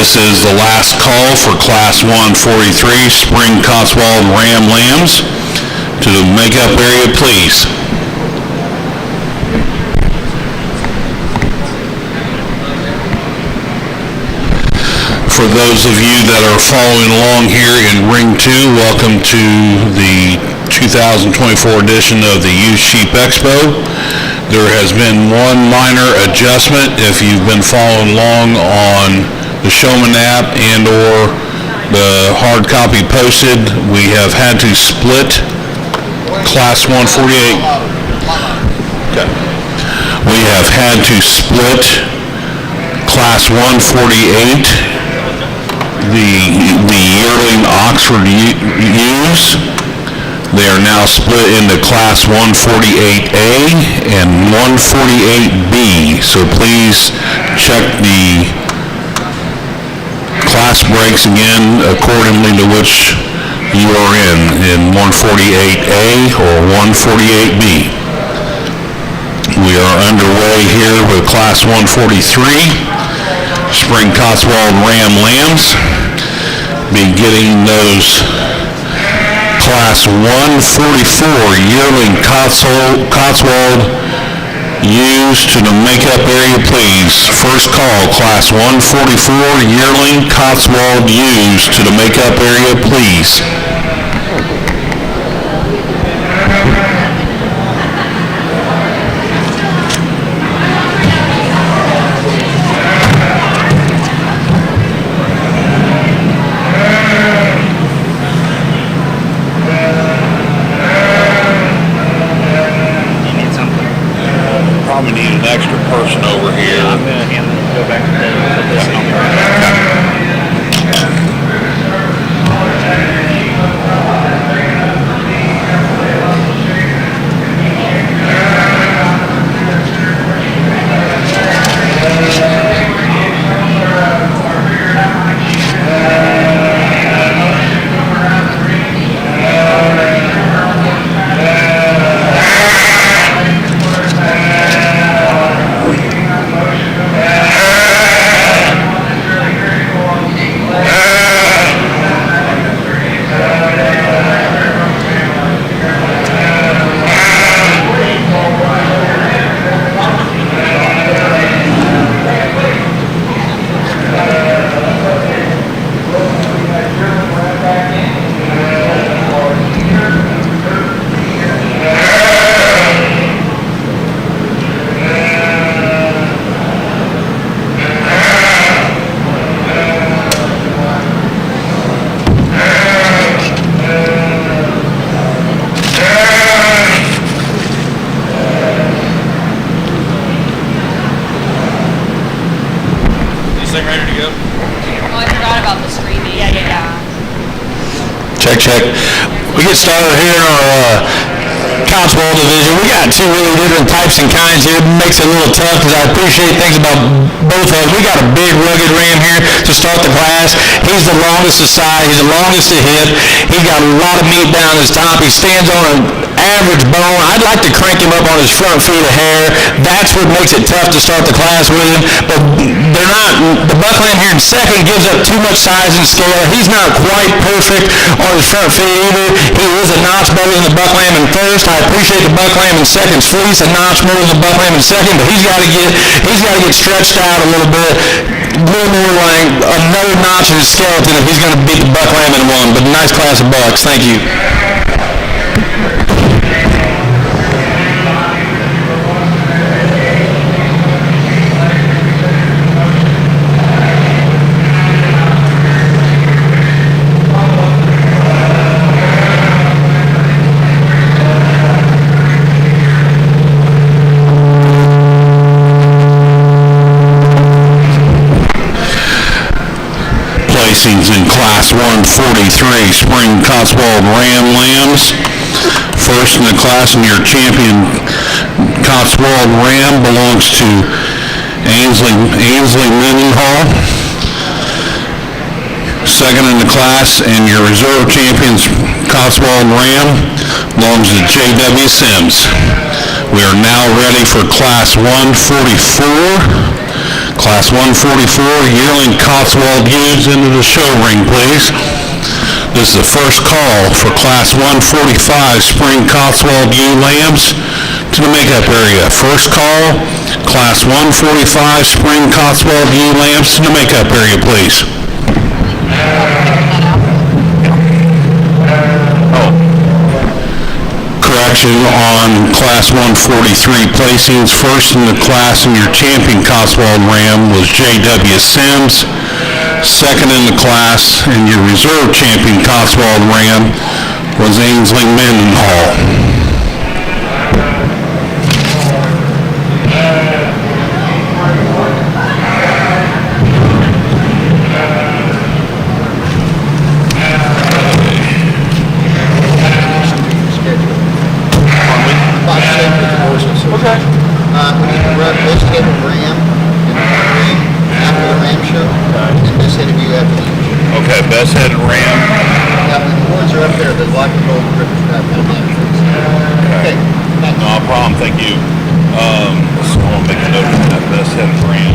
This is the last call for Class 143 Spring Cotswold Ram Lambs. To the makeup area, please. For those of you that are following along here in Ring 2, welcome to the 2024 edition of the Youth Sheep Expo. There has been one minor adjustment. If you've been following along on the Showman app and or the hard copy posted, we have had to split Class 148. Okay. We have had to split Class 148, the yearling Oxford ewes. They are now split into Class 148A and 148B. So please check the class breaks again accordingly to which you are in 148A or 148B. We are underway here with Class 143, Spring Cotswold Ram Lambs. Be getting those Class 144 yearling Cotswold ewes to the makeup area, please. First call, Class 144 yearling Cotswold ewes to the makeup area, please. Probably need an extra person over here. I'm going to go back to this. Ready to go? Oh, I forgot about the streaming. Yeah. Check. We get started here in our Cotswold division. We got two really different types and kinds here. It makes it a little tough because I appreciate things about both of us. We got a big rugged ram here to start the class. He's the longest to side. He's the longest to hip. He's got a lot of meat down his top. He stands on an average bone. I'd like to crank him up on his front feet of hair. That's what makes it tough to start the class with him. But they're not. The buckland here in second gives up too much size and scale. He's not quite perfect on his front feet either. He is a notch better than the buckland in first. I appreciate the buckland in second's fleece, a notch more than the buckland in second, but he's got to get stretched out a little bit, a little more like another notch in his skeleton if he's going to beat the buckland in one. But a nice class of bucks. Thank you. In Class 143 Spring Cotswold Ram Lambs. First in the class, and your champion Cotswold Ram belongs to Ainsley Mendenhall. Second in the class, and your reserve champions Cotswold Ram belongs to J.W. Sims. We are now ready for Class 144. Class 144 yearling Cotswold ewes into the show ring, please. This is the first call for Class 145 spring Cotswold ewe lambs to the makeup area. First call, Class 145 spring Cotswold ewe lambs to the makeup area, please. Correction on Class 143 placings. First in the class in your champion Cotswold ram was J.W. Sims. Second in the class in your reserve champion Cotswold ram was Ainsley Mendenhall. Okay. We need to run this head of ram and ram after the ram show, and this head of you after the ram show. Okay, best headed ram. Now, when the horns are up there, the black and gold ribbons are up there. Okay. Thanks. No problem, thank you. So I'm gonna make a note of that best headed ram.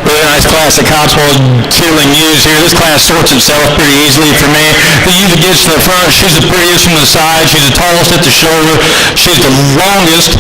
Really nice class of Cotswold yearling ewes here. This class sorts itself pretty easily for me. The ewe that gets to the front, she's the prettiest from the side. She's the tallest at the shoulder. She's the longest.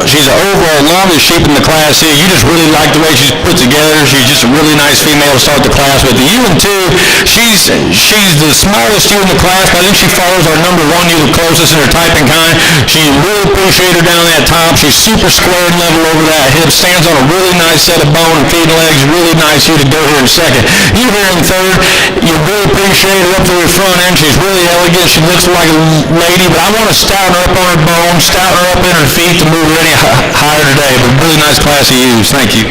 She's the overall longest sheep in the class here. You just really like the way she's put together. She's just a really nice female to start the class with. The ewe and two, she's the smallest ewe in the class, but I think she follows our number one ewe the closest in her type and kind. She really appreciate her down that top. She's super square and level over that hip. Stands on a really nice set of bone and feet and legs. Really nice ewe to go here in second. You here in third, you really appreciate her up to her front end. She's really elegant. She looks like a lady, but I want to stouten her up on her bone, stouten her up in her feet to move her any higher today. But really nice class of ewes. Thank you.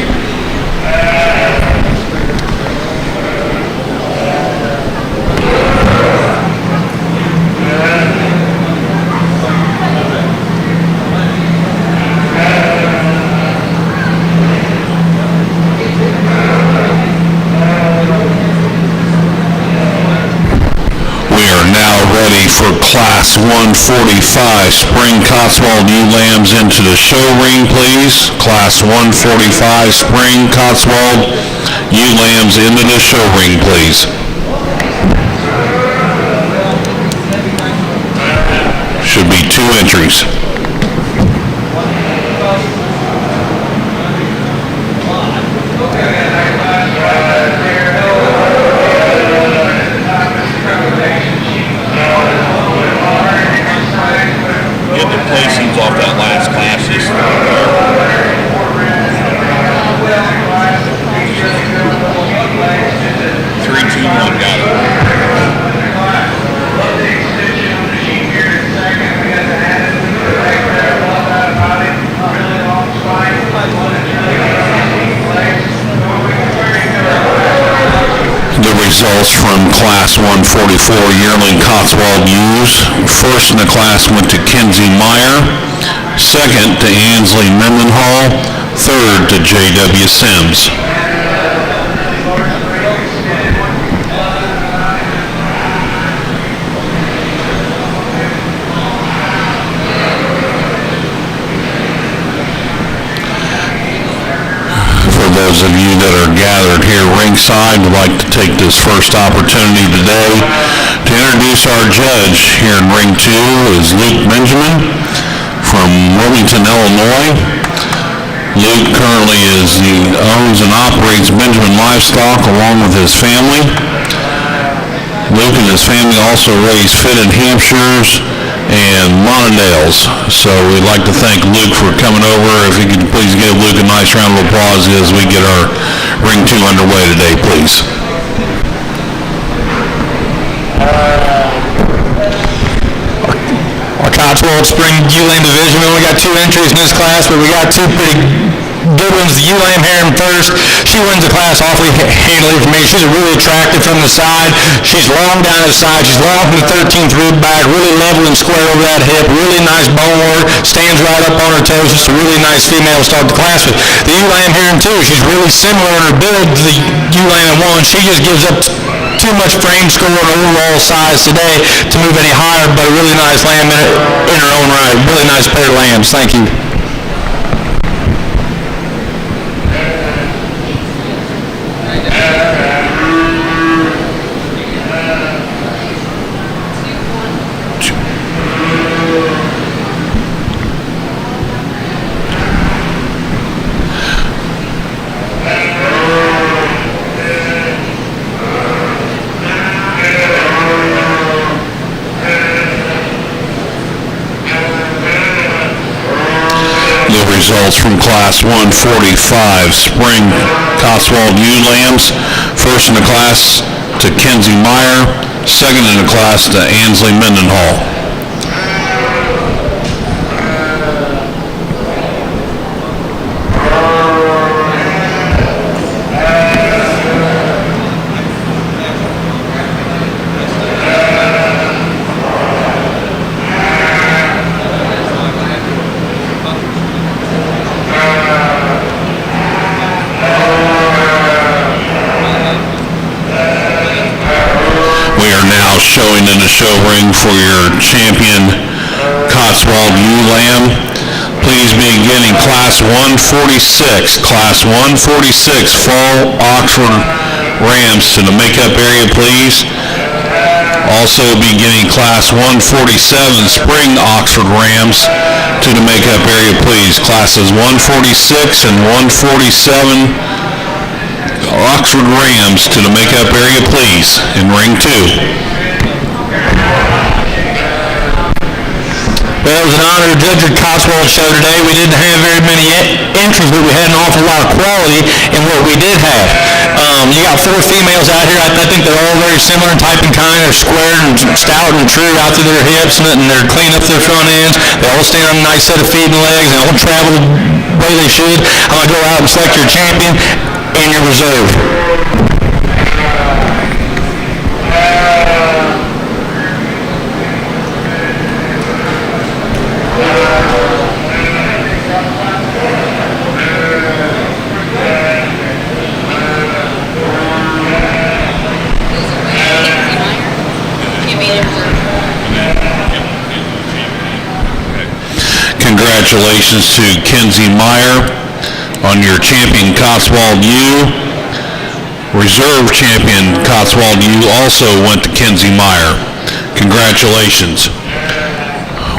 Ready for Class 145 spring Cotswold ewe lambs into the show ring, please. Class 145 spring Cotswold ewe lambs into the show ring, please. Should be 2 entries. Get the placings off that last class. 3, 2, 1, got it. The results from Class 144 yearling Cotswold ewes. First in the class went to Kenzie Meyer. Second to Ainsley Mendenhall. Third to J.W. Sims. Those of you that are gathered here ringside would like to take this first opportunity today to introduce our judge. Here in ring 2 is Luke Benjamin from Wilmington, Illinois. Luke currently owns and operates Benjamin Livestock along with his family. Luke and his family also raise fitted Hampshires and Monadales. So we'd like to thank Luke for coming over. If you could please give Luke a nice round of applause as we get our ring 2 underway today, please. Our Cotswold Spring ewe lamb division, we only got 2 entries in this class, but we got 2 pretty good ones. The ewe lamb heron first. She wins the class awfully handily for me. She's really attractive from the side. She's long down the side. She's long from the 13th rib back, really level and square over that hip, really nice bone work, stands right up on her toes. Just a really nice female to start the class with. The ewe lamb heron too, she's really similar in her build to the ewe lamb one. She just gives up too much frame score and overall size today to move any higher, but a really nice lamb in her own right. Really nice pair of lambs. Thank you. Results from Class 145 Spring Cotswold ewe lambs. First in the class to Kenzie Meyer, second in the class to Ansley Mendenhall. Showing in the show ring for your champion Cotswold ewe lamb. Please be beginning Class 146. Class 146 Fall Oxford Rams to the makeup area, please. Also beginning Class 147 Spring Oxford Rams to the makeup area, please. Classes 146 and 147 Oxford Rams to the makeup area, please, in ring 2. Well, it was an honor to judge your Cotswold show today. We didn't have very many entries, but we had an awful lot of quality in what we did have. You got 4 females out here. I think they're all very similar in type and kind. They're square and stout and true out through their hips, and they're clean up their front ends. They all stand on a nice set of feet and legs, and they all travel the way they should. I'm going to go out and select your champion and your reserve. Congratulations to Kenzie Meyer on your champion Cotswold ewe. Reserve champion Cotswold ewe also went to Kenzie Meyer. Congratulations.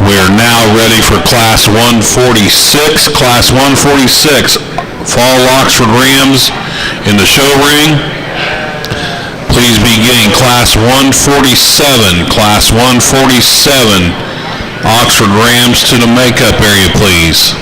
We are now ready for Class 146. Class 146 Fall Oxford Rams in the show ring. Please be getting Class 147. Class 147 Oxford Rams to the makeup area, please.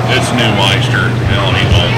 It's new Meister. Hell, he won't.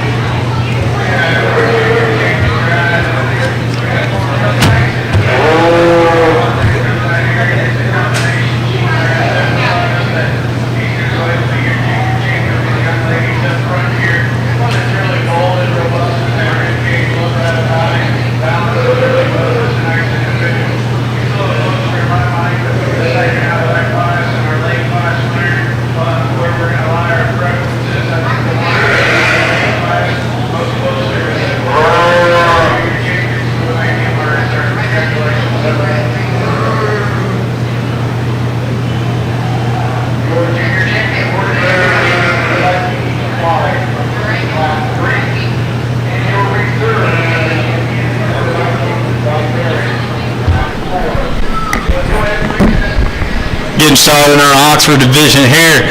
getting started in our Oxford division here.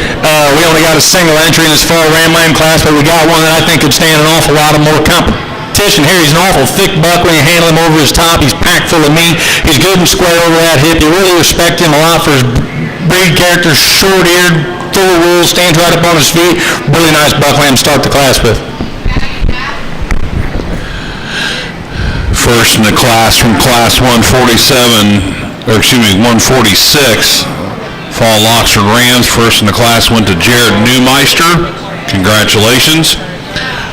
We only got a single entry in this fall Ram class, but we got one that I think could stand an awful lot of more competition here. He's an awful thick buck when you handle him over his top. He's packed full of meat. He's good and square over that hip. You really respect him a lot for his breed character, short-eared, full of wool, stands right up on his feet. Really nice buck lamb to start the class with. First in the class from class 146, Fall Oxford Rams. First in the class went to Jared Neumeister. Congratulations.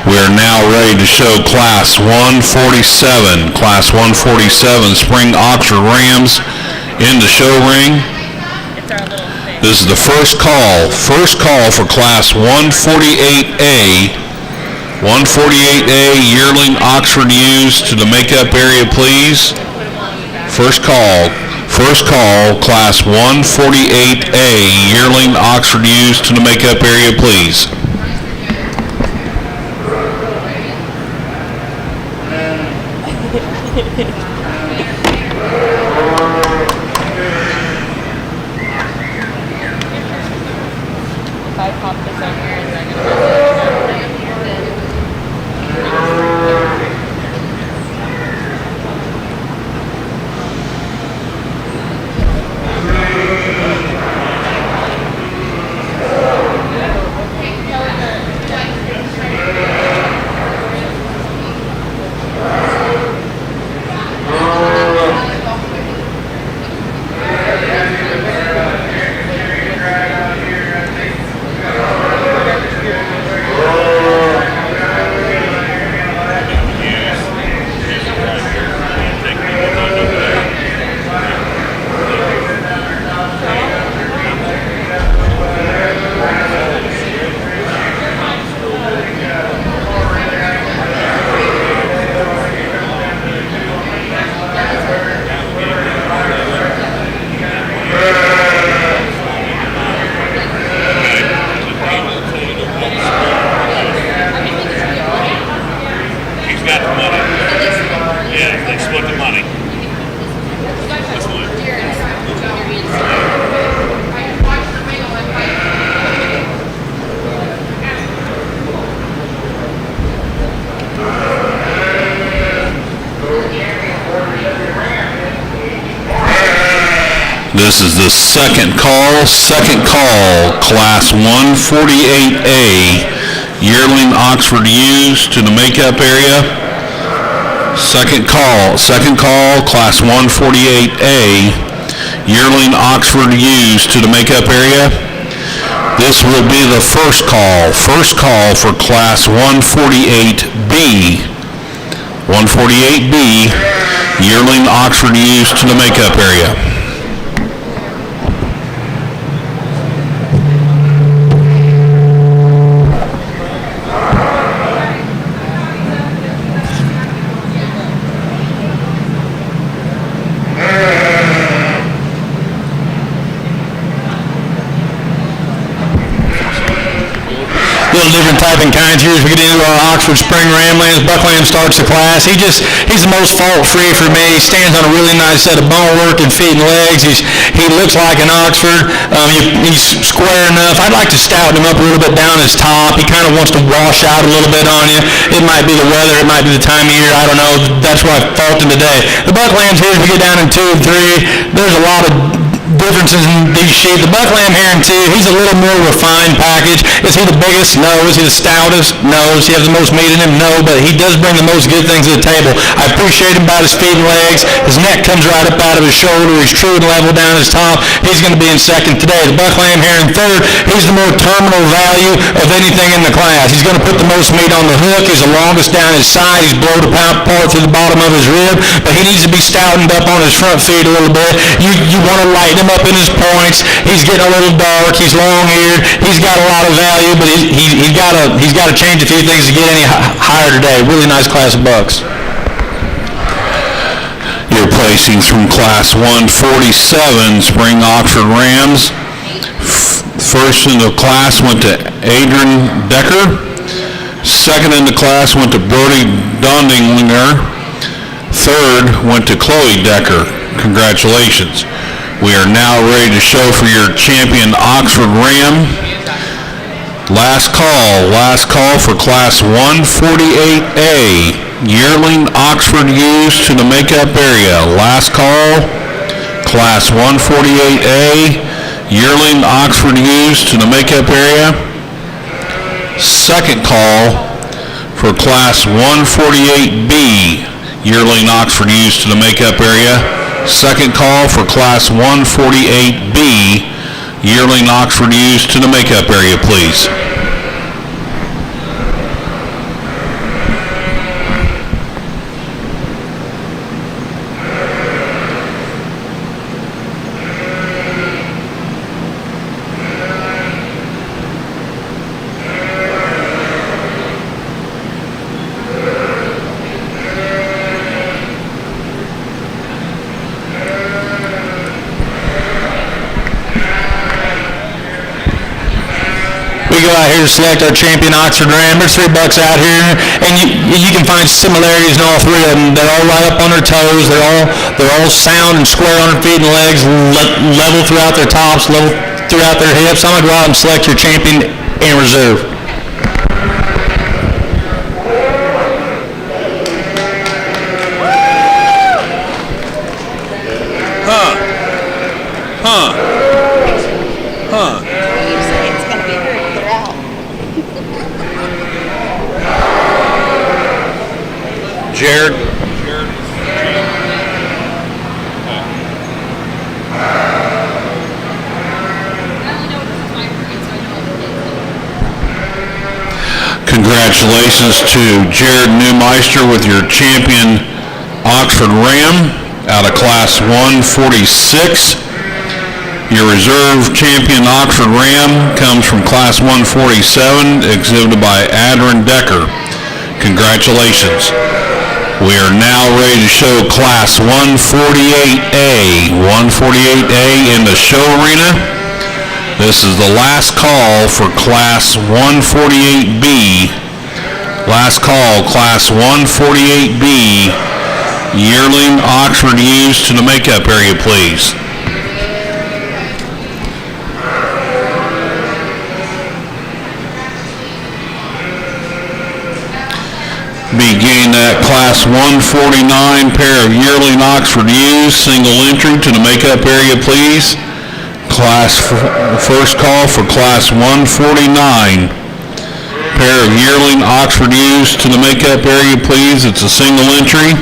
We are now ready to show class 147. Class 147 Spring Oxford Rams in the show ring. This is the first call. First call for class 148A. 148A yearling Oxford ewes to the makeup area, please. First call, class 148A yearling Oxford ewes to the makeup area, please. If I pop this on here, is that gonna This is the second call, class 148A, yearling Oxford ewes to the makeup area. Second call, class 148A, yearling Oxford ewes to the makeup area. This will be the first call for class 148B. 148B, yearling Oxford ewes to the makeup area. Little different type and kinds here as we get into our Oxford Spring Ram Lambs. Buck Lamb starts the class. He's the most fault-free for me. He stands on a really nice set of bone work and feet and legs. He looks like an Oxford. He's square enough. I'd like to stouten him up a little bit down his top. He kind of wants to wash out a little bit on you. It might be the weather. It might be the time of year. I don't know. That's why I fault him today. The Buck Lambs here, as we get down in 2 and 3, there's a lot of differences in these sheep. The buck lamb here in 2, he's a little more refined package. Is he the biggest? No. Is he the stoutest? No. Does he have the most meat in him? No. But he does bring the most good things to the table. I appreciate him about his feet and legs. His neck comes right up out of his shoulder. He's true and level down his top. He's going to be in second today. The buck lamb here in 3rd, he's the more terminal value of anything in the class. He's going to put the most meat on the hook. He's the longest down his side. He's blowed a part through the bottom of his rib, but he needs to be stoutened up on his front feet a little bit. You want to lighten him up in his points. He's getting a little dark. He's long-eared. He's got a lot of value, but he's got to change a few things to get any higher today. Really nice class of bucks. Your placings from class 147 Spring Oxford Rams. First in the class went to Adrian Decker. Second in the class went to Brody Dondinglinger. Third went to Chloe Decker. Congratulations. We are now ready to show for your champion Oxford Ram. Last call for Class 148A, yearling Oxford ewes to the makeup area. Last call, Class 148A, yearling Oxford ewes to the makeup area. Second call for Class 148B, yearling Oxford ewes to the makeup area. Second call for Class 148B, yearling Oxford ewes to the makeup area, please. We go out here to select our champion Oxford Ram. There's $3 out here, and you can find similarities in all three of them. They're all right up on their toes. They're all sound and square on their feet and legs, level throughout their tops, level throughout their hips. I'm gonna go out and select your champion and reserve. You say it's gonna be her, they're out. Jared? Congratulations to Jared Newmeister with your champion Oxford Ram out of Class 146. Your reserve champion Oxford Ram comes from Class 147, exhibited by Adrian Decker. Congratulations. We are now ready to show Class 148A. 148A in the show arena. This is the last call for Class 148B. Last call, Class 148B. Yearling Oxford ewes to the makeup area, please. Beginning at Class 149, pair of yearling Oxford ewes, single entry to the makeup area, please. First call for Class 149. Pair of yearling Oxford ewes to the makeup area, please. It's a single entry.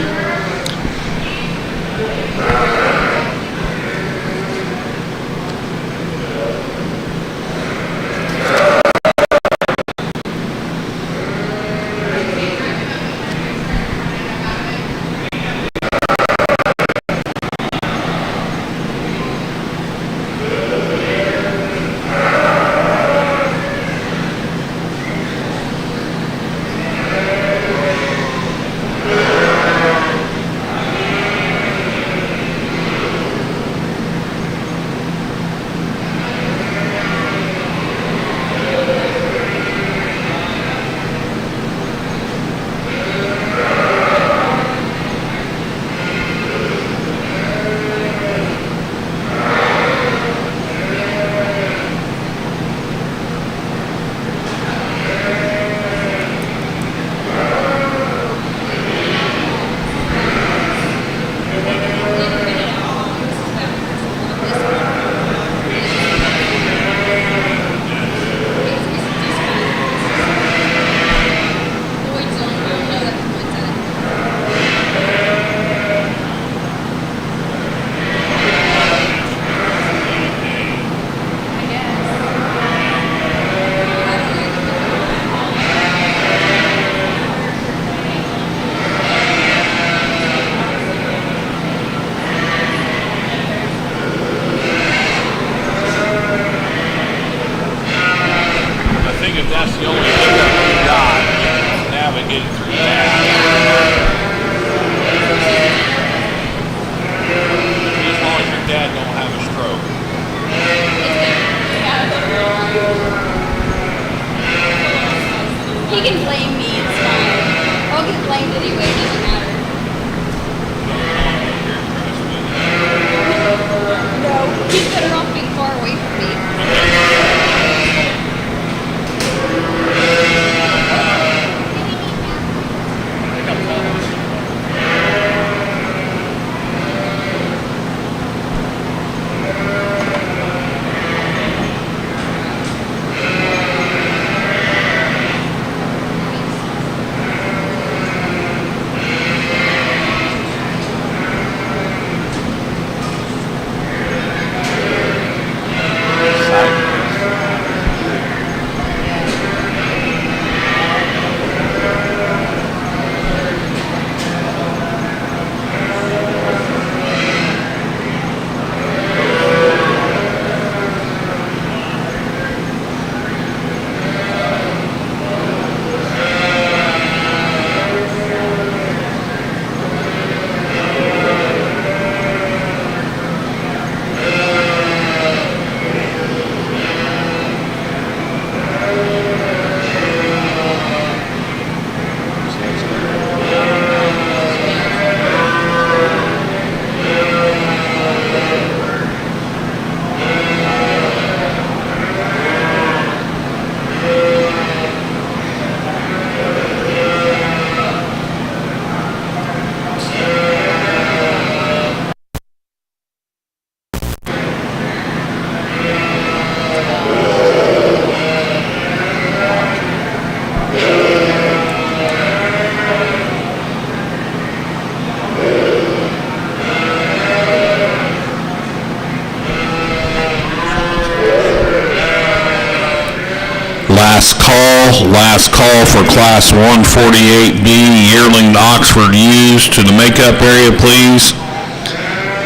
Last call for Class 148B yearling Oxford ewes to the makeup area, please.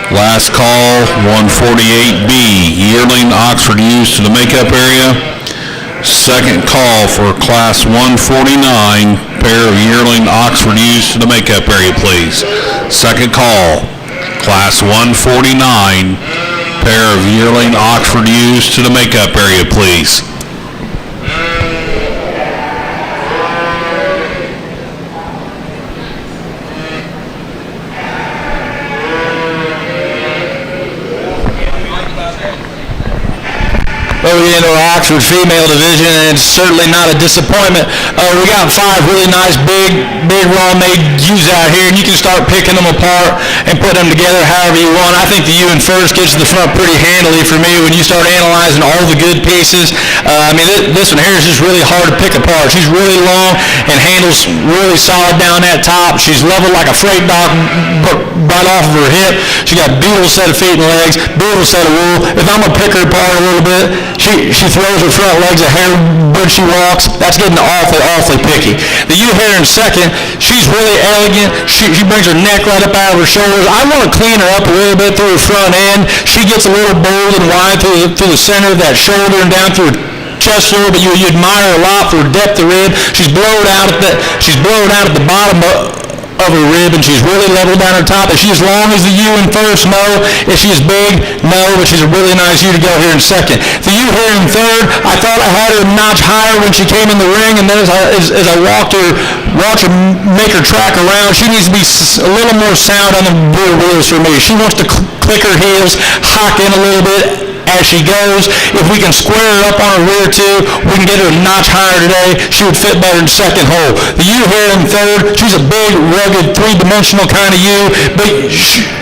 Last call, 148B yearling Oxford ewes to the makeup area. Second call for Class 149 pair of yearling Oxford ewes to the makeup area, please. Second call, Class 149 pair of yearling Oxford ewes to the makeup area, please. Moving into our Oxford female division, and it's certainly not a disappointment. We got 5 really nice, big raw-made ewes out here, and you can start picking them apart and put them together however you want. I think the ewe in first gets to the front pretty handily for me when you start analyzing all the good pieces. This one here is just really hard to pick apart. She's really long and handles really solid down that top. She's leveled like a freight dock right off of her hip. She got a beautiful set of feet and legs, beautiful set of wool. If I'm going to pick her apart a little bit, she throws her front legs a hair when she walks. That's getting awfully picky. The ewe here in second, she's really elegant. She brings her neck right up out of her shoulders. I want to clean her up a little bit through her front end. She gets a little bold and wide through the center of that shoulder and down through her chest floor, but you admire her a lot for her depth of rib. She's blowed out at the bottom of her rib, and she's really leveled down her top. Is she as long as the ewe in first? No. Is she as big? No, but she's a really nice ewe to go here in second. The ewe here in third, I thought I had her a notch higher when she came in the ring, and then as I watched her make her track around, she needs to be a little more sound on the rear wheels for me. She wants to click her heels, hock in a little bit as she goes. If we can square her up on her rear too, we can get her a notch higher today. She would fit better in second hole. The ewe here in third, she's a big, rugged, three-dimensional kind of ewe, but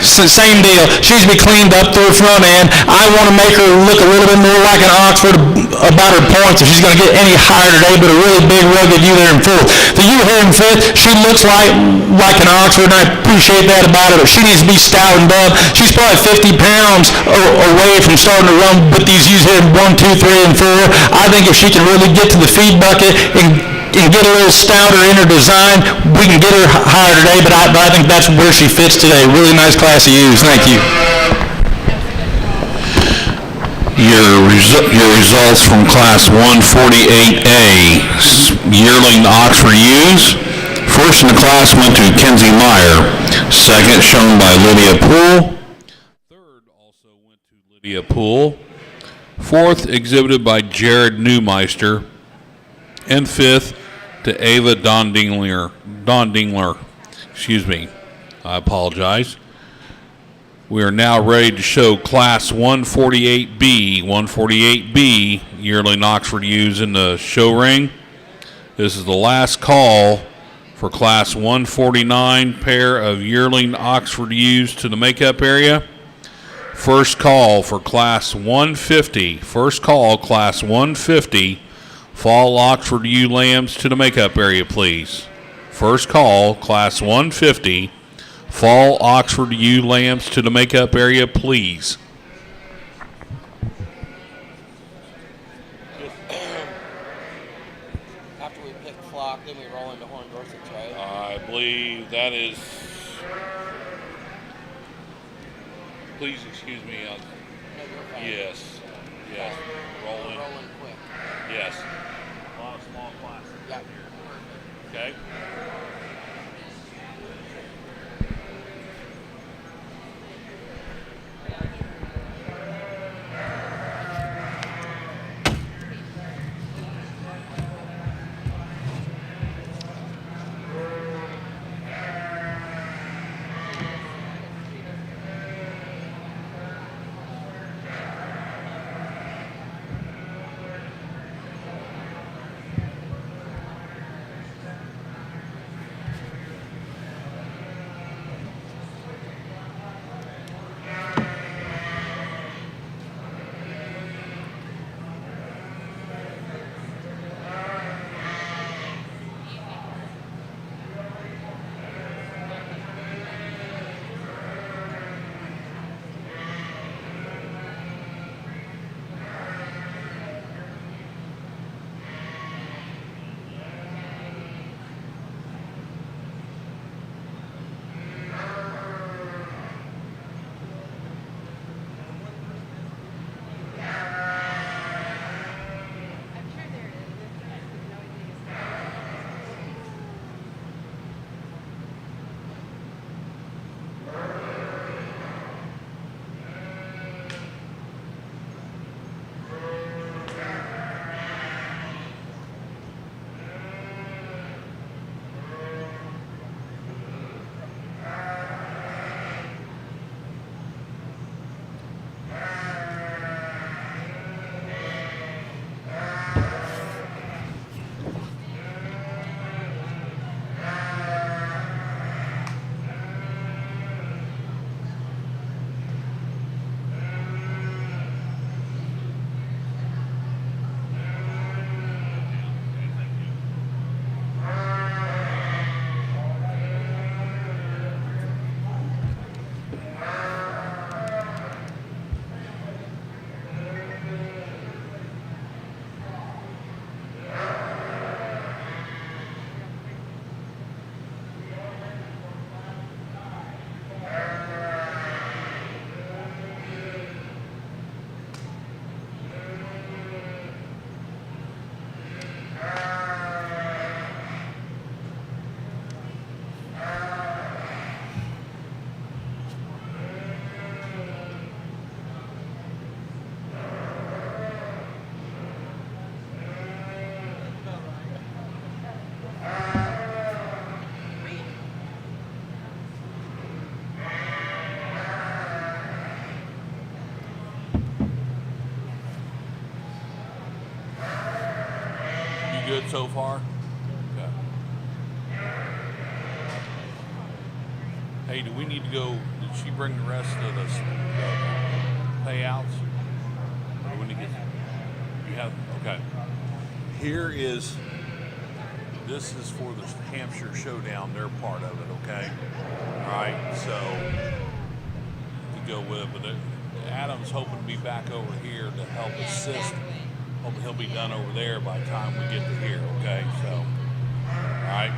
same deal. She needs to be cleaned up through her front end. I want to make her look a little bit more like an Oxford about her points if she's going to get any higher today, but a really big, rugged ewe there in fourth. The ewe here in fifth, she looks like an Oxford, and I appreciate that about her, but she needs to be stoutened up. She's probably 50 pounds away from starting to run with these ewes here in 1, 2, 3, and 4. I think if she can really get to the feed bucket and get a little stouter in her design, we can get her higher today, but I think that's where she fits today. Really nice class of ewes. Thank you. Your results from Class 148A yearling Oxford ewes. First in the class went to Kenzie Meyer. Second shown by Lydia Poole. Lydia Poole. Fourth, exhibited by Jared Newmeister. And fifth, to Ava Dondingler. Excuse me. I apologize. We are now ready to show Class 148B yearling Oxford ewes in the show ring. This is the last call for Class 149 pair of yearling Oxford ewes to the makeup area. First call for Class 150. First call, Class 150. Fall Oxford ewe lambs to the makeup area, please. First call, Class 150. Fall Oxford ewe lambs to the makeup area, please. After we pick flock, then we roll into Horn Dorsets, right? I believe that is... Please excuse me. No, you're fine. Yes. Rolling. Rolling quick. Yes. A lot of small classes Yeah. here. Okay. so far? Okay. Hey, do we need to go? Did she bring the rest of the payouts? Or do we need to get? You have okay. This is for the Hampshire Showdown. They're part of it. Okay. All right. So to go with it, but Adam's hoping to be back over here to help assist. Hoping he'll be done over there by the time we get to here. Okay. So, all right.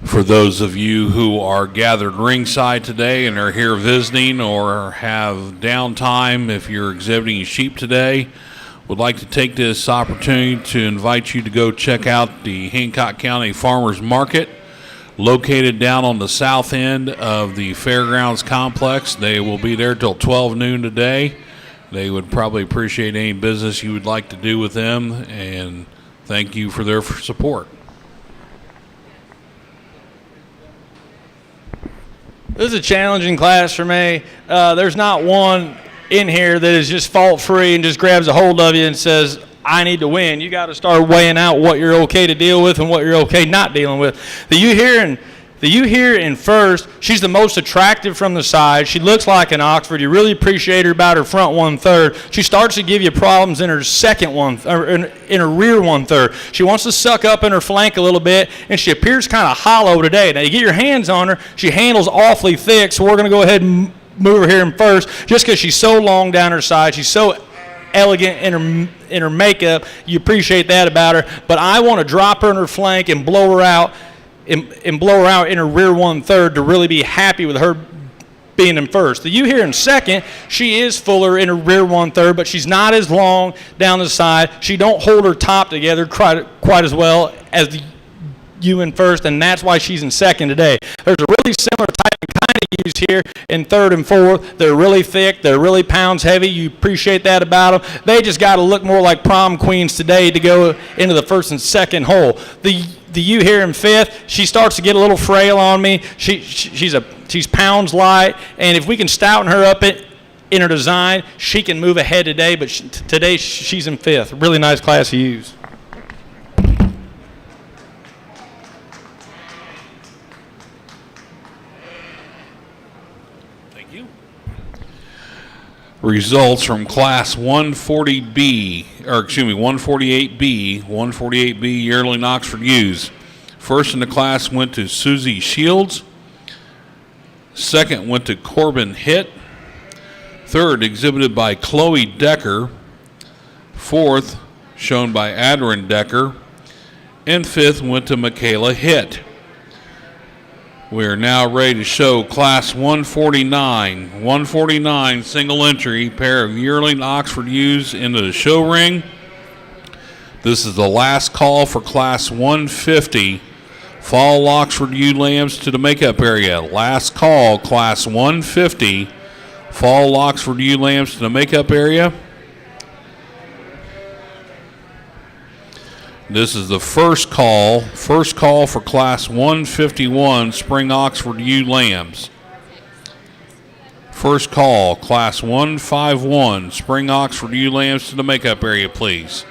For those of you who are gathered ringside today and are here visiting or have downtime, if you're exhibiting sheep today, would like to take this opportunity to invite you to go check out the Hancock County Farmers Market, located down on the south end of the Fairgrounds Complex. They will be there till 12 noon today. They would probably appreciate any business you would like to do with them, and thank you for their support. This is a challenging class for me. There's not one in here that is just fault-free and just grabs a hold of you and says, I need to win. You got to start weighing out what you're okay to deal with and what you're okay not dealing with. The you here in first, she's the most attractive from the side. She looks like an Oxford. You really appreciate her about her front 1/3. She starts to give you problems in her second one, or in her rear 1/3. She wants to suck up in her flank a little bit, and she appears kind of hollow today. Now, you get your hands on her, she handles awfully thick, so we're going to go ahead and move her here in first, just because she's so long down her side. She's so elegant in her makeup. You appreciate that about her. But I want to drop her in her flank and blow her out. And blow her out in her rear 1/3 to really be happy with her being in first. The you here in second, she is fuller in her rear 1/3, but she's not as long down the side. She don't hold her top together quite as well as the you in first, and that's why she's in second today. There's a really similar type and kind of ewes here in third and fourth. They're really thick. They're really pounds heavy. You appreciate that about them. They just got to look more like prom queens today to go into the first and second hole. The ewe here in fifth, she starts to get a little frail on me. She's pounds light, and if we can stouten her up in her design, she can move ahead today. But today she's in fifth. Really nice class of ewes. Thank you. Results from Class 140B, or excuse me, 148B yearling Oxford ewes. First in the class went to Susie Shields. Second went to Corbin Hitt. Third exhibited by Chloe Decker. Fourth shown by Adrian Decker. And fifth went to Michaela Hitt. We are now ready to show Class 149 single entry pair of yearling Oxford ewes into the show ring. This is the last call for Class 150 fall Oxford ewe lambs to the makeup area. Last call, Class 150 fall Oxford ewe lambs to the makeup area. This is the first call for Class 151 Spring Oxford ewe lambs. First call, Class 151 Spring Oxford ewe lambs to the makeup area, please.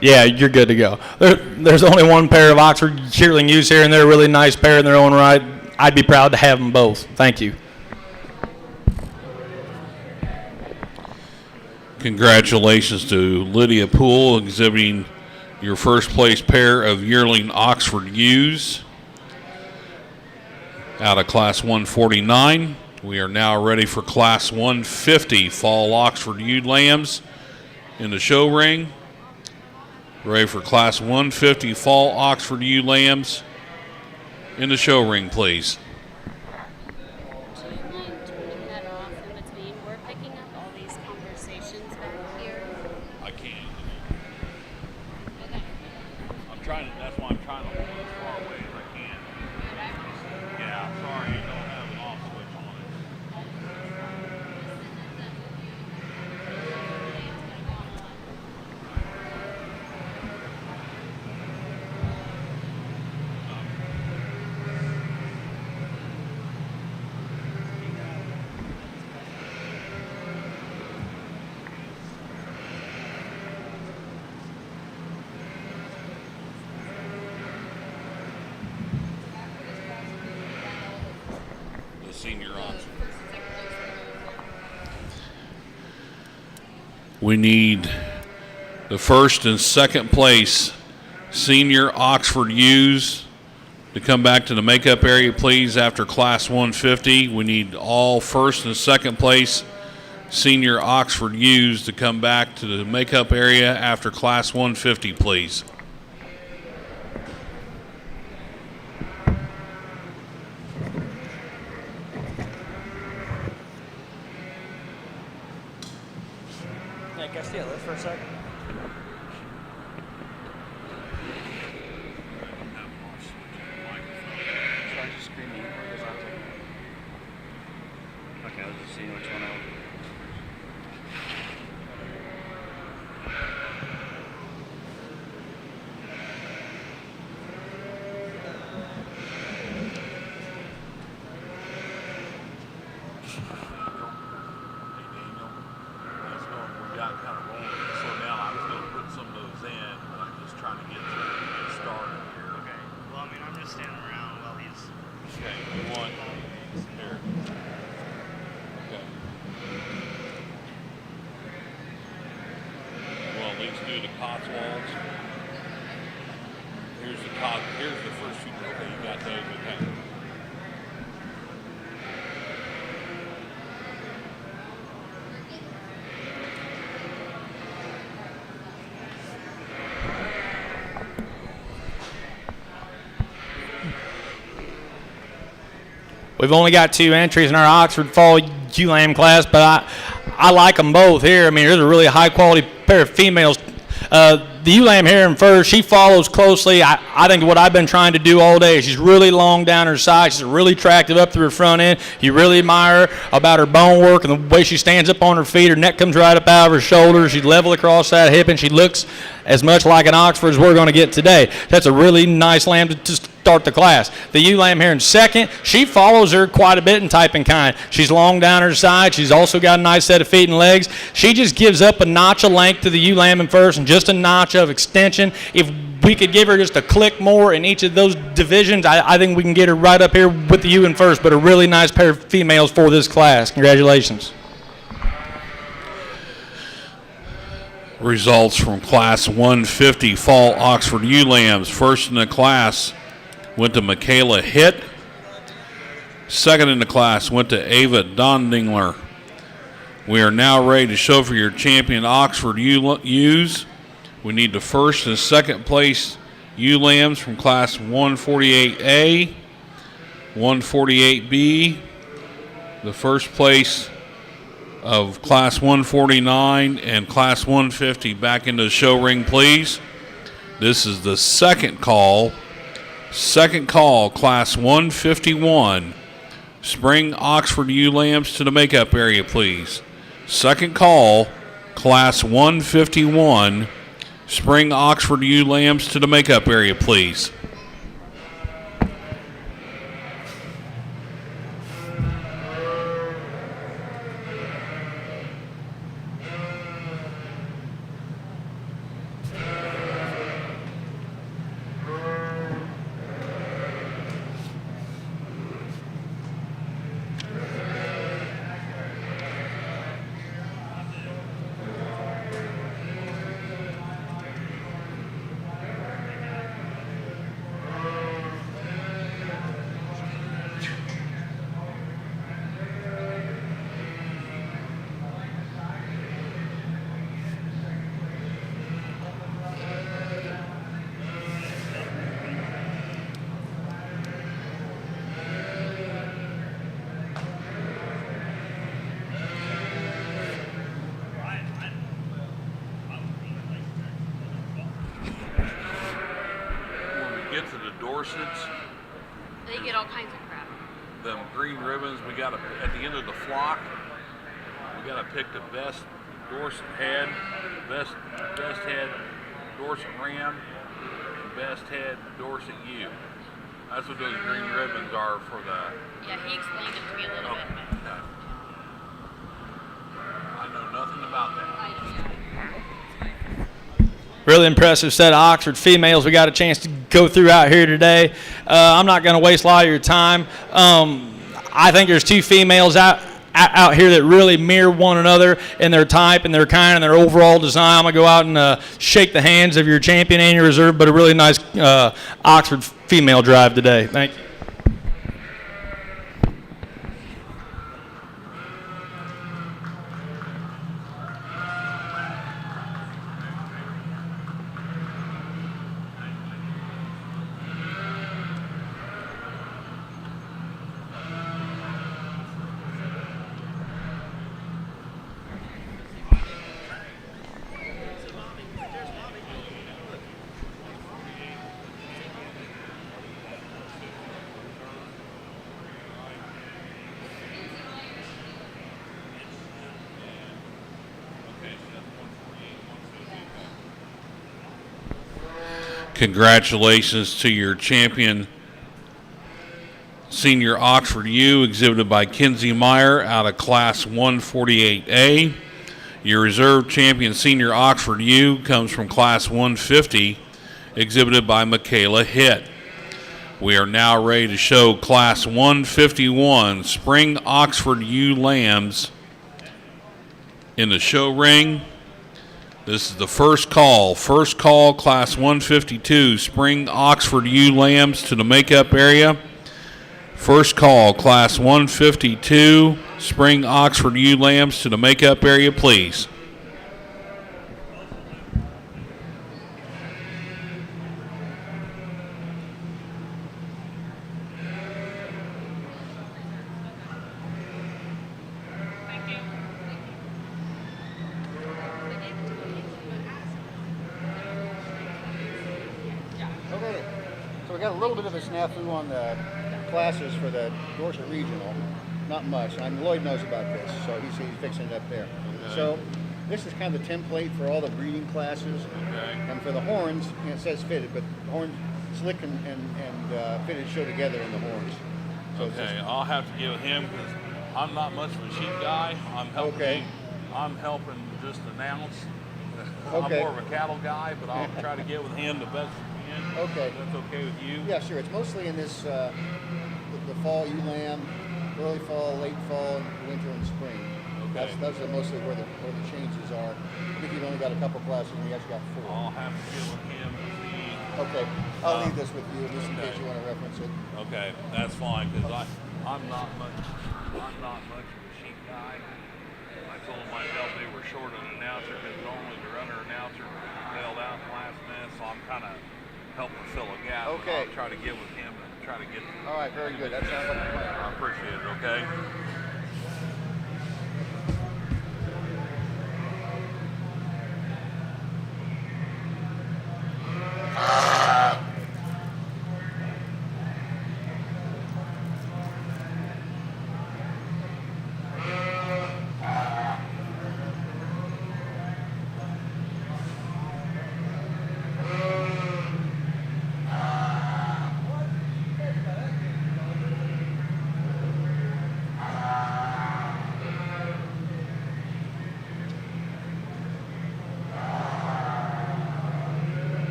Yeah, you're good to go. There's only one pair of Oxford yearling ewes here, and they're a really nice pair in their own right. I'd be proud to have them both. Thank you. Congratulations to Lydia Poole exhibiting your first place pair of yearling Oxford ewes out of Class 149. We are now ready for Class 150 fall Oxford ewe lambs in the show ring. Ready for Class 150 fall Oxford ewe lambs in the show ring, please. Do you mind turning that off in between? We're picking up all these conversations back here. I can't. Okay. That's why I'm trying to hold it as far away as I can. Yeah, sorry, you don't have an off switch on it. senior Oxford. We need the first and second place senior Oxford U's to come back to the makeup area, please, after Class 150. We need all first and second place senior Oxford U's to come back to the makeup area after Class 150, please. Yeah, can I steal this for a second? Okay, I was just seeing which one I would. We got kind of rolling to slow down. I was going to put some of those in, but I'm just trying to get started here. Okay. Well, I mean, I'm just standing around while he's. Okay, we want here. Okay. We'll at least do the Cotswolds. Here's the first two. Okay, you got those. Okay. We've only got 2 entries in our Oxford Fall ULAM class, but I like them both here. I mean, there's a really high quality pair of females. The ULAM here in first, she follows closely. I think what I've been trying to do all day. She's really long down her side. She's really attractive up through her front end. You really admire her about her bone work and the way she stands up on her feet. Her neck comes right up out of her shoulders. She's level across that hip, and she looks as much like an Oxford as we're going to get today. That's a really nice lamb to start the class. The ewe lamb here in second, she follows her quite a bit in type and kind. She's long down her side. She's also got a nice set of feet and legs. She just gives up a notch of length to the ewe lamb in first and just a notch of extension. If we could give her just a click more in each of those divisions, I think we can get her right up here with the ewe in first, but a really nice pair of females for this class. Congratulations. Results from Class 150 Fall Oxford Ewe Lambs. First in the class went to Michaela Hitt. Second in the class went to Ava Dondingler. We are now ready to show for your champion Oxford Ewes. We need the first and second place ewe lambs from Class 148A, 148B, the first place of Class 149 and Class 150 back into the show ring, please. This is the second call. Second call, Class 151. Spring Oxford ewe lambs to the makeup area, please. Second call, Class 151. Spring Oxford ewe lambs to the makeup area, please. Get to the Dorsets, They get all kinds of crap. them green ribbons, we got to, at the end of the flock, we got to pick the best Dorset head, best head Dorset ram, and best head Dorset ewe. That's what those green ribbons are for the. Yeah, he explained it to me a little bit. Okay. I know nothing about that. I know. Really impressive set of Oxford females we got a chance to go through out here today. I'm not going to waste a lot of your time. I think there's two females out here that really mirror one another in their type and their kind and their overall design. I'm going to go out and shake the hands of your champion and your reserve, but a really nice Oxford female drive today. Thank you. Congratulations to your champion, Senior Oxford U, exhibited by Kinsey Meyer out of Class 148A. Your reserve champion, Senior Oxford U, comes from Class 150, exhibited by Michaela Hitt. We are now ready to show Class 151 Spring Oxford U lambs in the show ring. This is the first call. First call, Class 152, Spring Oxford U lambs to the makeup area. First call, Class 152, Spring Oxford U lambs to the makeup area, please. Okay, so we got a little bit of a snafu on the classes for the Dorset Regional. Not much. Lloyd knows about this, so he's fixing it up there. Okay. So this is kind of the template for all the breeding classes. Okay. And for the horns, it says fitted, but horns, slick and fitted show together in the horns. So it's Okay, just- I'll have to give him, because I'm not much of a sheep guy. I'm helping. Okay. I'm helping just announce. Okay. I'm more of a cattle guy, but I'll try to get with him the best we can. Okay. If that's okay with you. Yeah, sure. It's mostly in this the fall ewe lamb, early fall, late fall, winter, and spring. Okay. Those are mostly where the changes are. I think you've only got a couple classes, and you actually got 4. I'll have to get with him to see. Okay, I'll leave this with you just in case you want to reference it. Okay, that's fine, because I'm not much of a sheep guy. I told myself they were short an announcer, because normally the runner announcer bailed out in the last minute, so I'm kind of helping fill a gap. but Okay. I'll try to get with him and try to get. All right, very good. That sounds like a plan. I appreciate it. Okay.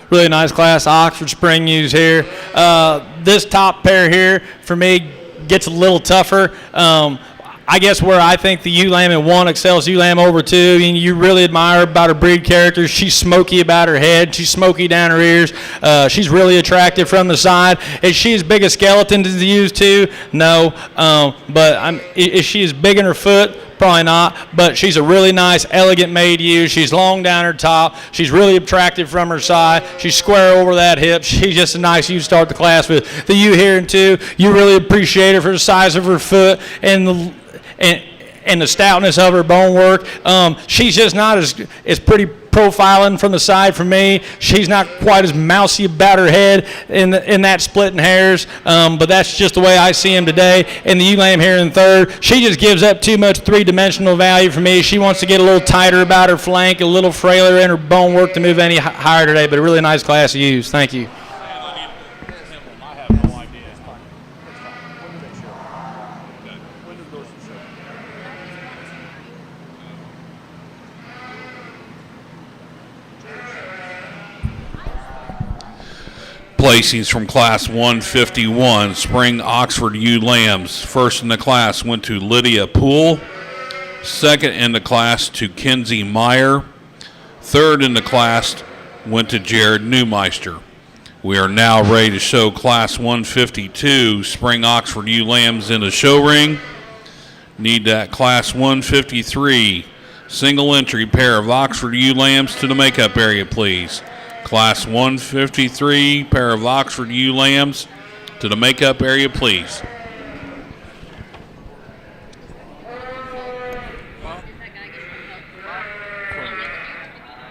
Really nice class, Oxford Spring ewes here. This top pair here, for me, gets a little tougher. I guess where I think the ewe lamb in 1 excels ewe lamb over 2, and you really admire about her breed character. She's smoky about her head. She's smoky down her ears. She's really attractive from the side. Is she as big a skeleton as the ewes too? No. But is she as big in her foot? Probably not, but she's a really nice, elegant made ewe. She's long down her top. She's really attractive from her side. She's square over that hip. She's just a nice ewe to start the class with. The ewe here in 2, you really appreciate her for the size of her foot and the stoutness of her bone work. She's just not as pretty profiling from the side for me. She's not quite as mousy about her head in that splitting hairs, but that's just the way I see him today. And the ewe lamb here in 3rd, she just gives up too much three-dimensional value for me. She wants to get a little tighter about her flank, a little frailer in her bone work to move any higher today, but a really nice class of ewes. Thank you. Placings from Class 151, Spring Oxford ewe lambs. First in the class went to Lydia Poole. Second in the class to Kenzie Meyer. Third in the class went to Jared Newmeister. We are now ready to show Class 152, Spring Oxford ewe lambs in the show ring. Need that Class 153, single entry pair of Oxford ewe lambs to the makeup area, please. Class 153, pair of Oxford ewe lambs to the makeup area, please.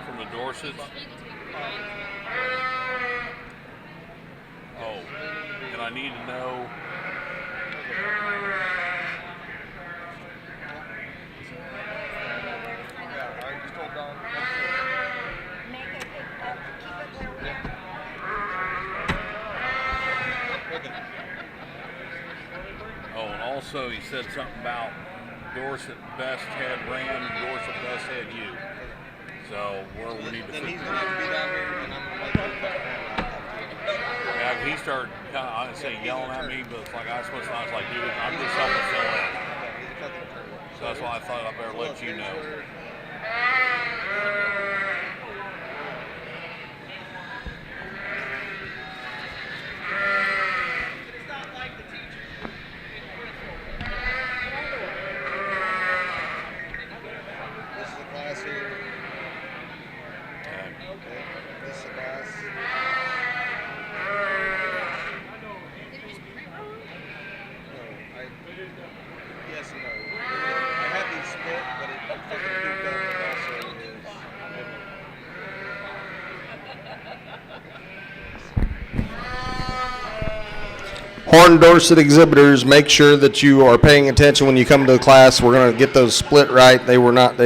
From the Dorsets? Oh, and I need to know. Oh, and also he said something about Dorset best head ram and Dorset best head ewe. So where we need to fit. He's going to have to be down here, and I'm going to make it. Yeah, he started kind of, I say yelling at me, but it's like I was like, dude, I'm just helping fill in. So that's why I thought I better let you know. This is a class here. Okay. This is a class. Yes and no. I have these split, but it doesn't do that. Also is. Horn Dorset exhibitors, make sure that you are paying attention when you come to the class. We're going to get those split right. They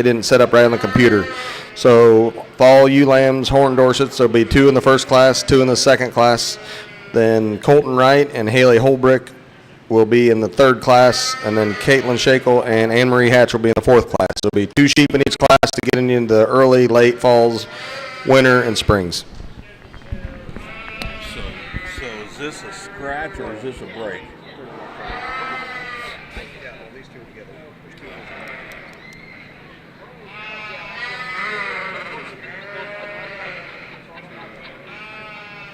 didn't set up right on the computer. So for all ewe lambs, Horn Dorsets, there'll be 2 in the first class, 2 in the second class. Then Colton Wright and Haley Holbrick will be in the 3rd class, and then Caitlin Shakel and Anne Marie Hatch will be in the 4th class. There'll be 2 sheep in each class to get into the early, late falls, winter, and springs. So is this a scratch or is this a break? Yeah, well, these two together. There's 2 of them.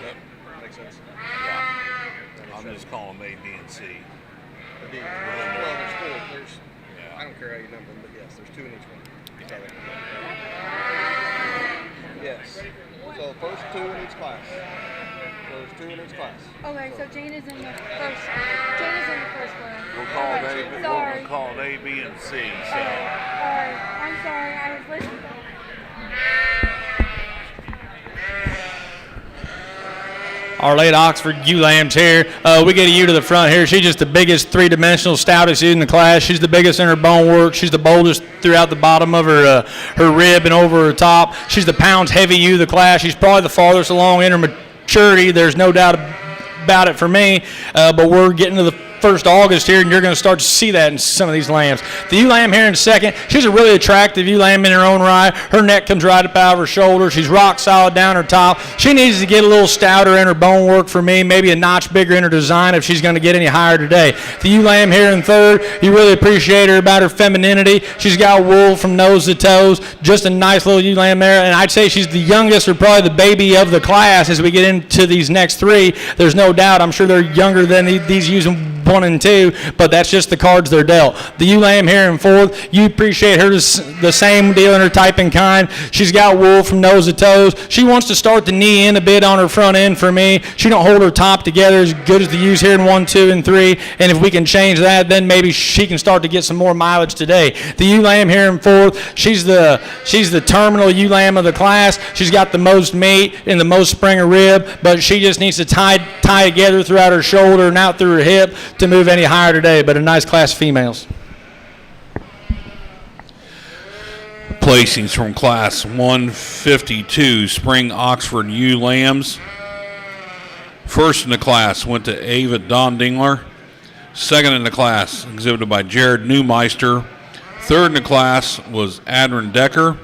Yep. Makes sense. Yeah. I'm just calling them A, B, and C. Well, there's 4. Yeah. I don't care how you number them, but yes, there's 2 in each one. Yes. So first 2 in each class. There's 2 in each class. Okay, so Jane is in the first. Jane is in the first one. We'll call it Okay, A, sorry. we'll call it A, B, and C. So. Alright, I'm sorry. I was listening. Our late Oxford ewe lambs here. We get a ewe to the front here. She's just the biggest three-dimensional, stoutest ewe in the class. She's the biggest in her bone work. She's the boldest throughout the bottom of her rib and over her top. She's the pounds heavy ewe of the class. She's probably the farthest along in her maturity. There's no doubt about it for me. But we're getting to the 1st of August here, and you're going to start to see that in some of these lambs. The ewe lamb here in second, she's a really attractive ewe lamb in her own right. Her neck comes right up out of her shoulder. She's rock solid down her top. She needs to get a little stouter in her bone work for me, maybe a notch bigger in her design if she's going to get any higher today. The ewe lamb here in third, you really appreciate her about her femininity. She's got wool from nose to toes, just a nice little ewe lamb there, and I'd say she's the youngest or probably the baby of the class as we get into these next three. There's no doubt. I'm sure they're younger than these ewes in 1 and 2, but that's just the cards they're dealt. The ewe lamb here in fourth, you appreciate her the same deal in her type and kind. She's got wool from nose to toes. She wants to start the knee in a bit on her front end for me. She don't hold her top together as good as the ewes here in 1, 2, and 3, and if we can change that, then maybe she can start to get some more mileage today. The ewe lamb here in fourth, she's the terminal ewe lamb of the class. She's got the most meat and the most spring of rib, but she just needs to tie together throughout her shoulder and out through her hip to move any higher today, but a nice class of females. Placings from Class 152 Spring Oxford ewe lambs. First in the class went to Ava Dondingler. Second in the class, exhibited by Jared Neumeister. Third in the class was Adrian Decker.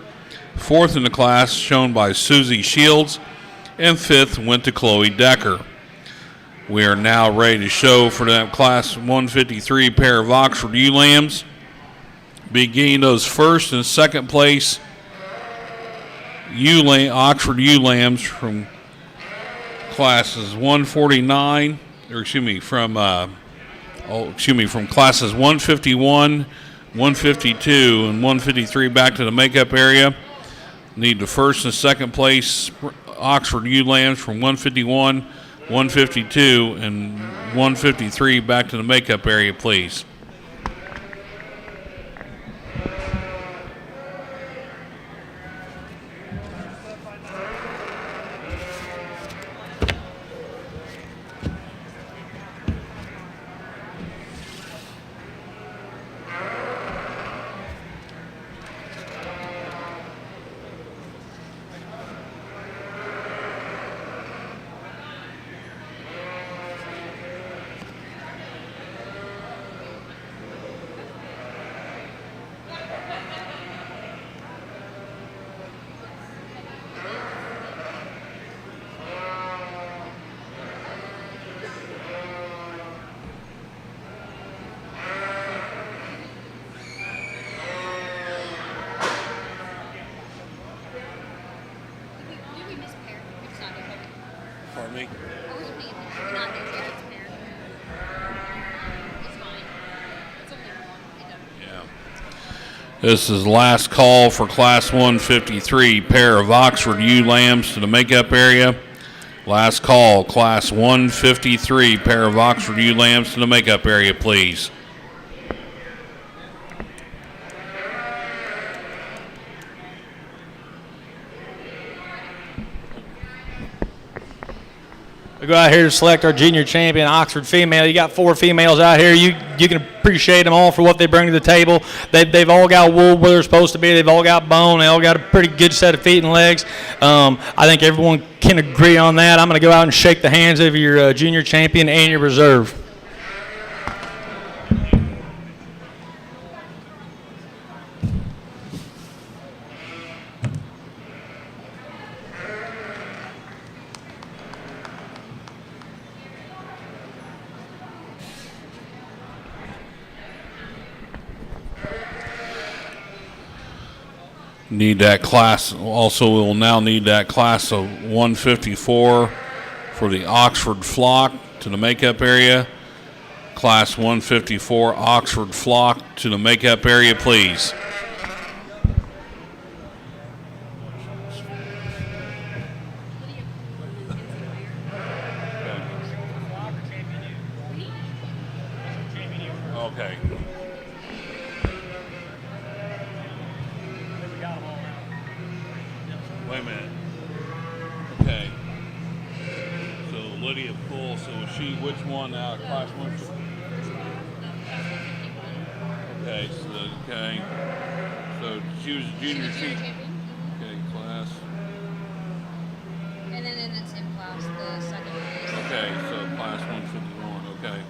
Fourth in the class, shown by Susie Shields. And fifth went to Chloe Decker. We are now ready to show for that Class 153 pair of Oxford ewe lambs. Beginning those first and second place Oxford ewe lambs from classes 149, from classes 151, 152, and 153 back to the makeup area. Need the first and second place Oxford ewe lambs from 151, 152, and 153 back to the makeup area, please. Did we miss pair? It's not there. Pardon me? Or was it me? We're not there yet. It's pair. It's fine. It's only one. It doesn't. Yeah. This is the last call for Class 153, pair of Oxford ewe lambs to the makeup area. Last call, Class 153, pair of Oxford ewe lambs to the makeup area, please. We go out here to select our junior champion, Oxford female. You got 4 females out here. You can appreciate them all for what they bring to the table. They've all got wool where they're supposed to be. They've all got bone. They all got a pretty good set of feet and legs. I think everyone can agree on that. I'm going to go out and shake the hands of your junior champion and your reserve. Need that class. Also, we'll now need that class of 154 for the Oxford flock to the makeup area. Class 154 Oxford flock to the makeup area, please. Okay. Wait a minute. Okay. So Lydia Poole, so is she which one out of class 1? Okay, so she was a junior. Okay, class. And then in the 10 class, the second place. Okay, so class 151. Okay.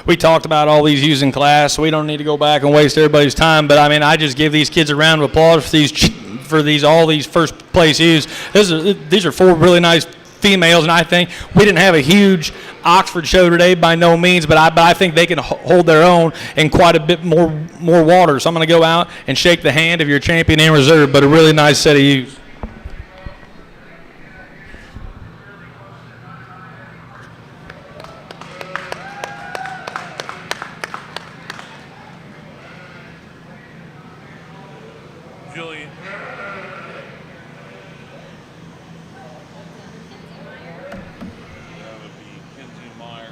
we talked about all these using class, so we don't need to go back and waste everybody's time. But I mean, I just give these kids a round of applause for all these first place use. These are 4 really nice females, and I think we didn't have a huge Oxford show today by no means, but I think they can hold their own in quite a bit more water. So I'm going to go out and shake the hand of your champion in reserve, but a really nice set of ewes. Julian. That would be Kenzie Meyer,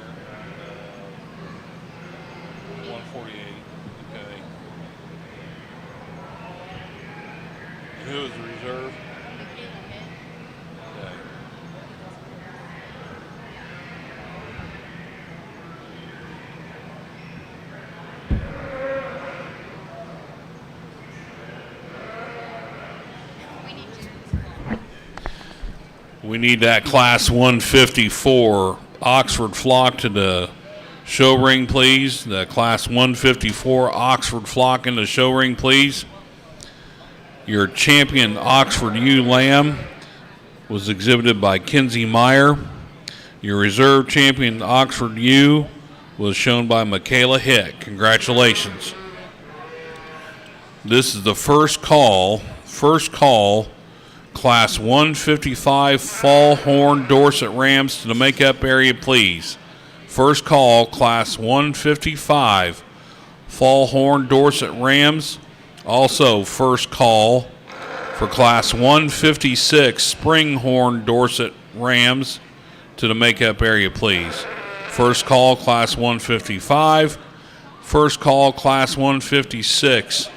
148. Okay. And who is the reserve? Okay. We need that Class 154 Oxford flock to the show ring, please. The Class 154 Oxford flock in the show ring, please. Your champion Oxford ewe lamb was exhibited by Kenzie Meyer. Your reserve champion Oxford ewe was shown by Michaela Hick. Congratulations. This is the first call, Class 155 Fall Horn Dorset Rams to the makeup area, please. First call, Class 155 Fall Horn Dorset Rams. Also, first call for Class 156 Springhorn Dorset Rams to the makeup area, please. First call, Class 155. First call, Class 156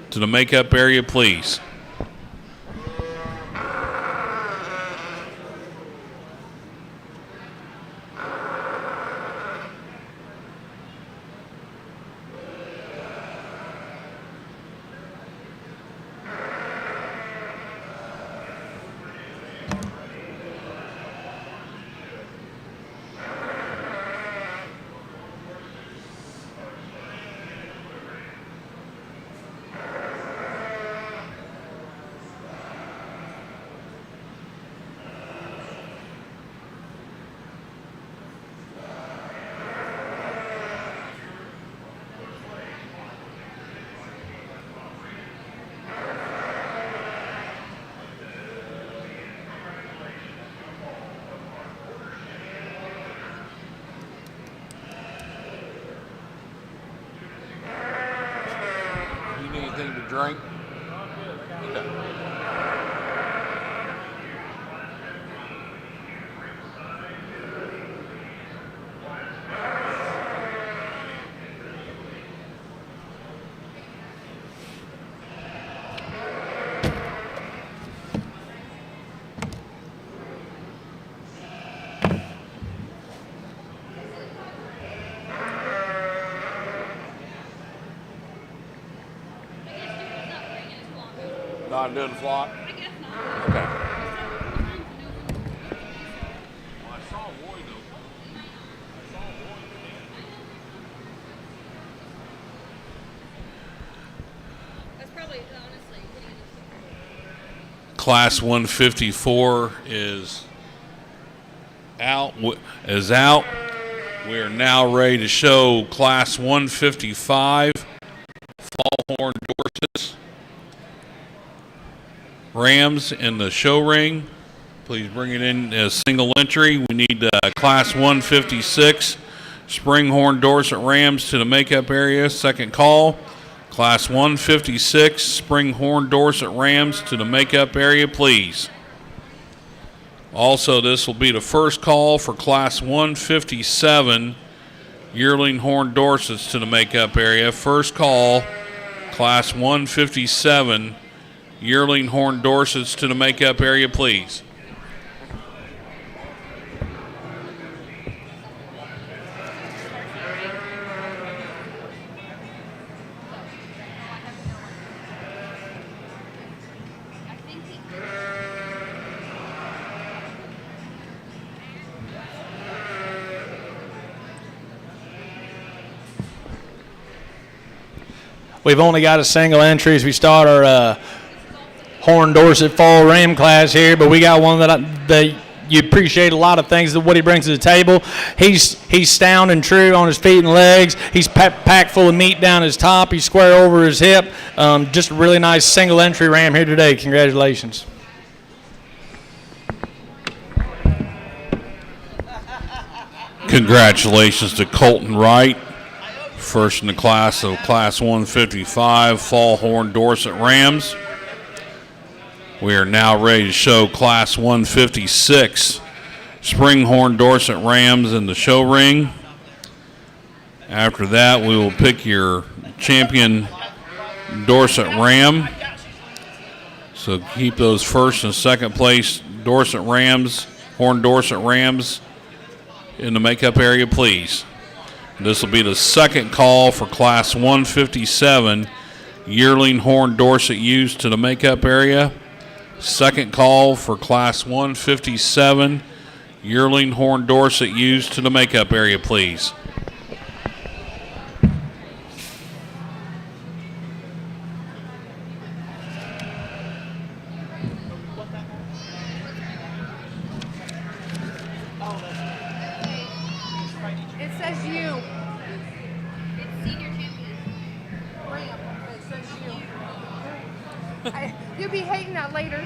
to the makeup area, please. Anything to drink? Not doing the flock? Okay. Well, I saw Roy though. That's probably, honestly, Class 154 is out. We are now ready to show Class 155 Fallhorn Dorset Rams in the show ring. Please bring it in as single entry. We need Class 156 Springhorn Dorset Rams to the makeup area. Second call. Class 156 Springhorn Dorset Rams to the makeup area, please. Also, this will be the first call for Class 157 Yearling Horn Dorsets to the makeup area. First call, Class 157 Yearling Horn Dorsets to the makeup area, please. We've only got a single entry as we start our Horn Dorset Fall Ram class here, but we got one that you appreciate a lot of things that what he brings to the table. He's sound and true on his feet and legs. He's packed full of meat down his top. He's square over his hip. Just a really nice single entry ram here today. Congratulations. Congratulations to Colton Wright, first in the class of Class 155 Fall Horn Dorset Rams. We are now ready to show Class 156 Springhorn Dorset Rams in the show ring. After that, we will pick your champion Dorset Ram. So keep those first and second place Dorset Rams, Horn Dorset Rams in the makeup area, please. This will be the second call for Class 157 Yearling Horn Dorset ewes to the makeup area. Second call for Class 157 Yearling Horn Dorset ewes to the makeup area, please. It says you. It's senior champion. Ram. It says you. You'll be hating that later.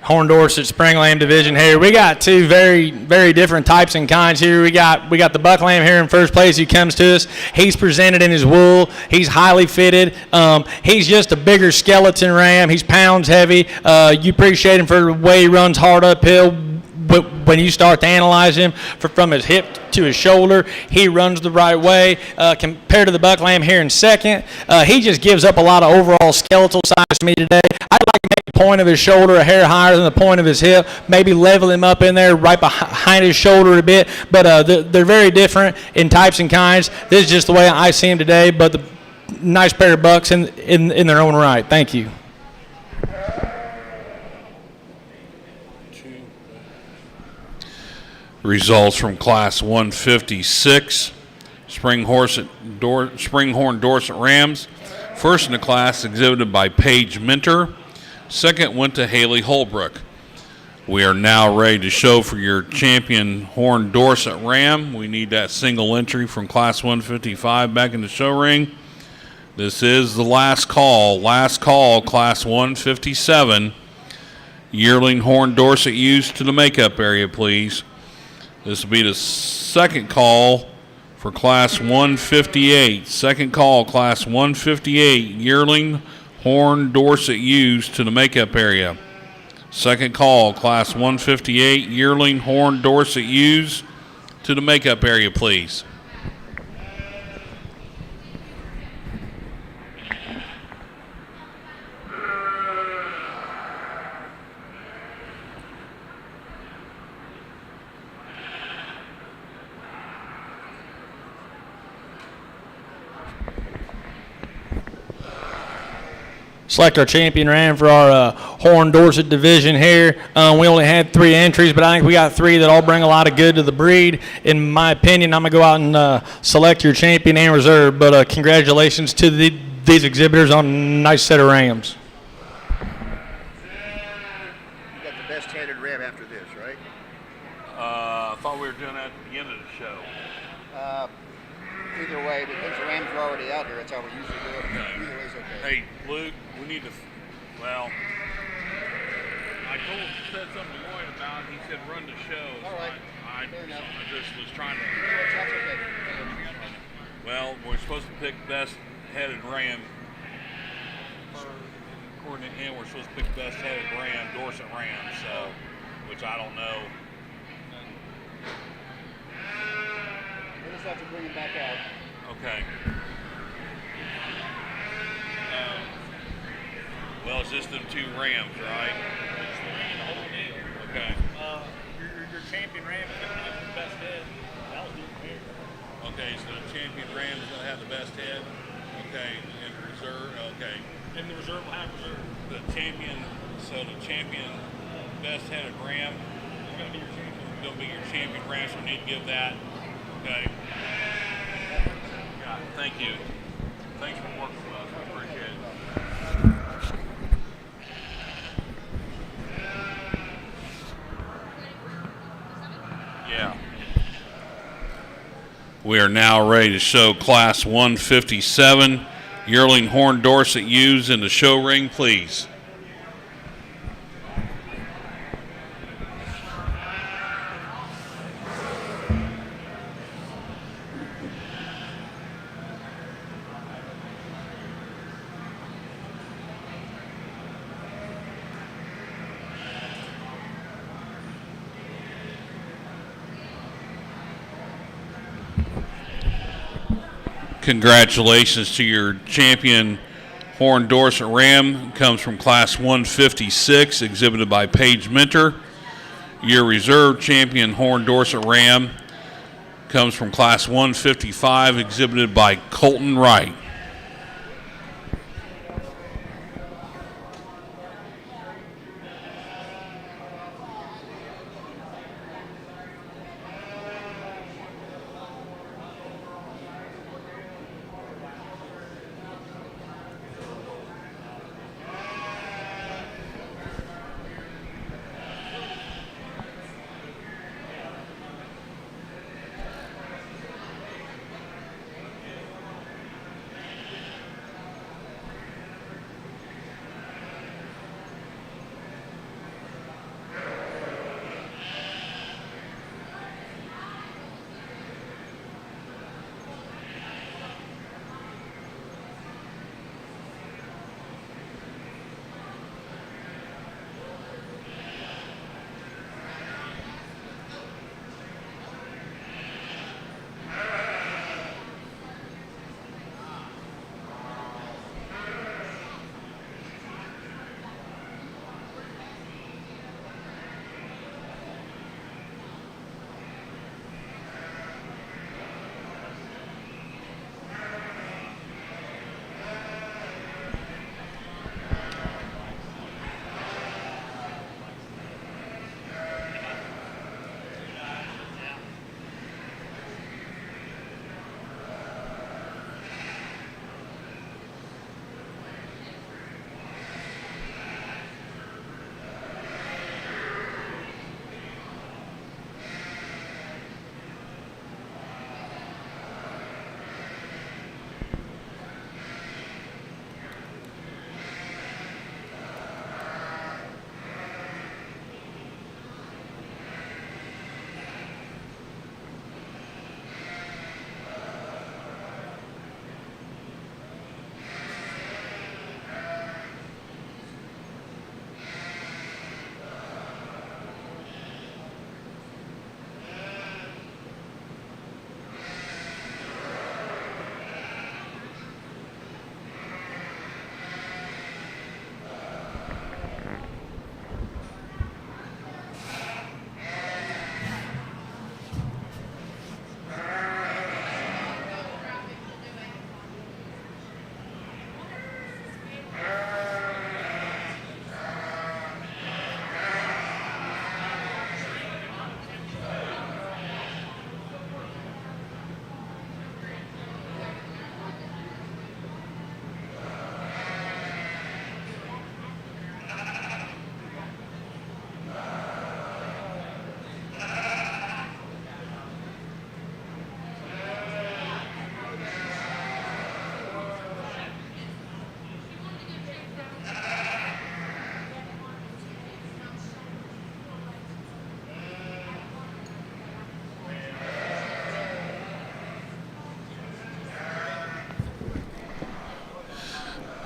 Horn Dorset Spring Lamb division here. We got two very, very different types and kinds here. We got the buck lamb here in first place who comes to us. He's presented in his wool. He's highly fitted. He's just a bigger skeleton ram. He's pounds heavy. You appreciate him for the way he runs hard uphill. But when you start to analyze him from his hip to his shoulder, he runs the right way. Compared to the buck lamb here in second, he just gives up a lot of overall skeletal size to me today. I'd like to make the point of his shoulder a hair higher than the point of his hip, maybe level him up in there right behind his shoulder a bit. But they're very different in types and kinds. This is just the way I see him today, but the nice pair of bucks in their own right. Thank you. Results from Class 156 Springhorn Dorset Rams. First in the class exhibited by Paige Minter. Second went to Haley Holbrook. We are now ready to show for your champion Horn Dorset Ram. We need that single entry from Class 155 back in the show ring. This is the last call. Last call, Class 157. Yearling Horn Dorset ewes to the makeup area, please. This will be the second call for Class 158. Second call, Class 158, Yearling Horn Dorset ewes to the makeup area. Second call, Class 158, Yearling Horn Dorset ewes to the makeup area, please. Select our champion ram for our Horn Dorset division here. We only had 3 entries, but I think we got 3 that all bring a lot of good to the breed. In my opinion, I'm going to go out and select your champion and reserve, but congratulations to these exhibitors on a nice set of rams. You got the best handed ram after this, right? I thought we were doing that at the beginning of the show. Either way, because the rams are already out here, that's how we usually do it. Either way's okay. Hey, Luke, we need to Well, I said something to Lloyd about it. He said run the show. All right. Fair enough. I just was trying to. That's okay. Well, we're supposed to pick best headed ram. According to him, we're supposed to pick best headed ram, Dorset Ram. So, which I don't know. We'll just have to bring him back out. Okay. Well, it's just them 2 rams, right? Okay. Your champion ram is going to have the best head. That was here. Okay, so the champion ram is going to have the best head. Okay, and the reserve. Okay. And the reserve will have reserve. The champion best headed ram It's going to be your champion. is going to be your champion ram, so we need to give that. Okay. Got it. Thank you. Thanks for working with us. I appreciate it. Yeah. We are now ready to show Class 157. Yearling Horn Dorset ewes in the show ring, please. Congratulations to your champion Horn Dorset Ram. Comes from Class 156, exhibited by Paige Minter. Your reserve champion Horn Dorset Ram comes from Class 155, exhibited by Colton Wright.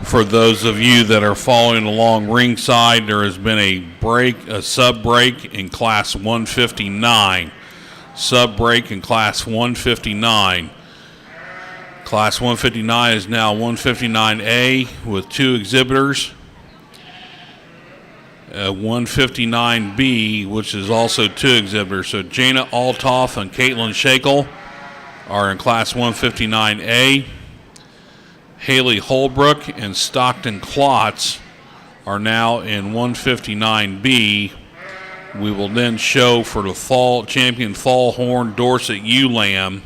For those of you that are following along ringside, there has been a sub break in Class 159. Sub break in Class 159. Class 159 is now 159A with 2 exhibitors. 159B, which is also 2 exhibitors. So Jana Altoff and Caitlin Shakel are in Class 159A. Haley Holbrook and Stockton Klotz are now in 159B. We will then show for the fall champion Fall Horn Dorset Ewe-Lamb.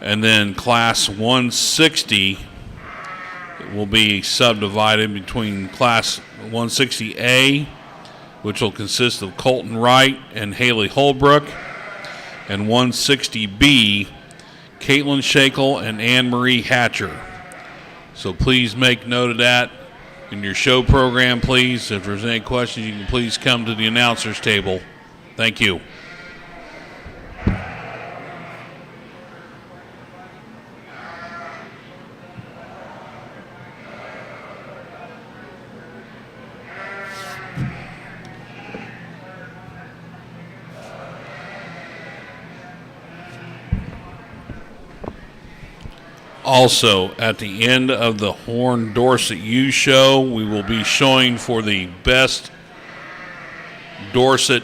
And then Class 160 will be subdivided between Class 160A, which will consist of Colton Wright and Haley Holbrook, and 160B, Caitlin Shakel and Anne-Marie Hatcher. So please make note of that in your show program, please. If there's any questions, you can please come to the announcer's table. Thank you. Also, at the end of the Horn Dorset U Show, we will be showing for the best Dorset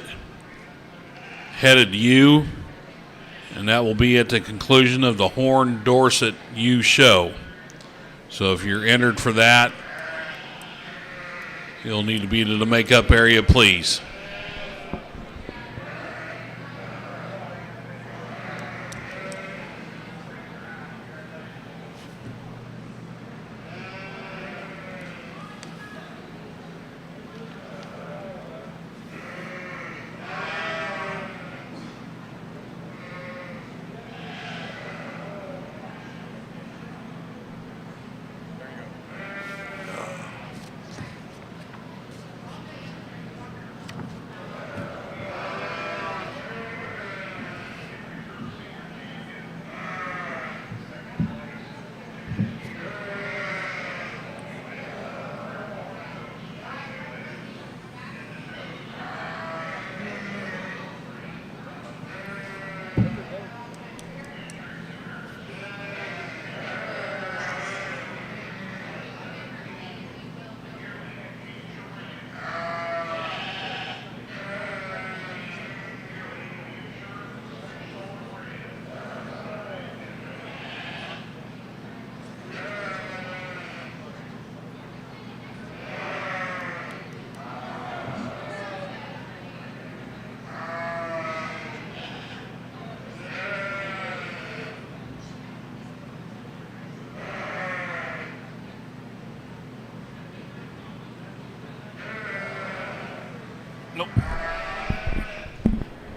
headed ewe, and that will be at the conclusion of the Horn Dorset U Show. So if you're entered for that, you'll need to be to the makeup area, please.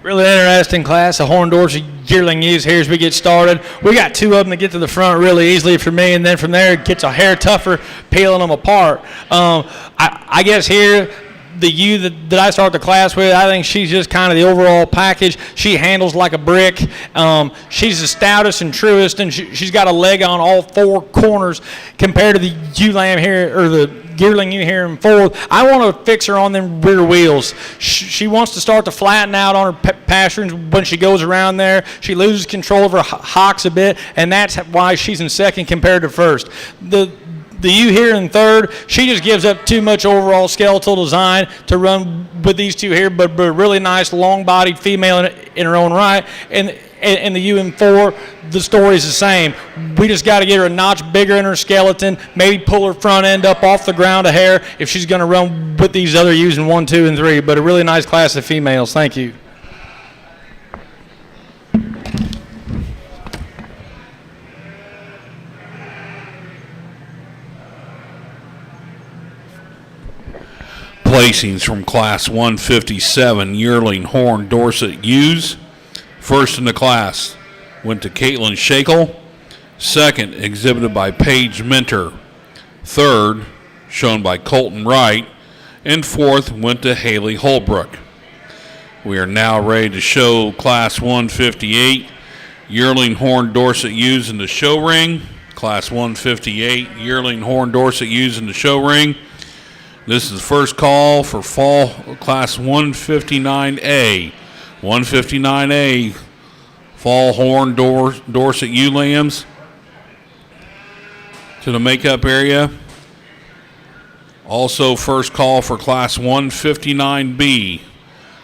Really interesting class of Horn Dorset yearling ewes here as we get started. We got 2 of them that get to the front really easily for me, and then from there it gets a hair tougher peeling them apart. I guess here the ewe that I start the class with, I think she's just kind of the overall package. She handles like a brick. She's the stoutest and truest, and she's got a leg on all 4 corners compared to the ewe lamb here, or the yearling ewe here in 4th. I want to fix her on them rear wheels. She wants to start to flatten out on her pasturage when she goes around there. She loses control of her hocks a bit, and that's why she's in 2nd compared to 1st. The ewe here in 3rd, she just gives up too much overall skeletal design to run with these 2 here, but a really nice long-bodied female in her own right. And the ewe in 4, the story's the same. We just got to get her a notch bigger in her skeleton, maybe pull her front end up off the ground a hair if she's going to run with these other ewes in 1, 2, and 3. But a really nice class of females. Thank you. Placings from Class 157 yearling Horn Dorset ewes. First in the class went to Caitlin Shakel. 2nd, exhibited by Paige Minter. 3rd, shown by Colton Wright. And 4th went to Haley Holbrook. We are now ready to show Class 158 yearling Horn Dorset ewes in the show ring. Class 158 yearling Horn Dorset used in the show ring. This is the first call for fall Class 159A. 159A fall Horn Dorset ewe lambs to the makeup area. Also first call for Class 159B.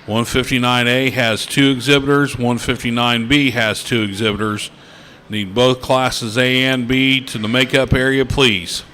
159A has 2 exhibitors. 159B has 2 exhibitors. Need both classes A and B to the makeup area, please.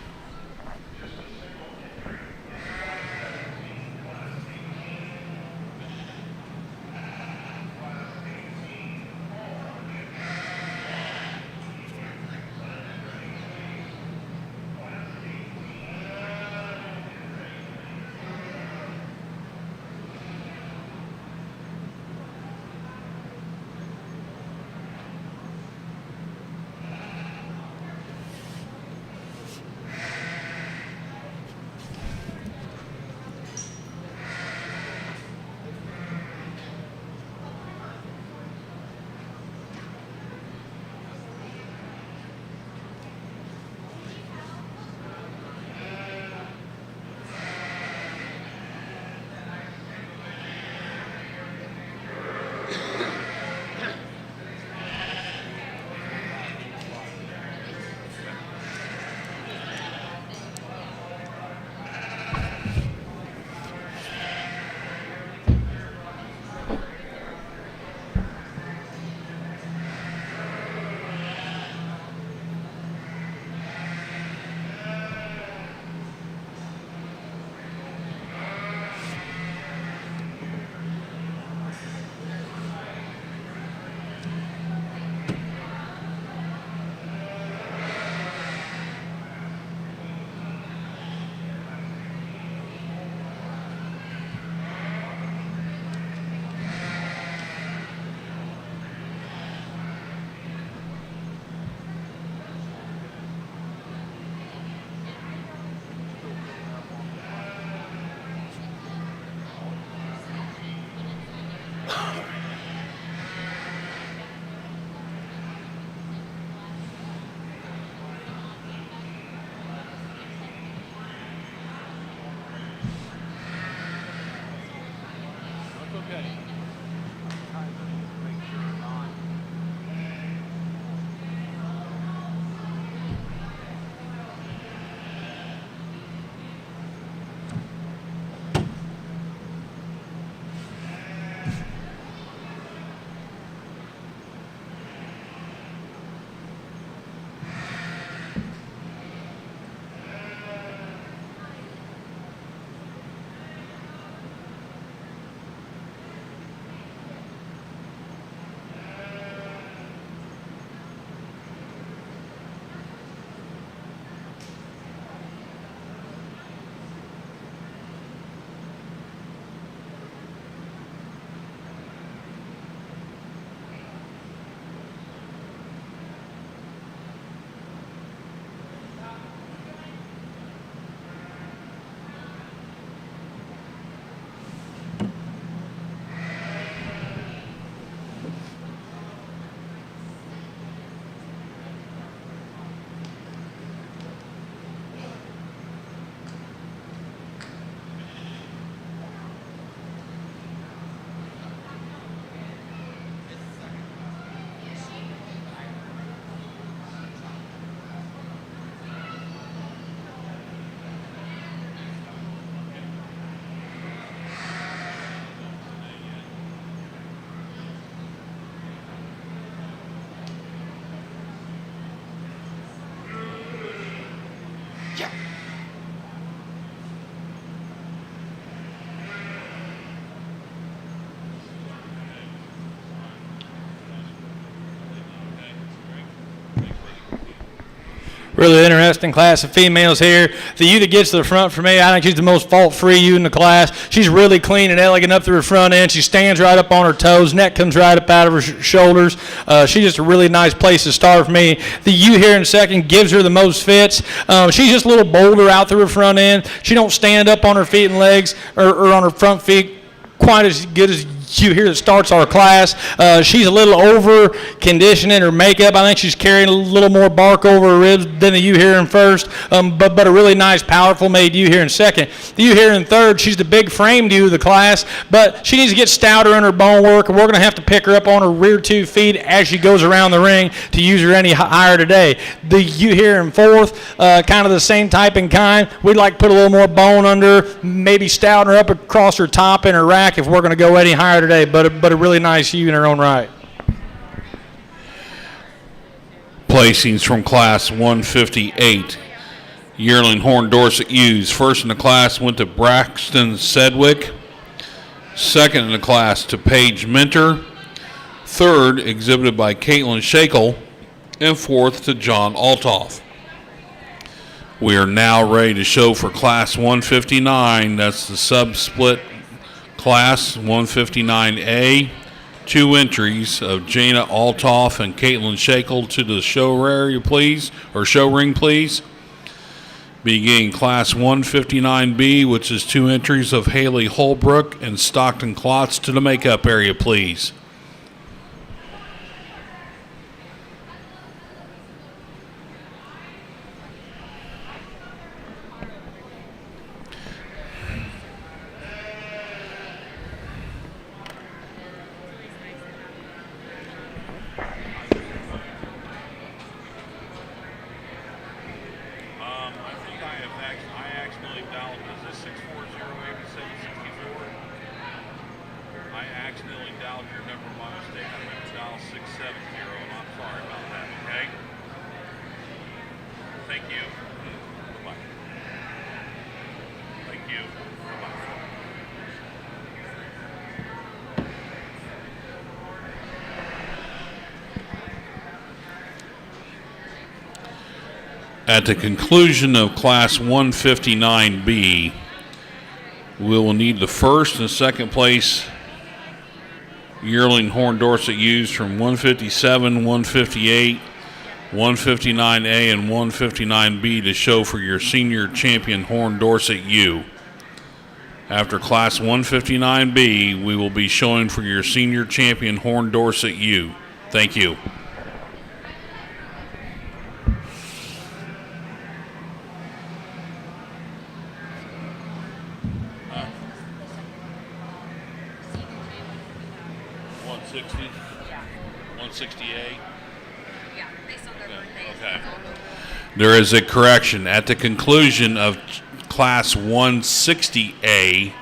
Really interesting class of females here. The ewe that gets to the front for me, I think she's the most fault-free ewe in the class. She's really clean and elegant up through her front end. She stands right up on her toes. Neck comes right up out of her shoulders. She's just a really nice place to start for me. The ewe here in second gives her the most fits. She's just a little bolder out through her front end. She don't stand up on her feet and legs or on her front feet quite as good as ewe here that starts our class. She's a little over conditioned in her makeup. I think she's carrying a little more bark over her ribs than the ewe here in first, but a really nice, powerful made ewe here in second. The ewe here in third, she's the big framed ewe of the class, but she needs to get stouter in her bone work, and we're going to have to pick her up on her rear 2 feet as she goes around the ring to use her any higher today. The ewe here in fourth, kind of the same type and kind. We'd like to put a little more bone under, maybe stouten her up across her top and her rack if we're going to go any higher today, but a really nice ewe in her own right. Placings from Class 158. Yearling Horn Dorset ewes. First in the class went to Braxton Sedgwick. Second in the class to Paige Minter. Third exhibited by Caitlin Shakel. And fourth to John Altoff. We are now ready to show for Class 159. That's the sub-split Class 159A. 2 entries of Jana Altoff and Caitlin Shakel to the show area, please, or show ring, please. Beginning Class 159B, which is 2 entries of Haley Holbrook and Stockton Klotz to the makeup area, please. At the conclusion of Class 159B, we will need the first and second place yearling Horn Dorset ewes from 157, 158, 159A, and 159B to show for your senior champion Horn Dorset ewe. After Class 159B, we will be showing for your senior champion Horn Dorset ewe. Thank you. There is a correction. At the conclusion of Class 160A,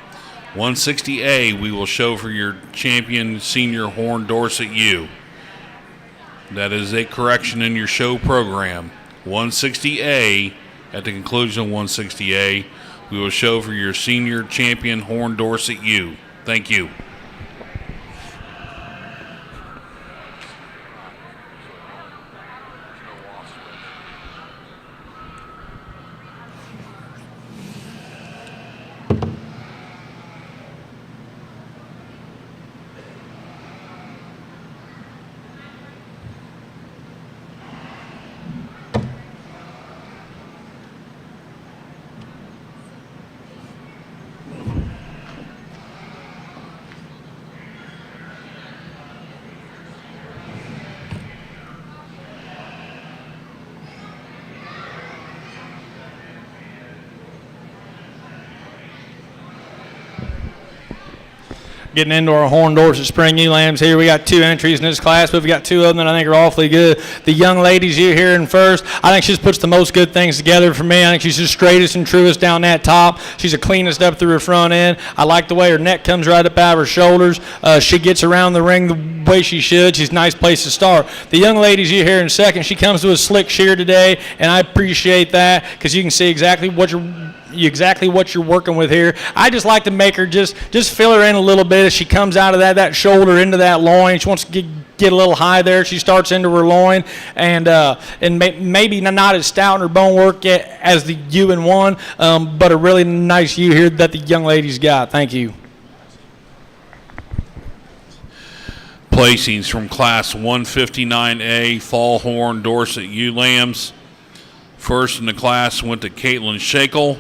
we will show for your champion senior Horn Dorset ewe. That is a correction in your show program. 160A, at the conclusion of 160A, we will show for your senior champion Horn Dorset ewe. Thank you. Getting into our Horn Dorset Spring ewe lambs here. We got 2 entries in this class, but we've got 2 of them that I think are awfully good. The young lady's ewe here in first. I think she just puts the most good things together for me. I think she's the straightest and truest down that top. She's the cleanest up through her front end. I like the way her neck comes right up out of her shoulders. She gets around the ring the way she should. She's a nice place to start. The young lady's ewe here in second. She comes to a slick shear today, and I appreciate that because you can see exactly what you're working with here. I just like to make her just fill her in a little bit as she comes out of that shoulder into that loin. She wants to get a little high there. She starts into her loin and maybe not as stout in her bone work as the ewe in one, but a really nice ewe here that the young lady's got. Thank you. Placings from Class 159A Fall Horn Dorset ewe lambs. First in the class went to Caitlin Shakel.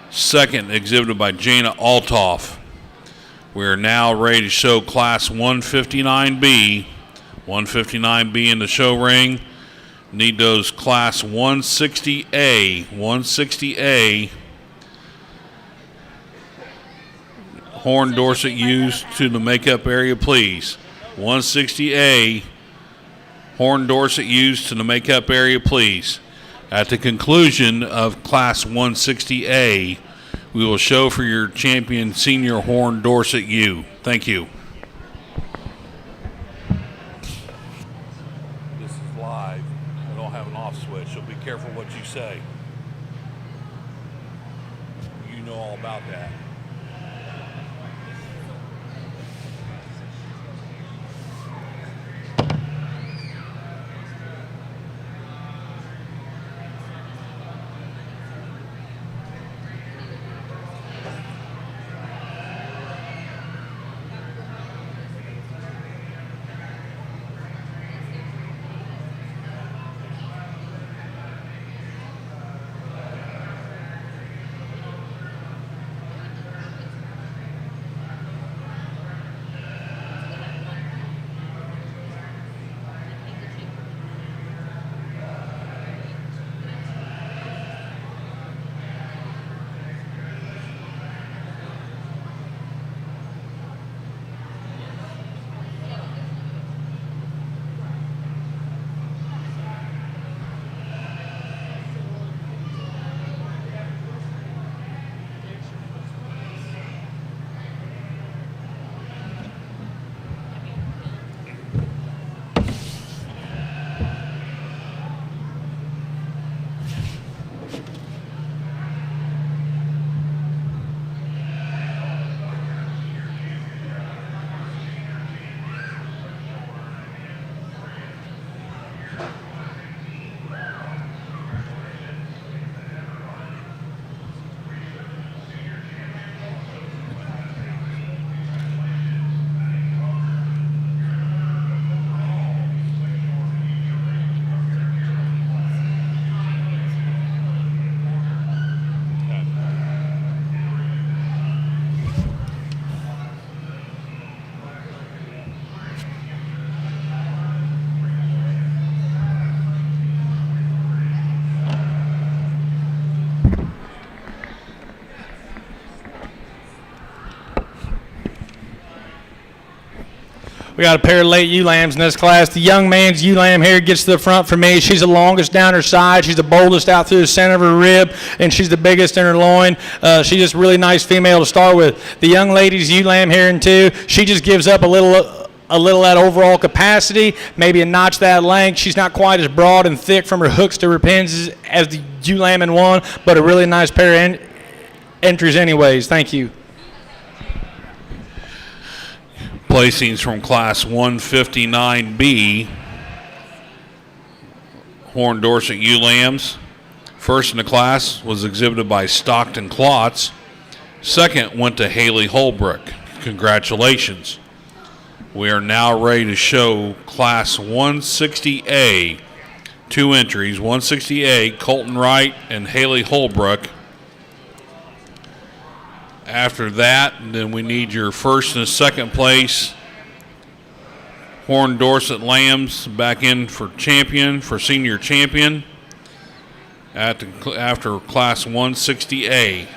Second exhibited by Jana Altoff. We are now ready to show Class 159B. 159B in the show ring. Need those Class 160A. 160A. Horn Dorset used to the makeup area, please. 160A. Horn Dorset used to the makeup area, please. At the conclusion of Class 160A, we will show for your champion senior Horn Dorset U. Thank you. This is live. I don't have an off switch, so be careful what you say. You know all about that. We got a pair of late ewe lambs in this class. The young man's ewe lamb here gets to the front for me. She's the longest down her side. She's the boldest out through the center of her rib, and she's the biggest in her loin. She's just a really nice female to start with. The young lady's ewe lamb here in two, she just gives up a little that overall capacity, maybe a notch that length. She's not quite as broad and thick from her hooks to her pins as the ewe lamb in one, but a really nice pair of entries anyways. Thank you. Placings from Class 159B, Horn Dorset ewe lambs. First in the class was exhibited by Stockton Klotz. Second went to Haley Holbrook. Congratulations. We are now ready to show Class 160A. Two entries, 160A, Colton Wright and Haley Holbrook. After that, then we need your first and second place Horn Dorset Lambs back in for champion, for senior champion after Class 160A.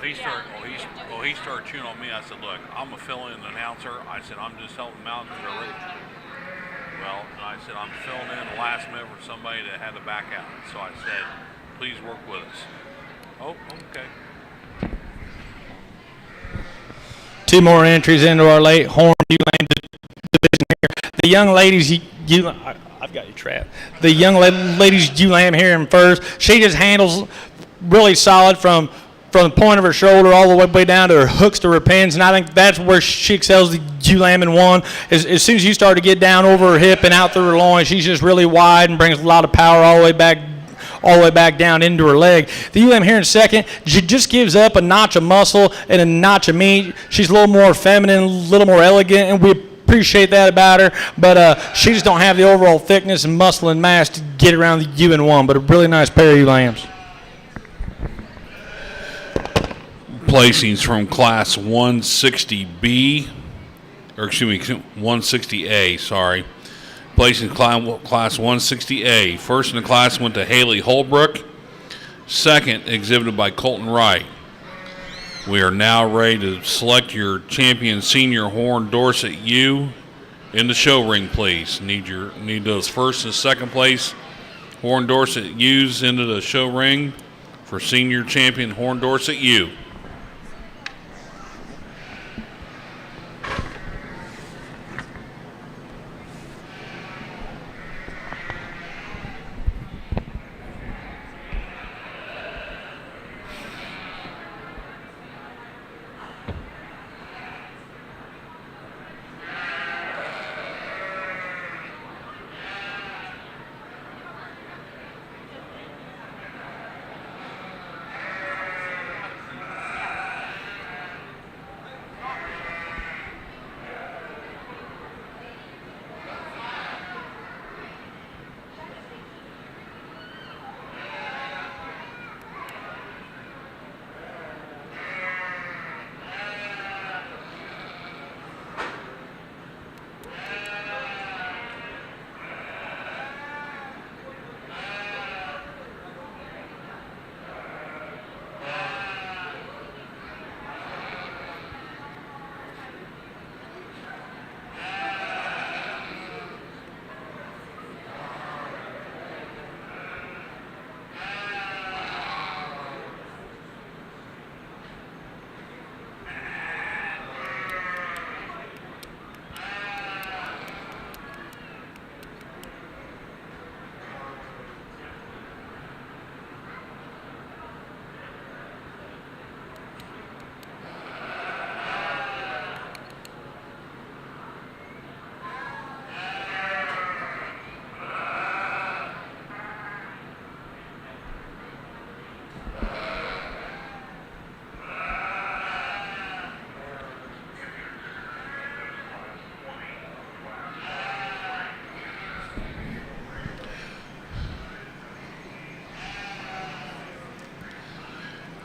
he started chewing on me. I said, look, I'm a fill-in announcer. I said, I'm just helping them out because they're ready. Well, and I said, I'm filling in the last minute for somebody that had to back out. So I said, please work with us. Oh, okay. 2 more entries into our late horn ULAM division here. The young ladies, I've got you trapped. The young ladies ULAM here in first. She just handles really solid from the point of her shoulder all the way down to her hooks to her pins, and I think that's where she excels the ULAM in one. As soon as you start to get down over her hip and out through her loin, she's just really wide and brings a lot of power all the way back down into her leg. The ULAM here in second just gives up a notch of muscle and a notch of meat. She's a little more feminine, a little more elegant, and we appreciate that about her, but she just don't have the overall thickness and muscle and mass to get around the UN1, but a really nice pair of ULAMs. Placings from Class 160B, or excuse me, 160A, sorry. Placing Class 160A. First in the class went to Haley Holbrook. Second, exhibited by Colton Wright. We are now ready to select your champion senior horn Dorset U in the show ring, please. Need those first and second place horn Dorset U's into the show ring for senior champion horn Dorset U.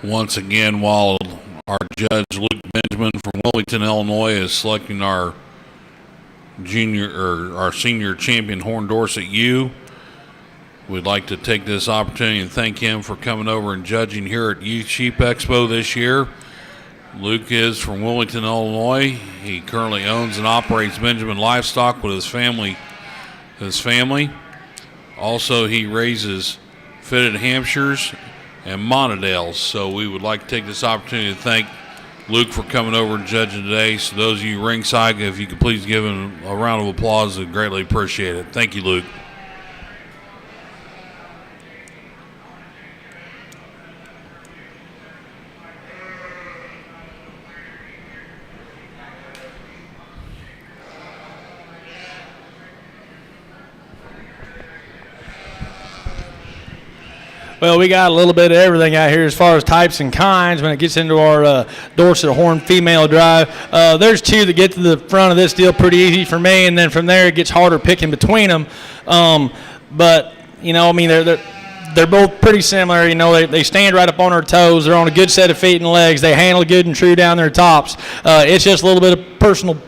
Once again, while our judge Luke Benjamin from Wilmington, Illinois, is selecting our senior champion horn Dorset U, we'd like to take this opportunity and thank him for coming over and judging here at Youth Sheep Expo this year. Luke is from Wilmington, Illinois. He currently owns and operates Benjamin Livestock with his family. Also, he raises fitted Hampshires and Montadales. So we would like to take this opportunity to thank Luke for coming over and judging today. So those of you ringside, if you could please give him a round of applause, I'd greatly appreciate it. Thank you, Luke. Well, we got a little bit of everything out here as far as types and kinds when it gets into our Dorset Horn female drive. There's two that get to the front of this deal pretty easy for me, and then from there it gets harder picking between them. But, you know, I mean, they're both pretty similar. You know, they stand right up on their toes. They're on a good set of feet and legs. They handle good and true down their tops. It's just a little bit of personal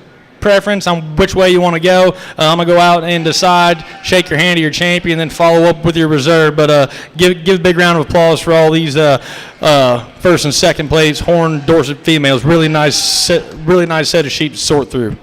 preference on which way you want to go. I'm going to go out and decide, shake your hand to your champion, then follow up with your reserve. But give a big round of applause for all these first and second place Horn Dorset females. Really nice set of sheep to sort through.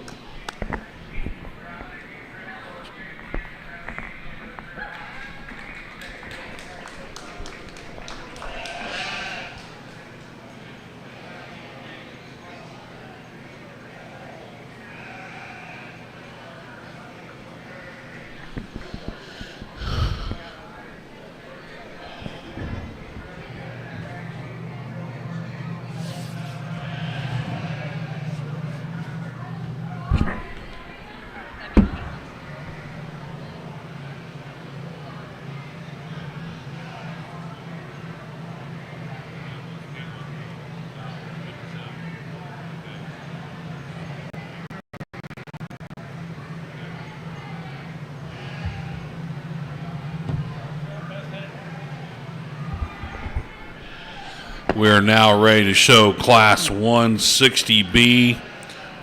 We are now ready to show Class 160B.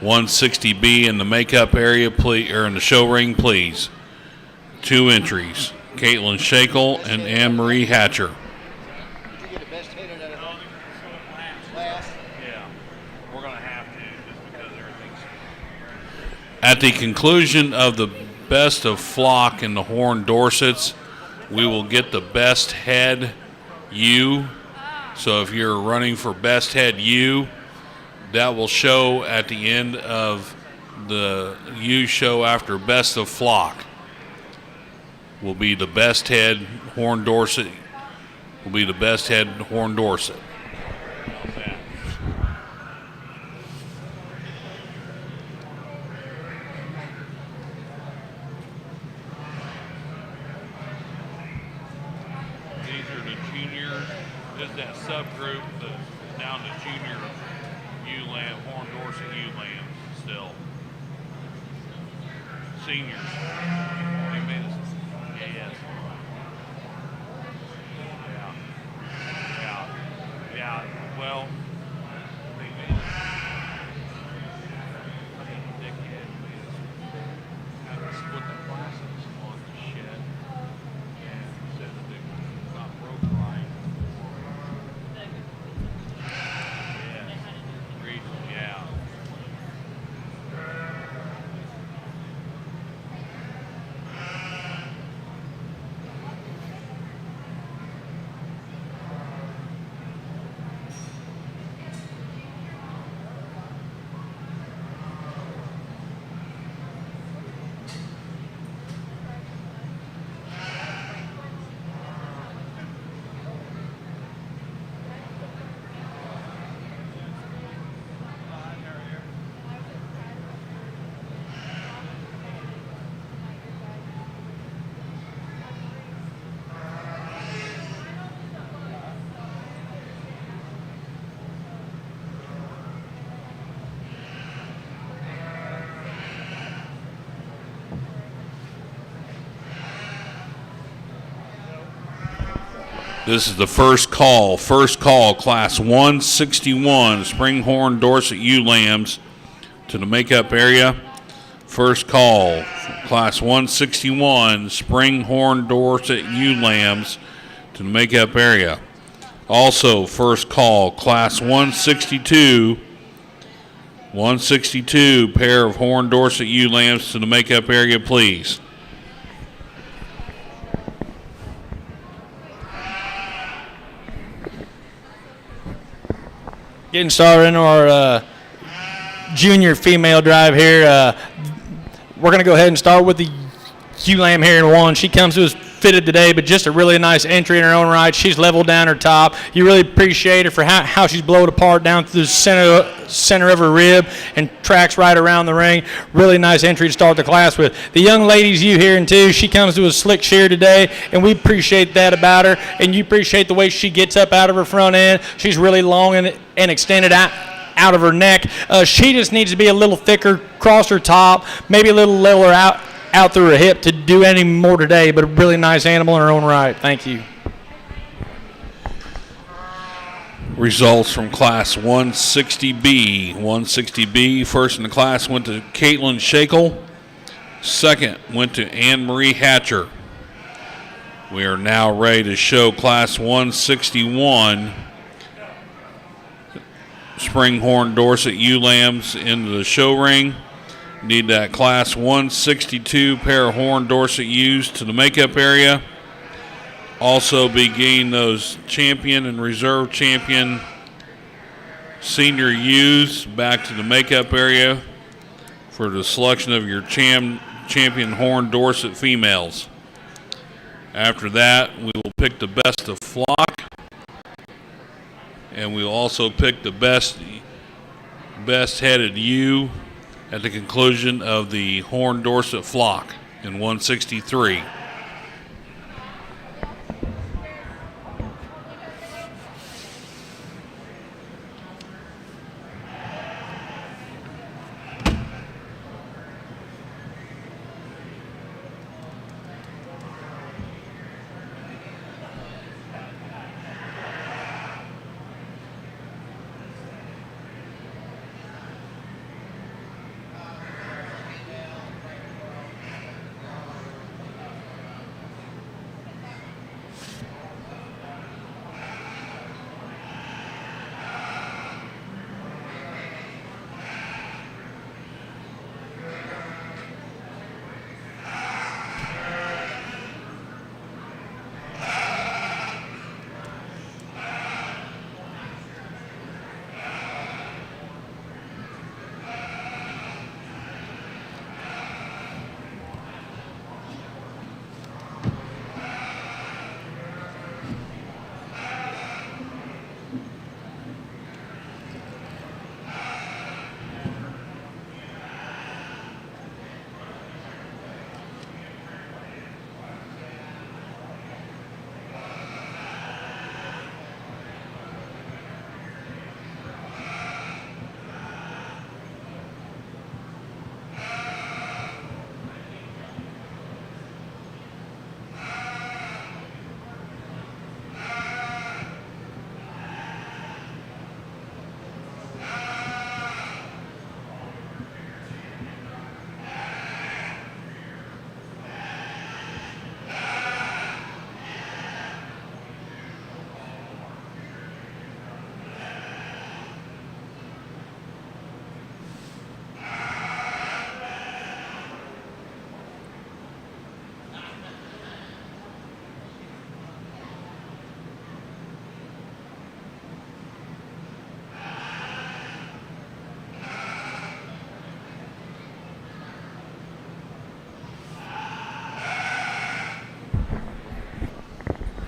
160B in the makeup area, please, or in the show ring, please. 2 entries: Caitlin Shakel and Anne Marie Hatcher. Did you get the best hitter that last? Yeah, we're going to have to just because everything's. At the conclusion of the best of flock in the Horn Dorsets, we will get the best head ewe. So if you're running for best head ewe, that will show at the end of the ewe show after best of flock. Will be the best head Horn Dorset. Will be the best head Horn Dorset. How's that? These are the juniors. This is that subgroup that's down to junior ewe lamb, Horn Dorset ewe lambs still. Seniors. They made us. Yes. Yeah. Well, they made us. Dickhead made us have to split the classes on the shed. And said that they were not broke right. Yeah. This is the first call, Class 161, Springhorn Dorset ewe lambs to the makeup area. First call, Class 161, Springhorn Dorset ewe lambs to the makeup area. Also, first call, Class 162, pair of Horn Dorset ewe lambs to the makeup area, please. Getting started in our junior female drive here. We're going to go ahead and start with the ewe lamb here in 1. She comes to us fitted today, but just a really nice entry in her own right. She's leveled down her top. You really appreciate her for how she's blowed apart down through the center of her rib and tracks right around the ring. Really nice entry to start the class with. The young lady's ewe here in 2. She comes to a slick shear today, and we appreciate that about her, and you appreciate the way she gets up out of her front end. She's really long and extended out of her neck. She just needs to be a little thicker across her top, maybe a little lower out through her hip to do any more today, but a really nice animal in her own right. Thank you. Results from Class 160B. 160B, first in the class went to Caitlin Shakel. Second went to Anne Marie Hatcher. We are now ready to show Class 161 Springhorn Dorset ewe lambs into the show ring. Need that Class 162 pair of Horn Dorset ewes to the makeup area. Also be getting those champion and reserve champion senior ewes back to the makeup area for the selection of your champion Horn Dorset females. After that, we will pick the best of flock, and we'll also pick the best headed ewe at the conclusion of the Horn Dorset flock in 163.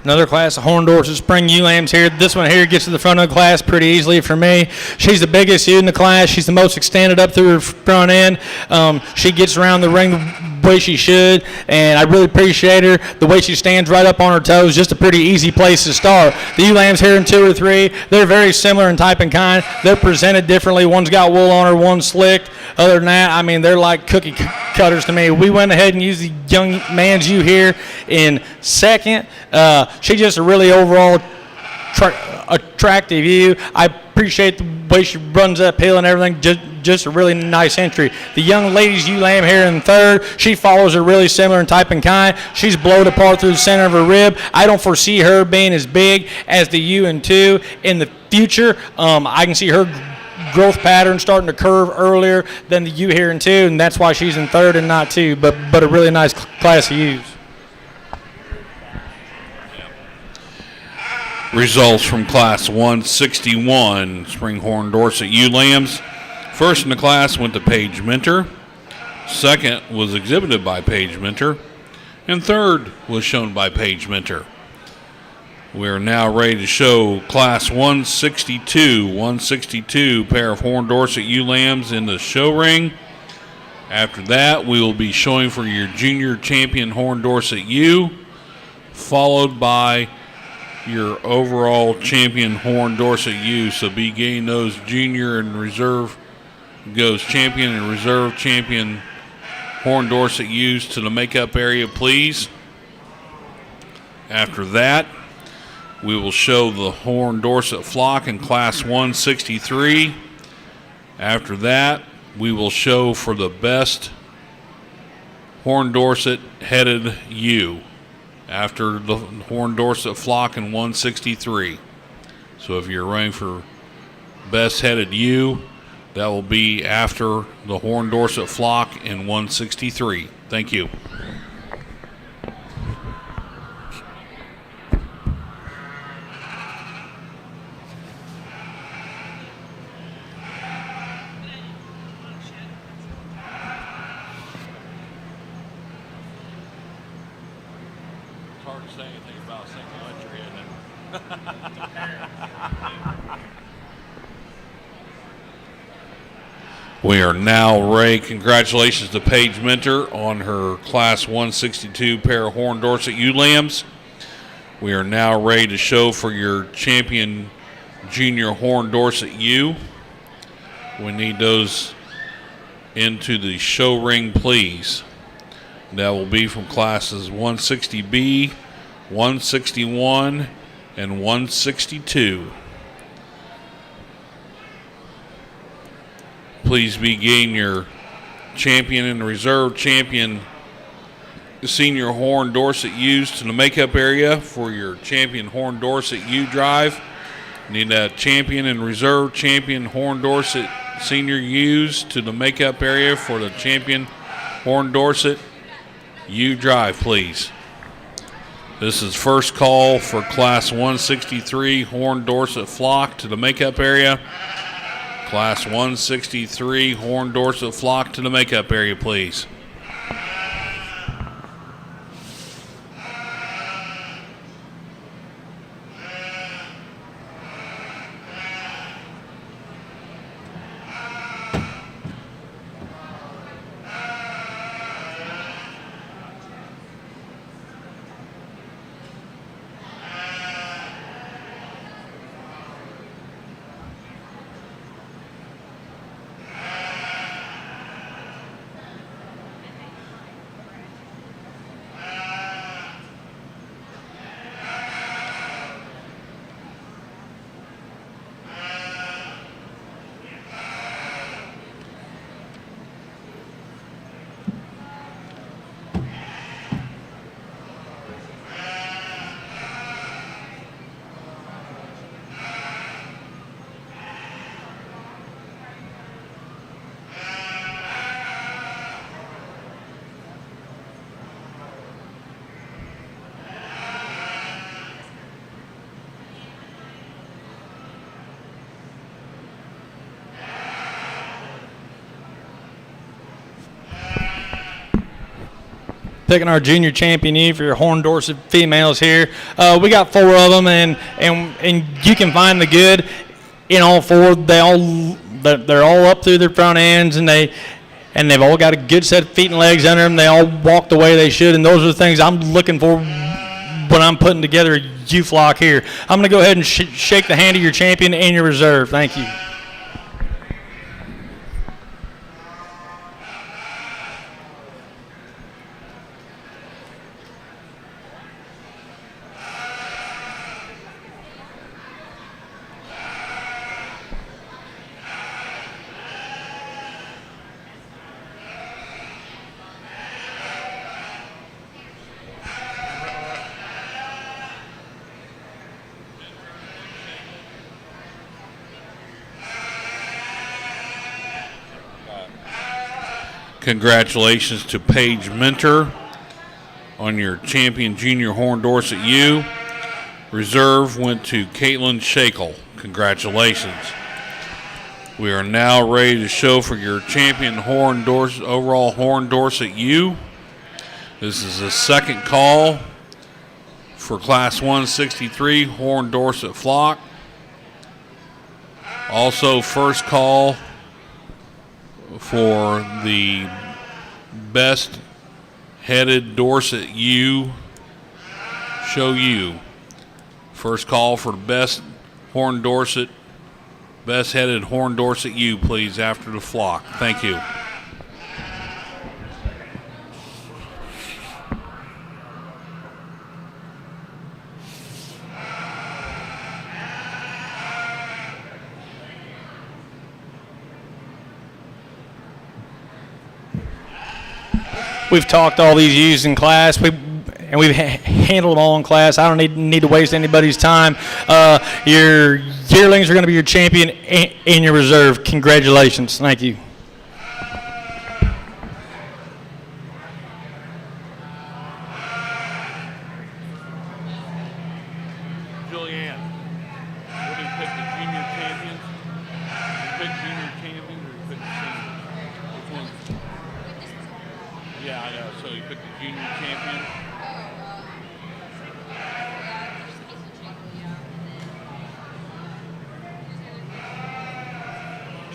Another class of Horn Dorset Spring ewe lambs here. This one here gets to the front of the class pretty easily for me. She's the biggest ewe in the class. She's the most extended up through her front end. She gets around the ring the way she should, and I really appreciate her. The way she stands right up on her toes, just a pretty easy place to start. The ewe lambs here in 2 or 3, they're very similar in type and kind. They're presented differently. One's got wool on her, one's slicked. Other than that, I mean, they're like cookie cutters to me. We went ahead and used the young man's ewe here in second. She's just a really overall attractive ewe. I appreciate the way she runs uphill and everything. Just a really nice entry. The young lady's ewe lamb here in third. She follows her really similar in type and kind. She's blowed apart through the center of her rib. I don't foresee her being as big as the ewe in 2 in the future. I can see her growth pattern starting to curve earlier than the ewe here in 2, and that's why she's in third and not 2. But a really nice class of ewes. Results from Class 161 Springhorn Dorset ewe lambs. First in the class went to Paige Minter. Second was exhibited by Paige Minter. And third was shown by Paige Minter. We are now ready to show Class 162 pair of Horn Dorset ewe lambs in the show ring. After that, we will be showing for your junior champion Horn Dorset ewe, followed by your overall champion Horn Dorset ewe. So be getting those junior and reserve goes champion and reserve champion Horn Dorset ewes to the makeup area, please. After that, we will show the Horn Dorset flock in Class 163. After that, we will show for the best Horn Dorset headed ewe after the Horn Dorset flock in 163. So if you're running for best headed ewe, that will be after the Horn Dorset flock in 163. Thank you. It's hard to say anything about single entry, isn't it? We are now ready. Congratulations to Paige Minter on her Class 162 pair of Horn Dorset ewe lambs. We are now ready to show for your champion junior Horn Dorset ewe. We need those into the show ring, please. That will be from classes 160B, 161, and 162. Please begin your champion and reserve champion senior Horn Dorset ewes to the makeup area for your champion Horn Dorset ewe drive. Need that champion and reserve champion Horn Dorset senior ewes to the makeup area for the champion Horn Dorset ewe drive, please. This is first call for Class 163 Horn Dorset flock to the makeup area. Class 163 Horn Dorset flock to the makeup area, please. Picking our junior champion ewe for your Horn Dorset females here. We got 4 of them, and you can find the good in all 4. They're all up through their front ends, and they've all got a good set of feet and legs under them. They all walk the way they should, and those are the things I'm looking for when I'm putting together a ewe flock here. I'm going to go ahead and shake the hand of your champion and your reserve. Thank you. Congratulations to Paige Minter on your champion junior Horn Dorset ewe. Reserve went to Caitlin Shakel. Congratulations. We are now ready to show for your champion Horn Dorset, overall Horn Dorset ewe. This is the second call for Class 163 Horn Dorset flock. Also first call for the best headed Dorset ewe show ewe. First call for the best Horn Dorset, best headed Horn Dorset ewe, please, after the flock. Thank you. we've talked all these ewes in class. We've handled them all in class. I don't need to waste anybody's time. Your yearlings are going to be your champion and your reserve. Congratulations. Thank you. Julianne, what do you pick, the junior champions? You pick junior champions or you pick the seniors? Which ones? Yeah, I know. So you pick the junior champion?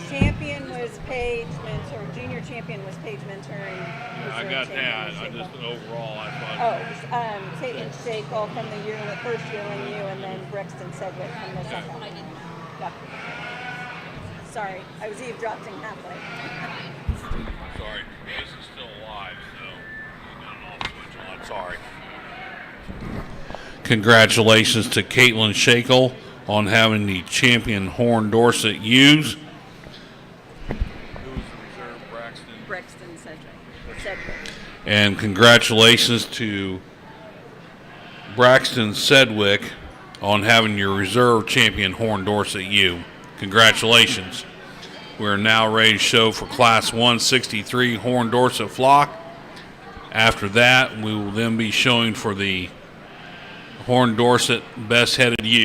Champion was Paige Mentor. Junior champion was Paige Mentoring. Yeah, I got that. I just overall, I thought. Oh, Caitlin Shakel from the first yearling U, and then Brexton Sedgwick from the second. Yeah. Sorry, I was eavesdropping halfway. Sorry, this is still live, so you got an off switch on. Sorry. Congratulations to Caitlin Shakel on having the champion Horn Dorset ewes. Brexton Sedgwick. And congratulations to Braxton Sedgwick on having your reserve champion Horn Dorset ewe. Congratulations. We're now ready to show for Class 163 Horn Dorset flock. After that, we will then be showing for the Horn Dorset best headed ewe.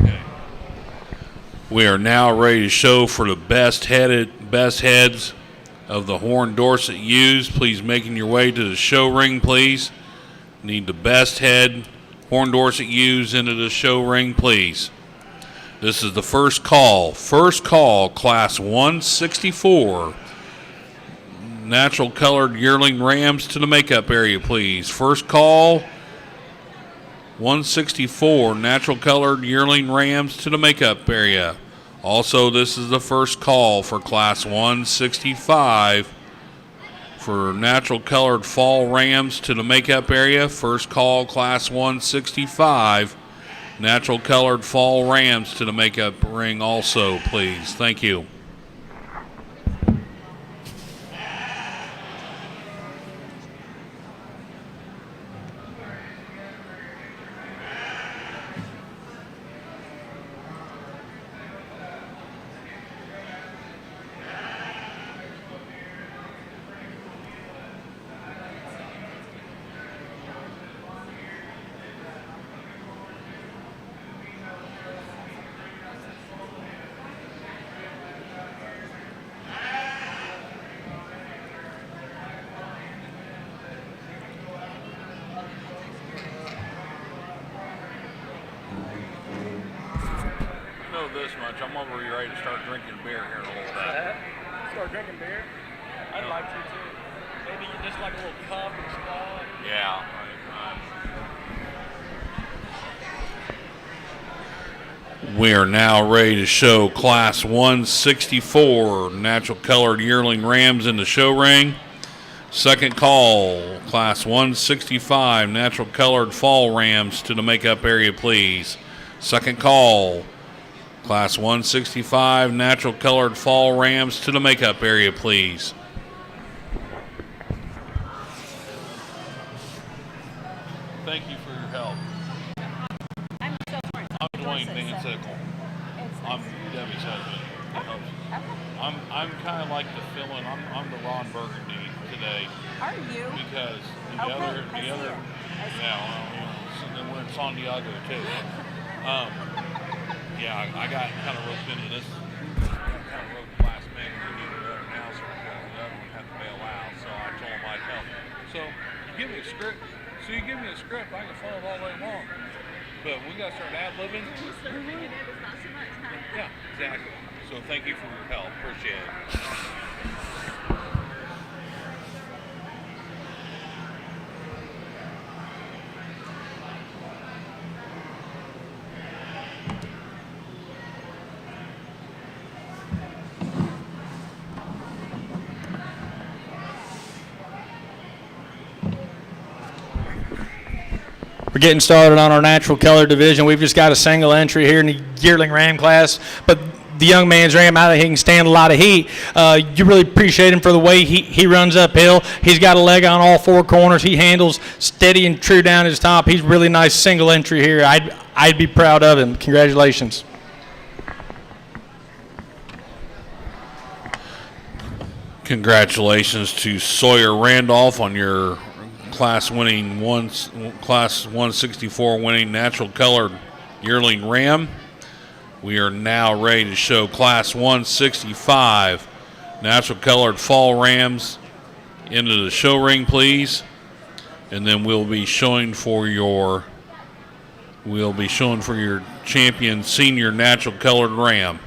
Okay. We are now ready to show for the best heads of the Horn Dorset ewes. Please making your way to the show ring, please. Need the best head Horn Dorset ewes into the show ring, please. This is the first call. First call, Class 164. Natural colored yearling rams to the makeup area, please. First call, 164, natural colored yearling rams to the makeup area. Also, this is the first call for Class 165 for natural colored fall rams to the makeup area. First call, Class 165, natural colored fall rams to the makeup ring also, please. Thank you. This much. I'm over here ready to start drinking beer here in a little bit. Start drinking beer? I'd like to too. Maybe just like a little cup and straw. Yeah. Right. We are now ready to show Class 164 natural colored yearling rams in the show ring. Second call, Class 165, natural colored fall rams to the makeup area, please. Second call, Class 165, natural colored fall rams to the makeup area, please. Thank you for your help. I'm so sorry. I'm Dwayne Van Sickle. I'm Debbie's husband. I'm kind of like the fill-in. I'm the Ron Burgundy today. Are you? Because the Okay, other, I see it. I see yeah, well, you know, and we're in San Diego too. Yeah, I got kind of roped into this. Kind of roped the last man who needed another announcer because the other one had to bail out. So I told him I'd help. So you give me a script. I can follow it all day long. But we got to start ad-libbing. Yeah, exactly. So thank you for your help. Appreciate it. We're getting started on our natural color division. We've just got a single entry here in the yearling ram class, but the young man's ram, I think he can stand a lot of heat. You really appreciate him for the way he runs uphill. He's got a leg on all four corners. He handles steady and true down his top. He's really nice single entry here. I'd be proud of him. Congratulations. Congratulations to Sawyer Randolph on your Class 164 winning natural colored yearling ram. We are now ready to show Class 165 natural colored fall rams into the show ring, please. And then we'll be showing for your champion senior natural colored ram.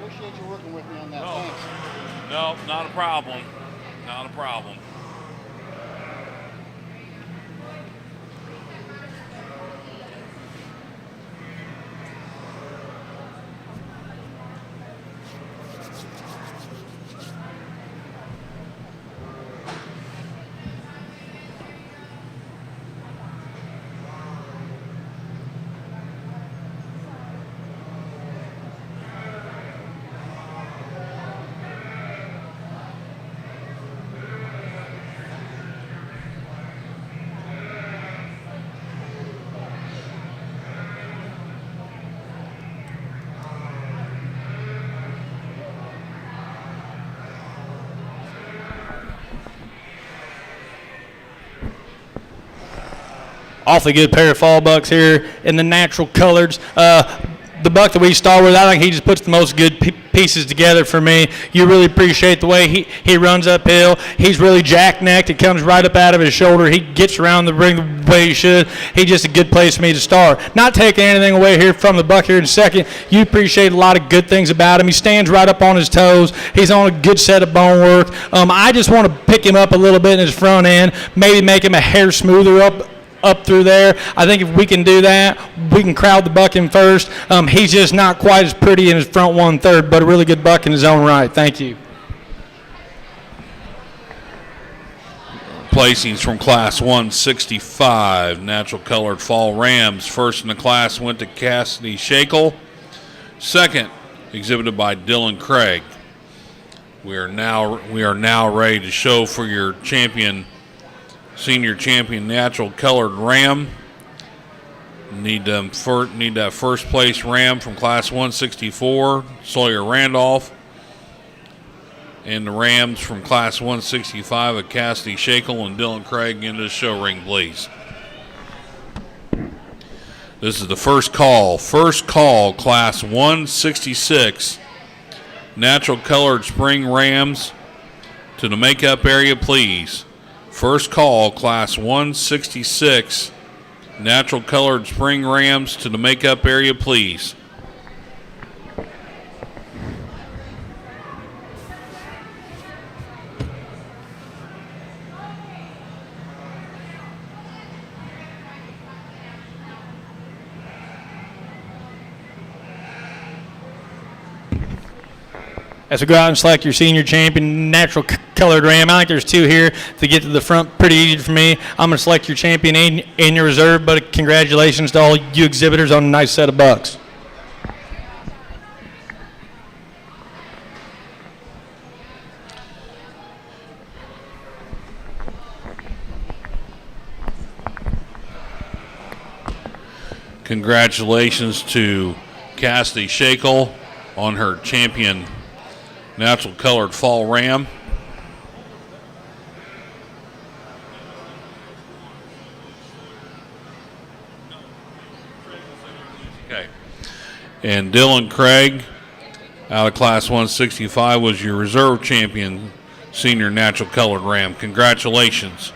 Appreciate you working with me on that. No. Thanks. No, not a problem. Not a problem. Awfully good pair of fall bucks here in the natural colors. The buck that we start with, I think he just puts the most good pieces together for me. You really appreciate the way he runs uphill. He's really jack-necked. It comes right up out of his shoulder. He gets around the ring the way he should. He's just a good place for me to start. Not taking anything away here from the buck here in a second. You appreciate a lot of good things about him. He stands right up on his toes. He's on a good set of bone work. I just want to pick him up a little bit in his front end, maybe make him a hair smoother up through there. I think if we can do that, we can crowd the buck in first. He's just not quite as pretty in his front 1/3, but a really good buck in his own right. Thank you. Placings from Class 165, natural colored fall rams. First in the class went to Cassidy Shakel. Second, exhibited by Dylan Craig. We are now ready to show for your senior champion natural colored ram. Need that first place ram from class 164, Sawyer Randolph. And the Rams from class 165 of Cassidy Shakel and Dylan Craig into the show ring, please. This is the first call. First call, class 166. Natural colored spring rams to the makeup area, please. First call, class 166. Natural colored spring rams to the makeup area, please. As we go out and select your senior champion natural colored ram, I think there's two here to get to the front. Pretty easy for me. I'm going to select your champion and your reserve, but congratulations to all you exhibitors on a nice set of bucks. Congratulations to Cassidy Shakel on her champion natural colored fall ram. Okay. And Dylan Craig out of class 165 was your reserve champion senior natural colored ram. Congratulations.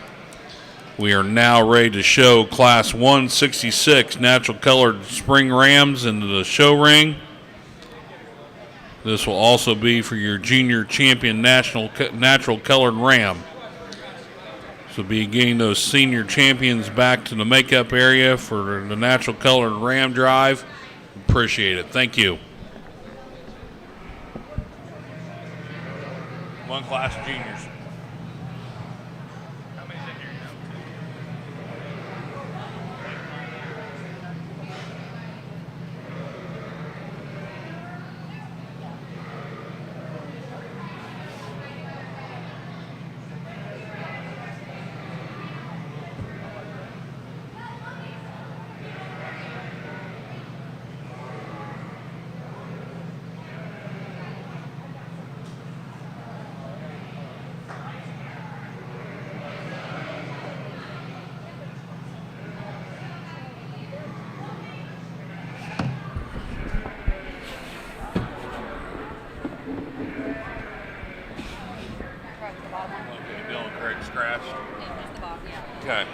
We are now ready to show class 166 natural colored spring rams into the show ring. This will also be for your junior champion natural colored ram. So be getting those senior champions back to the makeup area for the natural colored ram drive. Appreciate it. Thank you. One class of juniors. Dylan Craig scratched. Yeah, just the bottom, yeah. Okay.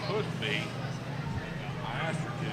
Could be. I asked her to.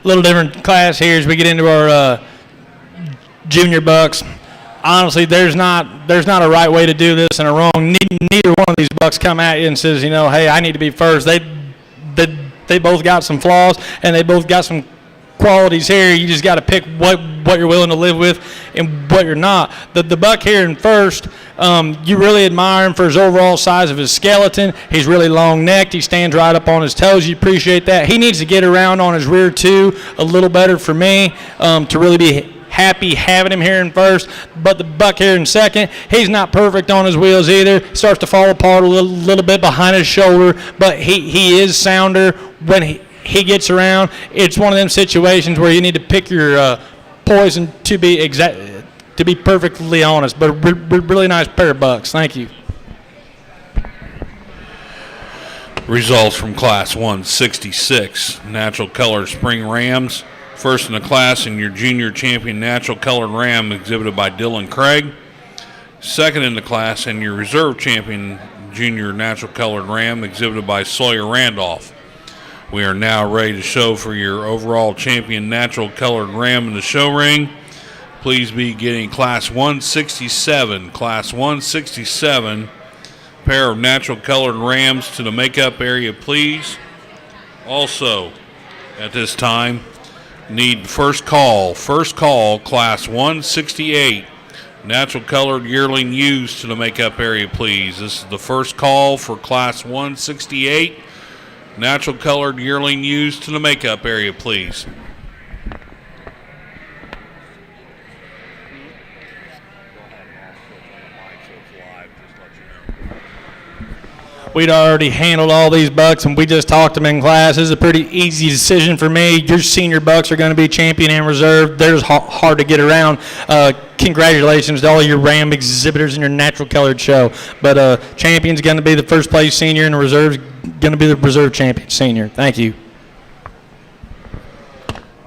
Little different class here as we get into our junior bucks. honestly, there's not a right way to do this and a wrong. Neither one of these bucks come at you and says, hey, I need to be first. They both got some flaws and they both got some qualities here. You just got to pick what you're willing to live with and what you're not. The buck here in first, you really admire him for his overall size of his skeleton. He's really long-necked. He stands right up on his toes. You appreciate that. He needs to get around on his rear, too, a little better for me to really be happy having him here in first. But the buck here in second, he's not perfect on his wheels either. Starts to fall apart a little bit behind his shoulder, but he is sounder when he gets around. It's one of them situations where you need to pick your poison to be perfectly honest. But really nice pair of bucks. Thank you. Results from Class 166, Natural Color Spring Rams. First in the class in your junior champion natural colored ram exhibited by Dylan Craig. Second in the class in your reserve champion junior natural colored ram exhibited by Sawyer Randolph. We are now ready to show for your overall champion natural colored ram in the show ring. Please be getting Class 167. Class 167, pair of natural colored rams to the makeup area, please. Also, at this time, need first call, Class 168, natural colored yearling ewes to the makeup area, please. This is the first call for Class 168, natural colored yearling ewes to the makeup area, please. We'd already handled all these bucks, and we just talked them in class. This is a pretty easy decision for me. Your senior bucks are going to be champion and reserve. They're just hard to get around. Congratulations to all your ram exhibitors in your natural colored show. But champion's going to be the first place senior, and the reserve's going to be the reserve champion senior. Thank you.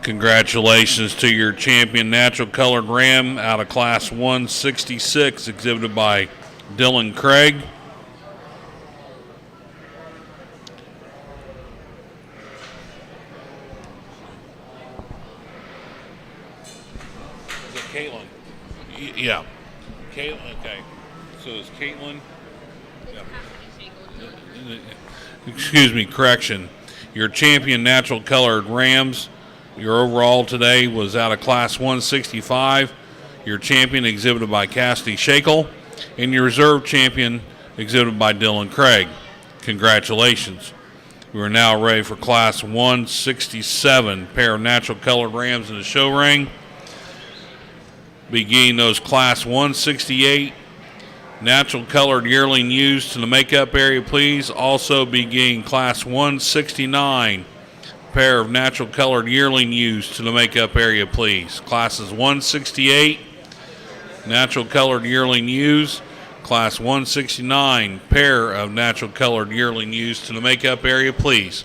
Congratulations to your champion natural colored ram out of Class 166 exhibited by Dylan Craig. Caitlin. Yeah. Caitlin, okay. So is Caitlin? Yeah. Excuse me, correction. Your champion natural colored rams, your overall today was out of Class 165. Your champion exhibited by Cassidy Shakel. And your reserve champion exhibited by Dylan Craig. Congratulations. We are now ready for Class 167, pair of natural colored rams in the show ring. Beginning those Class 168 natural colored yearling ewes to the makeup area, please. Also beginning Class 169, pair of natural colored yearling ewes to the makeup area, please. Classes 168, natural colored yearling ewes. Class 169, pair of natural colored yearling ewes to the makeup area, please.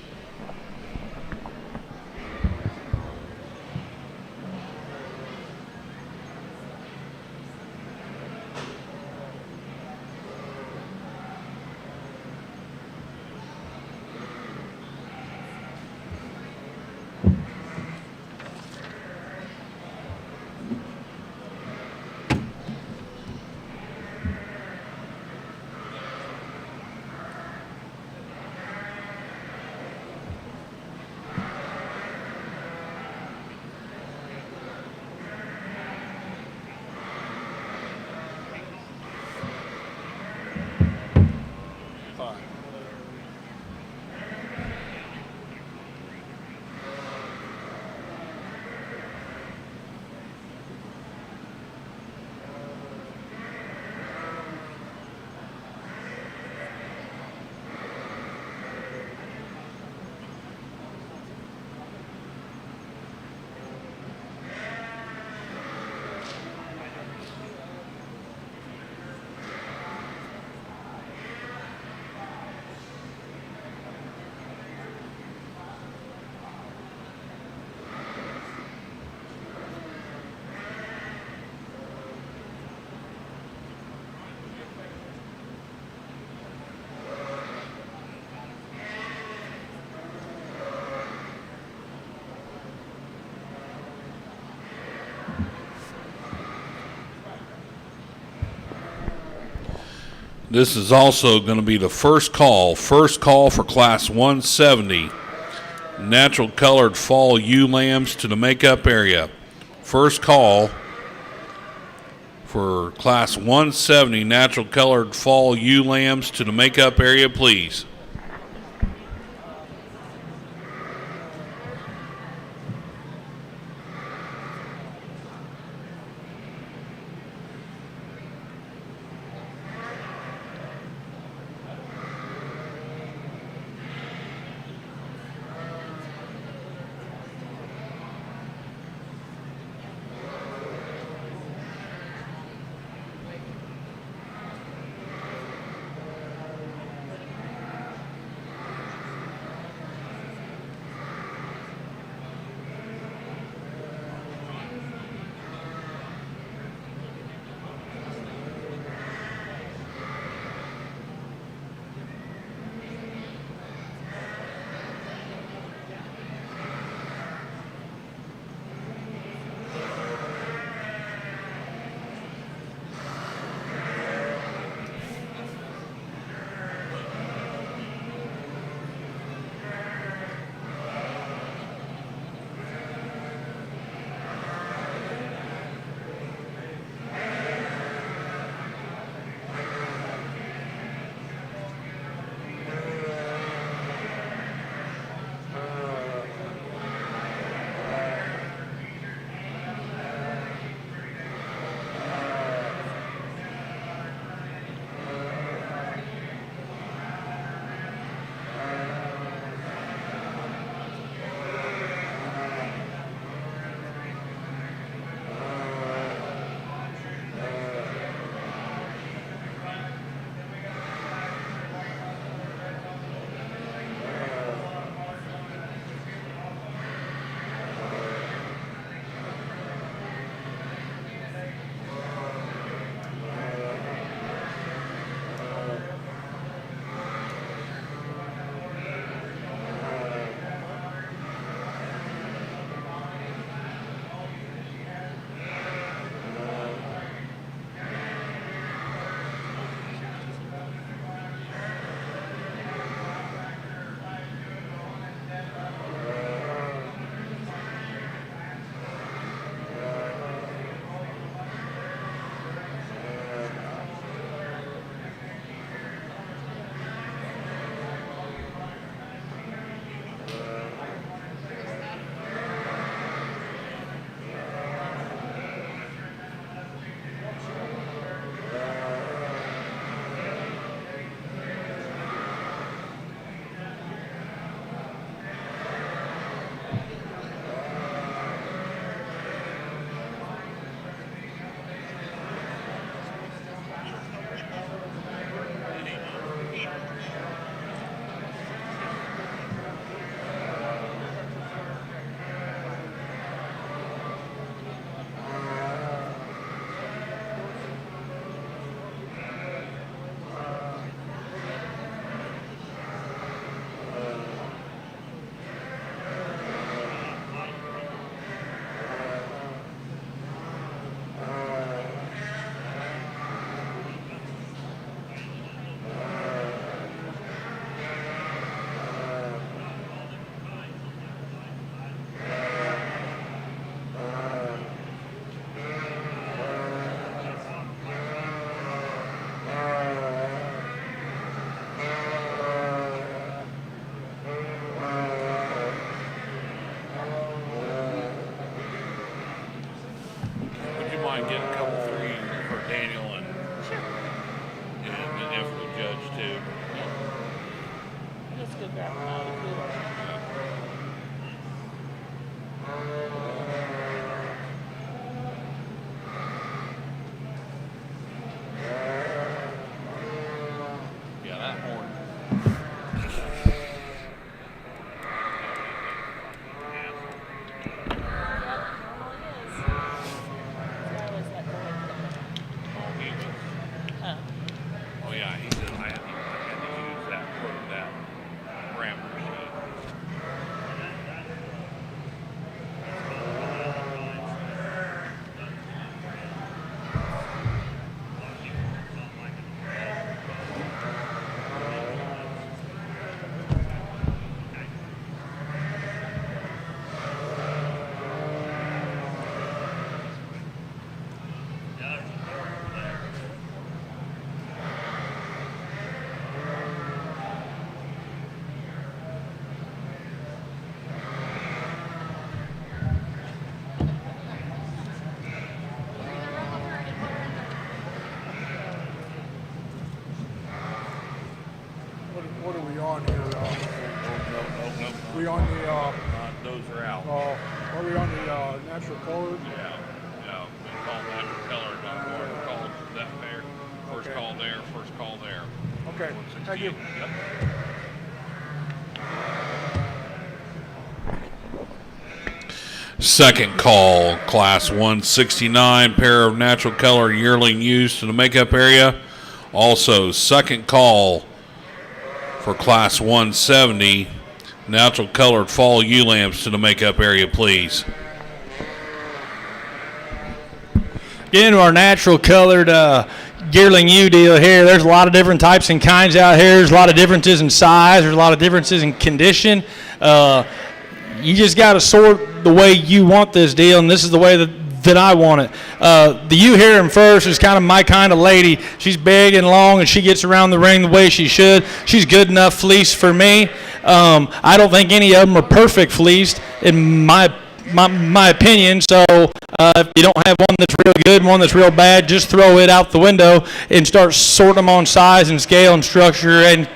This is also going to be the first call for Class 170. Natural colored fall ewe lambs to the makeup area. First call for Class 170 natural colored fall ewe lambs to the makeup area, please. We on the, Those are out. are we on the natural color? Yeah, we call natural color, we're called that there. First Okay. call there, first call there. Okay, thank you. 168. Yep. Second call, Class 169, pair of natural color yearling used to the makeup area. Also, second call for Class 170, natural colored fall ewe lamps to the makeup area, please. Get into our natural colored yearling ewe deal here. There's a lot of different types and kinds out here. There's a lot of differences in size. There's a lot of differences in condition. You just got to sort the way you want this deal, and this is the way that I want it. The ewe here in first is kind of my kind of lady. She's big and long, and she gets around the ring the way she should. She's good enough fleece for me. I don't think any of them are perfect fleeced, in my opinion. So if you don't have one that's real good, one that's real bad, just throw it out the window and start sorting them on size and scale and structure and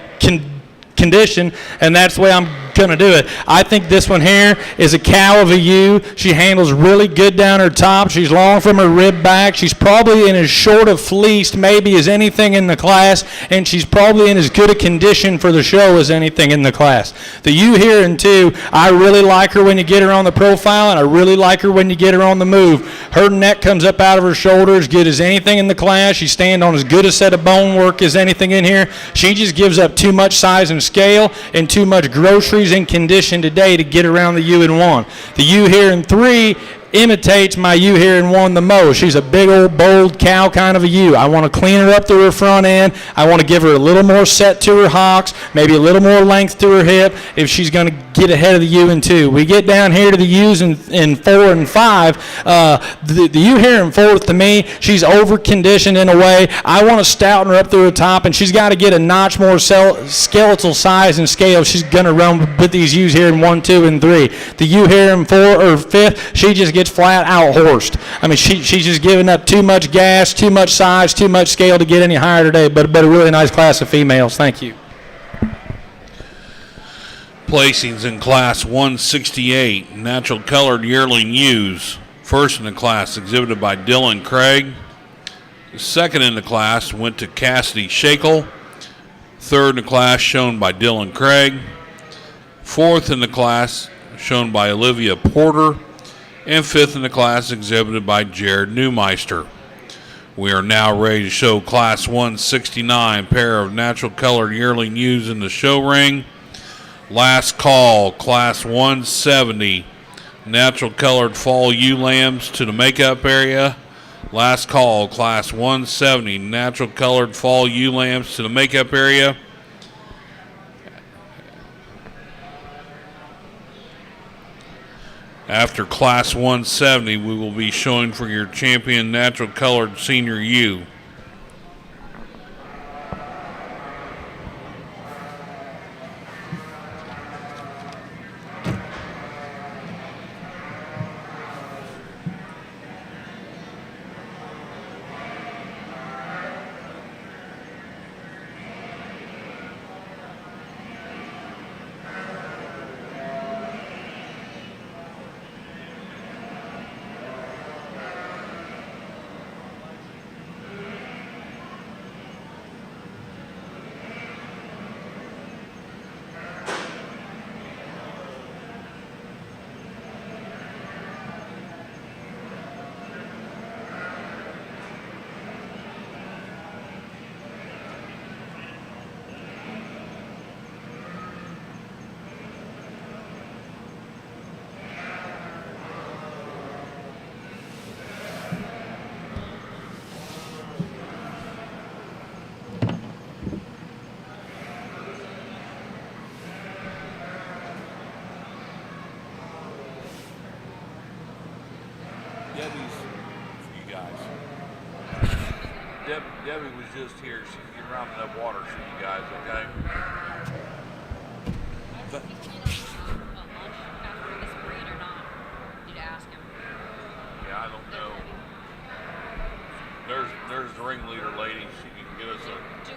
condition, and that's the way I'm going to do it. I think this one here is a cow of a ewe. She handles really good down her top. She's long from her rib back. She's probably in as short of fleeced maybe as anything in the class, and she's probably in as good a condition for the show as anything in the class. The ewe here in 2, I really like her when you get her on the profile, and I really like her when you get her on the move. Her neck comes up out of her shoulder as good as anything in the class. She stands on as good a set of bone work as anything in here. She just gives up too much size and scale and too much groceries and condition today to get around the ewe in 1. The ewe here in 3 imitates my ewe here in 1 the most. She's a big old bold cow kind of a ewe. I want to clean her up to her front end. I want to give her a little more set to her hocks, maybe a little more length to her hip if she's going to get ahead of the ewe in 2. We get down here to the ewes in 4 and 5. The ewe here in 4th, to me, she's over conditioned in a way. I want to stouten her up through the top, and she's got to get a notch more skeletal size and scale. She's going to run with these ewes here in 1, 2, and 3. The ewe here in 4 or 5th, she just gets flat out horsed. I mean, she's just giving up too much gas, too much size, too much scale to get any higher today, but a really nice class of females. Thank you. Placings in Class 168, natural colored yearling ewes. First in the class, exhibited by Dylan Craig. The second in the class went to Cassidy Shakel. Third in the class, shown by Dylan Craig. Fourth in the class, shown by Olivia Porter. And fifth in the class, exhibited by Jared Neumeister. We are now ready to show Class 169, pair of natural colored yearling ewes in the show ring. Last call, Class 170, natural colored fall ewe lambs to the makeup area. Last call, Class 170, natural colored fall ewe lambs to the makeup area. After Class 170, we will be showing for your champion natural colored senior ewe. Debbie's for you guys. Debbie was just here. She can get rounding up water for you guys, okay? Yeah, I don't know. There's the ringleader lady. She can get us a. Do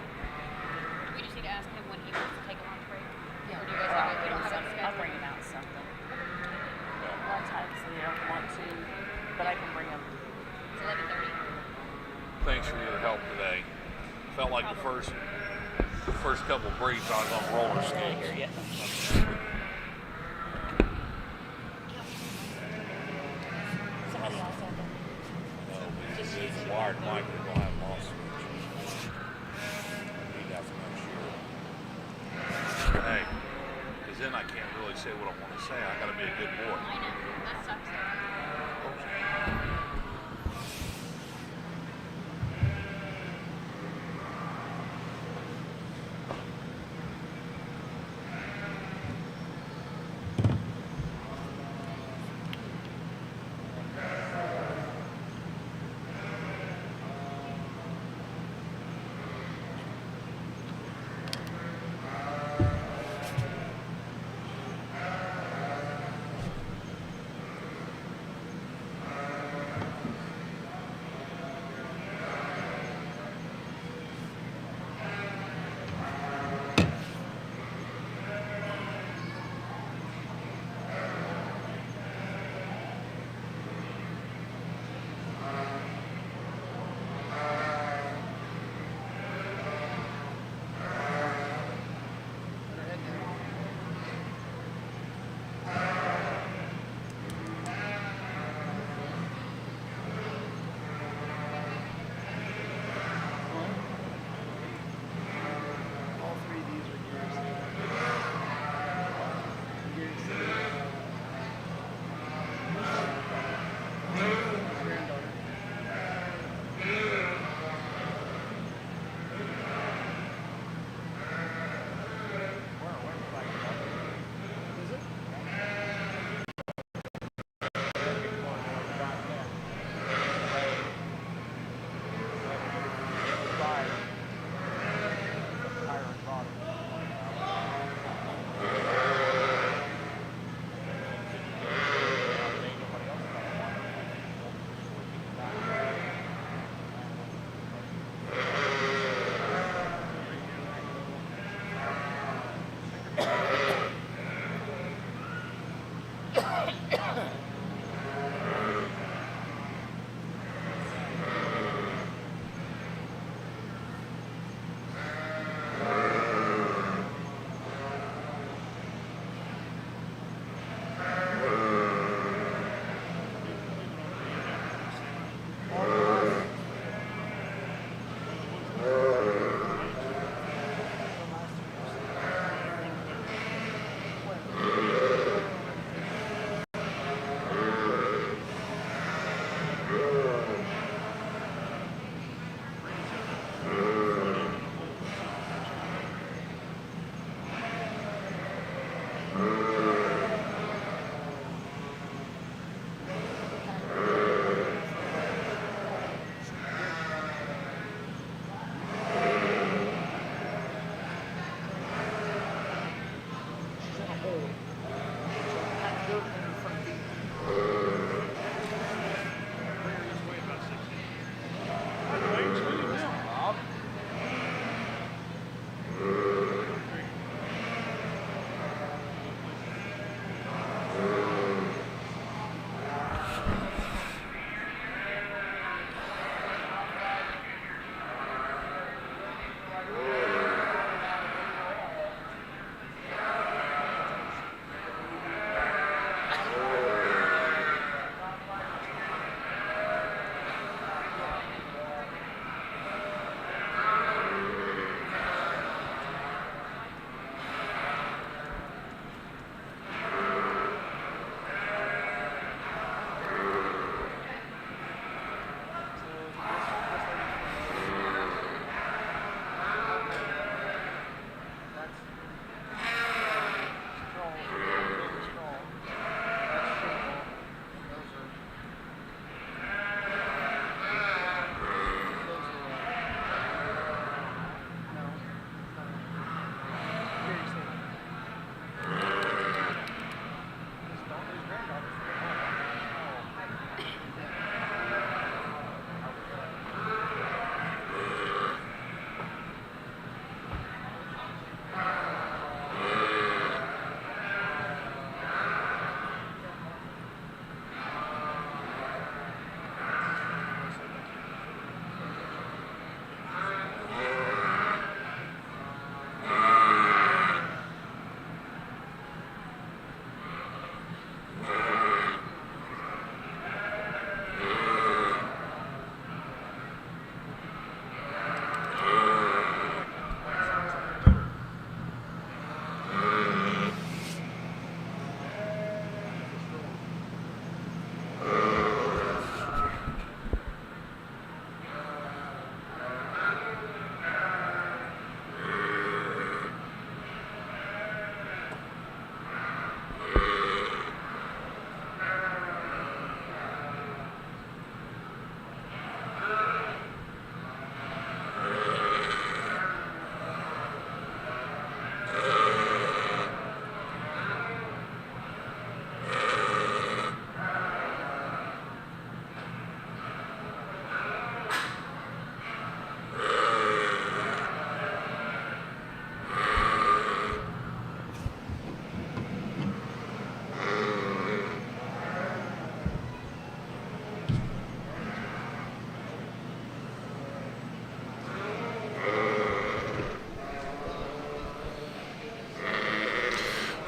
we just need to ask him when he wants to take a lunch break? Yeah. Or do you guys have, we don't have a schedule? I'll bring him out. but I can bring them. It's 11:30. Thanks for your help today. Felt like the first couple breaks I was on roller skates. Somebody else had them. Just use a wired mic, we're gonna have lawsuits. Need that for next year. Hey, because then I can't really say what I want to say. I gotta be a good boy. I know. That sucks.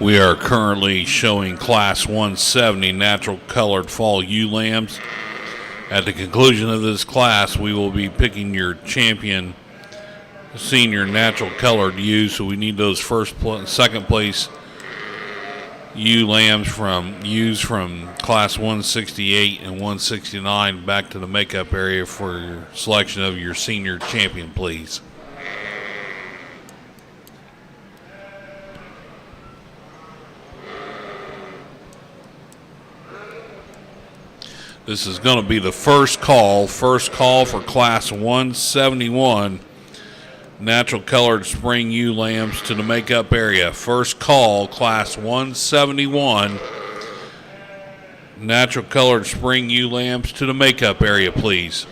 We are currently showing Class 170 natural colored fall ewe lambs. At the conclusion of this class, we will be picking your champion senior natural colored ewes. So we need those second place ewe lambs from Class 168 and 169 back to the makeup area for your selection of your senior champion, please. This is going to be the first call for Class 171 natural colored spring ewe lambs to the makeup area. First call, Class 171 natural colored spring ewe lambs to the makeup area, please.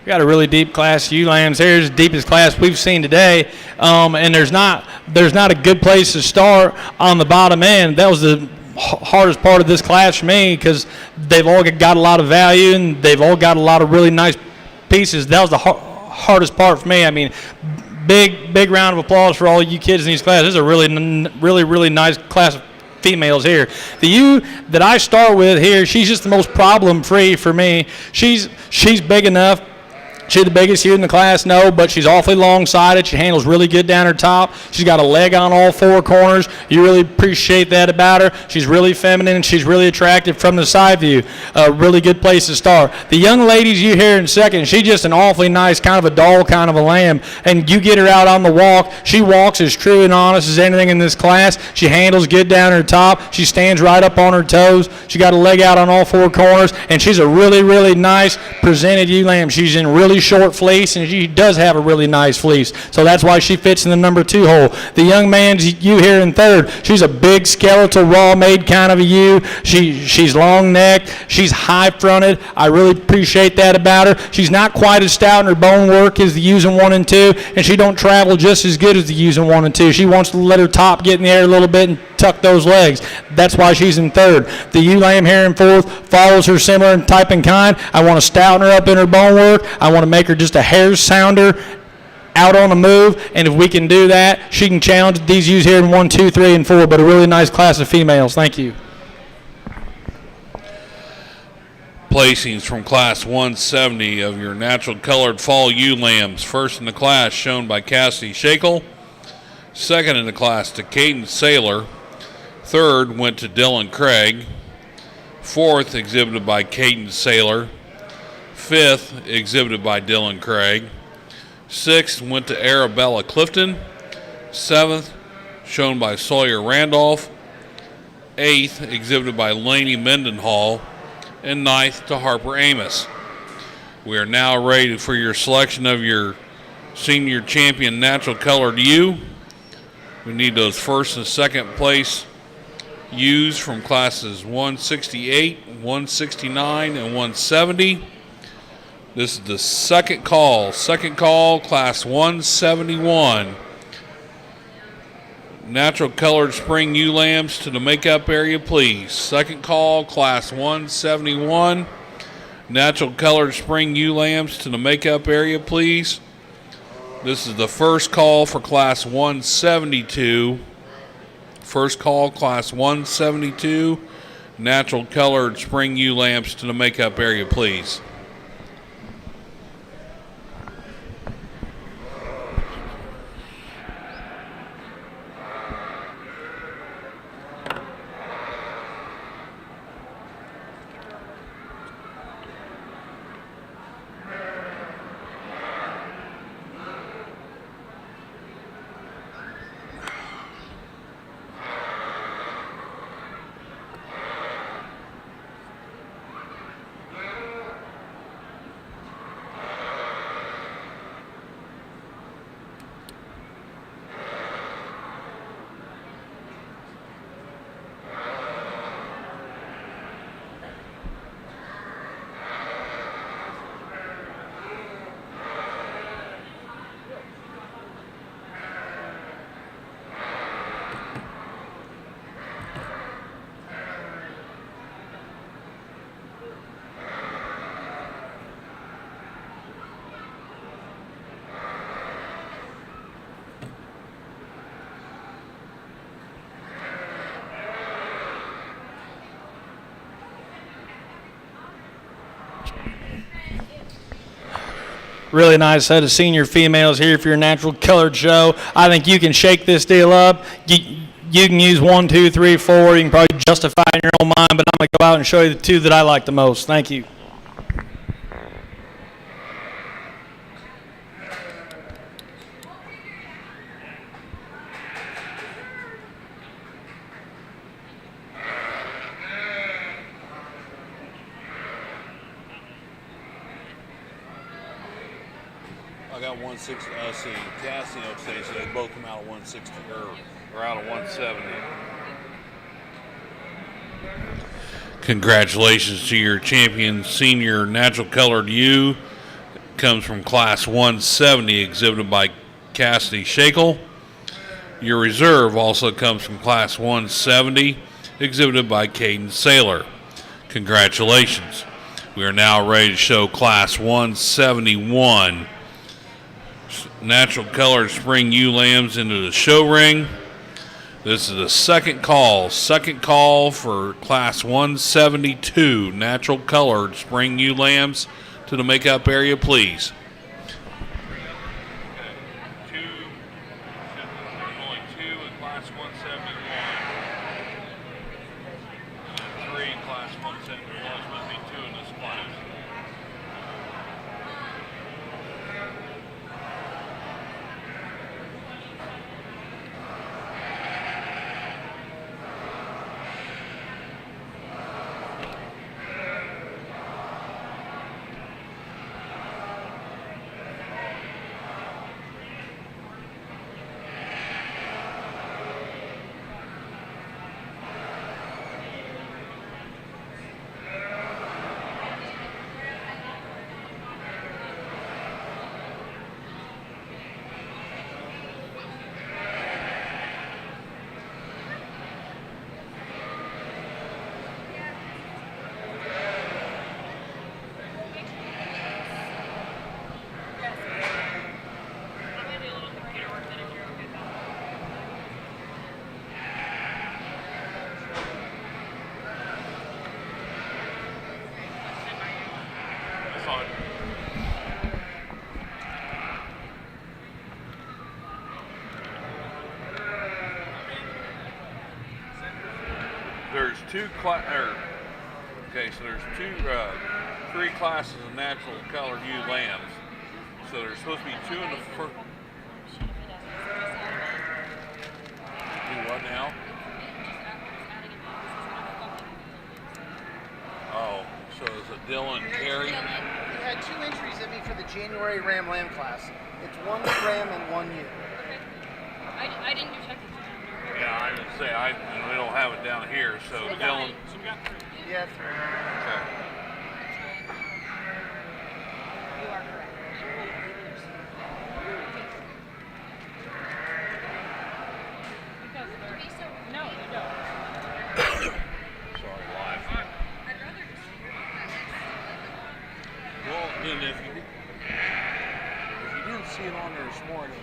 We got a really deep class. Ewe lambs here is the deepest class we've seen today, and there's not a good place to start on the bottom end. That was the hardest part of this class for me because they've all got a lot of value and they've all got a lot of really nice pieces. That was the hardest part for me. I mean, big round of applause for all you kids in these classes. This is a really nice class of females here. The ewe that I start with here, she's just the most problem-free for me. She's big enough. She's the biggest ewe in the class, no, but she's awfully long-sided. She handles really good down her top. She's got a leg on all four corners. You really appreciate that about her. She's really feminine, and she's really attractive from the side view. A really good place to start. The young ladies you hear in second, she's just an awfully nice kind of a doll kind of a lamb, and you get her out on the walk. She walks as true and honest as anything in this class. She handles good down her top. She stands right up on her toes. She got a leg out on all four corners, and she's a really nice presented ewe lamb. She's in really short fleece, and she does have a really nice fleece, so that's why she fits in the number 2 hole. The young man's ewe here in third, she's a big skeletal raw made kind of a ewe. She's long necked, she's high fronted. I really appreciate that about her. She's not quite as stout in her bone work as the ewes in 1 and 2, and she don't travel just as good as the ewes in 1 and 2. She wants to let her top get in the air a little bit and tuck those legs. That's why she's in third. The ewe lamb here in fourth follows her similar in type and kind. I want to stouten her up in her bone work. I want to make her just a hair sounder out on the move, and if we can do that, she can challenge these ewes here in 1, 2, 3, and 4, but a really nice class of females. Thank you. Placings from Class 170 of your natural colored fall ewe lambs. First in the class shown by Cassidy Shakel. Second in the class to Caden Saylor. Third went to Dylan Craig. Fourth exhibited by Caden Saylor. Fifth exhibited by Dylan Craig. Sixth went to Arabella Clifton. Seventh shown by Sawyer Randolph. Eighth exhibited by Laney Mendenhall. And ninth to Harper Amos. We are now ready for your selection of your senior champion natural colored ewe. We need those first and second place ewes from classes 168, 169, and 170. This is the second call, class 171. Natural colored spring ewe lambs to the makeup area, please. Second call, class 171. natural colored spring ewe lambs to the makeup area, please. This is the first call for Class 172. First call, Class 172. Natural colored spring ewe lamps to the makeup area, please. Really nice set of senior females here for your natural colored show. I think you can shake this deal up. You can use 1, 2, 3, 4. You can probably justify in your own mind, but I'm going to go out and show you the two that I like the most. Thank you. I got 160. See, Cassie upstate, so they both come out of 160 or out of 170. Congratulations to your champion senior natural colored ewe. Comes from Class 170, exhibited by Cassidy Shakel. Your reserve also comes from Class 170, exhibited by Caden Saylor. Congratulations. We are now ready to show Class 171. Natural colored spring ewe lambs into the show ring. This is the second call for Class 172 natural colored spring ewe lambs to the makeup area, please. Only two in Class 171. 3 Class 171. There's supposed to be 2 in this class. There's three classes of natural colored ewe lambs. So there's supposed to be 2 in the first. Do what now? Oh, so is it Dylan Carey? You had 2 entries in me for the January Ram Lamb class. It's 1 Ram and 1 ewe. Okay. I didn't do check-ins. Yeah, I would say we don't have it down here, so Dylan. Yeah, 3. Okay. You are correct. No, you don't. Sorry, live. I'd rather just see it on there this morning.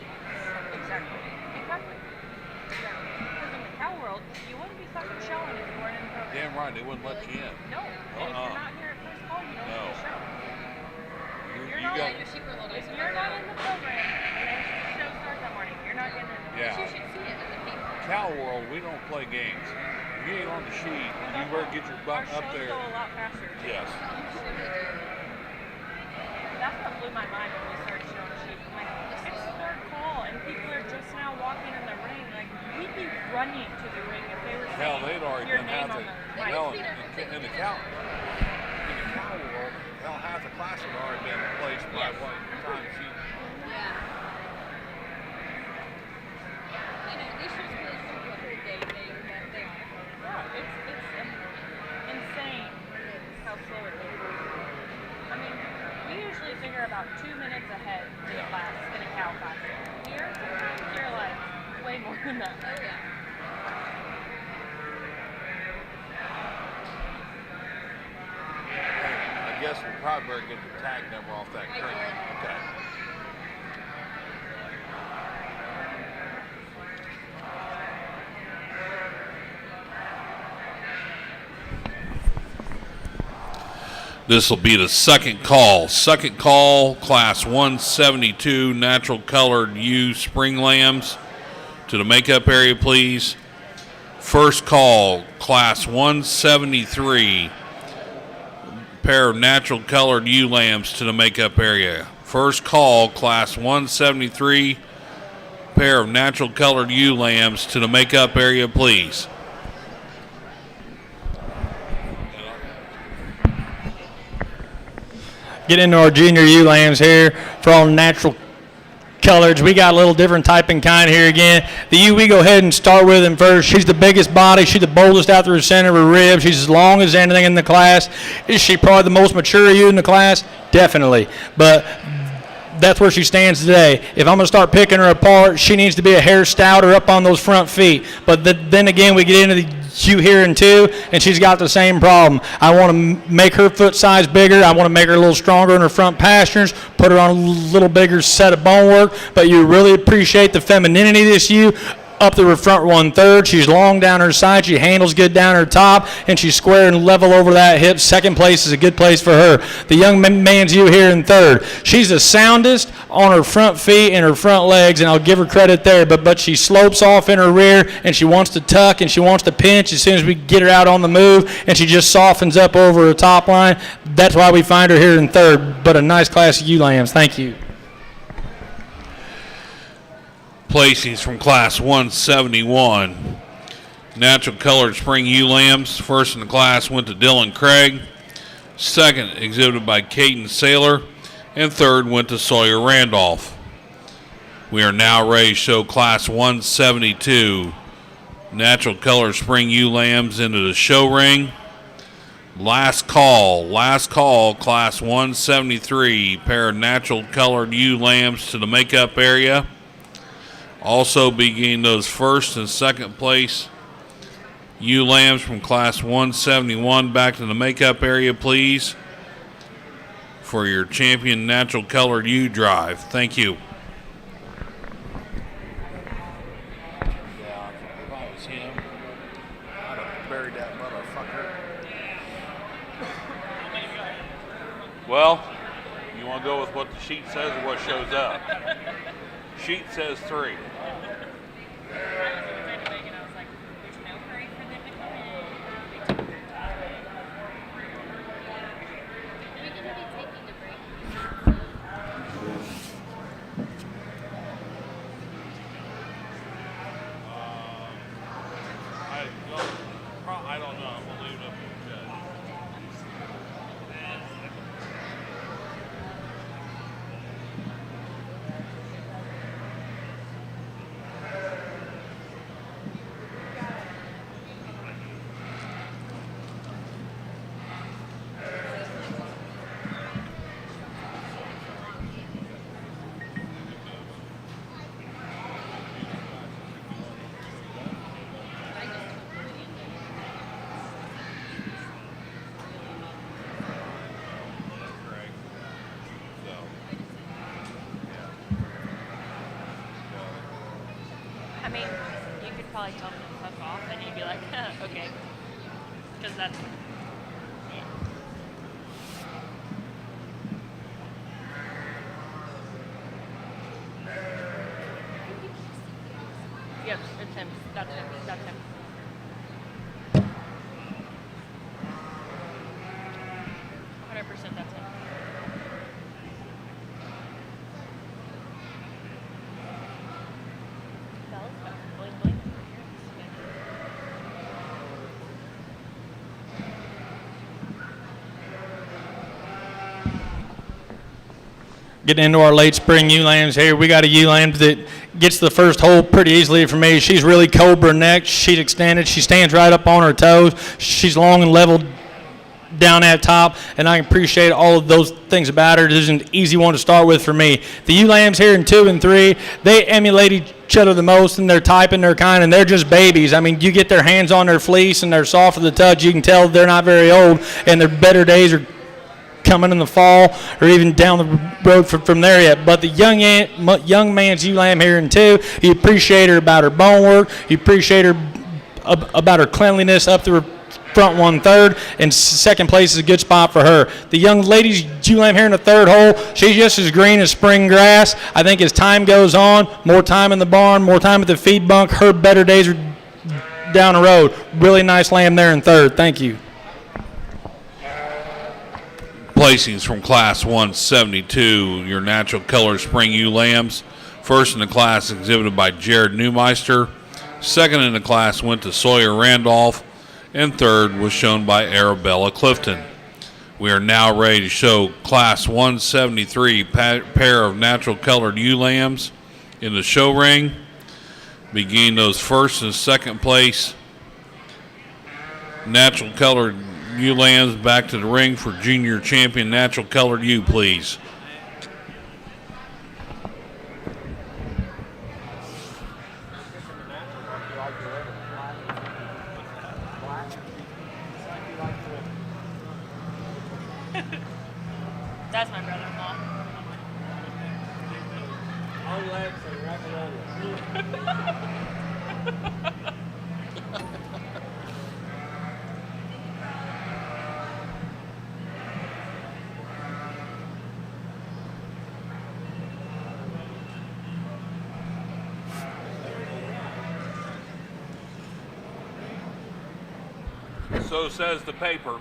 Exactly. Because in the cow world, you wouldn't be fucking showing if you weren't in the program. Damn right, they wouldn't let you in. No. And if you're not here at first call, you don't get a show. You got if you're not in the program and the show starts that morning, you're not getting in. Yeah. You should see it in the paper. Cow world, we don't play games. If you ain't on the sheet, you better get your butt up there. Our shows go a lot faster. Yes. That's what blew my mind when we started showing sheep. I'm like, it's third call and people are just now walking in the ring. Like, we'd be running to the ring if they were saying They'd already your been name half on the, the right. hell, in the cow world, hell, half the class had already been placed by what time she. These shows really do a whole day thing that they are. Yeah, it's insane how slow it is. I mean, we usually figure about 2 minutes ahead in a class, in a cow class. Here, you're like way more than that. Oh yeah. I guess we probably better get the tag number off that crane. Okay. This will be the second call. Second call, class 172, natural colored ewe spring lambs. To the makeup area, please. First call, class 173, pair of natural colored ewe lambs to the makeup area. First call, class 173, pair of natural colored ewe lambs to the makeup area, please. Get into our junior ewe lambs here for all natural colors. We got a little different type and kind here again. The ewe we go ahead and start with him first. She's the biggest body. She's the boldest out through the center of her ribs. She's as long as anything in the class. Is she probably the most mature ewe in the class? Definitely. But that's where she stands today. If I'm going to start picking her apart, she needs to be a hair stouter up on those front feet. But then again, we get into the ewe here in two, and she's got the same problem. I want to make her foot size bigger. I want to make her a little stronger in her front pasterns, put her on a little bigger set of bone work. But you really appreciate the femininity of this ewe. Up to her front 1/3. She's long down her side. She handles good down her top, and she's square and level over that hip. Second place is a good place for her. The young man's ewe here in third. She's the soundest on her front feet and her front legs, and I'll give her credit there. But she slopes off in her rear, and she wants to tuck, and she wants to pinch as soon as we get her out on the move, and she just softens up over her top line. That's why we find her here in third. But a nice class of ewe lambs. Thank you. Placings from class 171. Natural colored spring ewe lambs. First in the class went to Dylan Craig. Second exhibited by Caden Saylor. And third went to Sawyer Randolph. We are now ready to show class 172. Natural colored spring ewe lambs into the show ring. Last call, class 173. Pair of natural colored ewe lambs to the makeup area. Also beginning those first and second place ewe lambs from class 171 back to the makeup area, please, for your champion natural colored ewe drive. Thank you. Yeah, if I was him, I'd have buried that motherfucker. Well, you want to go with what the sheet says or what shows up? Sheet says 3. I don't know. I'm going to leave it up to the judge. probably tell them to fuck off, and you'd be like, okay, because that's. Yeah. Yep, it's him. That's him. That's him. %, that's him. Bella's got some bling bling over here. Getting into our late spring ewe lambs here. We got a ewe lamb that gets the first hole pretty easily for me. She's really cobra necked. She's extended. She stands right up on her toes. She's long and level down at top, and I appreciate all of those things about her. This is an easy one to start with for me. The ewe lambs here in 2 and 3, they emulate each other the most in their type and their kind, and they're just babies. I mean, you get their hands on their fleece, and they're soft to the touch. You can tell they're not very old, and their better days are coming in the fall or even down the road from there yet. But the young man's ewe lamb here in 2, you appreciate her about her bone work. You appreciate her about her cleanliness up to her front 1/3, and second place is a good spot for her. The young lady's ewe lamb here in the 3rd hole, she's just as green as spring grass. I think as time goes on, more time in the barn, more time at the feed bunk, her better days are down the road. Really nice lamb there in 3rd. Thank you. Placings from Class 172, your natural color spring ewe lambs. First in the class exhibited by Jared Neumeister. Second in the class went to Sawyer Randolph. And third was shown by Arabella Clifton. We are now ready to show Class 173 pair of natural colored ewe lambs in the show ring. Beginning those first and second place natural colored ewe lambs back to the ring for junior champion natural colored ewe, please. That's my brother-in-law. So says the paper.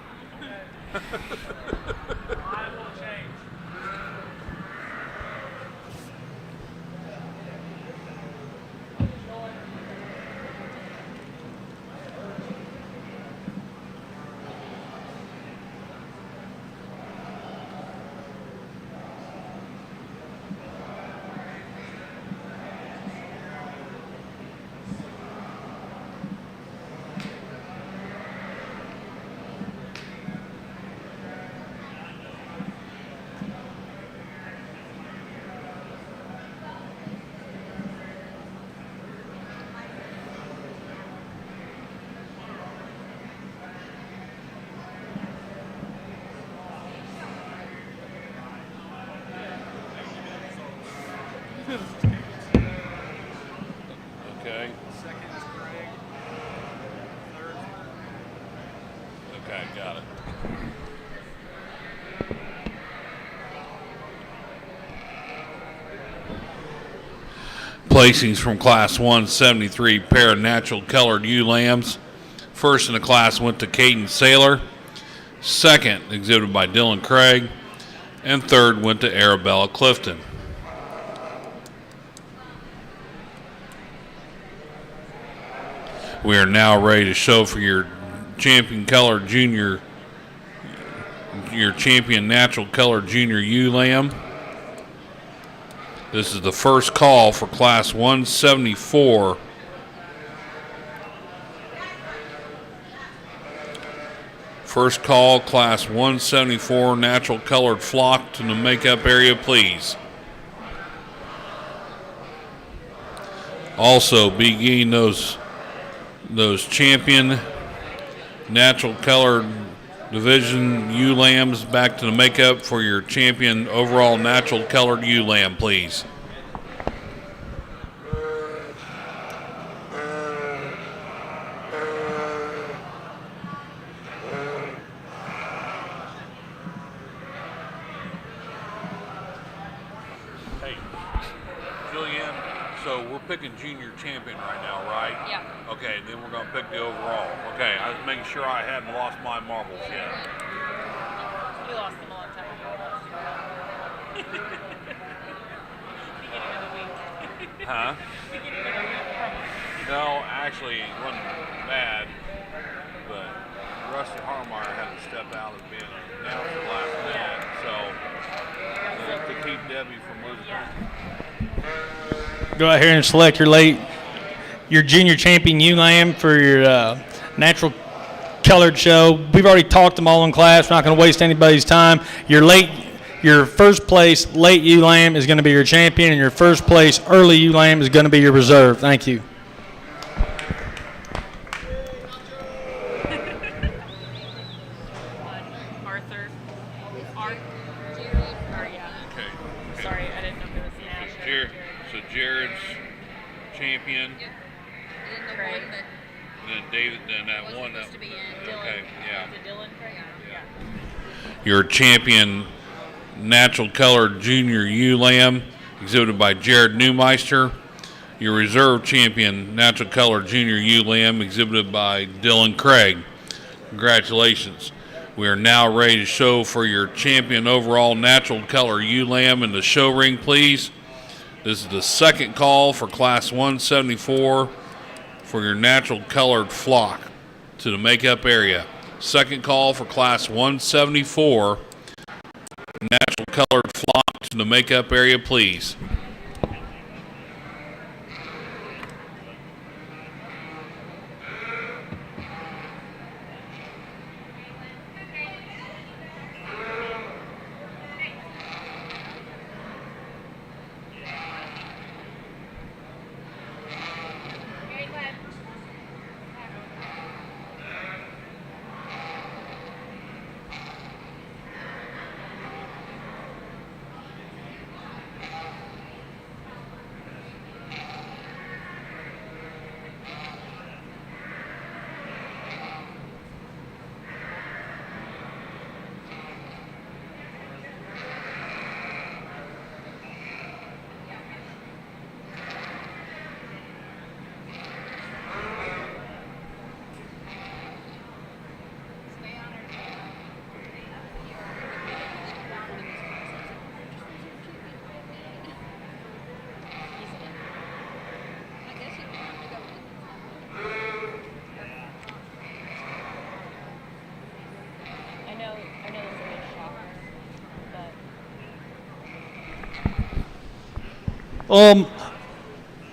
Okay. Second is Craig. Third. Okay, got it. Placings from Class 173 pair of natural colored ewe lambs. First in the class went to Caden Saylor. Second, exhibited by Dylan Craig. And third went to Arabella Clifton. We are now ready to show for your champion colored junior, your champion natural colored junior ewe lamb. This is the first call for Class 174. First call, Class 174 natural colored flock to the makeup area, please. Also, beginning those champion natural colored division ewe lambs back to the makeup for your champion overall natural colored ewe lamb, please. So we're picking junior champion right now, right? Yeah. Okay, then we're gonna pick the overall. Okay, I was making sure I hadn't lost my marbles yet. We lost them a long time ago. Beginning of the week. Huh? Beginning of the week, probably. No, actually, it wasn't bad, but Rusty Harmeyer had to step out as being an announcer last minute, so to keep Debbie from losing. Go out here and select your junior champion ewe lamb for your natural colored show. We've already talked them all in class. We're not going to waste anybody's time. Your first place late ewe lamb is going to be your champion, and your first place early ewe lamb is going to be your reserve. Thank you. Arthur. Okay. Sorry, I didn't know if it was national. So Jared's champion, Craig. and then David, then that one. Supposed to be in. Okay, yeah. Is it Dylan Craig? Yeah. Your champion natural colored junior ewe lamb, exhibited by Jared Newmeister. Your reserve champion natural colored junior ewe lamb, exhibited by Dylan Craig. Congratulations. We are now ready to show for your champion overall natural color ewe lamb in the show ring, please. This is the second call for class 174 for your natural colored flock to the makeup area. Second call for class 174, natural colored flock to the makeup area, please. I know this is a big shocker, but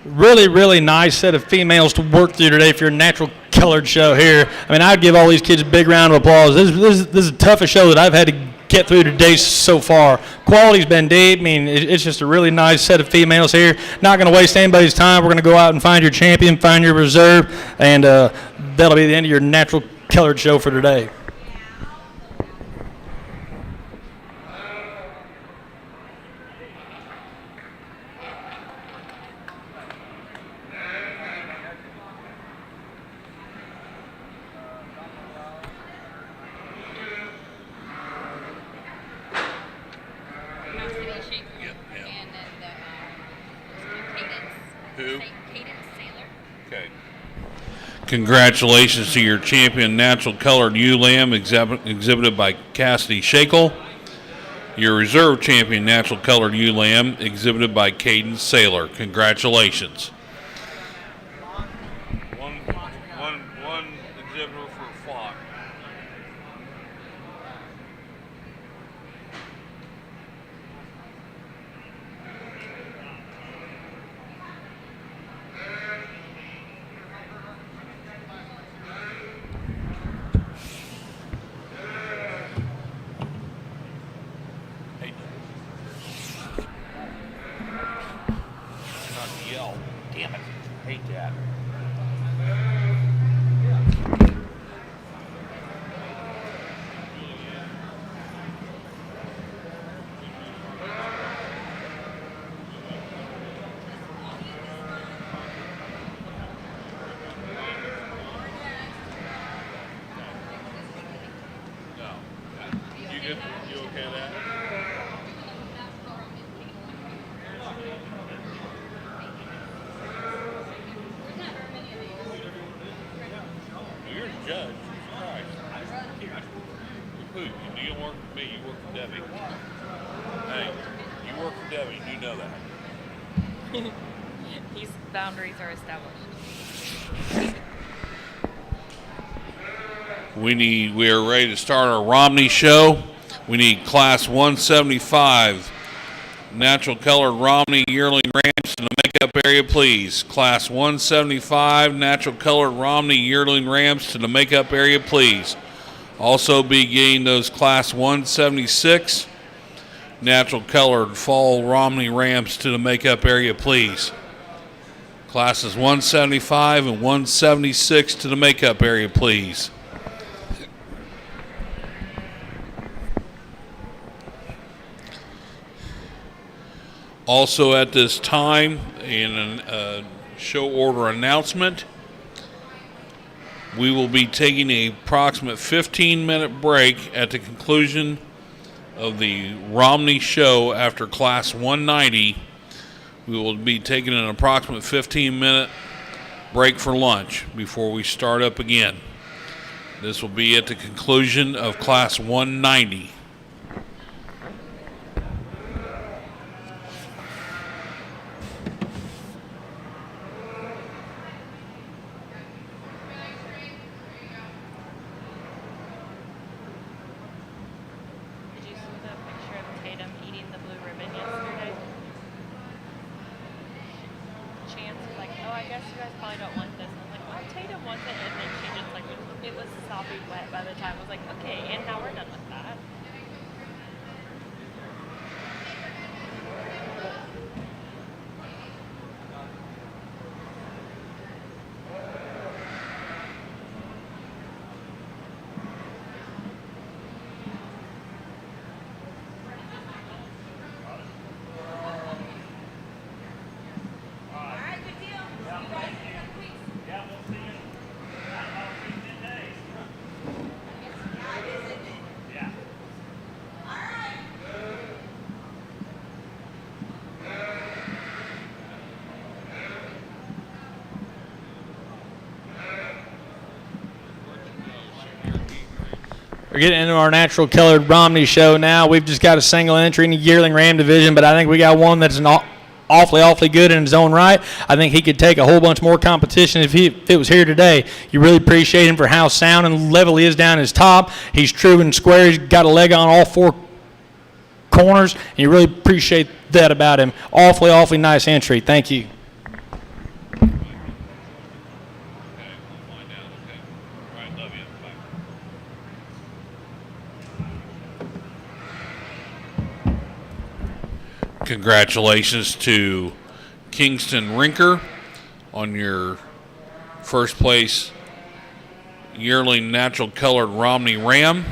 Really, really nice set of females to work through today for your natural colored show here. I mean, I'd give all these kids a big round of applause. This is the toughest show that I've had to get through today so far. Quality's been deep. I mean, it's just a really nice set of females here. Not going to waste anybody's time. We're going to go out and find your champion, find your reserve, and that'll be the end of your natural colored show for today. Who? Okay. Congratulations to your champion natural colored ewe lamb exhibited by Cassidy Shakel. Your reserve champion natural colored ewe lamb exhibited by Caden Saylor. Congratulations. One exhibitor for flock. Damn it. Hate that. You good? You okay with that? judge. Who? You don't work for me. You work for Debbie. Hey, you work for Debbie. You know that. These boundaries are established. We are ready to start our Romney show. We need Class 175 natural colored Romney yearling rams in the makeup area, please. Class 175 natural colored Romney yearling rams to the makeup area, please. Also be getting those Class 176 natural colored fall Romney rams to the makeup area, please. Classes 175 and 176 to the makeup area, please. Also at this time, in a show order announcement, we will be taking an approximate 15-minute break at the conclusion of the Romney show after Class 190. We will be taking an approximate 15-minute break for lunch before we start up again. This will be at the conclusion of Class 190. Did you see the picture of Tatum eating the blue ribbon yesterday? Chance was like, oh, I guess you guys probably don't want this. And I was like, well, Tatum wants it. And then she just like, it was sopping wet by the time. I was like, okay, and now we're done with that. We're getting into our natural colored Romney show now. We've just got a single entry in the yearling ram division, but I think we got one that's awfully good in his own right. I think he could take a whole bunch more competition if it was here today. You really appreciate him for how sound and level he is down his top. He's true and square. He's got a leg on all four corners, and you really appreciate that about him. Awfully nice entry. Thank you. Congratulations to Kingston Rinker on your first place yearling natural colored Romney Ram.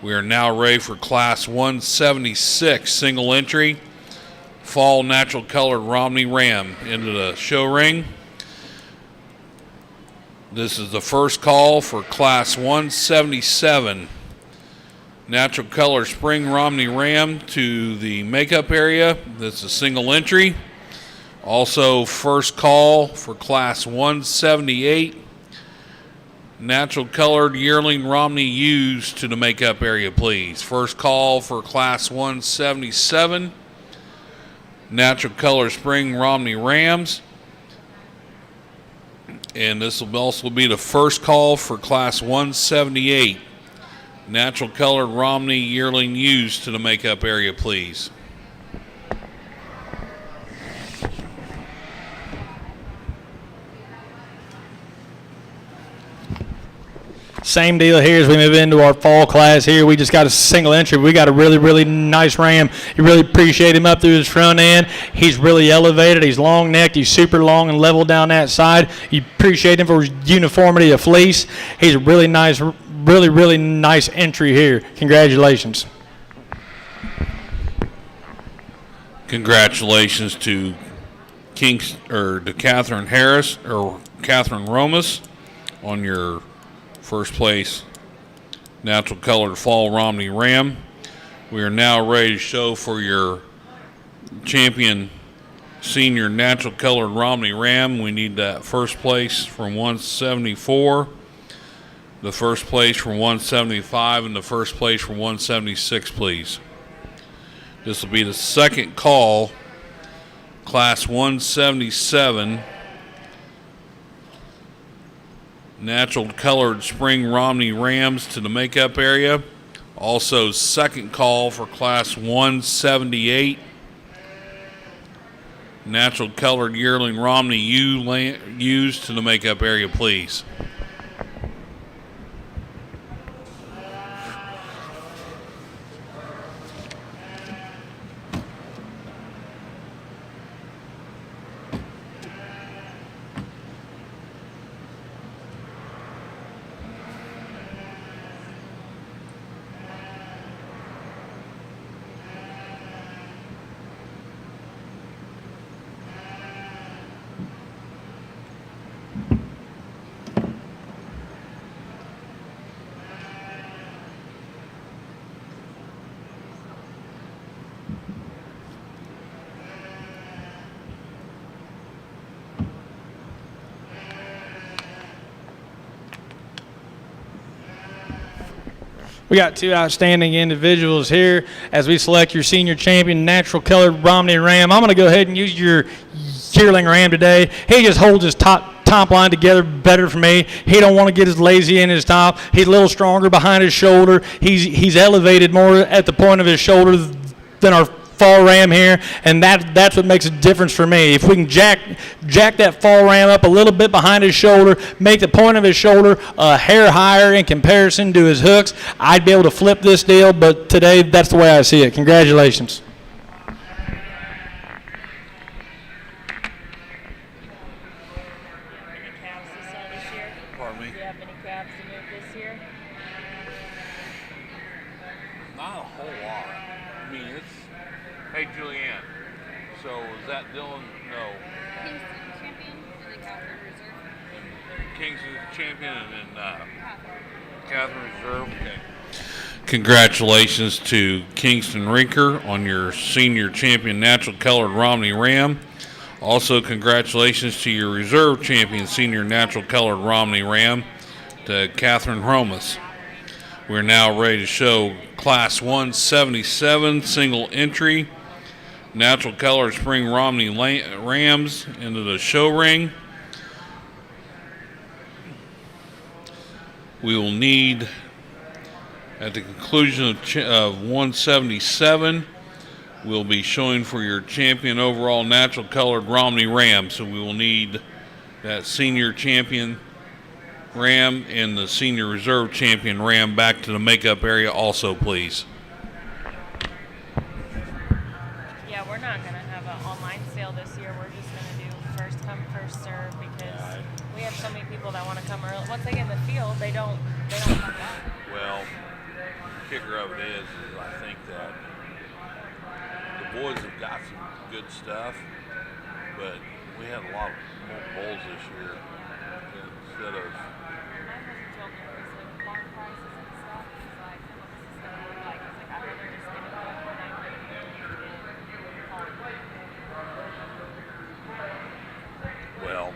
We are now ready for Class 176 single entry fall natural colored Romney Ram into the show ring. This is the first call for Class 177 natural color spring Romney Ram to the makeup area. That's a single entry. Also first call for Class 178 natural colored yearling Romney ewes to the makeup area, please. First call for Class 177 natural color spring Romney Rams. And this will also be the first call for Class 178 natural colored Romney yearling ewes to the makeup area, please. Same deal here as we move into our fall class here. We just got a single entry. We got a really nice ram. You really appreciate him up through his front end. He's really elevated. He's long necked. He's super long and level down that side. You appreciate him for his uniformity of fleece. He's a really nice entry here. Congratulations. Congratulations to Catherine Harris or Catherine Romas on your first place natural colored fall Romney Ram. We are now ready to show for your champion senior natural colored Romney Ram. We need that first place from 174. the first place from 175 and the first place from 176, please. This will be the second call, Class 177, natural colored Spring Romney Rams to the makeup area. Also, second call for Class 178, natural colored yearling Romney ewes to the makeup area, please. We got two outstanding individuals here as we select your senior champion, natural colored Romney Ram. I'm going to go ahead and use your yearling Ram today. He just holds his top line together better for me. He don't want to get as lazy in his top. He's a little stronger behind his shoulder. He's elevated more at the point of his shoulder than our fall ram here, and that's what makes a difference for me. If we can jack that fall ram up a little bit behind his shoulder, make the point of his shoulder a hair higher in comparison to his hooks, I'd be able to flip this deal, but today that's the way I see it. Congratulations. Pardon me? Do you have any calves to move this year? Not a whole lot. I mean, it's... Hey, Julianne. So, is that Dylan? No. Kingston champion and then Catherine Reserve. Kingston champion and then Catherine Reserve. Okay. Congratulations to Kingston Rinker on your senior champion natural colored Romney Ram. Also, congratulations to your reserve champion senior natural colored Romney Ram, to Catherine Hromas. We're now ready to show Class 177 single entry natural colored Spring Romney Rams into the show ring. We will need, at the conclusion of 177, we'll be showing for your champion overall natural colored Romney Ram. So we will need that senior champion Ram and the senior reserve champion Ram back to the makeup area also, please. Yeah, we're not going to have an online sale this year. We're just going to do first come, first serve because we have so many people that want to come early. Once they get in the field, they don't come back. Well, the kicker of it is I think that the boys have got some good stuff, but we had a lot more bulls this year instead of. I wasn't joking because with farm prices and stuff, it's like, this is going to look like. It's like, I'd rather just get it done when I can and call it quits. Well,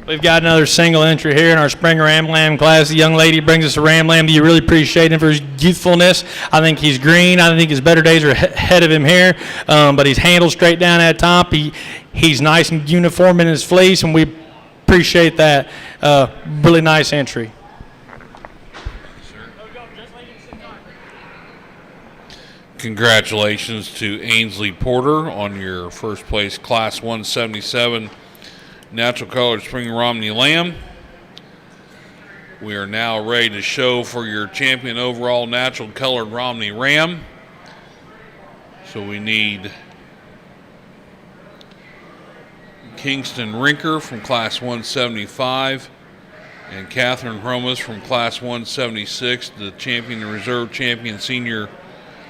We've got another single entry here in our spring Ram Lamb class. The young lady brings us a Ram Lamb. Do you really appreciate him for his youthfulness? I think he's green. I think his better days are ahead of him here. But he's handled straight down at top. He's nice and uniform in his fleece, and we appreciate that. Really nice entry. congratulations to Ainsley Porter on your first place Class 177 Natural Colored Spring Romney Lamb. We are now ready to show for your champion overall Natural Colored Romney Ram. So we need Kingston Rinker from Class 175 and Catherine Hromas from Class 176, the champion and reserve champion senior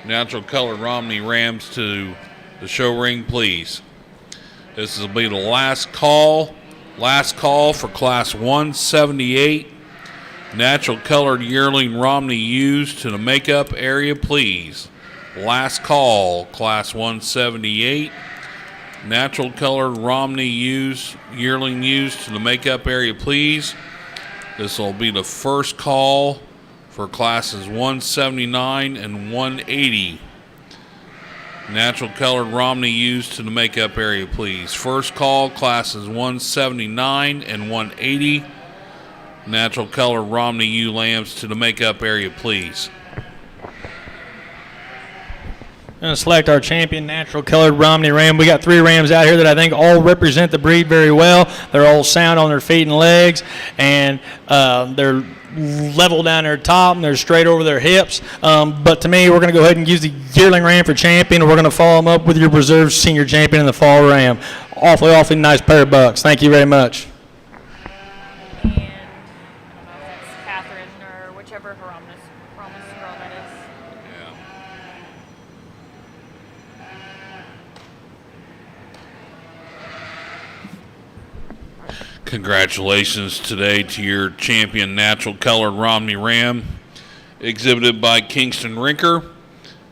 Natural Colored Romney Rams, to the show ring, please. This will be the last call for Class 178 Natural Colored Yearling Romney ewes to the makeup area, please. Last call, Class 178 Natural colored Romney yearling ewes to the makeup area, please. This will be the first call for classes 179 and 180. Natural colored Romney ewes to the makeup area, please. First call, classes 179 and 180. Natural colored Romney ewe lambs to the makeup area, please. Going to select our champion natural colored Romney ram. We got 3 rams out here that I think all represent the breed very well. They're all sound on their feet and legs, and they're level down their top and they're straight over their hips. But to me, we're going to go ahead and use the yearling ram for champion, and we're going to follow them up with your reserve senior champion in the fall ram. Awfully nice pair of bucks. Thank you very much. And I don't know if that's Catherine or whichever Hieronymus girl that is. Congratulations today to your champion natural colored Romney ram, exhibited by Kingston Rinker.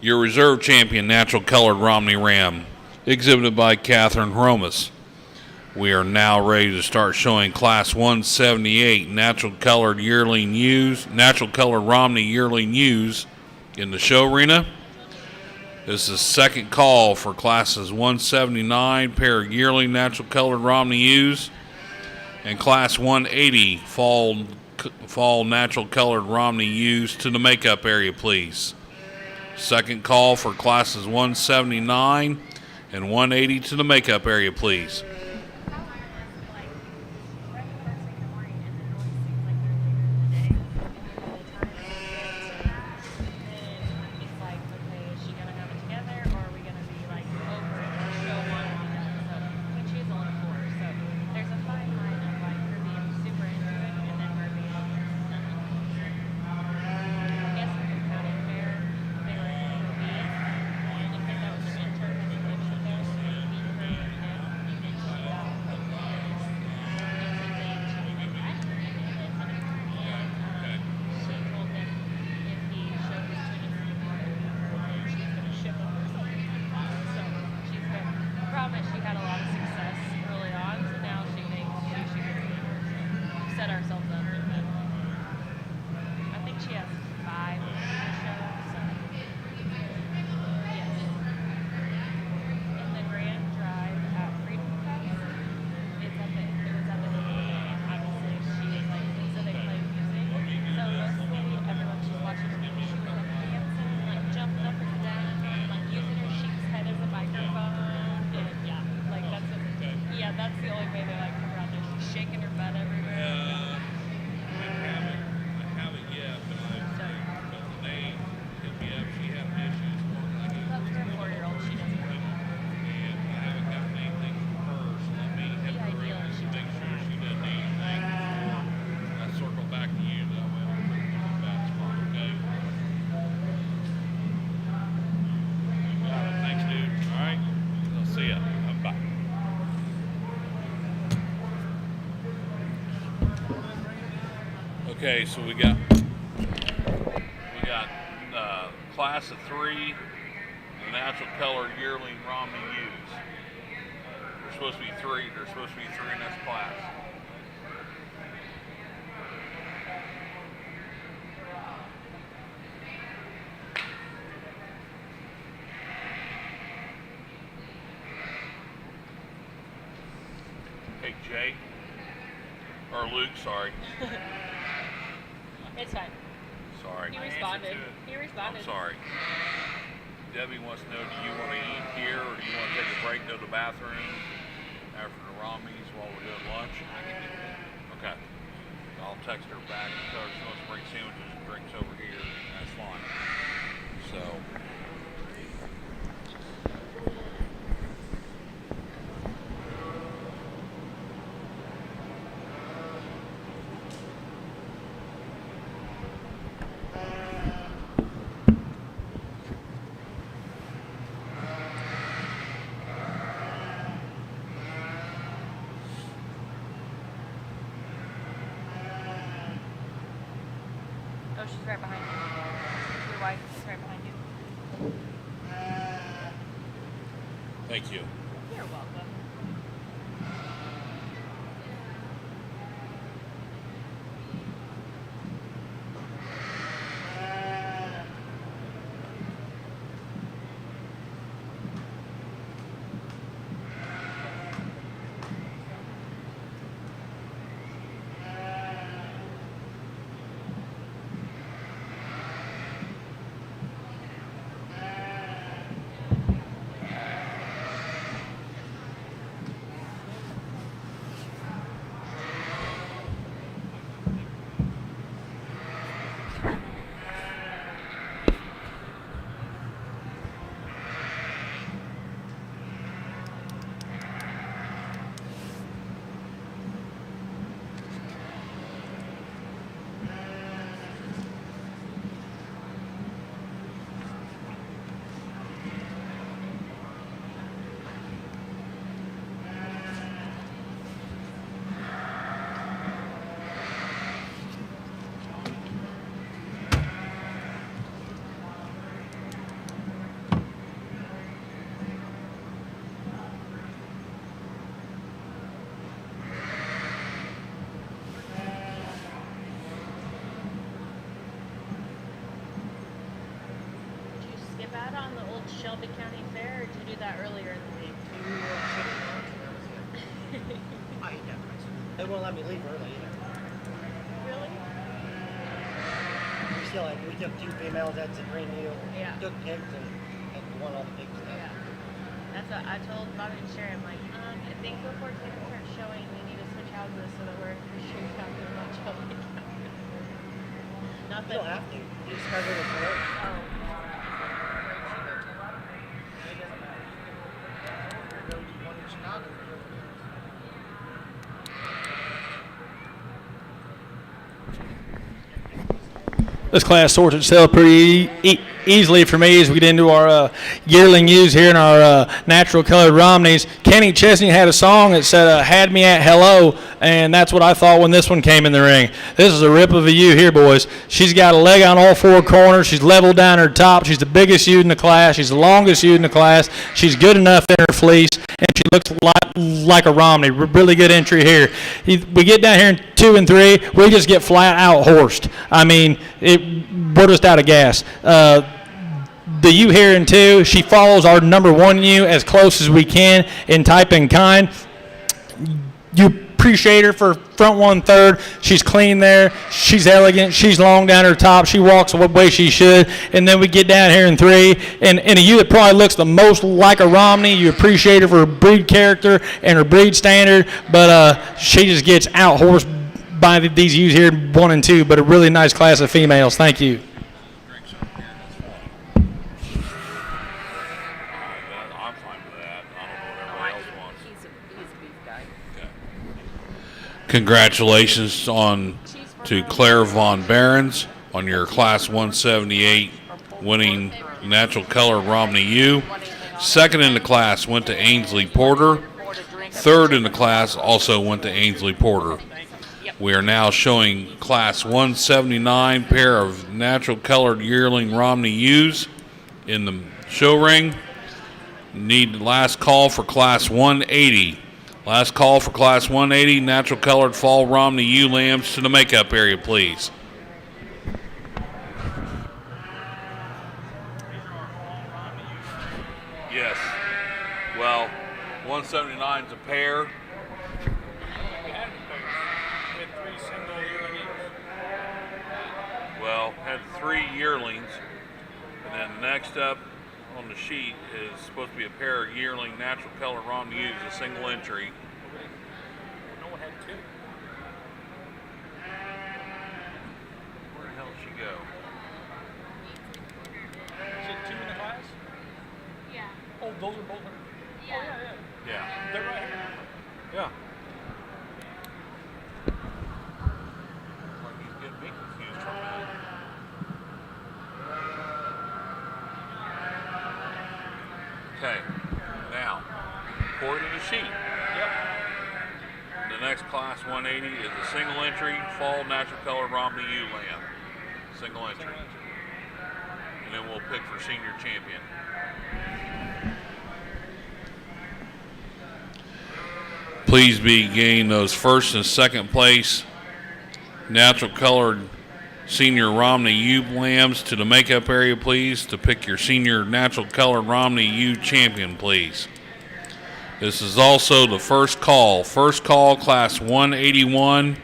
Your reserve champion natural colored Romney ram, exhibited by Catherine Hromis. We are now ready to start showing class 178 natural colored Romney yearling ewes in the show arena. This is second call for classes 179 pair of yearling natural colored Romney ewes and class 180 fall natural colored Romney ewes to the makeup area, please. Second call for classes 179 and 180 to the makeup area, please. Okay, so we got class of 3, the natural colored yearling Romney ewes. There's supposed to be 3. There's supposed to be 3 in this class. Hey, Jay. Or Luke, sorry. It's fine. Sorry. He responded. I'm sorry. Debbie wants to know, do you want to eat here or do you want to take a break, go to the bathroom after the Romneys while we're doing lunch? Okay. I'll text her back and tell her she wants to bring sandwiches and drinks over here. That's fine. So. Oh, she's right behind you. Your wife is right behind you. Thank you. You're You're welcome. Did you skip out on the old Shelby County Fair, or did you do that earlier in the week? I ain't that nice. They won't let me leave early either. Really? We still like, we took 2 females, that's a green deal. Yeah. Took pigs and won all the pigs. Yeah. That's what I told Bobby and Sherry. I'm like, I think before tickets start showing, we need to switch houses so that we're sure not doing much Shelby County. Not You that. don't have to. You just gotta go to the fair. Oh. Go to one in Chicago. This class sorts itself pretty easily for me as we get into our yearling ewes here in our natural colored Romneys. Kenny Chesney had a song that said, "Had me at hello," and that's what I thought when this one came in the ring. This is a rip of a ewe here, boys. She's got a leg on all 4 corners. She's level down her top. She's the biggest ewe in the class. She's the longest ewe in the class. She's good enough in her fleece, and she looks like a Romney. Really good entry here. We get down here in 2 and 3, we just get flat out horsed. I mean, we're just out of gas. The ewe here in 2, she follows our number 1 ewe as close as we can in type and kind. You appreciate her for front 1/3. She's clean there. She's elegant. She's long down her top. She walks the way she should. And then we get down here in 3, and a ewe that probably looks the most like a Romney. You appreciate her for her breed character and her breed standard, but she just gets out horsed by these ewes here 1 and 2. But a really nice class of females. Thank you. I'm fine with that. I don't know what everybody else wants. He's a beef guy. Congratulations to Claire Von Behrens on your Class 178 winning natural color Romney ewe. Second in the class went to Ainsley Porter. Third in the class also went to Ainsley Porter. We are now showing Class 179 pair of natural colored yearling Romney ewes in the show ring. Need last call for Class 180. Last call for Class 180 natural colored fall Romney ewe lambs to the makeup area, please. Yes. Well, 179 is a pair. Well, had 3 yearlings, and then next up on the sheet is supposed to be a pair of yearling natural color Romney ewes, a single entry. No one had 2. Where the hell did she go? Is it 2 in the class? Yeah. Oh, those are both. Yeah. Yeah. They're right here. Yeah. Like he's getting me confused from that. Okay, now, according to the sheet, the next Class 180 is a single entry fall natural color Romney ewe lamb. Single entry. And then we'll pick for senior champion. Please be gaining those first and second place natural colored senior Romney U lambs to the makeup area, please, to pick your senior natural colored Romney U champion, please. This is also the first call. First call, class 181,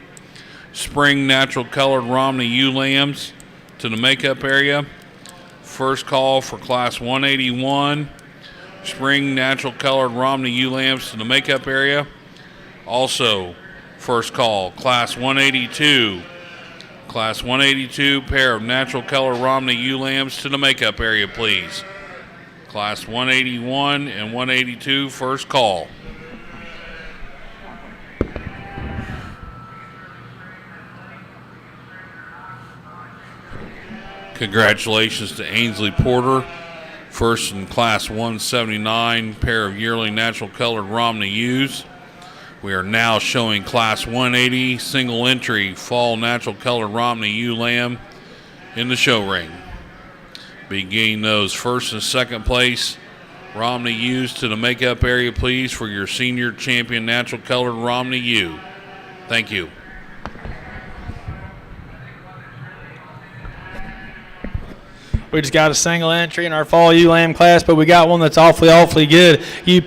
spring natural colored Romney ewe lambs to the makeup area. First call for class 181, spring natural colored Romney ewe lambs to the makeup area. Also, first call, class 182. Class 182, pair of natural colored Romney ewe lambs to the makeup area, please. Class 181 and 182, first call. Congratulations to Ainsley Porter, first in class 179, pair of yearling natural colored Romney ewes. We are now showing class 180, single entry, fall natural colored Romney ewe lamb in the show ring. Beginning those first and second place Romney ewes to the makeup area, please, for your senior champion natural colored Romney ewe. Thank you. We just got a single entry in our fall ewe lamb class, but we got one that's awfully good. You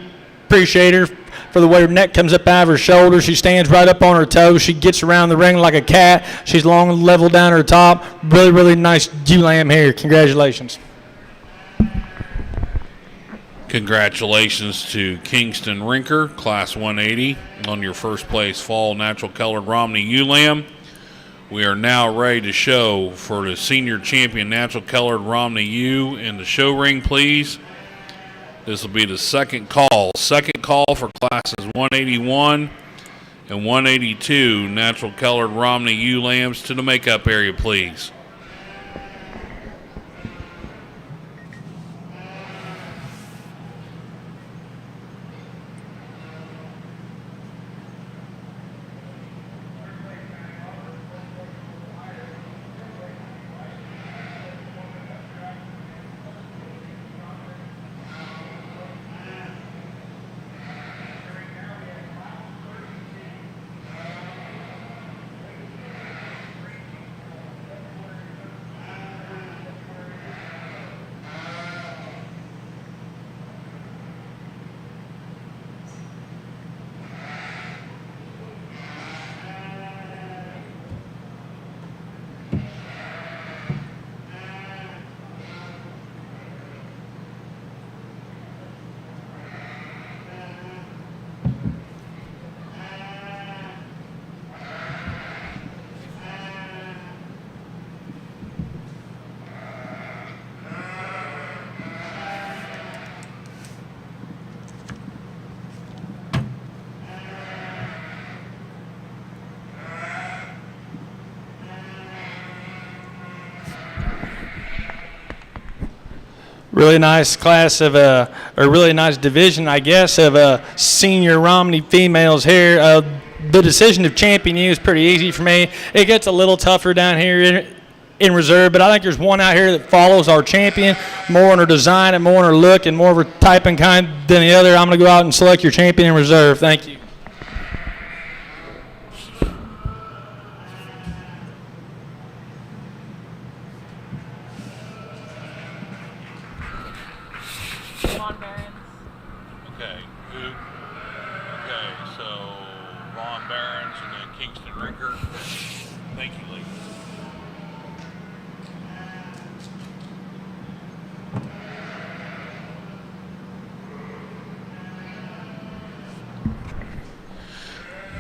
appreciate her for the way her neck comes up out of her shoulder. She stands right up on her toes. She gets around the ring like a cat. She's long and level down her top. Really nice ewe lamb here. Congratulations. Congratulations to Kingston Rinker, class 180, on your first place fall natural colored Romney ewe lamb. We are now ready to show for the senior champion natural colored Romney ewe in the show ring, please. This will be the second call. Second call for classes 181 and 182 natural colored Romney ewe lambs to the makeup area, please. Really nice class of or really nice division, I guess, of senior Romney females here. The decision of champion ewe is pretty easy for me. It gets a little tougher down here in reserve, but I think there's one out here that follows our champion more in her design and more in her look and more of her type and kind than the other. I'm going to go out and select your champion in reserve. Thank you. Okay, who? Okay, so Ron Barons and then Kingston Rinker. Thank you, ladies.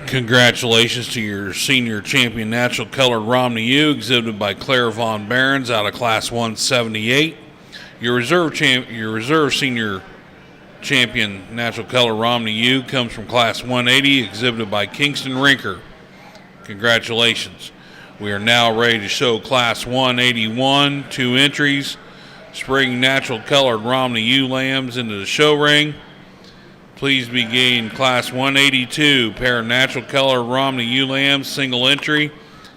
Congratulations to your senior champion natural colored Romney ewe, exhibited by Claire Von Barons out of class 178. Your reserve senior champion natural color Romney ewe comes from class 180, exhibited by Kingston Rinker. Congratulations. We are now ready to show class 181, 2 entries, spring natural colored Romney ewe lambs into the show ring. Please begin class 182, pair of natural colored Romney ewe lambs, single entry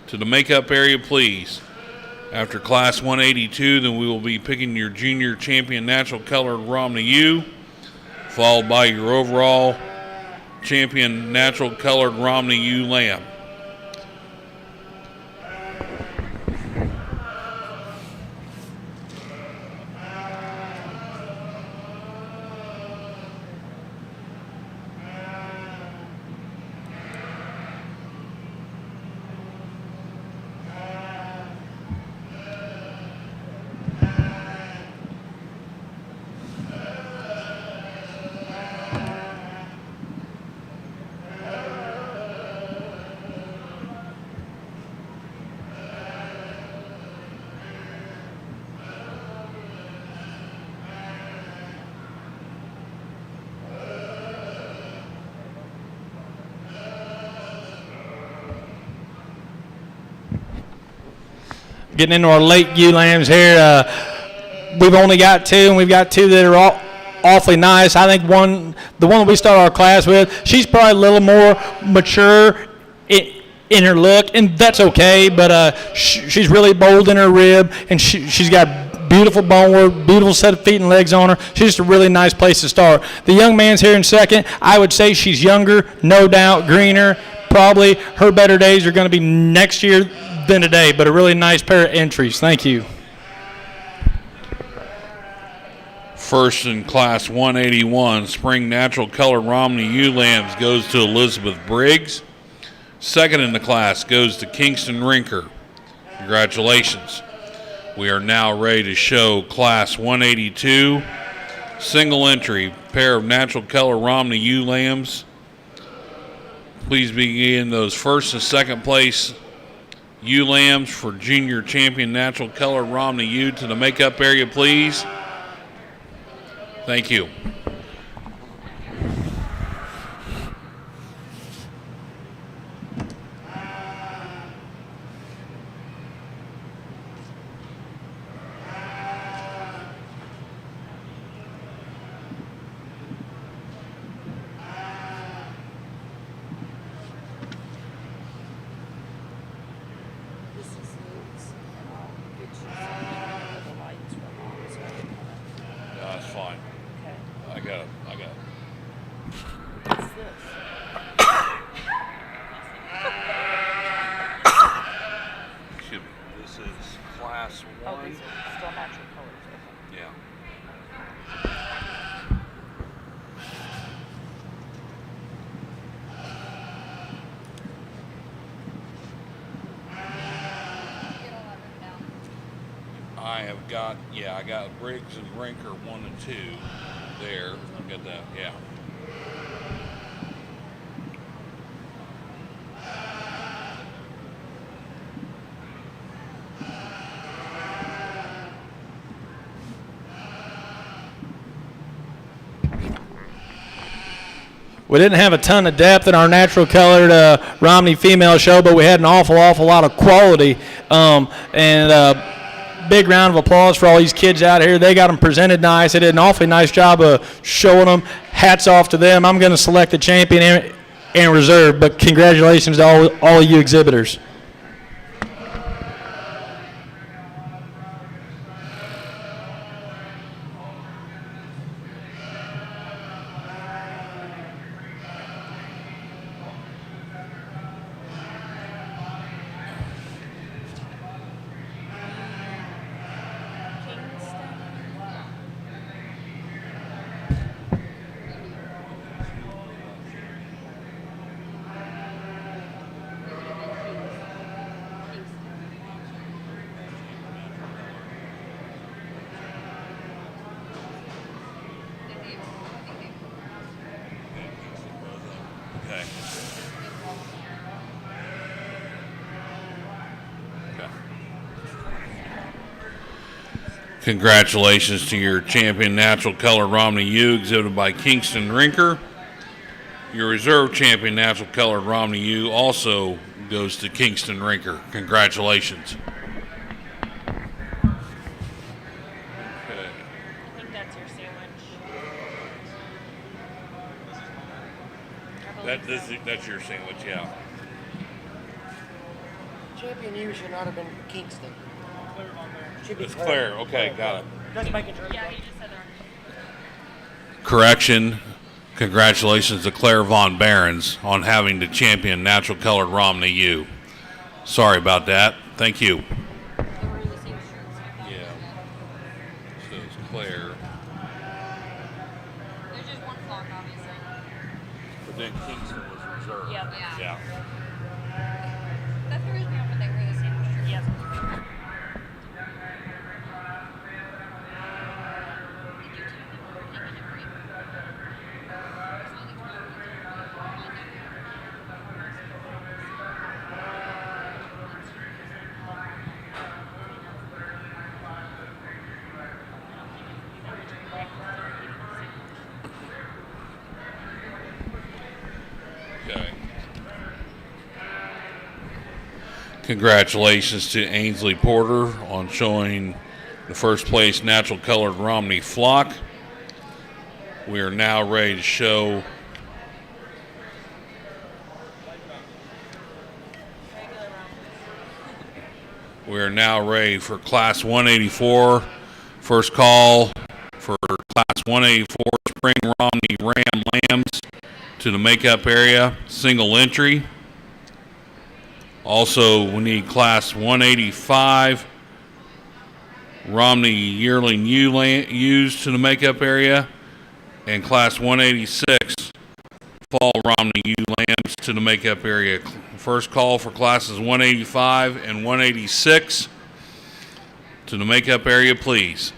to the makeup area, please. After class 182, then we will be picking your junior champion natural colored Romney ewe, followed by your overall champion natural colored Romney ewe lamb. Getting into our late ewe lambs here. We've only got two, and we've got two that are awfully nice. I think the one that we start our class with, she's probably a little more mature in her look, and that's okay, but she's really bold in her rib, and she's got beautiful bone work, beautiful set of feet and legs on her. She's just a really nice place to start. The young man's here in second. I would say she's younger, no doubt, greener. Probably her better days are going to be next year than today, but a really nice pair of entries. Thank you. First in Class 181, Spring Natural Color Romney ewe lambs goes to Elizabeth Briggs. Second in the class goes to Kingston Rinker. Congratulations. We are now ready to show Class 182, single entry, pair of Natural Color Romney ewe lambs. Please begin those first and second place ewe lambs for Junior Champion Natural Color Romney ewe to the makeup area, please. Thank you. That's fine. I got it. Excuse me. This is Class 1. Oh, these are still natural colors. Yeah. I got Briggs and Rinker 1 and 2 there. I got that, yeah. We didn't have a ton of depth in our natural colored Romney female show, but we had an awful lot of quality. Big round of applause for all these kids out here. They got them presented nice. They did an awfully nice job of showing them. Hats off to them. I'm going to select the champion and reserve, but congratulations to all you exhibitors. Congratulations to your champion natural color Romney ewe exhibited by Kingston Rinker. Your reserve champion natural colored Romney ewe also goes to Kingston Rinker. Congratulations. I think that's your sandwich. That's your sandwich, yeah. Champion ewe should not have been Kingston. Should be It's Claire. Okay, got it. Just making sure. Yeah, he just said that. Correction, Congratulations to Claire Von Behrens on having the champion natural colored Romney U. Sorry about that. Thank you. Yeah. So it's Claire. There's just one flock, obviously. But then Kingston was reserved. Yep. Yeah. That throws me off when they wear the same shirt. Yes. Okay. Congratulations to Ainsley Porter on showing the first place natural colored Romney flock. We are now ready to show for Class 184. First call for Class 184 Spring Romney Ram Lambs to the makeup area, single entry. Also, we need Class 185 Romney Yearling Ewes to the makeup area, and Class 186 Fall Romney Ewe Lambs to the makeup area. First call for Classes 185 and 186 to the makeup area, please.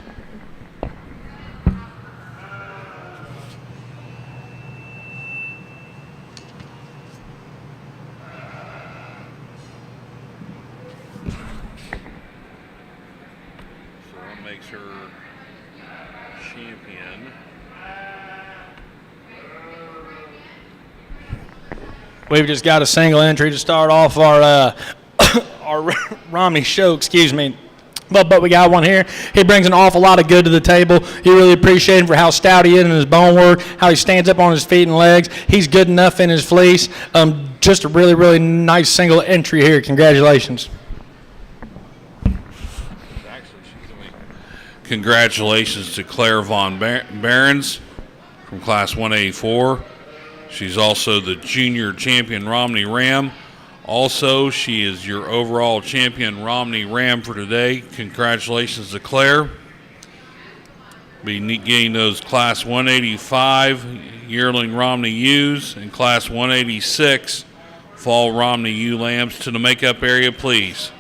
Makes her champion. We've just got a single entry to start off our our Romney show, excuse me. But we got one here. He brings an awful lot of good to the table. You really appreciate him for how stout he is in his bone work, how he stands up on his feet and legs. He's good enough in his fleece. Just a really, really nice single entry here. Congratulations. Congratulations to Claire Von Behrens from Class 184. She's also the junior champion Romney Ram. Also, she is your overall champion Romney Ram for today. Congratulations to Claire. Be getting those Class 185 yearling Romney ewes and Class 186 fall Romney ewe lambs to the makeup area, please.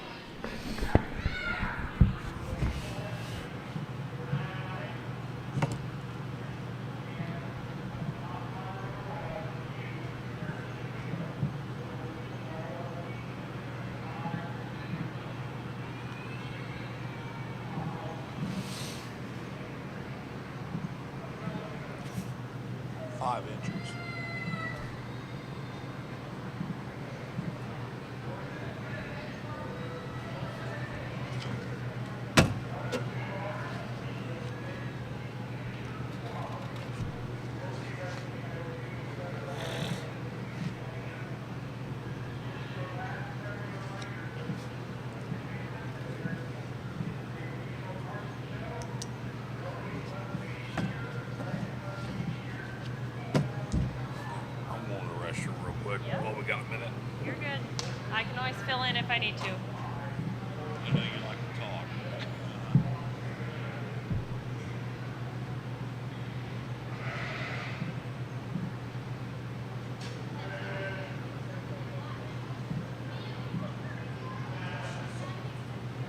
You're good. I can always fill in if I need to. I know you like to talk.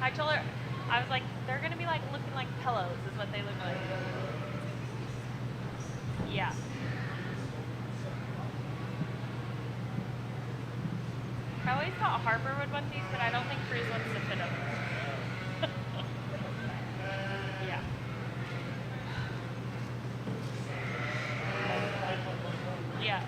I told her, I was like, they're going to be like looking like pillows is what they look like. Yeah. I always thought Harper would want these, but I don't think Cruz wants to fit them. Yeah. Yeah.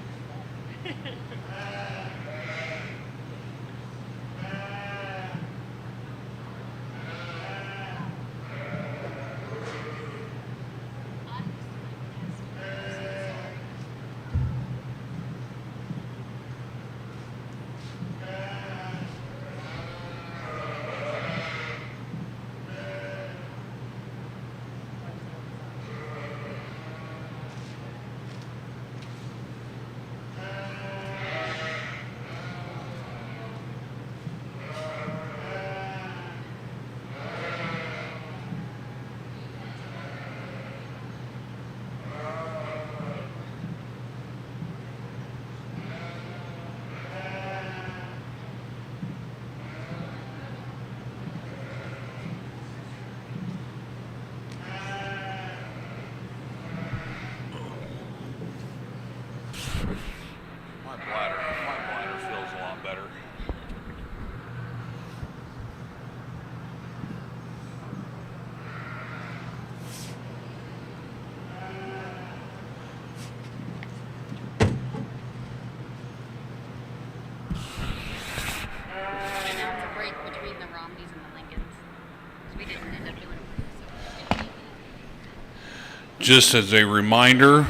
Just as a reminder,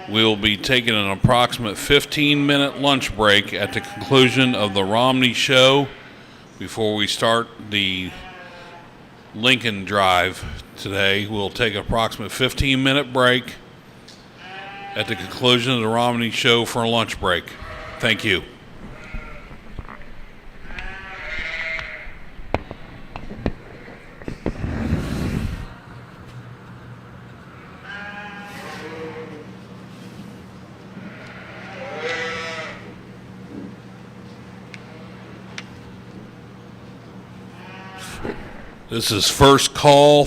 we'll be taking an approximate 15-minute lunch break at the conclusion of the Romney show before we start the Lincoln Drive today. We'll take an approximate 15-minute break at the conclusion of the Romney show for a lunch break. Thank you. This is first call,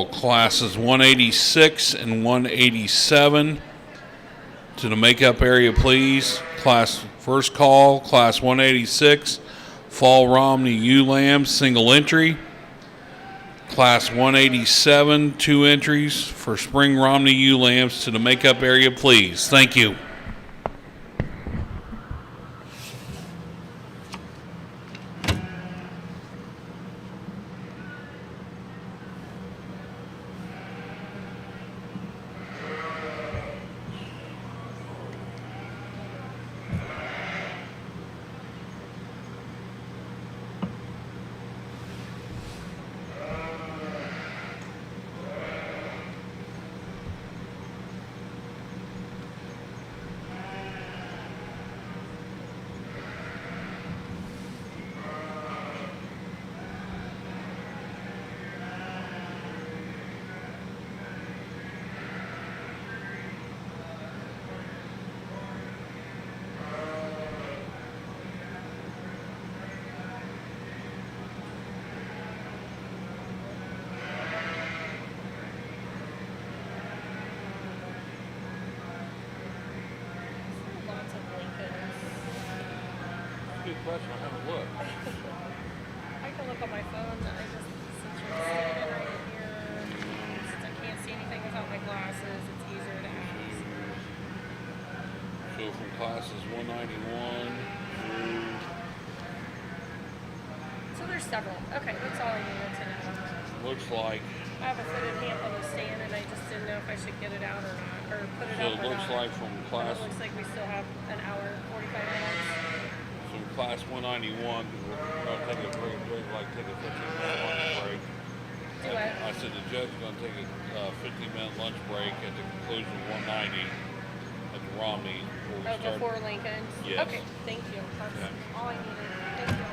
classes 186 and 187. To the makeup area, please. First call, class 186, Fall Romney ULAM, single entry. Class 187, 2 entries for Spring Romney ULAMs. To the makeup area, please. Thank you. Question, I haven't looked. I can look on my phone. I just, since you're standing right here, since I can't see anything without my glasses, it's easier to ask. So from classes 191 through... So there's several. Okay, that's all I needed to know. Looks like... I have a footed hamp on the stand, and I just didn't know if I should get it out or not, or put it So up it or looks not. like from class... But it looks like we still have an hour, 45 minutes. From class 191, we're going to take a break, take a 15-minute lunch break. Do what? I said the judge is going to take a 15-minute lunch break at the conclusion of 190 at the Romney before we start. Before Lincoln? Yes. Okay, thank you. That's Okay. all I needed. Thank you.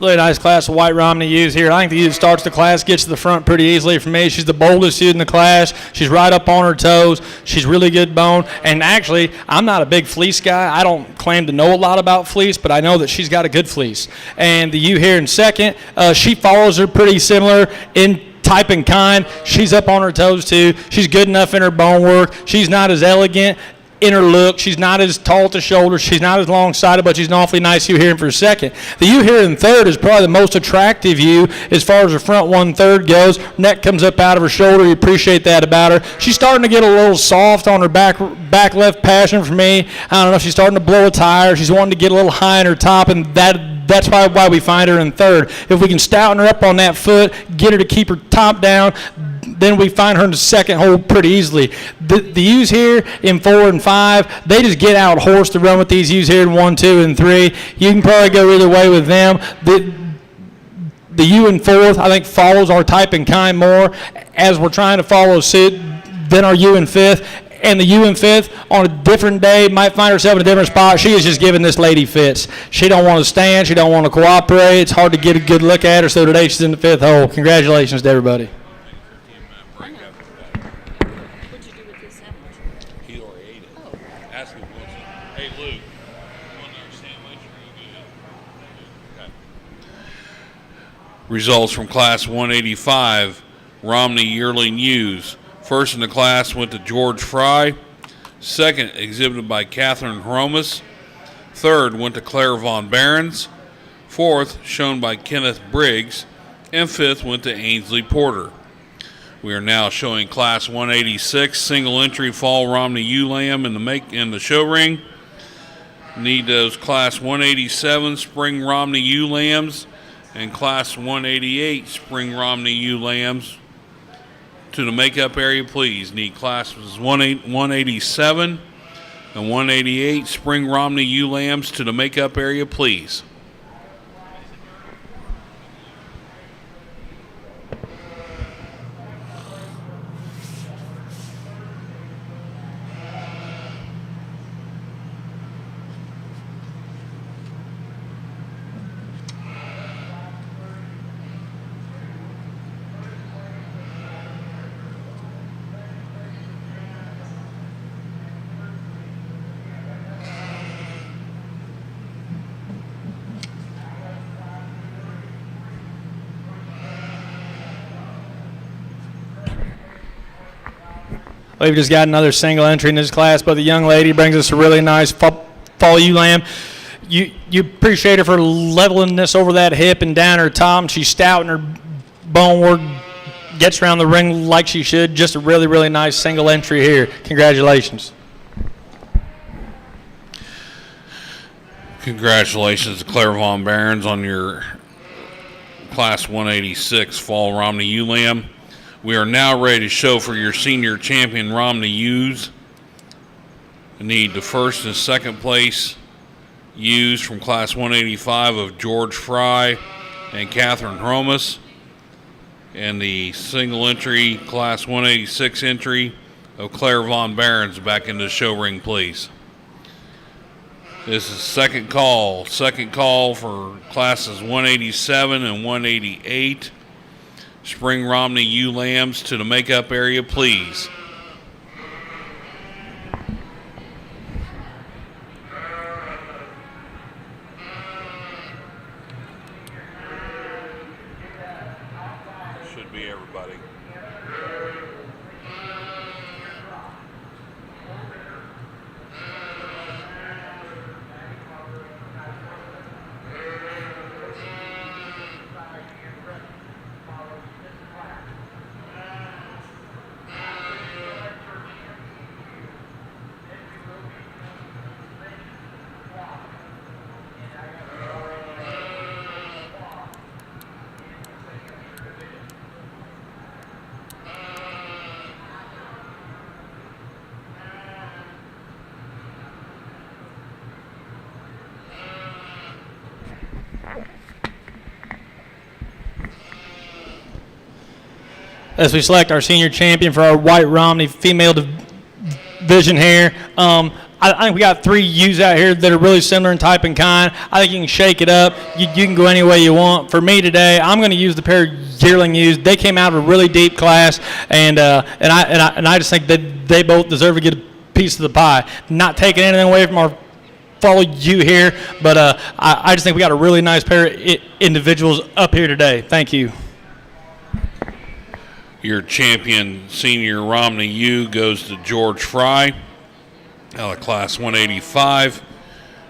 Really nice class of white Romney ewes here. I think the ewe that starts the class gets to the front pretty easily for me. She's the boldest ewe in the class. She's right up on her toes. She's really good bone. And actually, I'm not a big fleece guy. I don't claim to know a lot about fleece, but I know that she's got a good fleece. And the ewe here in second, she follows her pretty similar in type and kind. She's up on her toes too. She's good enough in her bone work. She's not as elegant in her look. She's not as tall at the shoulders. She's not as long-sided, but she's an awfully nice ewe here in for second. The ewe here in third is probably the most attractive ewe as far as her front 1/3 goes. Neck comes up out of her shoulder. You appreciate that about her. She's starting to get a little soft on her back left passion for me. I don't know if she's starting to blow a tire. She's wanting to get a little high in her top, and that's why we find her in third. If we can stouten her up on that foot, get her to keep her top down, then we find her in the second hole pretty easily. The ewes here in 4 and 5, they just get out horse to run with these ewes here in 1, 2, and 3. You can probably go either way with them. The ewe in 4th, I think, follows our type and kind more as we're trying to follow suit than our ewe in 5th. And the ewe in 5th, on a different day, might find herself in a different spot. She is just giving this lady fits. She don't want to stand. She don't want to cooperate. It's hard to get a good look at her. So today she's in the 5th hole. Congratulations to everybody. What'd you do with this sandwich? He already ate it. Oh. Ask him what's it. Hey, Luke, you want another sandwich or are you good? Okay. Results from Class 185, Romney Yearling Ewes. First in the class went to George Fry. Second, exhibited by Catherine Hromis. Third went to Claire Von Behrens. Fourth, shown by Kenneth Briggs. And fifth went to Ainsley Porter. We are now showing Class 186 single entry fall Romney ewe lamb in the show ring. Need those Class 187 spring Romney ewe lambs and Class 188 spring Romney ewe lambs to the makeup area, please. Need classes 187 and 188 spring Romney ewe lambs to the makeup area, please. We've just got another single entry in this class, but the young lady brings us a really nice fall ewe lamb. You appreciate her for leveling this over that hip and down her top. She's stout in her bone work, gets around the ring like she should. Just a really, really nice single entry here. Congratulations. Congratulations to Claire Von Behrens on your Class 186 fall Romney ewe lamb. We are now ready to show for your senior champion Romney ewes. We need the first and second place ewes from Class 185 of George Fry and Catherine Hromis, and the single entry Class 186 entry of Claire Von Behrens back into the show ring, please. This is second call for classes 187 and 188. Spring Romney ewe lambs to the makeup area, please. Should be everybody. As we select our senior champion for our White Romney female division here, I think we got 3 ewes out here that are really similar in type and kind. I think you can shake it up. You can go any way you want. For me today, I'm going to use the pair of yearling ewes. They came out of a really deep class, and I just think that they both deserve to get a piece of the pie. Not taking anything away from our follow you here, but I just think we got a really nice pair of individuals up here today. Thank you. Your champion senior Romney ewe goes to George Fry. out of Class 185.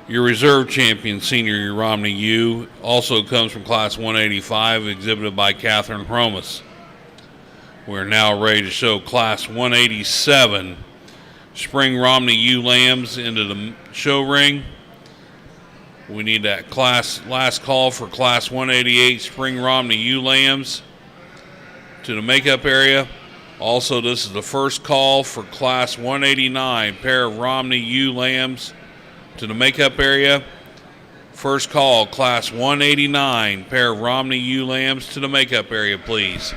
Your reserve champion, senior Romney U, also comes from Class 185, exhibited by Catherine Hromas. We're now ready to show Class 187 Spring Romney U lambs into the show ring. We need that last call for Class 188 Spring Romney U lambs to the makeup area. Also, this is the first call for Class 189 pair of Romney U lambs to the makeup area. First call, Class 189 pair of Romney ewe lambs to the makeup area, please.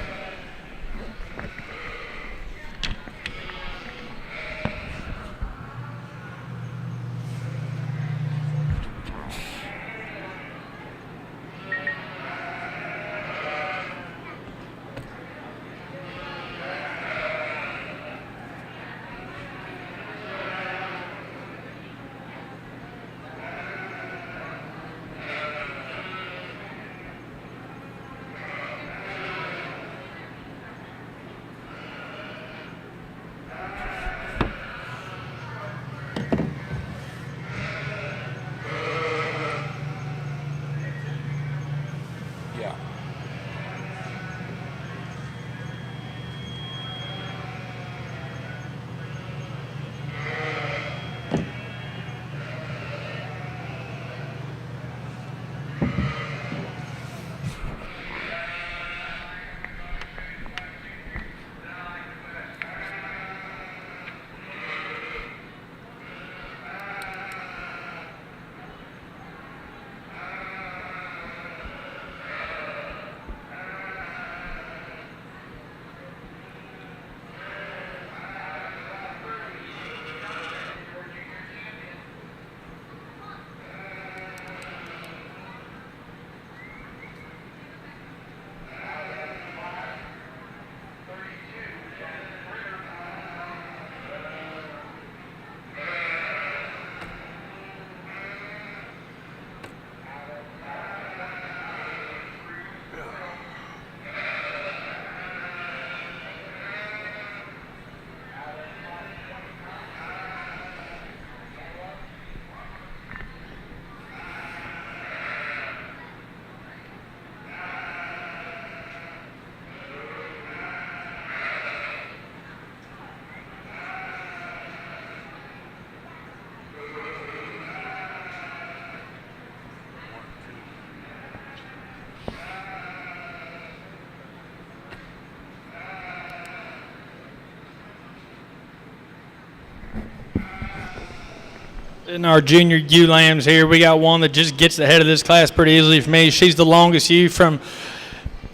In our junior ewe lambs here, we got one that just gets the head of this class pretty easily for me. She's the longest ewe from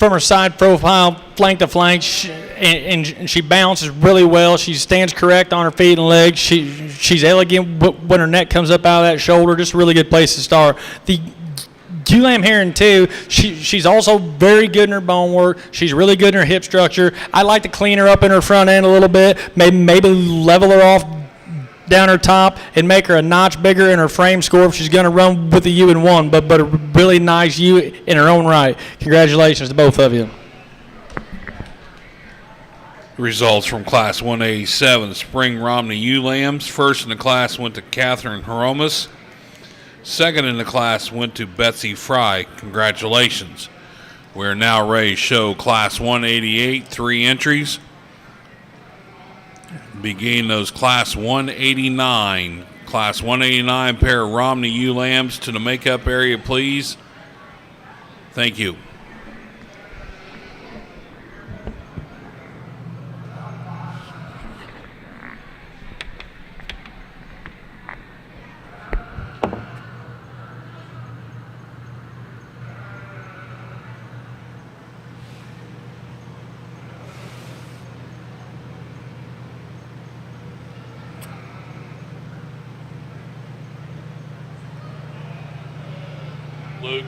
her side profile, flank to flank, and she balances really well. She stands correct on her feet and legs. She's elegant when her neck comes up out of that shoulder. Just a really good place to start. The ewe lamb heron too, she's also very good in her bone work. She's really good in her hip structure. I like to clean her up in her front end a little bit, maybe level her off down her top and make her a notch bigger in her frame score if she's going to run with the ewe in one, but a really nice ewe in her own right. Congratulations to both of you. Results from Class 187 Spring Romney ewe lambs. First in the class went to Catherine Hromas. Second in the class went to Betsy Fry. Congratulations. We're now ready to show Class 188 3 entries. Begin those Class 189. Class 189 pair of Romney ewe lambs to the makeup area, please. Thank you. Luke.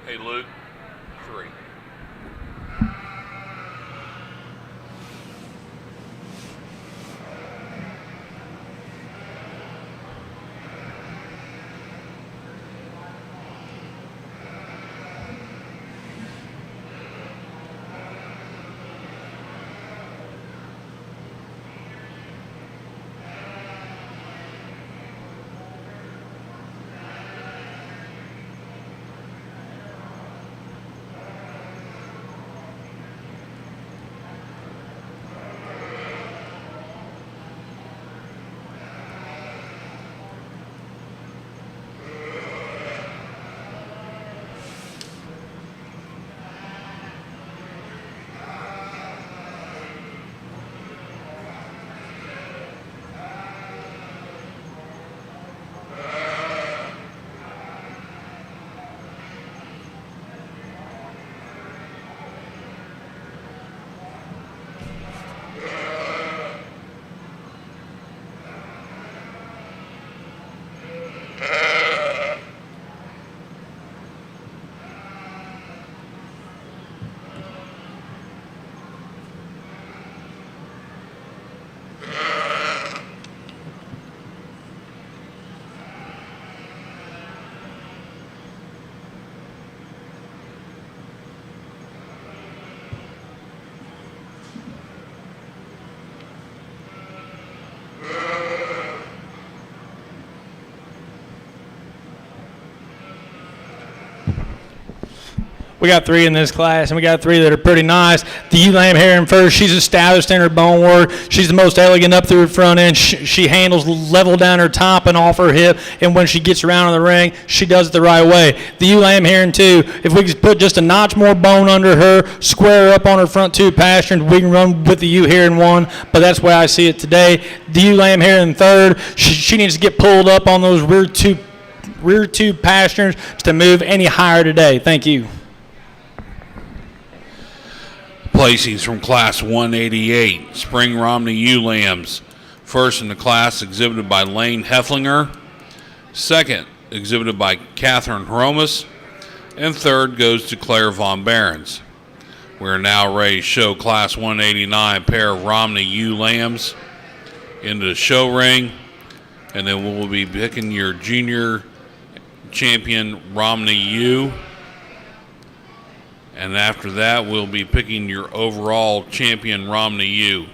Hey, Luke. 3. We got 3 in this class, and we got 3 that are pretty nice. The ewe lamb here in first, she's established in her bone work. She's the most elegant up through her front end. She handles level down her top and off her hip, and when she gets around in the ring, she does it the right way. The ewe lamb here in 2, if we could put just a notch more bone under her, square her up on her front 2 pasterns, we can run with the ewe here in 1, but that's the way I see it today. The ewe lamb here in 3rd, she needs to get pulled up on those rear two pasterns to move any higher today. Thank you. Placings from Class 188, Spring Romney ewe lambs. First in the class, exhibited by Lane Hefflinger. Second, exhibited by Catherine Hromis. And third goes to Claire Von Behrens. We're now ready to show Class 189 pair of Romney ewe lambs into the show ring. And then we'll be picking your junior champion Romney ewe. And after that, we'll be picking your overall champion Romney ewe.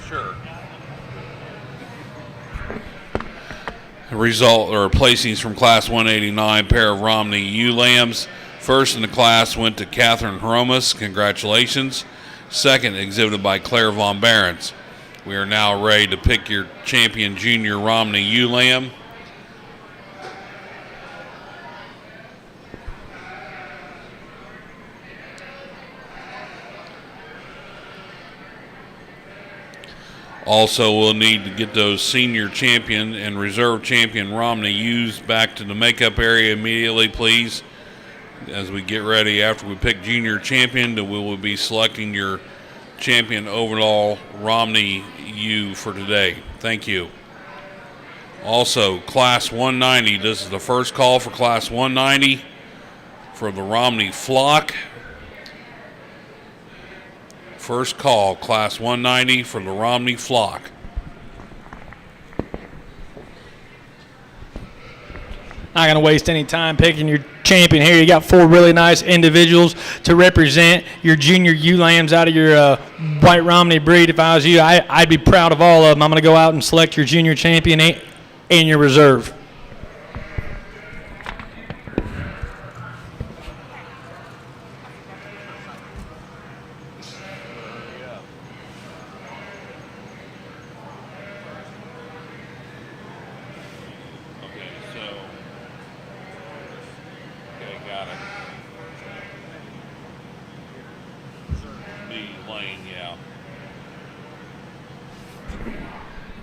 Sure. The result or placings from Class 189 pair of Romney ewe lambs. First in the class went to Catherine Hromis. Congratulations. Second, exhibited by Claire Von Behrens. We are now ready to pick your champion junior Romney ewe lamb. Also, we'll need to get those senior champion and reserve champion Romney ewes back to the makeup area immediately, please. As we get ready, after we pick junior champion, we will be selecting your champion overall Romney ewe for today. Thank you. Also, Class 190. This is the first call for Class 190 for the Romney flock. First call, Class 190 for the Romney flock. Not going to waste any time picking your champion here. You got 4 really nice individuals to represent your junior ewe lambs out of your white Romney breed. If I was you, I'd be proud of all of them. I'm going to go out and select your junior champion and your reserve.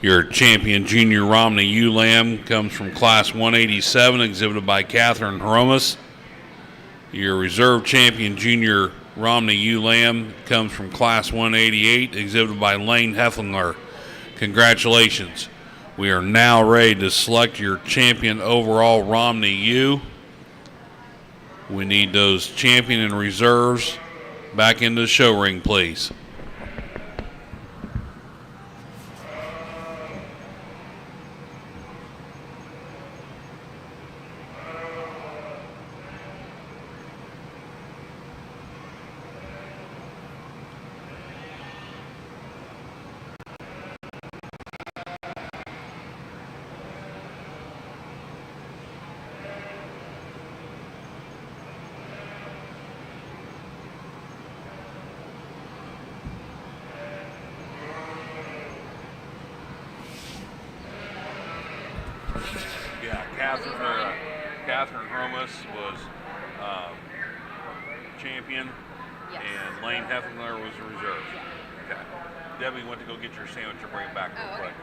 Your champion junior Romney ewe lamb comes from Class 187, exhibited by Catherine Hromis. Your reserve champion junior Romney ewe lamb comes from Class 188, exhibited by Lane Hefflinger. Congratulations. We are now ready to select your champion overall Romney ewe. We need those champion and reserves back into the show ring, please. Catherine Hromis was champion, and Lane Hefflinger was a reserve. Okay. Debbie went to go get your sandwich and bring it back real quick.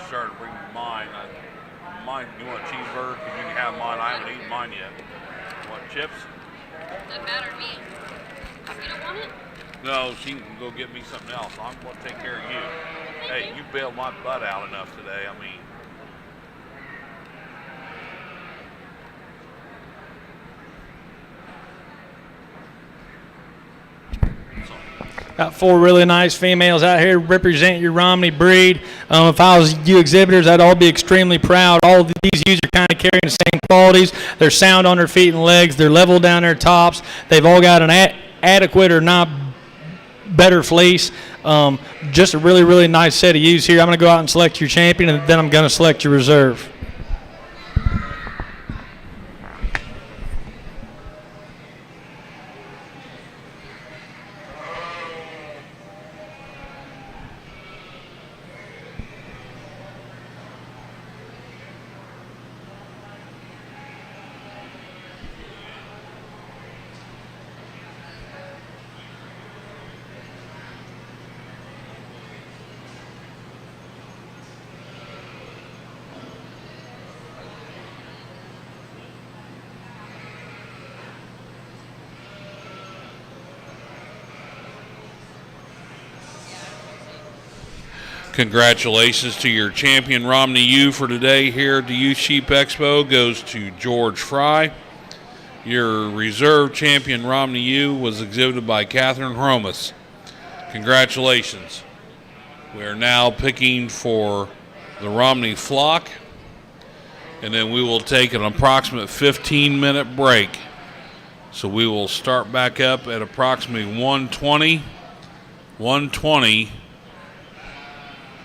Started bringing mine. mine. Mine. You want a cheeseburger? You can have mine. I haven't eaten mine yet. You want chips? Doesn't matter to me. You don't want it? No, she can go get me something else. I'm going to take care of you. Hey, you bailed my butt out enough today. I mean. Got 4 really nice females out here represent your Romney breed. If I was you exhibitors, I'd all be extremely proud. All of these ewes are kind of carrying the same qualities. They're sound on their feet and legs. They're level down their tops. They've all got an adequate or not better fleece. Just a really, really nice set of ewes here. I'm going to go out and select your champion, and then I'm going to select your reserve. Congratulations to your champion Romney ewe for today here at the Youth Sheep Expo goes to George Fry. Your reserve champion Romney ewe was exhibited by Catherine Hromis. Congratulations. We are now picking for the Romney flock, and then we will take an approximate 15-minute break. So we will start back up at approximately 1:20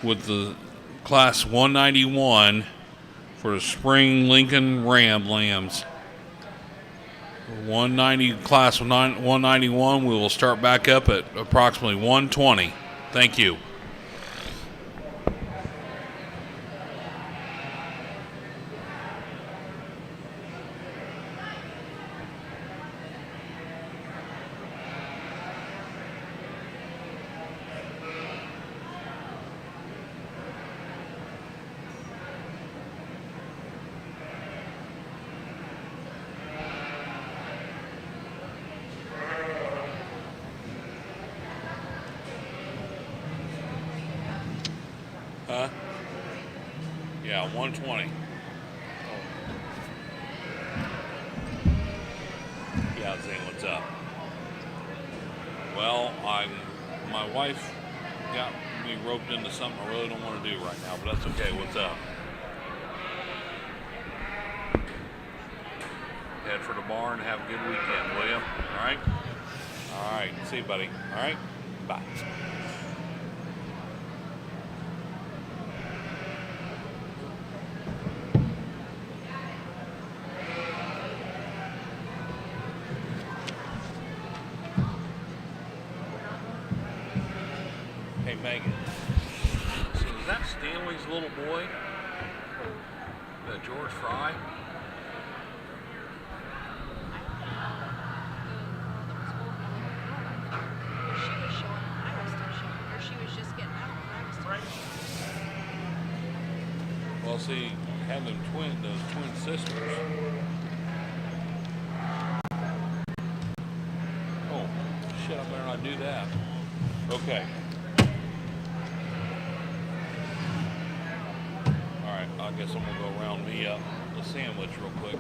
with the class 191 for the spring Lincoln Ram lambs. 191, we will start back up at approximately 1:20. Thank you. Huh? Yeah, 120. Yeah, Zane, what's up? Well, my wife got me roped into something I really don't want to do right now, but that's okay. What's up? Head for the barn. Have a good weekend, will you? All right? All right. See you, buddy. All right? Bye. Hey, Megan. So is that Stanley's little boy? George Fry? Well, see, had those twin sisters. Oh, shit, I better not do that. Okay. All right, I guess I'm gonna go round me up a sandwich real quick.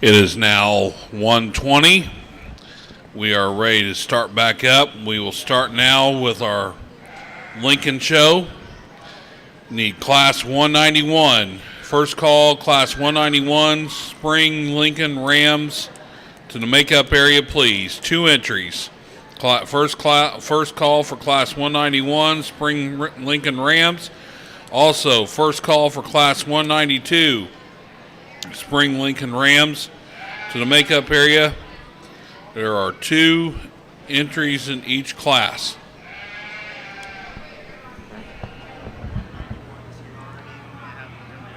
It is now 1:20. We are ready to start back up. We will start now with our Lincoln show. Need Class 191. First call, Class 191, Spring Lincoln Rams to the makeup area, please. 2 entries. First call for Class 191, Spring Lincoln Rams. Also, first call for Class 192, Spring Lincoln Rams to the makeup area. There are 2 entries in each class.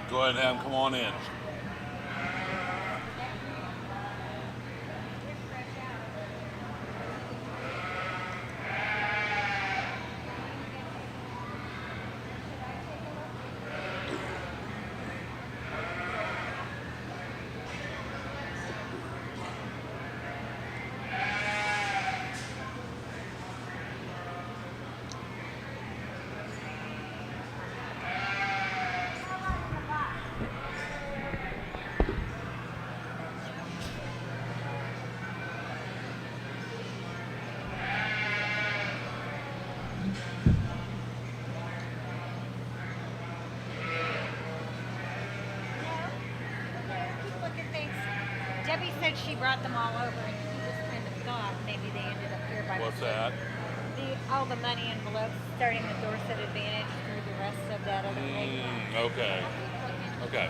Go ahead and have them come on in. Debbie said she brought them all over, and he just kind of thought maybe they ended up here by What's mistake. that? All the money envelopes, starting with Dorset Advantage through the rest of that other thing. Okay. Okay.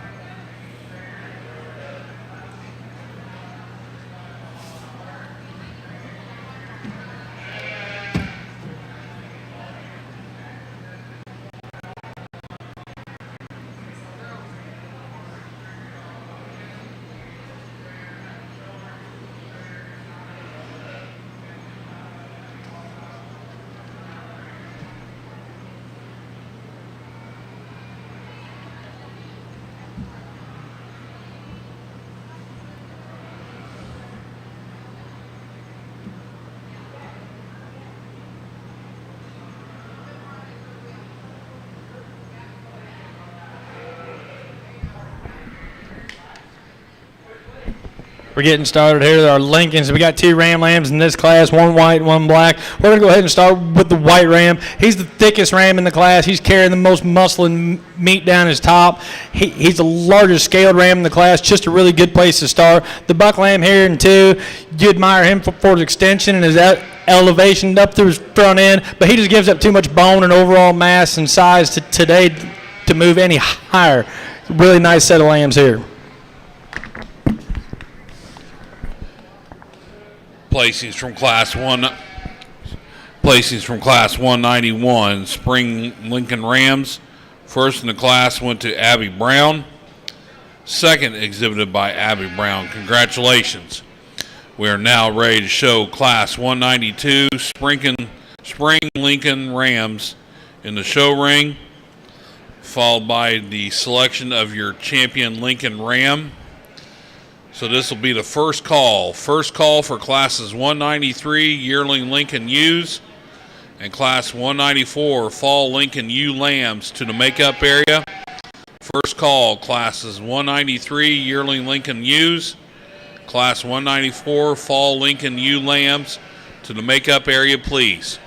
We're getting started here. There are Lincolns. We got 2 Ram Lambs in this class, 1 white, 1 black. We're going to go ahead and start with the white Ram. He's the thickest Ram in the class. He's carrying the most muscle and meat down his top. He's the largest scaled Ram in the class. Just a really good place to start. The buck Lamb here in 2, you admire him for his extension and his elevation up through his front end, but he just gives up too much bone and overall mass and size today to move any higher. Really nice set of lambs here. Placings from Class 191, Spring Lincoln Rams. First in the class went to Abby Brown. Second exhibited by Abby Brown. Congratulations. We are now ready to show Class 192, Spring Lincoln Rams in the show ring, followed by the selection of your champion Lincoln Ram. So this will be the first call. First call for classes 193, yearling Lincoln Ewes, and class 194, fall Lincoln Ewe Lambs to the makeup area. First call, classes 193, yearling Lincoln Ewes, class 194, fall Lincoln Ewe Lambs to the makeup area, please.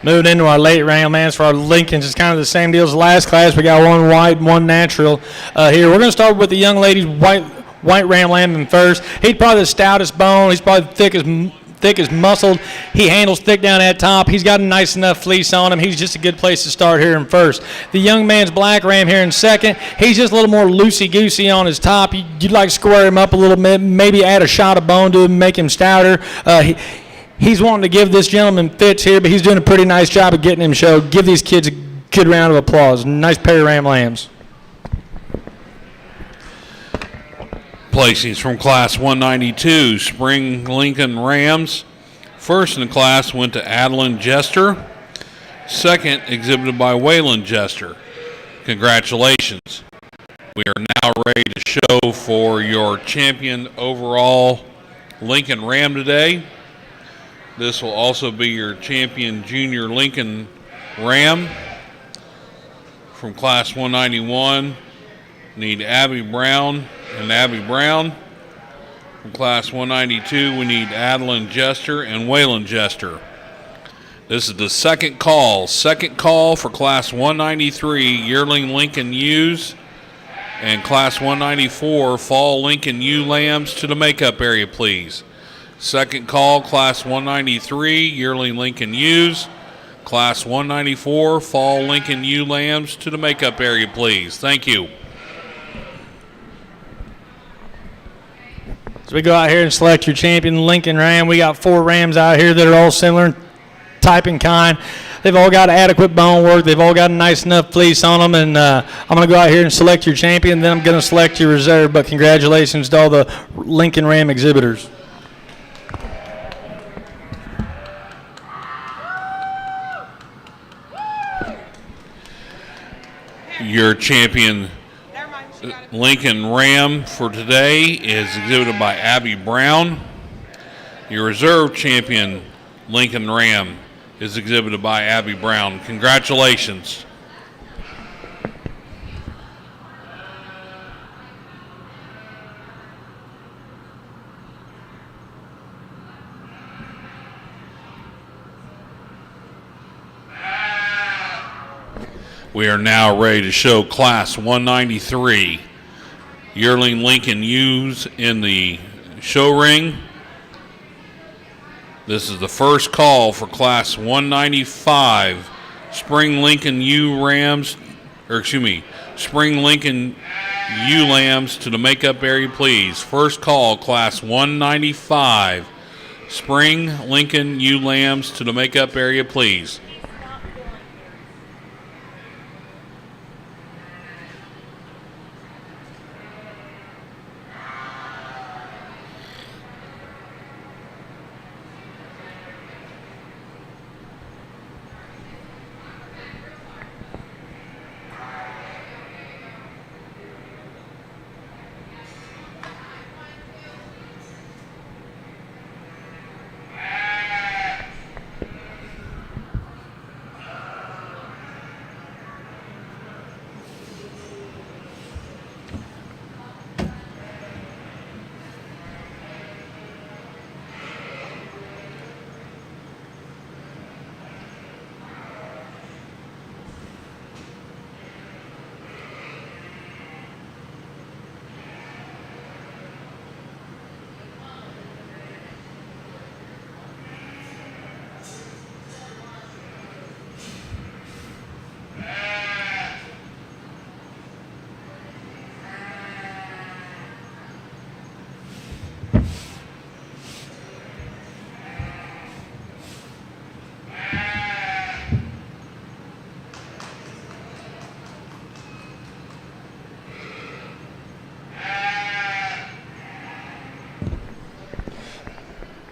Moving into our late round, man, for our Lincolns, it's kind of the same deal as the last class. We got one white and one natural here. We're going to start with the young lady's white ram lambing first. He's probably the stoutest bone. He's probably thick as muscled. He handles thick down at top. He's got a nice enough fleece on him. He's just a good place to start here in first. The young man's black ram here in second. He's just a little more loosey-goosey on his top. You'd like to square him up a little bit, maybe add a shot of bone to him, make him stouter. He's wanting to give this gentleman fits here, but he's doing a pretty nice job of getting him showed. Give these kids a good round of applause. Nice pair of ram lambs. Placings from Class 192, Spring Lincoln Rams. First in the class went to Adeline Jester. Second, exhibited by Waylon Jester. Congratulations. We are now ready to show for your champion overall Lincoln Ram today. This will also be your champion junior Lincoln Ram. From Class 191, need Abby Brown and Abby Brown. From Class 192, we need Adeline Jester and Waylon Jester. This is the second call for Class 193 yearling Lincoln Ewes and Class 194 fall Lincoln Ewe lambs to the makeup area, please. Second call, Class 193 yearling Lincoln Ewes, Class 194 fall Lincoln Ewe lambs to the makeup area, please. Thank you. So we go out here and select your champion Lincoln Ram. We got 4 rams out here that are all similar in type and kind. They've all got adequate bone work. They've all got a nice enough fleece on them. And I'm going to go out here and select your champion. Then I'm going to select your reserve. But congratulations to all the Lincoln Ram exhibitors. Your champion Lincoln Ram for today is exhibited by Abby Brown. Your reserve champion Lincoln Ram is exhibited by Abby Brown. Congratulations. We are now ready to show Class 193 yearling Lincoln Ewes in the show ring. This is the first call for Class 195 Spring Lincoln Ewe Rams, Spring Lincoln Ewe Lambs to the makeup area, please. First call, Class 195 Spring Lincoln Ewe Lambs to the makeup area, please.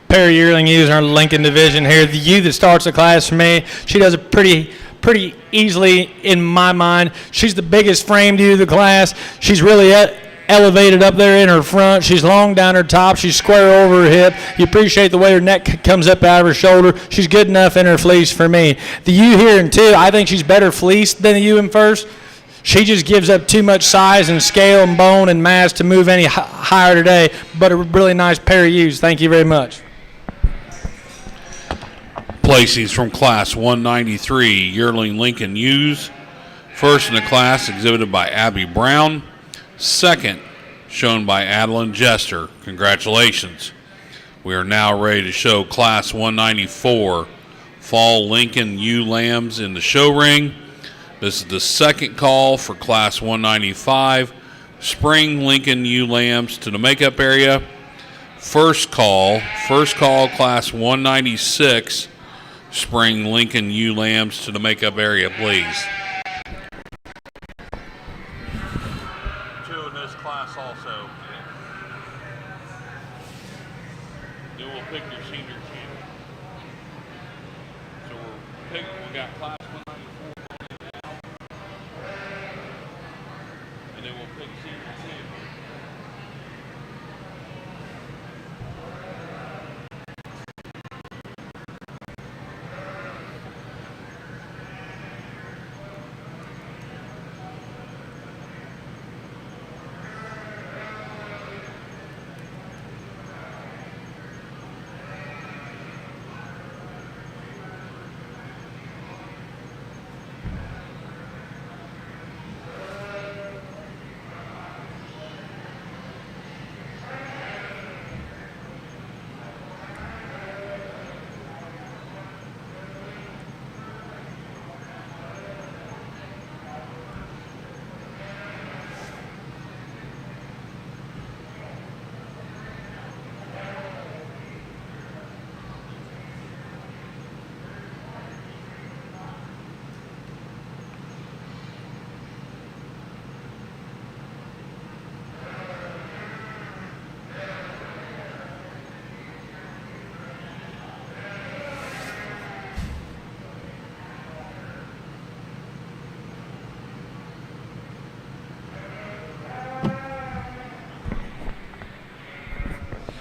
Pair of yearling ewes in our Lincoln division here. The ewe that starts the class for me, she does it pretty easily in my mind. She's the biggest framed ewe of the class. She's really elevated up there in her front. She's long down her top. She's square over her hip. You appreciate the way her neck comes up out of her shoulder. She's good enough in her fleece for me. The ewe here in 2, I think she's better fleeced than the ewe in first. She just gives up too much size and scale and bone and mass to move any higher today, but a really nice pair of ewes. Thank you very much. Placings from Class 193, Yearling Lincoln Ewes. First in the class, exhibited by Abby Brown. Second, shown by Adeline Jester. Congratulations. We are now ready to show Class 194, Fall Lincoln Ewe Lambs in the show ring. This is the second call for Class 195, Spring Lincoln Ewe Lambs to the makeup area. First call, Class 196, Spring Lincoln Ewe Lambs to the makeup area, please. Two in this class also. Then we'll pick your senior champion. So we got Class 194 now, and then we'll pick senior champion.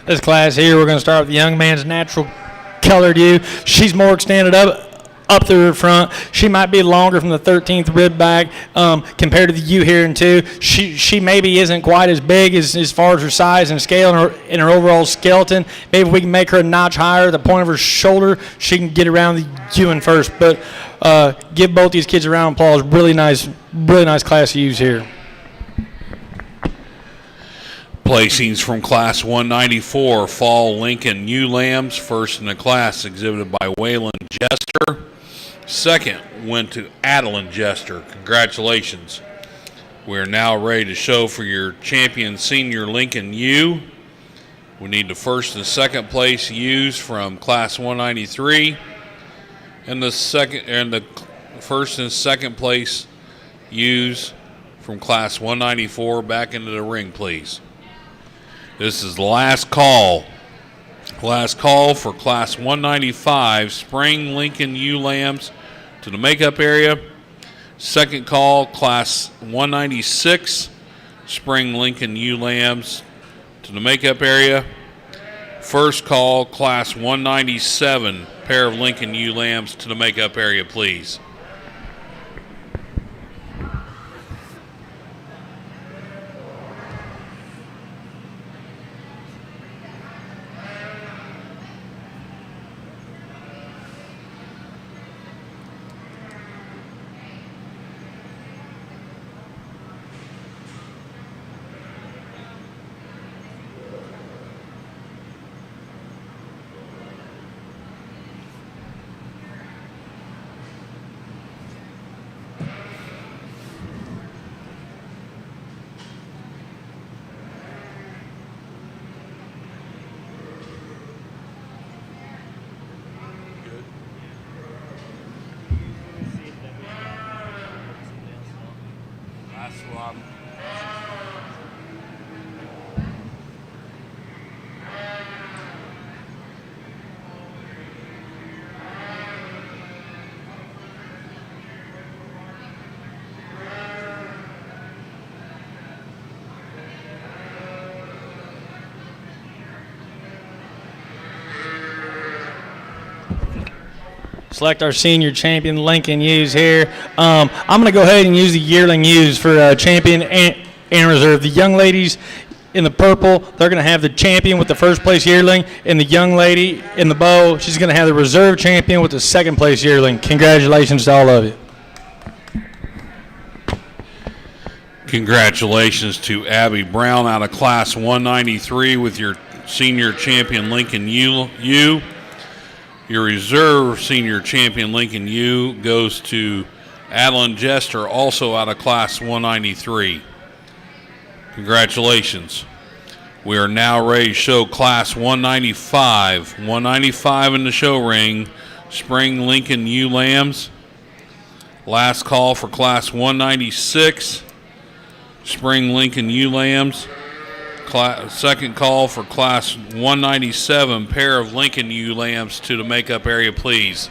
This class here, we're going to start with the young man's natural colored ewe. She's more extended up through her front. She might be longer from the 13th rib back compared to the ewe here in two. She maybe isn't quite as big as far as her size and scale and her overall skeleton. Maybe if we can make her a notch higher at the point of her shoulder, she can get around the ewe in first. But give both these kids a round of applause. Really nice class of ewes here. Placings from Class 194, Fall Lincoln Ewe Lambs. First in the class, exhibited by Waylon Jester. Second went to Adeline Jester. Congratulations. We are now ready to show for your champion senior Lincoln Ewe. We need the first and second place ewes from Class 193, and the first and second place ewes from Class 194 back into the ring, please. This is the last call. Last call for Class 195, Spring Lincoln Ewe Lambs to the makeup area. Second call, Class 196, Spring Lincoln Ewe Lambs to the makeup area. First call, Class 197, pair of Lincoln Ewe Lambs to the makeup area, please. Select our senior champion, Lincoln Ewes here. I'm going to go ahead and use the yearling ewes for champion and reserve. The young ladies in the purple, they're going to have the champion with the first place yearling, and the young lady in the bow, she's going to have the reserve champion with the second place yearling. Congratulations to all of you. Congratulations to Abby Brown out of Class 193 with your senior champion Lincoln U. Your reserve senior champion Lincoln U goes to Adeline Jester, also out of Class 193. Congratulations. We are now ready to show Class 195. 195 in the show ring. Spring Lincoln ewe lambs. Last call for Class 196. Spring Lincoln ewe lambs. Second call for Class 197. Pair of Lincoln ewe lambs to the makeup area, please.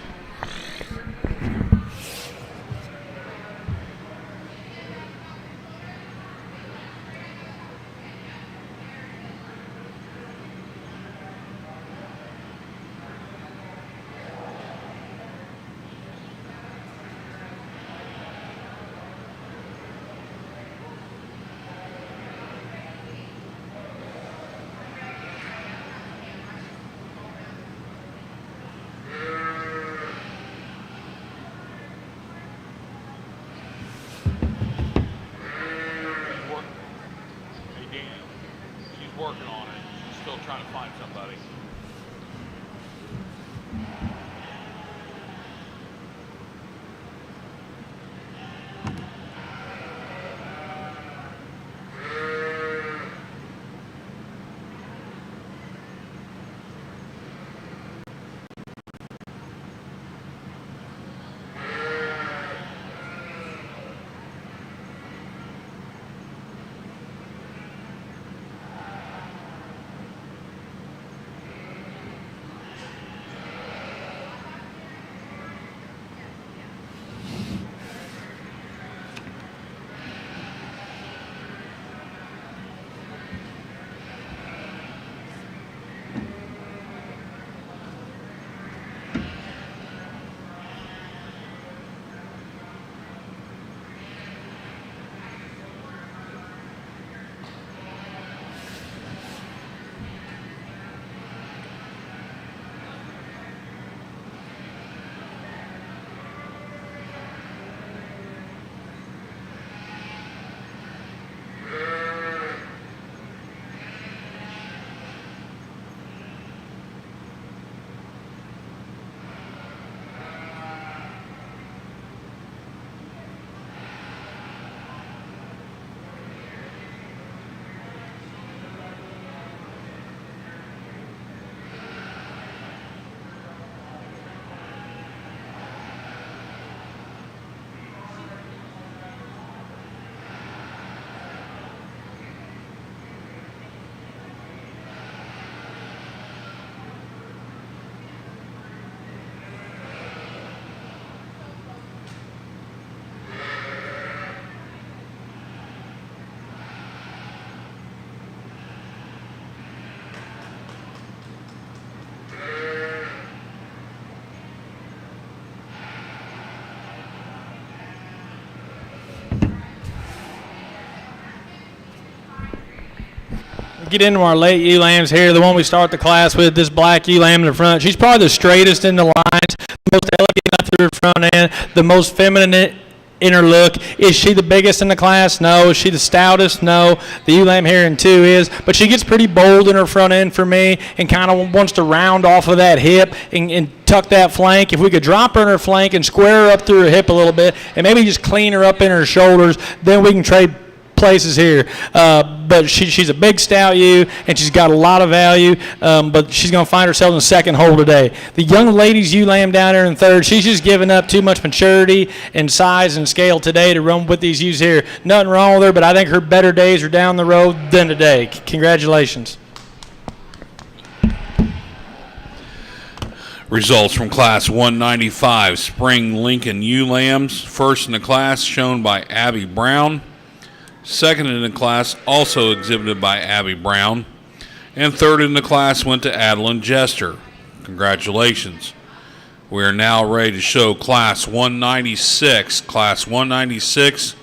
Working on it. She's still trying to find somebody. Get into our late ewe lambs here. The one we start the class with, this black ewe lamb in the front. She's probably the straightest in the lines, the most elegant up through her front end, the most feminine in her look. Is she the biggest in the class? No. Is she the stoutest? No. The ewe lamb here in 2 is. But she gets pretty bold in her front end for me and kind of wants to round off of that hip and tuck that flank. If we could drop her in her flank and square her up through her hip a little bit and maybe just clean her up in her shoulders, then we can trade places here. But she's a big stout ewe, and she's got a lot of value, but she's going to find herself in the second hole today. The young lady's ewe lamb down there in third, she's just giving up too much maturity and size and scale today to run with these ewes here. Nothing wrong with her, but I think her better days are down the road than today. Congratulations. Results from Class 195 Spring Lincoln ewe lambs. First in the class shown by Abby Brown. Second in the class also exhibited by Abby Brown. And third in the class went to Adeline Jester. Congratulations. We are now ready to show Class 196. Class 196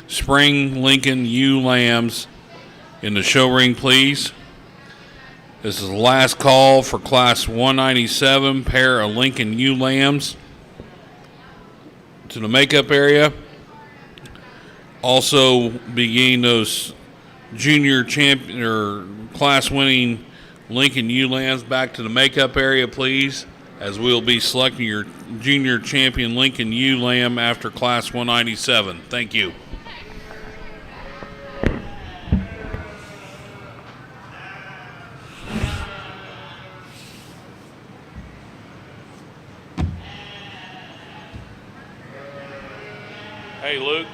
Spring Lincoln ewe lambs. in the show ring, please. This is the last call for Class 197, pair of Lincoln ewe lambs to the makeup area. Also beginning those junior champion or class winning Lincoln ewe lambs back to the makeup area, please, as we'll be selecting your junior champion Lincoln ewe lamb after Class 197. Thank you. Hey, Luke.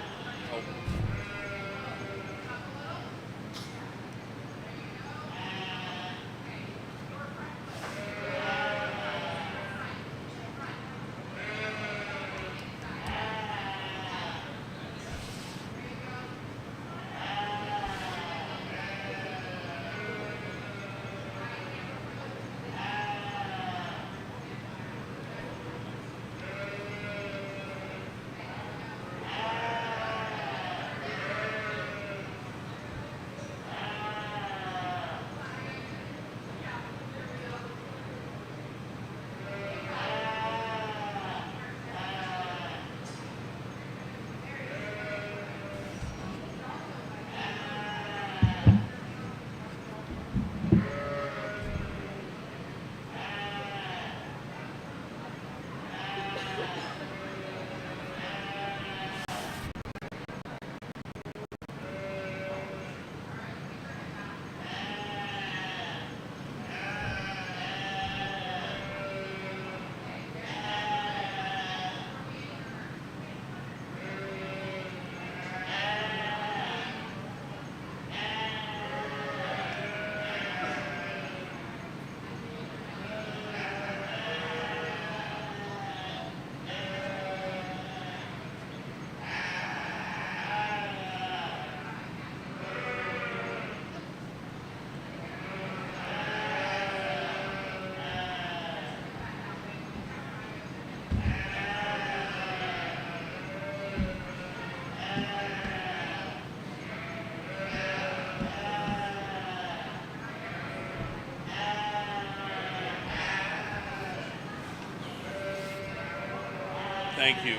Thank you.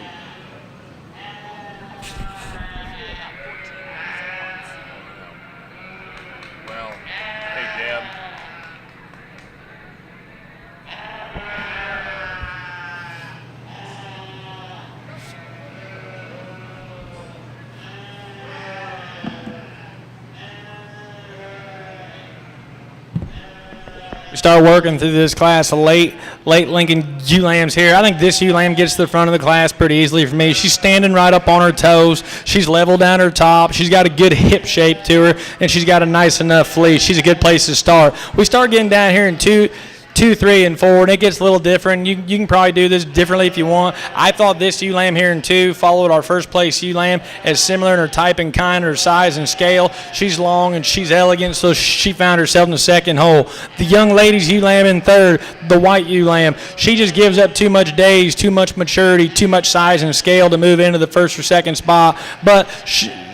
Well, hey, Deb. We start working through this class of late Lincoln ewe lambs here. I think this ewe lamb gets to the front of the class pretty easily for me. She's standing right up on her toes. She's level down her top. She's got a good hip shape to her, and she's got a nice enough fleece. She's a good place to start. We start getting down here in 2, 3, and 4, and it gets a little different. You can probably do this differently if you want. I thought this ewe lamb here in 2 followed our first place ewe lamb as similar in her type and kind, her size and scale. She's long and she's elegant, so she found herself in the second hole. The young lady's ewe lamb in 3rd, the white ewe lamb. She just gives up too much days, too much maturity, too much size and scale to move into the 1st or 2nd spot, but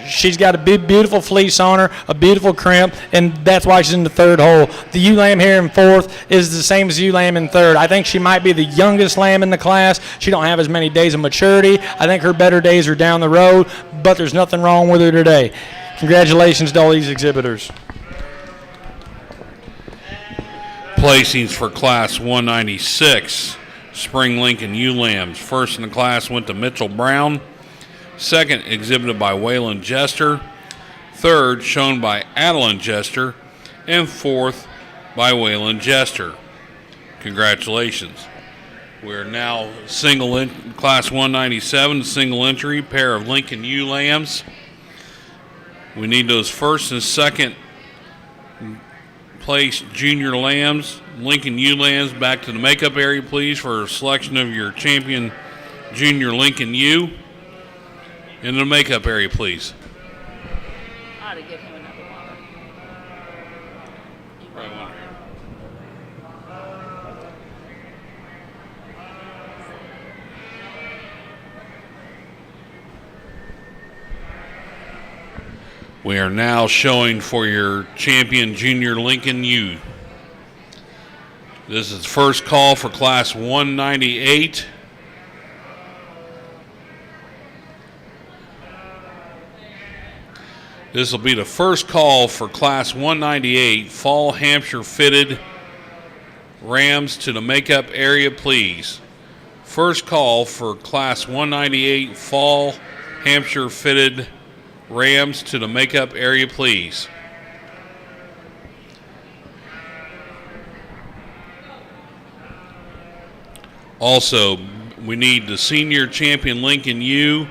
she's got a big, beautiful fleece on her, a beautiful crimp, and that's why she's in the 3rd hole. The ewe lamb here in 4th is the same as ewe lamb in 3rd. I think she might be the youngest lamb in the class. She don't have as many days of maturity. I think her better days are down the road, but there's nothing wrong with her today. Congratulations to all these exhibitors. Placings for Class 196, Spring Lincoln ewe lambs. First in the class went to Mitchell Brown. Second, exhibited by Waylon Jester. Third, shown by Adeline Jester. And fourth, by Waylon Jester. Congratulations. We're now Class 197, single entry, pair of Lincoln ewe lambs. We need those first and second place junior lambs, Lincoln ewe lambs, back to the makeup area, please, for a selection of your champion junior Lincoln ewe. In the makeup area, please. I ought to get him another water. We are now showing for your champion junior Lincoln U. This is first call for class 198. This will be the first call for class 198 Fall Hampshire fitted Rams to the makeup area, please. First call for class 198 Fall Hampshire fitted Rams to the makeup area, please. Also, we need the senior champion Lincoln U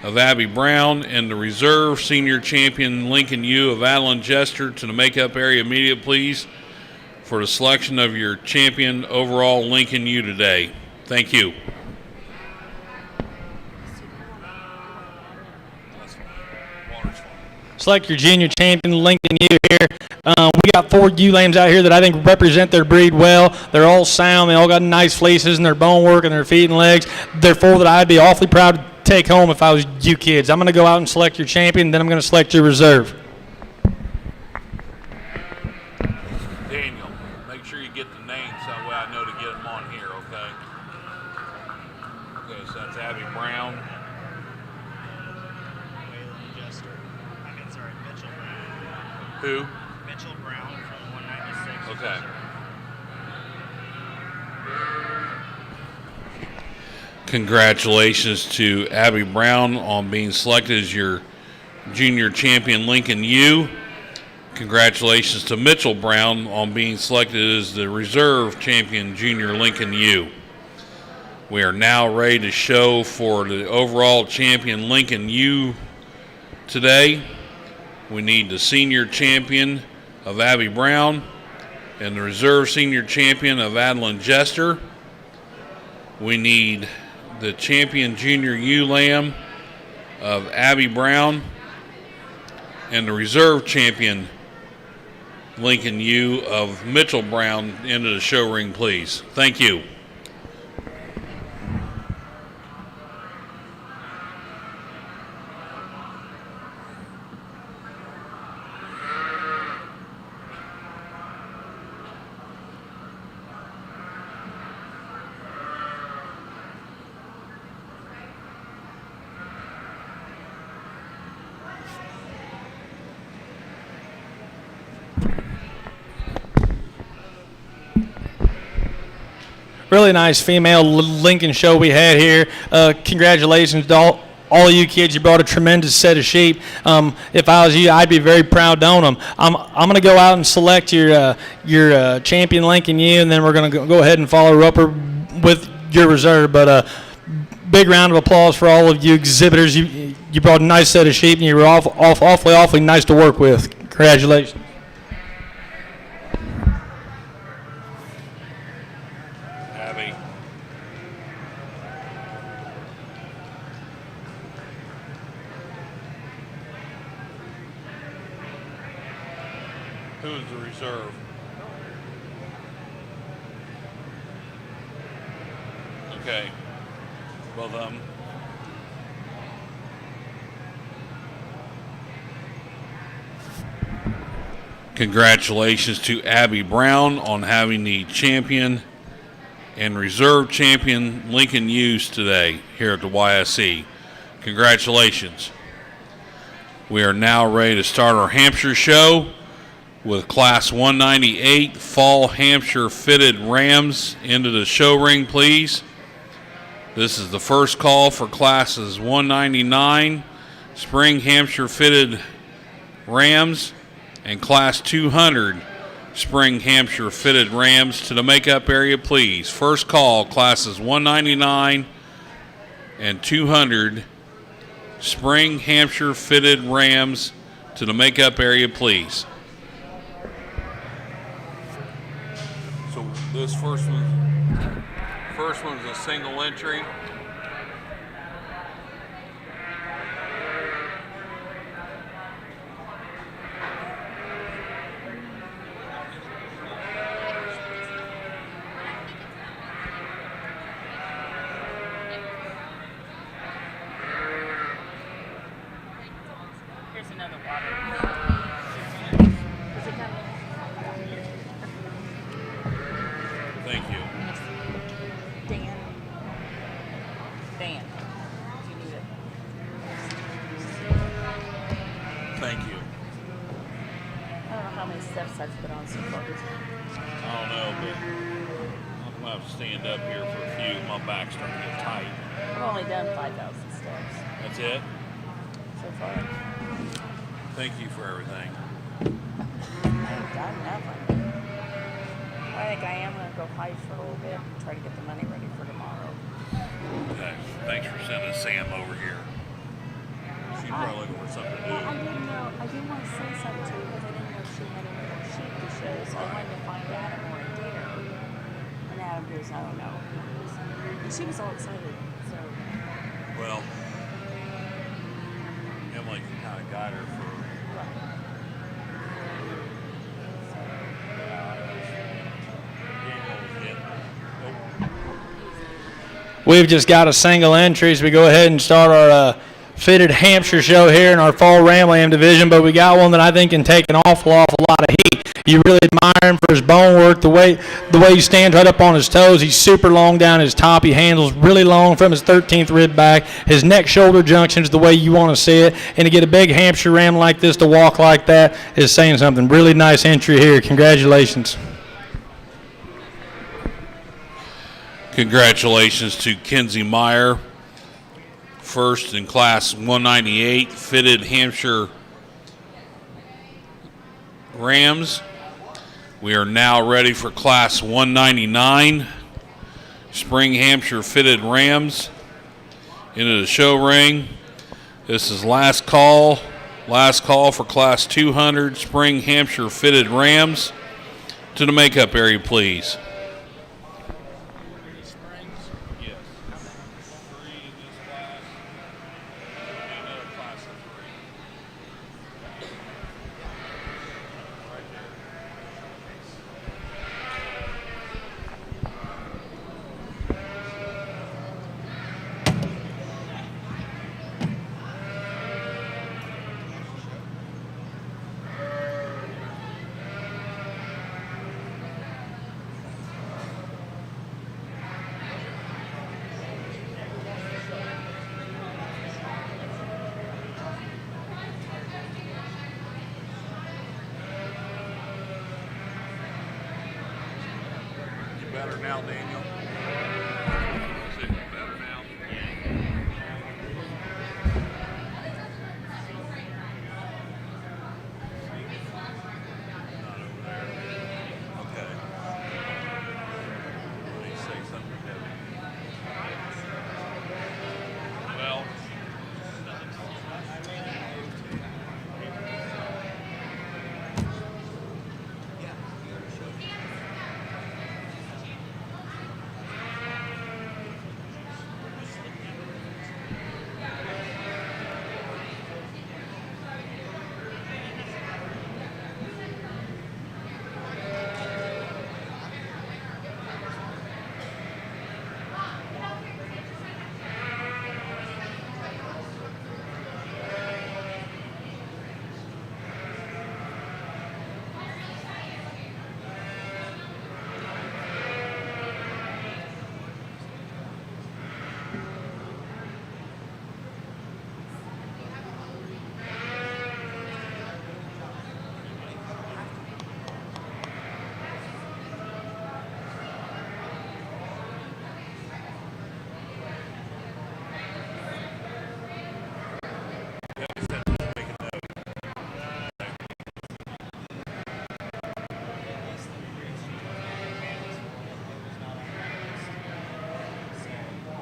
of Abby Brown and the reserve senior champion Lincoln U of Adeline Jester to the makeup area immediately, please, for the selection of your champion overall Lincoln U today. Thank you. Select your junior champion, Lincoln U here. We got 4 ewe lambs out here that I think represent their breed well. They're all sound. They all got nice fleeces and their bone work and their feet and legs. They're 4 that I'd be awfully proud to take home if I was you kids. I'm going to go out and select your champion, then I'm going to select your reserve. Daniel, make sure you get the names so that way I know to get them on here, okay? Okay, so that's Abby Brown. Who? Mitchell Brown from 196. Okay. Congratulations to Abby Brown on being selected as your junior champion Lincoln U. Congratulations to Mitchell Brown on being selected as the reserve champion junior Lincoln U. We are now ready to show for the overall champion Lincoln U today. We need the senior champion of Abby Brown and the reserve senior champion of Adeline Jester. We need the champion junior ewe lamb of Abby Brown and the reserve champion Lincoln U of Mitchell Brown into the show ring, please. Thank you. Really nice female Lincoln show we had here. Congratulations to all you kids. You brought a tremendous set of sheep. If I was you, I'd be very proud to own them. I'm going to go out and select your champion Lincoln U, and then we're going to go ahead and follow her up with your reserve. But big round of applause for all of you exhibitors. You brought a nice set of sheep, and you were awfully nice to work with. Congratulations. Who's the reserve? Okay. Both of them. Congratulations to Abby Brown on having the champion and reserve champion Lincoln Ewes today here at the YSC. Congratulations. We are now ready to start our Hampshire show with Class 198 Fall Hampshire fitted Rams into the show ring, please. This is the first call for Classes 199 Spring Hampshire fitted Rams and Class 200 Spring Hampshire fitted Rams to the makeup area, please. First call, Classes 199 and 200 Spring Hampshire fitted Rams to the makeup area, please. So this first one's a single entry. Here's another water. Thank you. Dan. Dan. If you need it. Thank you. I don't know how many steps I've put on so far. I don't know, but I'm gonna have to stand up here for a few. My back's starting to get tight. I've only done 5,000 steps That's it? so far. Thank you for everything. I ain't done nothing. I think I am gonna go hike for a little bit and try to get the money ready for tomorrow. Okay. Thanks for sending Sam over here. She's probably looking for something to do. I didn't know. I didn't want to say something to her because I didn't know if she had any more sheep to show, so I wanted to find Adam or Dare. And Adam goes, "I don't know." And she was all excited. So Well, Emily can kind of guide her for. We've just got a single entry, so we go ahead and start our fitted Hampshire show here in our fall Ram Lamb division, but we got one that I think can take an awful lot of heat. You really admire him for his bone work, the way he stands right up on his toes. He's super long down his top. He handles really long from his 13th rib back. His neck-shoulder junction is the way you want to see it, and to get a big Hampshire Ram like this to walk like that is saying something. Really nice entry here. Congratulations. Congratulations to Kenzie Meyer, first in class 198, fitted Hampshire Rams. We are now ready for class 199, spring Hampshire fitted Rams into the show ring. This is last call for class 200, spring Hampshire fitted Rams. To the makeup area, please. Better now, Daniel. Is it better now? Not over there. Okay. Let me say something to Debbie. Well.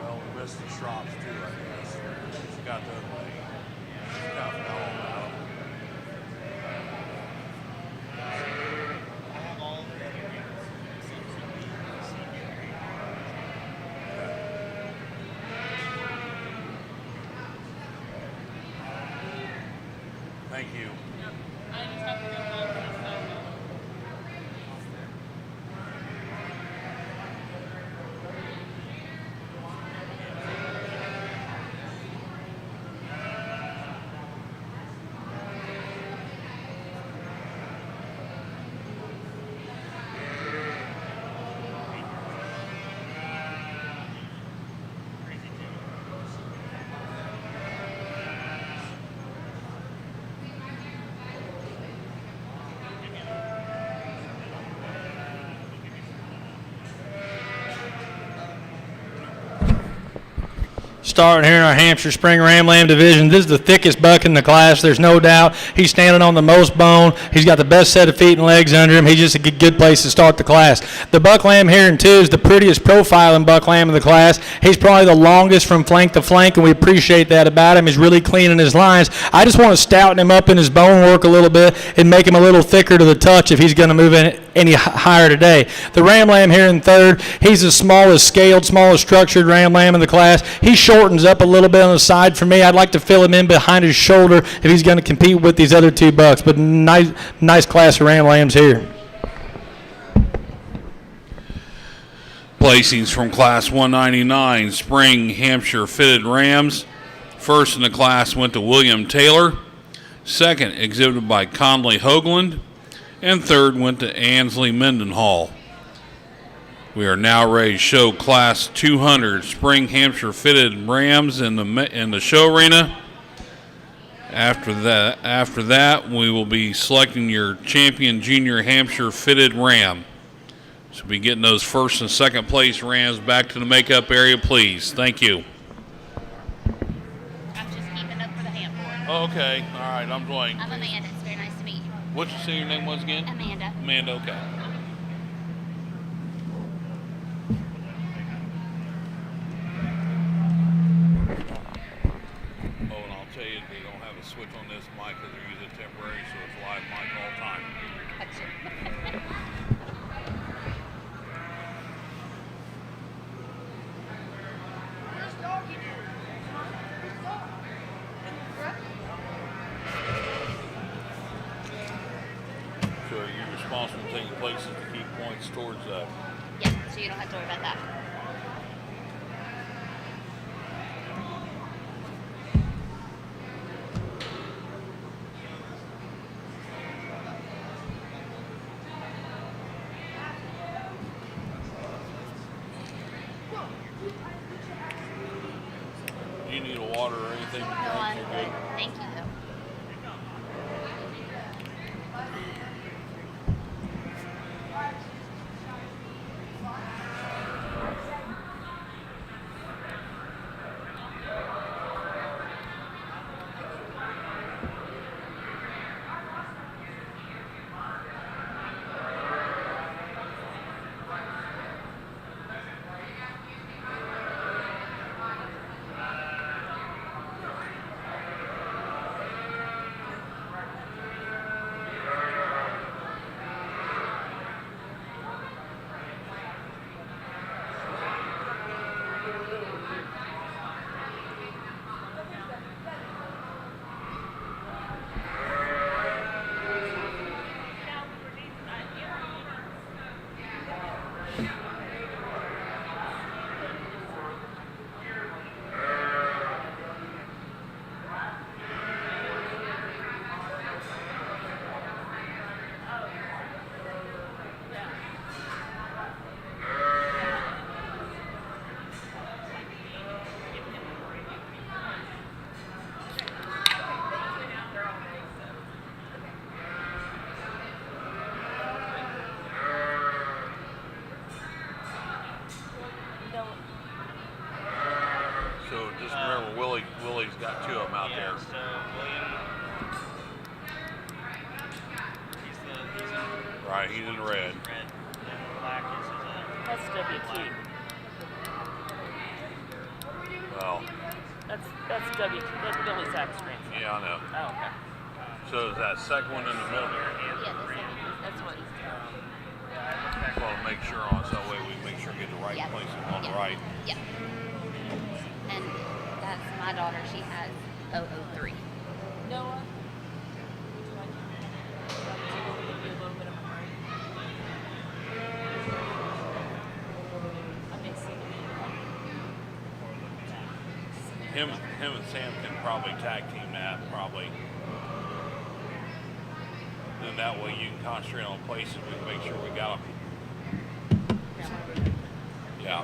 Well, we missed the shops too, I guess. She got the other way. She got it all about them. Thank you. starting here in our Hampshire Spring Ram Lamb division. This is the thickest buck in the class. There's no doubt. He's standing on the most bone. He's got the best set of feet and legs under him. He's just a good place to start the class. The buck lamb here in 2 is the prettiest profiling buck lamb in the class. He's probably the longest from flank to flank, and we appreciate that about him. He's really clean in his lines. I just want to stouten him up in his bone work a little bit and make him a little thicker to the touch if he's going to move in any higher today. The ram lamb here in 3rd, he's the smallest scaled, smallest structured ram lamb in the class. He shortens up a little bit on the side for me. I'd like to fill him in behind his shoulder if he's going to compete with these other 2 bucks. But nice class of ram lambs here. Placings from Class 199, Spring Hampshire Fitted Rams. First in the class went to William Taylor. Second, exhibited by Conley Hoagland. And third went to Ansley Mendenhall. We are now ready to show Class 200 Spring Hampshire Fitted Rams in the show arena. After that, we will be selecting your champion junior Hampshire Fitted Ram. So be getting those first and second place rams back to the makeup area, please. Thank you. I'm just keeping up for the hand board. Oh, okay. All right. I'm doing. I'm Amanda. It's very nice to meet you. What'd you say your name was again? Amanda. Amanda. Okay. Oh, and I'll tell you, they don't have a switch on this mic because they're using temporary, so it's live mic all the time. So are you responsible for taking places to keep points towards that? Yeah, so you don't have to worry about that. Do you need a water or anything? No, I'm good. Thank you, though. So just remember, Willie's got 2 of them out there. So William, he's in Right, he's in red. red. And black is That's W2. Well, That's W2. That's Billy Sack's grandson. yeah, I know. Oh, okay. So is that second one in the middle? That's what he's Just want to make sure on so that way we make sure we get the right Yeah. places on the Yeah. right. Yeah. And that's my daughter. She has 003. Noah. Give you a little bit of a break. I'm mixing Him and Sam can probably tag team that, probably. Then that way you can concentrate on places we can make sure we got them. Yeah.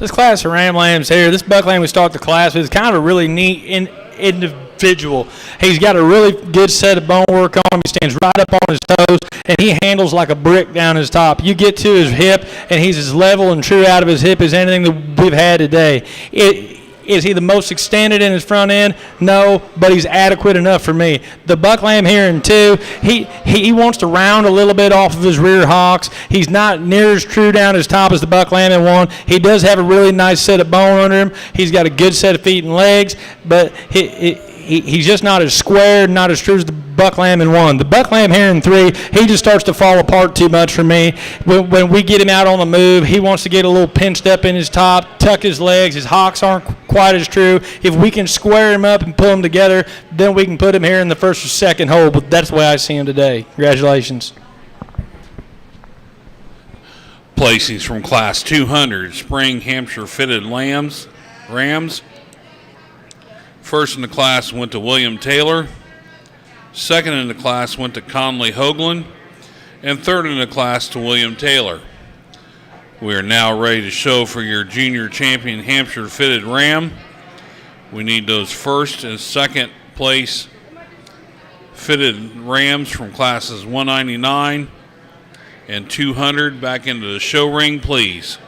This class of ram lambs here, this buck lamb we start the class with is kind of a really neat individual. He's got a really good set of bone work on him. He stands right up on his toes, and he handles like a brick down his top. You get to his hip, and he's as level and true out of his hip as anything that we've had today. Is he the most extended in his front end? No, but he's adequate enough for me. The buck lamb here in 2, he wants to round a little bit off of his rear hocks. He's not near as true down his top as the buck lamb in 1. He does have a really nice set of bone under him. He's got a good set of feet and legs, but he's just not as square, not as true as the buck lamb in 1. The buck lamb here in 3, he just starts to fall apart too much for me. When we get him out on the move, he wants to get a little pinched up in his top, tuck his legs. His hocks aren't quite as true. If we can square him up and pull him together, then we can put him here in the first or second hole. But that's the way I see him today. Congratulations. Placings from Class 200, Spring Hampshire Fitted Rams. First in the class went to William Taylor. Second in the class went to Conley Hoagland. And third in the class to William Taylor. We are now ready to show for your junior champion Hampshire Fitted Ram. We need those first and second place fitted rams from classes 199 and 200 back into the show ring, please.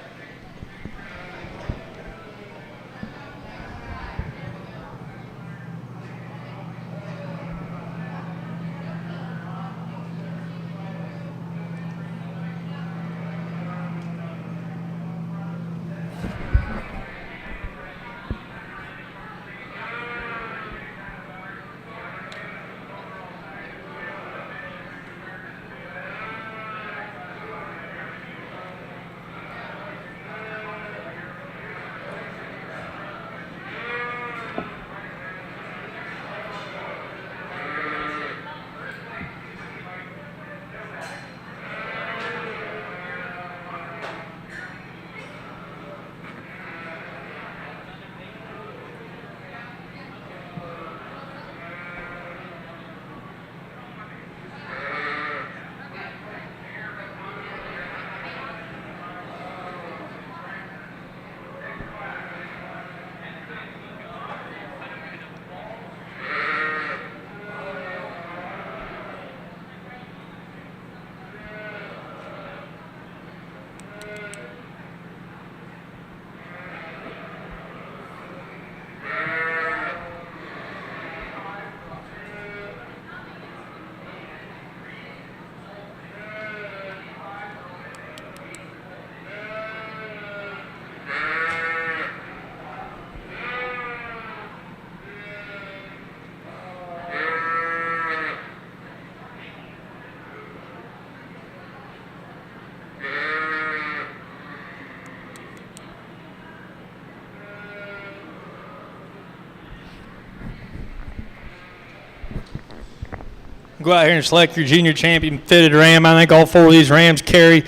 Go out here and select your junior champion fitted ram. I think all 4 of these rams carry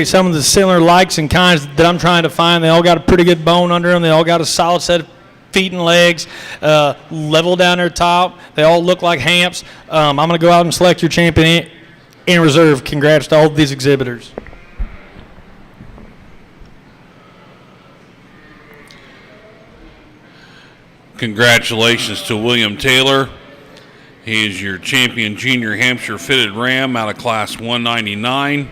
some of the similar likes and kinds that I'm trying to find. They all got a pretty good bone under them. They all got a solid set of feet and legs, level down their top. They all look like hamps. I'm going to go out and select your champion in reserve. Congrats to all of these exhibitors. Congratulations to William Taylor. He is your champion junior Hampshire Fitted Ram out of class 199.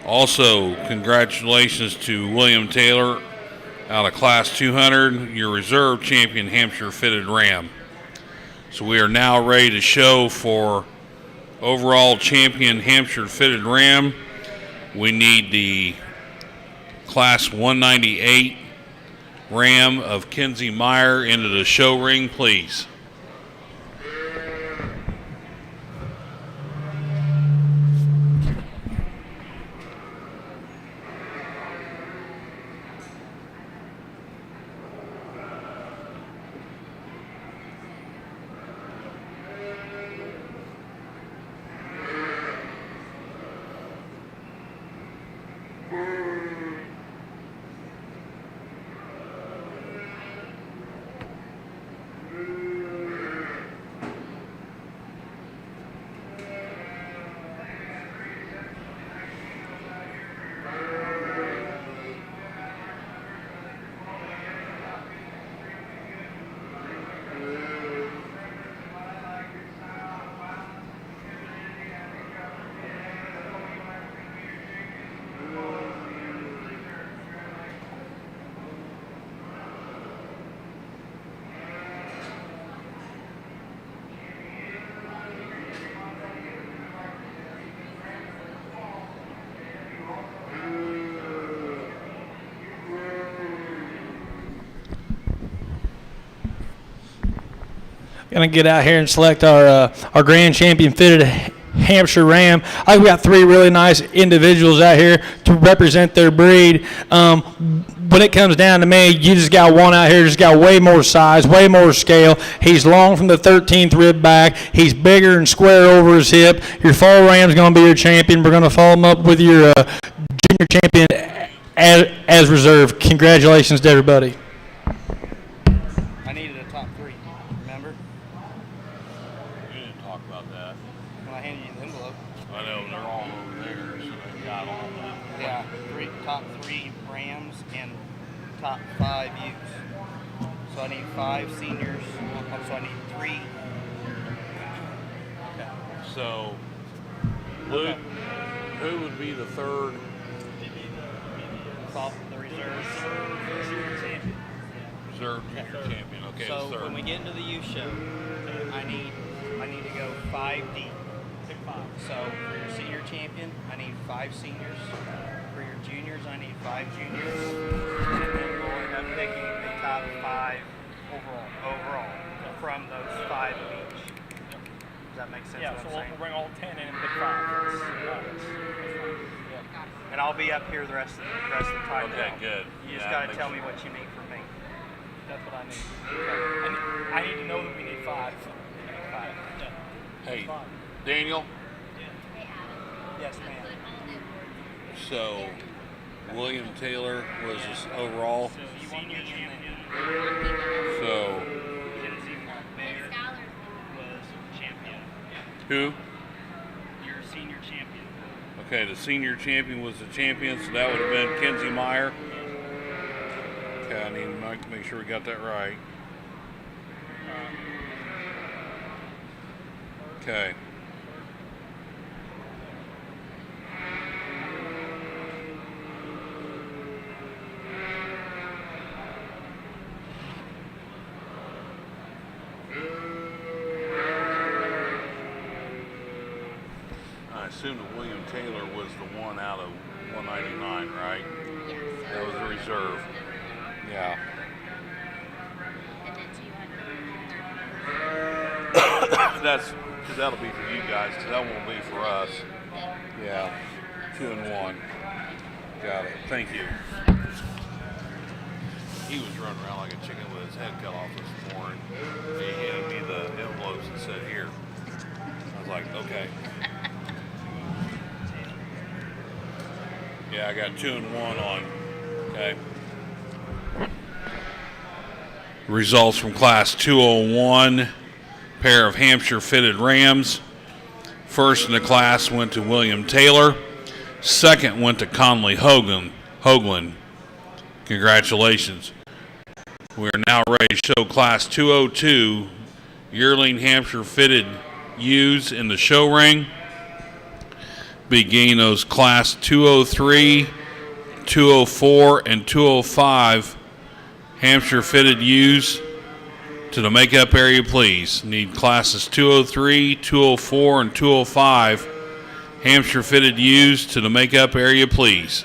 Also, congratulations to William Taylor out of class 200, your reserve champion Hampshire Fitted Ram. So we are now ready to show for overall champion Hampshire Fitted Ram. We need the class 198 Ram of Kinsey Meyer into the show ring, please. gonna get out here and select our grand champion fitted Hampshire Ram. I think we got 3 really nice individuals out here to represent their breed. When it comes down to me, you just got one out here, just got way more size, way more scale. He's long from the 13th rib back. He's bigger and square over his hip. Your fall Ram's going to be your champion. We're going to follow him up with your junior champion as reserve. Congratulations to everybody. I needed a top 3, remember? We didn't talk about that. When I handed you the envelope. I know they're all over there, so they got all of them. Yeah, top 3 Rams and top 5 Utes. So I need 5 seniors. So I need 3. Okay. So, Luke, who would be the third? The reserve champion. Reserve junior champion. Okay, So the third. when we get into the youth show, I need to go 5 deep. Pick 5. So for your senior champion, I need 5 seniors. For your juniors, I need 5 juniors. And then we'll end up picking the top 5 overall from those 5 of each. Does that make sense? Yeah, what so I'm saying? we'll bring all 10 in and pick 5. And I'll be up here the rest of the time. Okay, now. good. You just Yeah, gotta makes tell me what you need from me. That's what I need. I need to know that we need 5. Hey, Daniel. Yes, ma'am. So, William Taylor was his overall. Senior champion. So, Was champion. who? Your senior champion. Okay, the senior champion was the champion, so that would have been Kenzie Meyer. Okay, I need to make sure we got that right. Okay. I assume that William Taylor was the one out of 199, right? Yes. That was the reserve. Yeah. And then 200. That's because that'll be for you guys, because that won't be for us. Yeah. 2 and 1. Got it. Thank you. He was running around like a chicken with his head cut off this morning. He handed me the envelopes and said, "Here." I was like, "Okay." Yeah, I got 2 and 1 on. Okay. Results from Class 201, pair of Hampshire fitted Rams. First in the class went to William Taylor. Second went to Conley Hoagland. Congratulations. We are now ready to show Class 202 yearling Hampshire fitted ewes in the show ring. Beginning those Class 203, 204, and 205 Hampshire fitted ewes to the makeup area, please. Need classes 203, 204, and 205 Hampshire fitted ewes to the makeup area, please.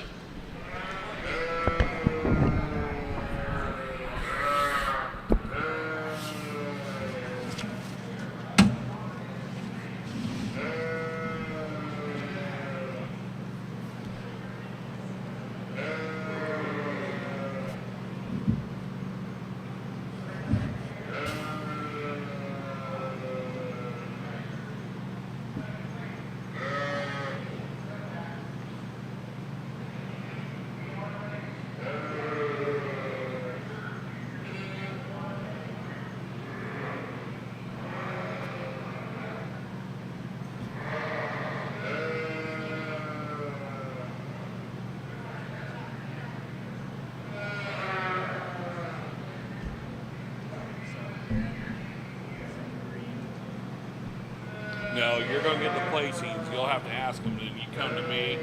No, you're going to get the placings. You'll have to ask them, then you come to me.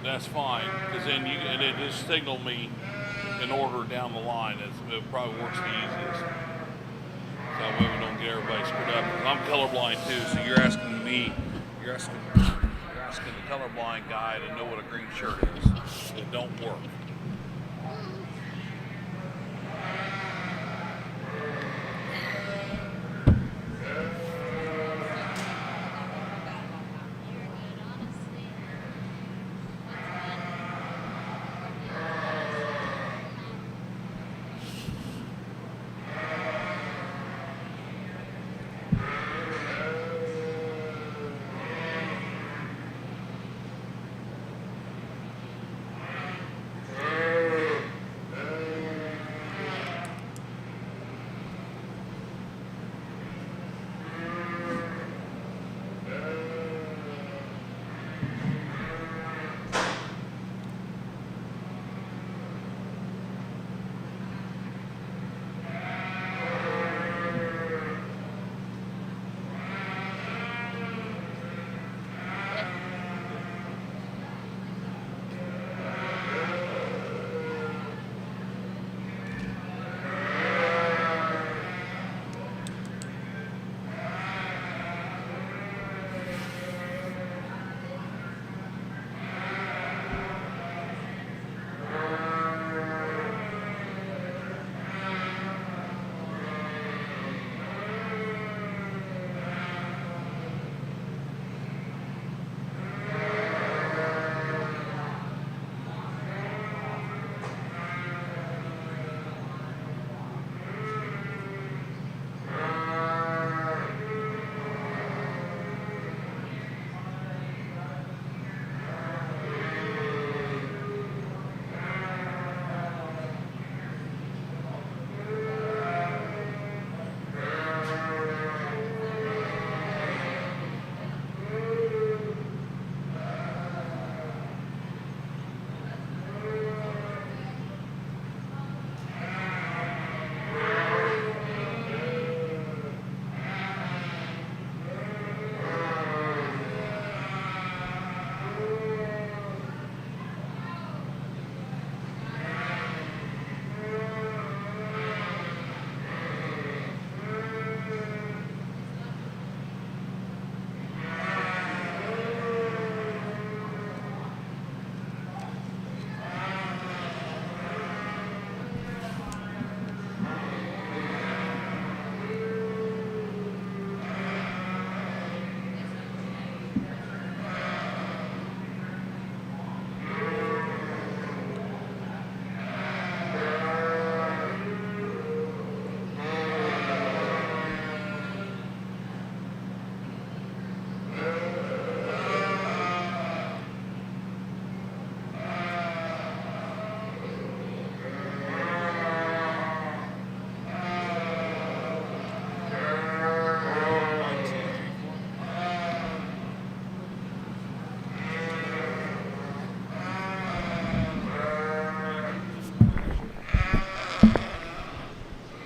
That's fine, because then it just signal me an order down the line. It probably works the easiest. So that way we don't get everybody screwed up. 'Cause I'm colorblind too, so you're asking me, you're asking the colorblind guy to know what a green shirt is. It don't work.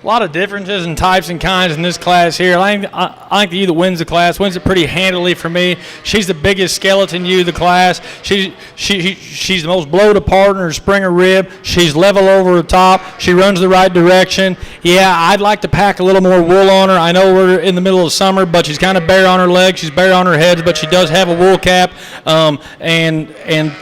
lot of differences in types and kinds in this class here. I think the ewe that wins the class wins it pretty handily for me. She's the biggest skeleton ewe of the class. She's the most blowed apart in her springer rib. She's level over the top. She runs the right direction. Yeah, I'd like to pack a little more wool on her. I know we're in the middle of summer, but she's kind of bare on her legs. She's bare on her head, but she does have a wool cap. And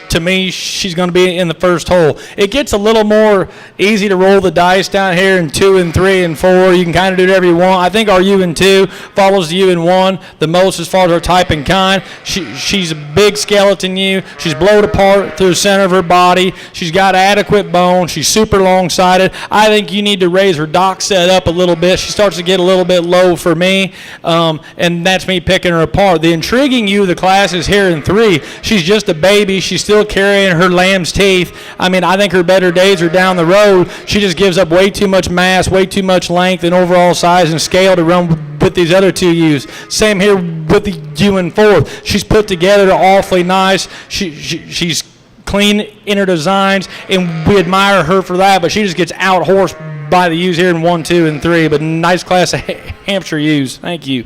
to me, she's going to be in the first hole. It gets a little more easy to roll the dice down here in 2 and 3 and 4. You can kind of do whatever you want. I think our U in 2 follows the U in 1 the most as far as our type and kind. She's a big skeleton ewe. She's blowed apart through the center of her body. She's got adequate bone. She's super long-sided. I think you need to raise her dock set up a little bit. She starts to get a little bit low for me, and that's me picking her apart. The intriguing ewe of the class is here in 3. She's just a baby. She's still carrying her lamb's teeth. I mean, I think her better days are down the road. She just gives up way too much mass, way too much length and overall size and scale to run with these other 2 ewes. Same here with the ewe in 4th. She's put together awfully nice. She's clean in her designs, and we admire her for that, but she just gets out-horsed by the ewes here in 1, 2, and 3. But nice class of Hampshire ewes. Thank you.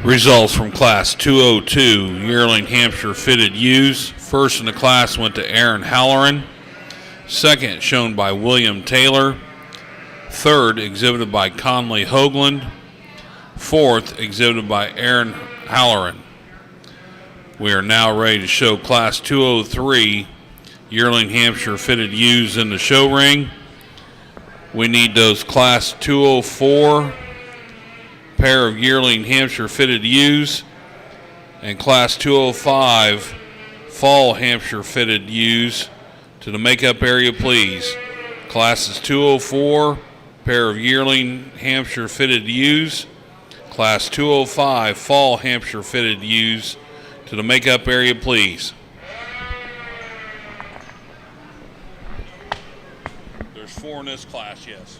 Results from Class 202 yearling Hampshire fitted ewes. First in the class went to Aaron Halloran. Second, shown by William Taylor. Third, exhibited by Conley Hoagland. Fourth, exhibited by Aaron Halloran. We are now ready to show Class 203 yearling Hampshire fitted ewes in the show ring. We need those Class 204 pair of yearling Hampshire fitted ewes and Class 205 fall Hampshire fitted ewes to the makeup area, please. Classes 204 pair of yearling Hampshire fitted ewes, Class 205 fall Hampshire fitted ewes to the makeup area, please. There's 4 in this class, yes.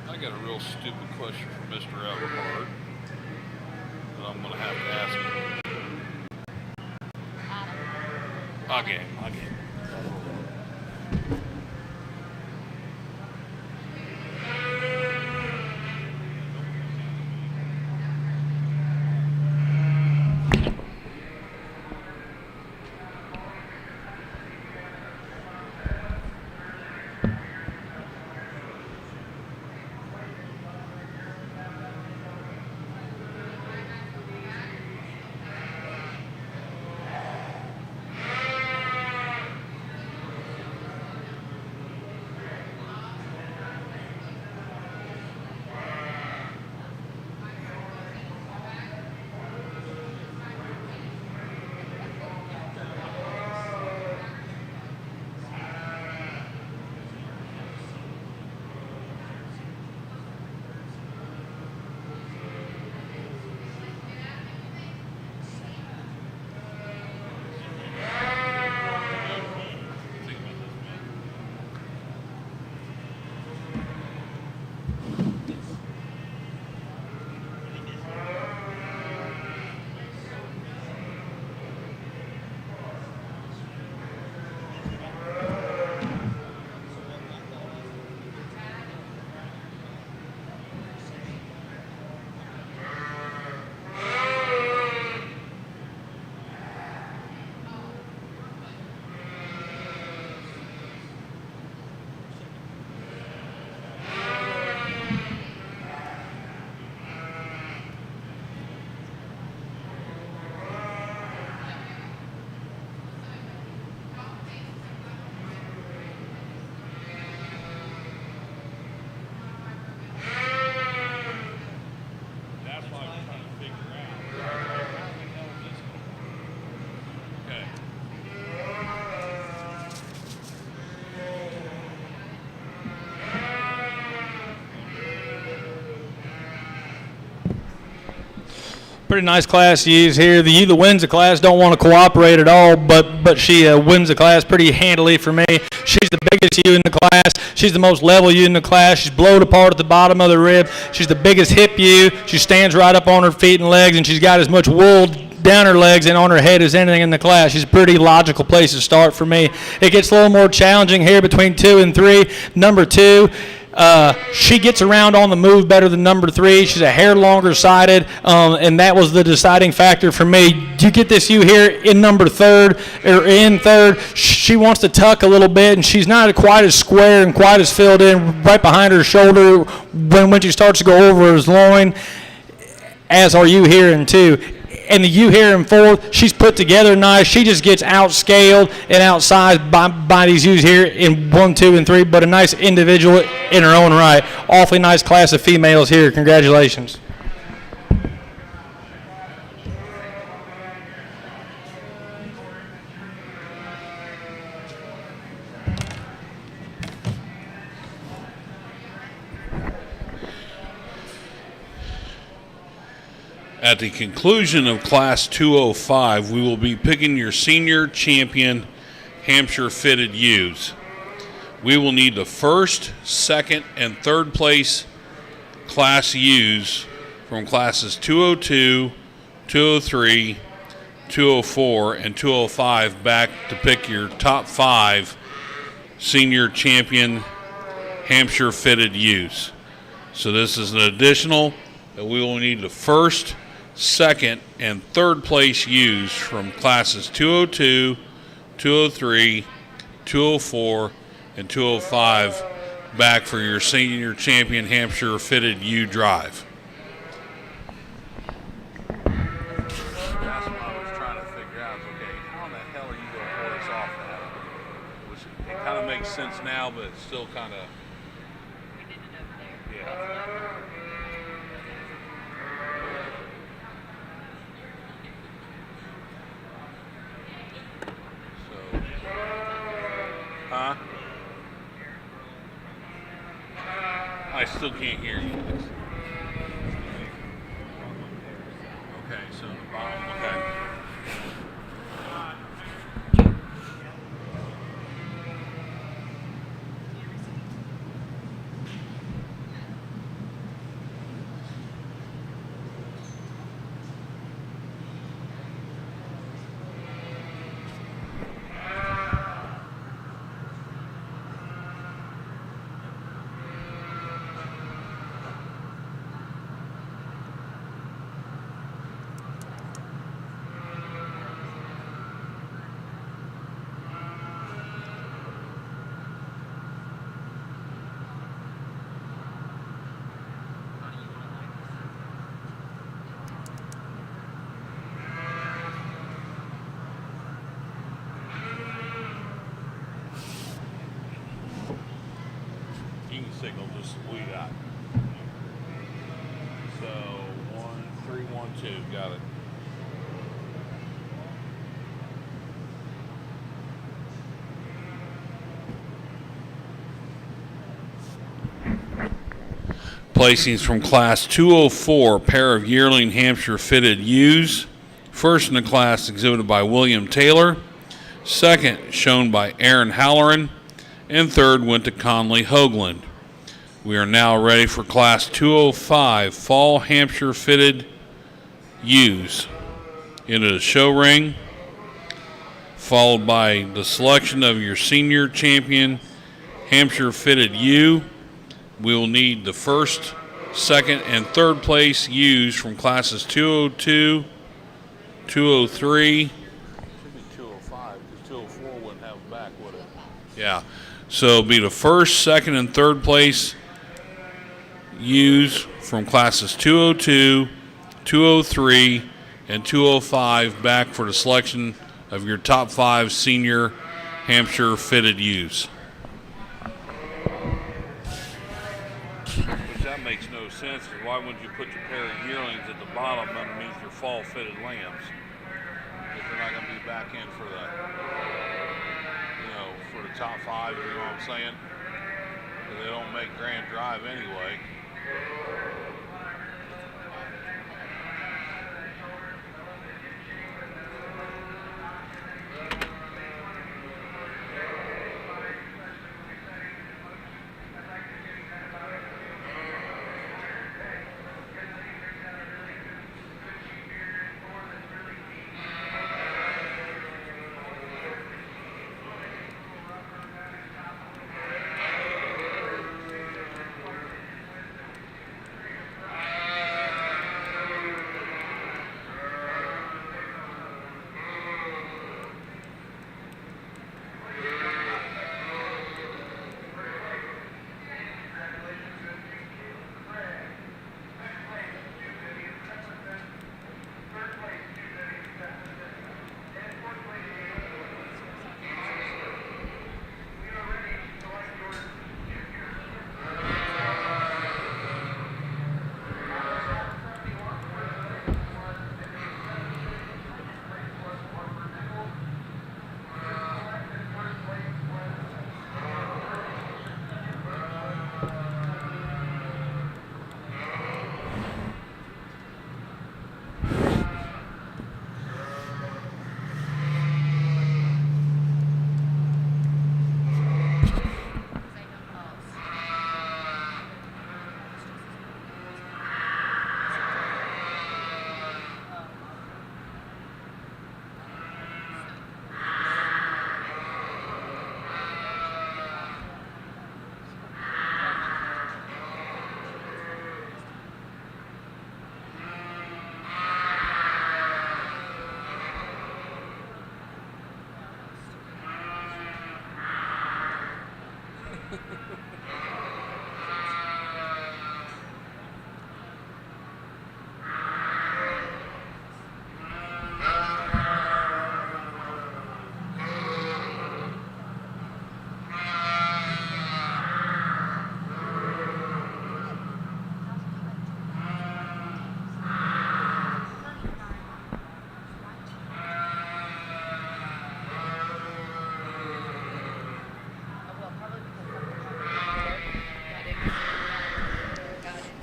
I got a real stupid question for Mr. Everhart that I'm going to have to ask him. Okay. Pretty nice class to use here. The U that wins the class don't want to cooperate at all, but she wins the class pretty handily for me. She's the biggest U in the class. She's the most level U in the class. She's blowed apart at the bottom of the rib. She's the biggest hip U. She stands right up on her feet and legs, and she's got as much wool down her legs and on her head as anything in the class. She's a pretty logical place to start for me. It gets a little more challenging here between 2 and 3. Number 2, she gets around on the move better than number 3. She's a hair longer sided, and that was the deciding factor for me. You get this U here in number 3rd, or in 3rd. She wants to tuck a little bit, and she's not quite as square and quite as filled in right behind her shoulder when she starts to go over his loin, as are you here in 2. And the U here in 4th, she's put together nice. She just gets outscaled and outsized by these U's here in 1, 2, and 3, but a nice individual in her own right. Awfully nice class of females here. Congratulations. At the conclusion of Class 205, we will be picking your senior champion Hampshire fitted U's. We will need the first, second, and third place Class U's from classes 202, 203, 204, and 205 back to pick your top 5 senior champion Hampshire fitted U's. So this is an additional that we will need the first, second, and third place U's from classes 202, 203, 204, and 205 back for your senior champion Hampshire fitted U drive. That's what I was trying to figure out. Okay, how in the hell are you going to pull this off now? Which it kind of makes sense now, but it's still kind of. Yeah. Huh? I still can't hear you. Okay, so the bottom, okay. Signal just we got. So 1, 3, 1, 2, got it. Placings from class 204, pair of yearling Hampshire fitted U's. First in the class exhibited by William Taylor. Second shown by Aaron Halloran. And third went to Conley Hoagland. We are now ready for class 205, fall Hampshire fitted U's. Into the show ring, followed by the selection of your senior champion Hampshire fitted U. We will need the first, second, and third place U's from classes 202, 203. Should be 205 because 204 wouldn't have them back, would it? Yeah. So it'll be the first, second, and third place U's from classes 202, 203, and 205 back for the selection of your top 5 senior Hampshire fitted U's. Which that makes no sense. Why wouldn't you put your pair of yearlings at the bottom underneath your fall fitted lambs? If they're not going to be back in for the, for the top 5, you know what I'm saying? Because they don't make grand drive anyway.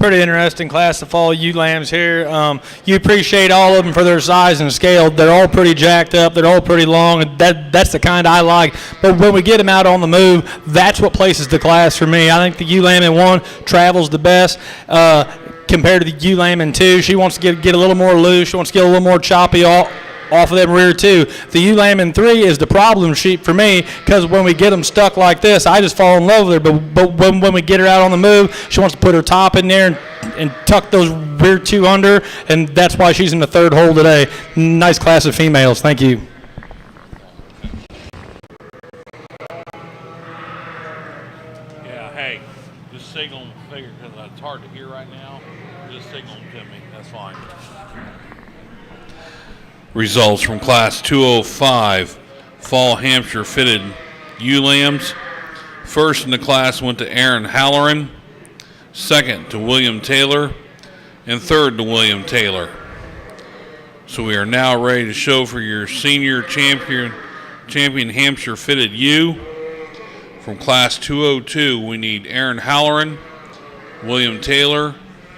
pretty interesting class to follow you lambs here. You appreciate all of them for their size and scale. They're all pretty jacked up. They're all pretty long. And that's the kind I like. But when we get them out on the move, that's what places the class for me. I think the ewe lamb in 1 travels the best. Compared to the ewe lamb in 2, she wants to get a little more loose. She wants to get a little more choppy off of them rear 2. The ewe lamb in 3 is the problem sheep for me, because when we get them stuck like this, I just fall in love with her. But when we get her out on the move, she wants to put her top in there and tuck those rear 2 under, and that's why she's in the 3rd hole today. Nice class of females. Thank you. Yeah, hey, just signal them, figure, because it's hard to hear right now. Just signal them to me. That's fine. Results from Class 205 Fall Hampshire Fitted ewe lambs. First in the class went to Aaron Halloran, second to William Taylor, and third to William Taylor. So we are now ready to show for your senior champion Hampshire Fitted ewe. From Class 202, we need Aaron Halloran, William Taylor,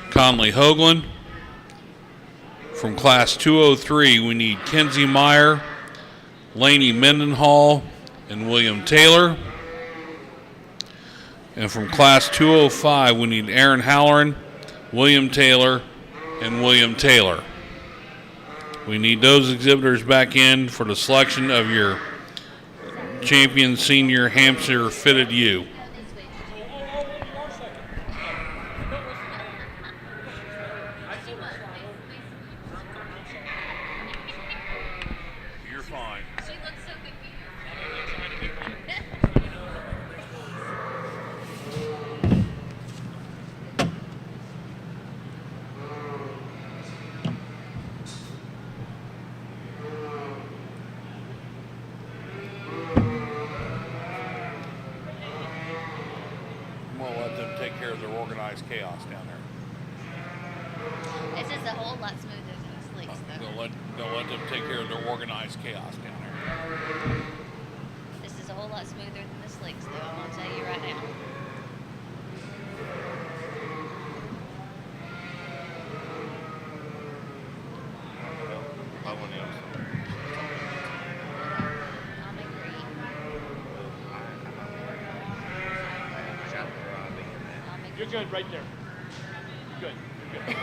Conley Hoagland. From Class 203, we need Kenzie Meyer, Laney Mendenhall, and William Taylor. And from Class 205, we need Aaron Halloran, William Taylor, and William Taylor. We need those exhibitors back in for the selection of your champion senior Hampshire Fitted ewe. You're fine. She looks so confused. We'll let them take care of their organized chaos down there. This is a whole lot smoother than the slicks, though. They'll let them take care of their organized chaos down there. This is a whole lot smoother than the slicks, though. I'm gonna tell you right now. I'm agree. You're good right there. Good. You're good.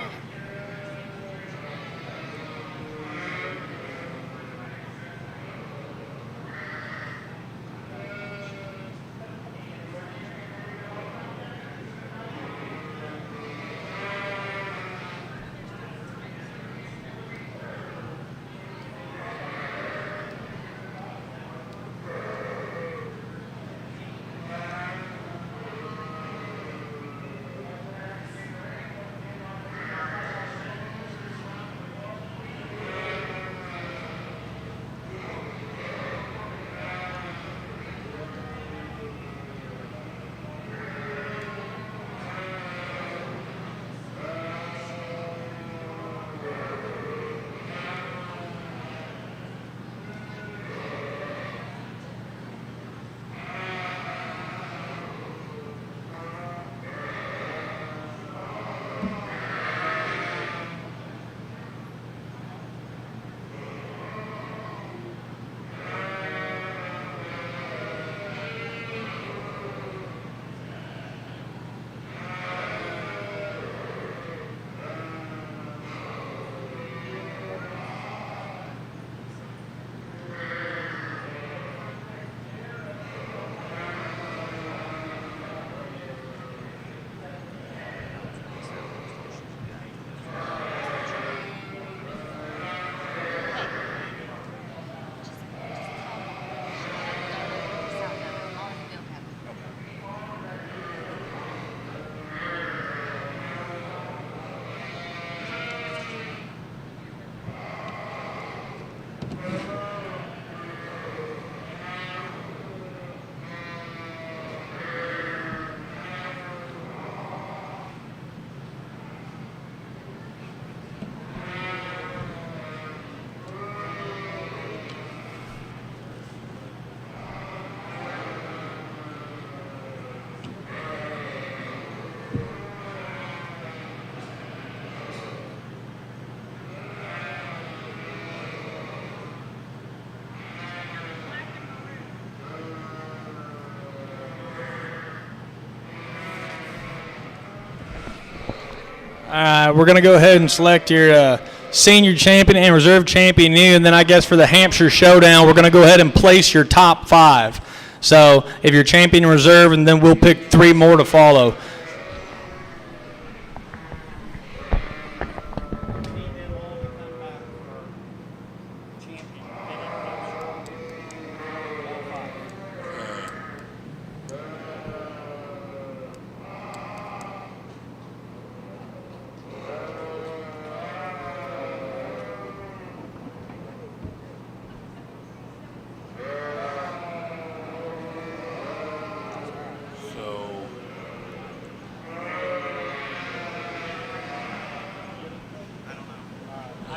We're going to go ahead and select your senior champion and reserve champion new, and then I guess for the Hampshire Showdown, we're going to go ahead and place your top 5. So if you're champion and reserve, and then we'll pick 3 more to follow.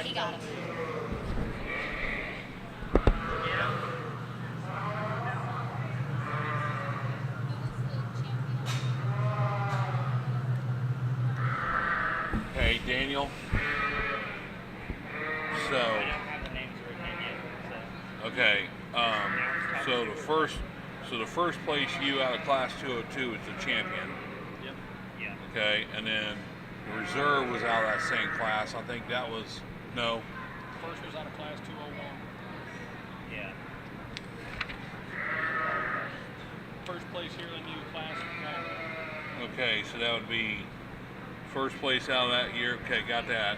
He got it. Hey, Daniel. I don't have the names written in yet. Okay, so the first place you out of class 202 is the champion. Yep. Yeah. Okay, and then the reserve was out of that same class. I think that was no. First was out of class 201. Yeah. First place here in new class 1. Okay, so that would be first place out of that year. Okay, got that.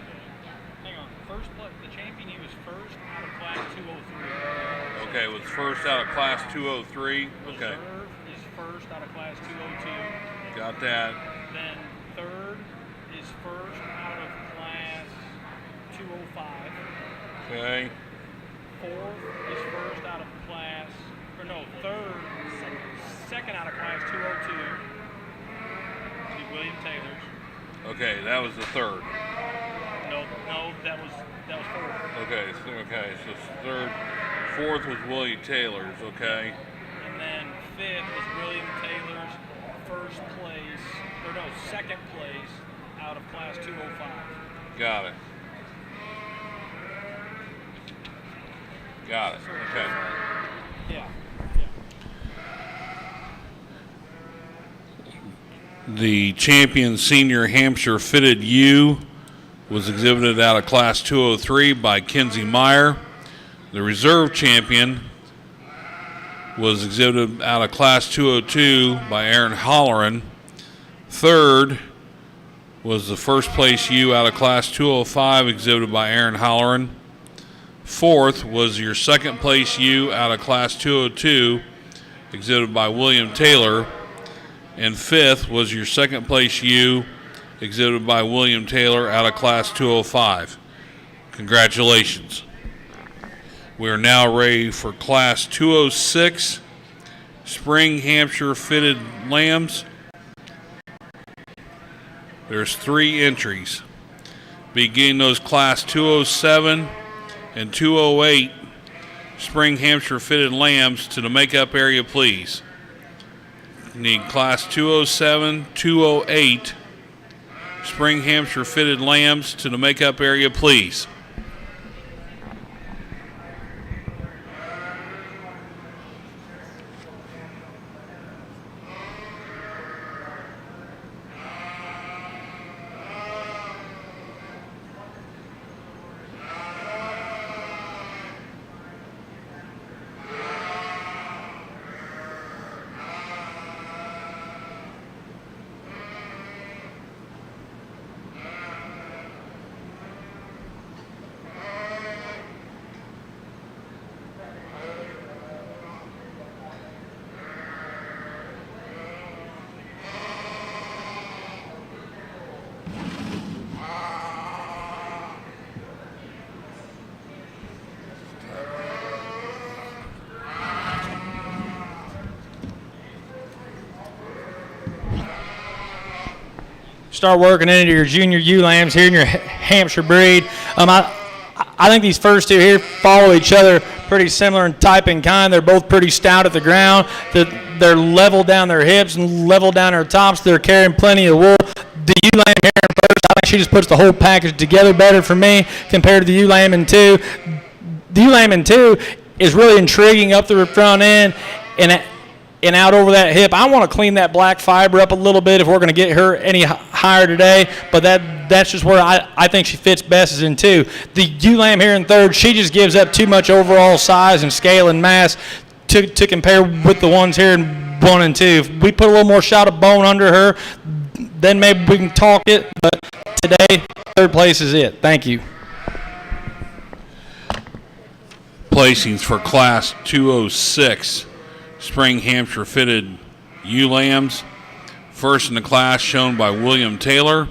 Hang on. First place, the champion he was first out of class 203. Okay, was first out of class 203. Okay, Reserve is first out of class 202. got that. Then third is first out of class 205. Okay, Fourth is first out of class, or no, third, second out of class 202. See William Taylor's. okay, that was the third. No, that was fourth. Okay, so third, fourth was Willie Taylor's. Okay, And then fifth was William Taylor's first place, or no, second place out of class 205. got it. Got it. Okay. Yeah. The champion senior Hampshire fitted U was exhibited out of class 203 by Kenzie Meyer. The reserve champion was exhibited out of class 202 by Aaron Holleran. Third was the first place U out of class 205 exhibited by Aaron Holleran. Fourth was your second place U out of class 202 exhibited by William Taylor. And fifth was your second place U exhibited by William Taylor out of class 205. Congratulations. We are now ready for class 206, Spring Hampshire Fitted Lambs. There's 3 entries. Beginning those class 207 and 208 Spring Hampshire Fitted Lambs to the makeup area, please. Need class 207, 208 Spring Hampshire Fitted Lambs to the makeup area, please. Start working into your junior ewe lambs here in your Hampshire breed. I think these first 2 here follow each other, pretty similar in type and kind. They're both pretty stout at the ground. They're level down their hips and level down their tops. They're carrying plenty of wool. The ewe lamb here in first, I think she just puts the whole package together better for me compared to the ewe lamb in 2. The ewe lamb in 2 is really intriguing up the front end and out over that hip. I want to clean that black fiber up a little bit if we're going to get her any higher today, but that's just where I think she fits best is in 2. The ewe lamb here in 3rd, she just gives up too much overall size and scale and mass to compare with the ones here in 1 and 2. If we put a little more shot of bone under her, then maybe we can talk it, but today, 3rd place is it. Thank you. Placings for Class 206 Spring Hampshire fitted ewe lambs. First in the class shown by William Taylor.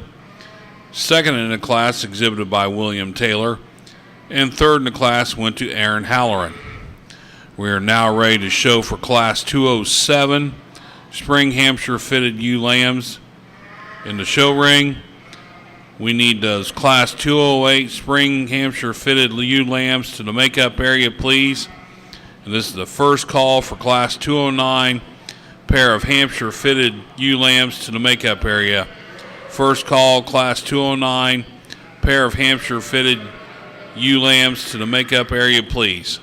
Second in the class exhibited by William Taylor. And third in the class went to Aaron Halloran. We are now ready to show for Class 207 Spring Hampshire fitted ewe lambs in the show ring. We need those Class 208 Spring Hampshire fitted ewe lambs to the makeup area, please. And this is the first call for Class 209 pair of Hampshire fitted ewe lambs to the makeup area. First call, Class 209 pair of Hampshire fitted ewe lambs to the makeup area, please.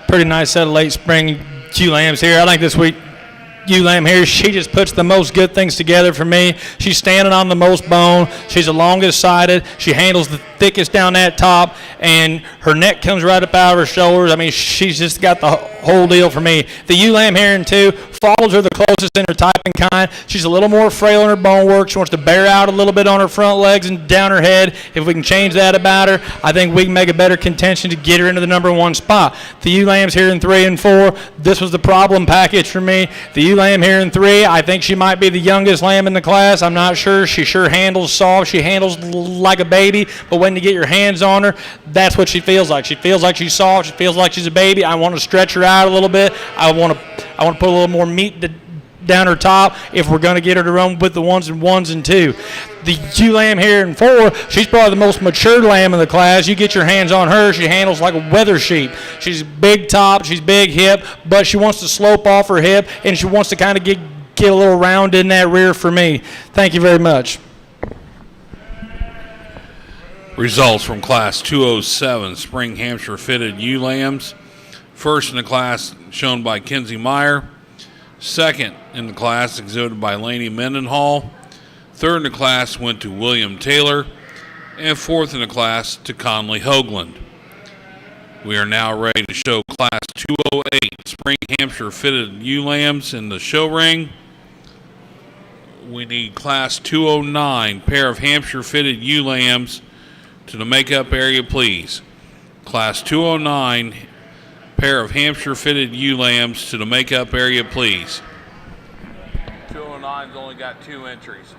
pretty nice set of late spring ewe lambs here. I think this week ewe lamb here, she just puts the most good things together for me. She's standing on the most bone. She's the longest sided. She handles the thickest down that top, and her neck comes right up out of her shoulders. I mean, she's just got the whole deal for me. The ewe lamb here in two follows her the closest in her type and kind. She's a little more frail in her bone work. She wants to bear out a little bit on her front legs and down her head. If we can change that about her, I think we can make a better contention to get her into the number one spot. The ewe lambs here in 3 and 4, this was the problem package for me. The ewe lamb here in 3, I think she might be the youngest lamb in the class. I'm not sure. She sure handles soft. She handles like a baby, but when you get your hands on her, that's what she feels like. She feels like she's soft. She feels like she's a baby. I want to stretch her out a little bit. I want to put a little more meat down her top if we're going to get her to run with the ones and two. The ewe lamb here in 4, she's probably the most mature lamb in the class. You get your hands on her, she handles like a weather sheep. She's big top, she's big hip, but she wants to slope off her hip, and she wants to kind of get a little round in that rear for me. Thank you very much. Results from Class 207 Spring Hampshire Fitted ewe lambs. First in the class shown by Kenzie Meyer. Second in the class exhibited by Laney Mendenhall. Third in the class went to William Taylor. And fourth in the class to Conley Hoagland. We are now ready to show Class 208 Spring Hampshire Fitted ewe lambs in the show ring. We need Class 209 pair of Hampshire Fitted ewe lambs to the makeup area, please. Class 209 pair of Hampshire Fitted ewe lambs to the makeup area, please. 209's only got 2 entries.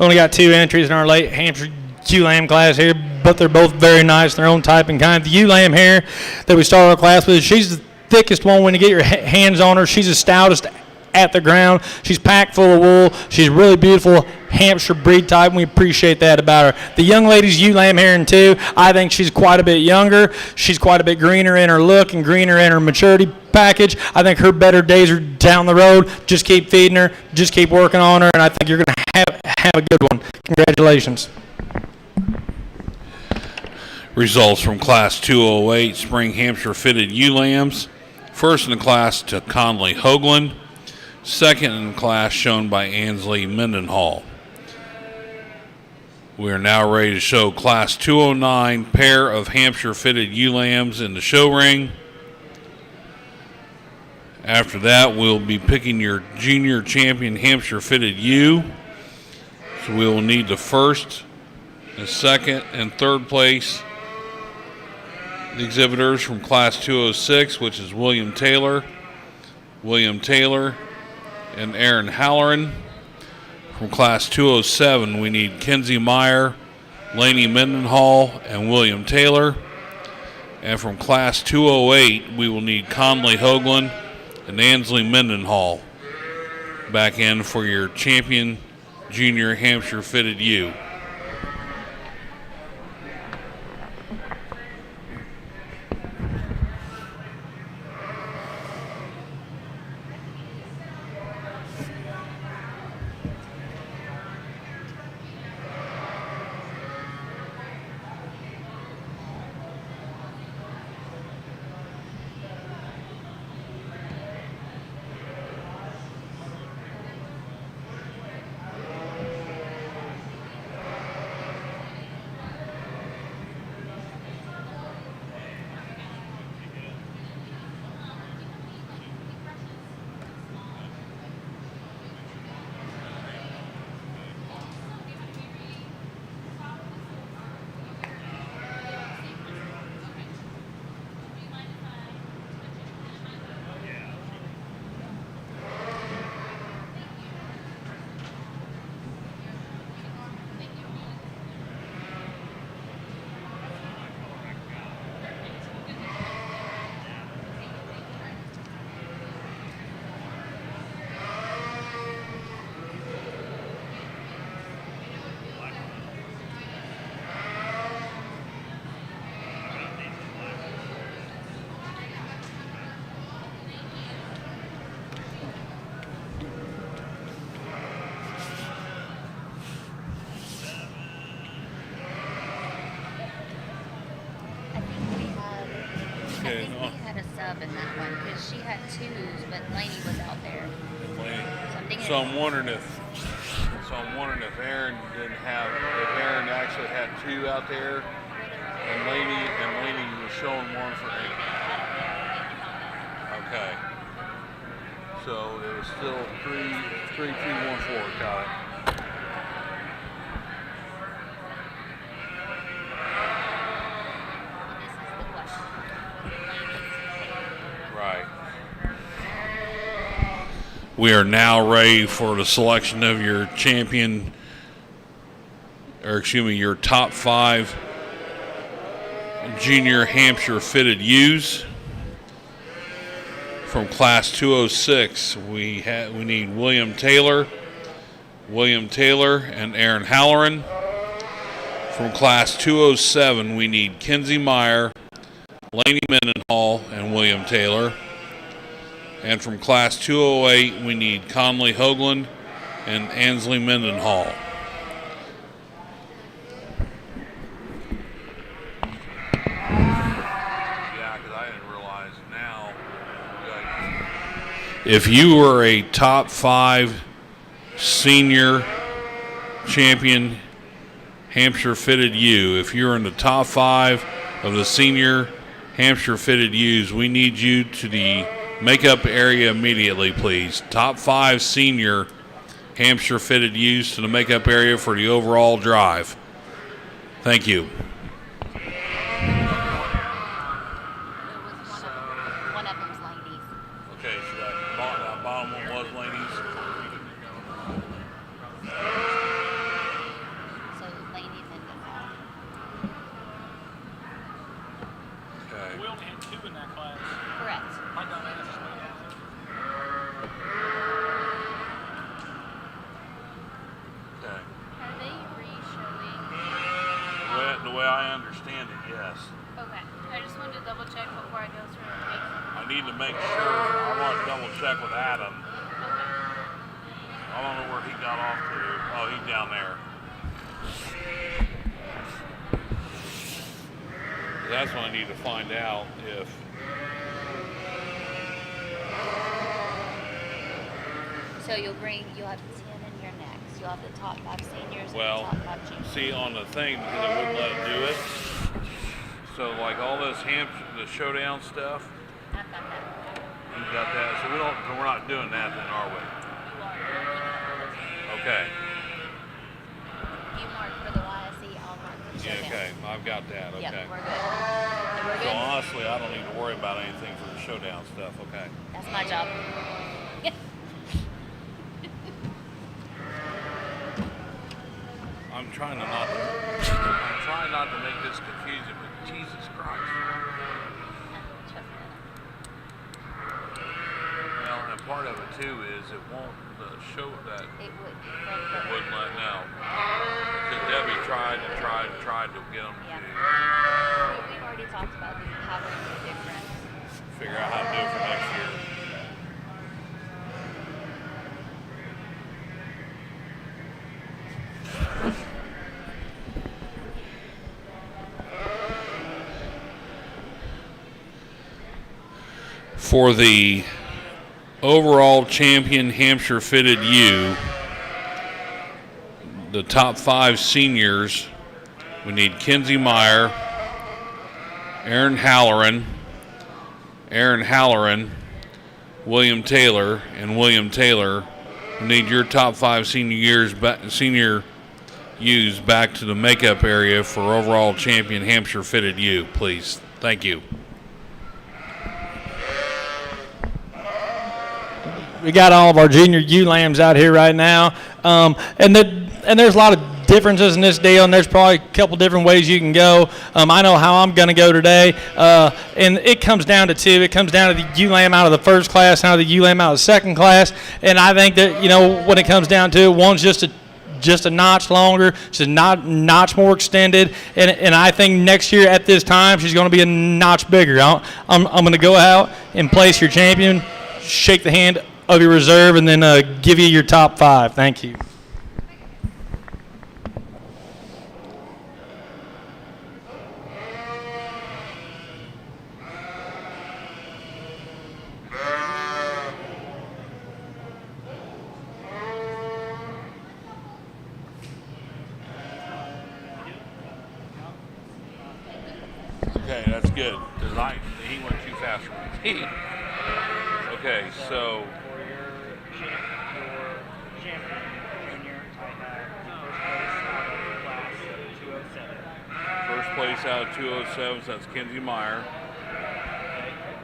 Only got 2 entries in our late Hampshire ewe lamb class here, but they're both very nice in their own type and kind. The ewe lamb here that we started our class with, she's the thickest one when you get your hands on her. She's the stoutest at the ground. She's packed full of wool. She's really beautiful Hampshire breed type, and we appreciate that about her. The young lady's ewe lamb here in 2, I think she's quite a bit younger. She's quite a bit greener in her look and greener in her maturity package. I think her better days are down the road. Just keep feeding her. Just keep working on her, and I think you're going to have a good one. Congratulations. Results from Class 208 Spring Hampshire Fitted ewe lambs. First in the class to Conley Hoagland. Second in the class shown by Ansley Mendenhall. We are now ready to show Class 209 pair of Hampshire Fitted ewe lambs in the show ring. After that, we'll be picking your junior champion Hampshire Fitted ewe. So we will need the first, the second, and third place exhibitors from Class 206, which is William Taylor, and Aaron Halloran. From Class 207, we need Kenzie Meyer, Laney Mendenhall, and William Taylor. And from Class 208, we will need Conley Hoagland and Ansley Mendenhall back in for your champion junior Hampshire Fitted ewe. job in that one because she had twos, but Lainey was out there. So I'm wondering if Aaron Aaron actually had two out there, and Laney was showing one for Aaron. Okay. So it was still 3-2-1-4. Got it. Right. We are now ready for the selection of your champion, your top 5 junior Hampshire fitted ewes. From class 206, we need William Taylor, and Aaron Halloran. From class 207, we need Kenzie Meyer, Laney Mendenhall, and William Taylor. And from class 208, we need Conley Hoagland and Ansley Mendenhall. Yeah, because I didn't realize now. If you were a top 5 senior champion Hampshire fitted ewe, if you're in the top 5 of the senior Hampshire fitted ewes, we need you to the makeup area immediately, please. Top 5 senior Hampshire fitted ewes to the makeup area for the overall drive. Thank you. One of them's Laney's. Okay, so that bottom one was Laney's. So Laney Mendenhall. Okay. We only had 2 in that class. Correct. My dumb ass. Okay. Are they re-showing? The way I understand it, yes. Okay. I just wanted to double check before I go through and make. I need to make sure. I want to double check with Adam. I don't know where he got off to. Oh, he's down there. That's what I need to find out if. So you'll have 10 in your next. You'll have the top 5 seniors Well, and the top 5 juniors. see on the thing because it wouldn't let it do it. So like all this the showdown stuff. You got that. So we're not doing that then, are we? Okay. You mark for the YSE, I'll mark for the showdown. Okay. I've got that. Okay. Yep, we're good. So we're So good? honestly, I don't need to worry about anything for the showdown stuff. Okay. That's my job. I'm trying not to make this confusing, but Jesus Christ. Well, and part of it too is it won't show that It would. it wouldn't let know. Because Debbie tried to get them Yeah. to We've already talked about how we're going to do different. figure out how to do it for next year. For the overall champion Hampshire fitted ewe, the top 5 seniors, we need Kenzie Meyer, Aaron Halloran, William Taylor, and William Taylor. We need your top 5 senior ewes back to the makeup area for overall champion Hampshire fitted ewe, please. Thank you. We got all of our junior ewe lambs out here right now, and there's a lot of differences in this deal, and there's probably a couple different ways you can go. I know how I'm going to go today, and it comes down to 2. It comes down to the ewe lamb out of the first class, and the ewe lamb out of the second class, and I think that when it comes down to it, one's just a notch longer, she's a notch more extended, and I think next year at this time she's going to be a notch bigger. I'm going to go out and place your champion, shake the hand of your reserve, and then give you your top 5. Thank you. Okay, that's good, because he went too fast for me. Okay, so For your champion junior, I have first place out of class 207. first place out of 207, so that's Kenzie Meyer.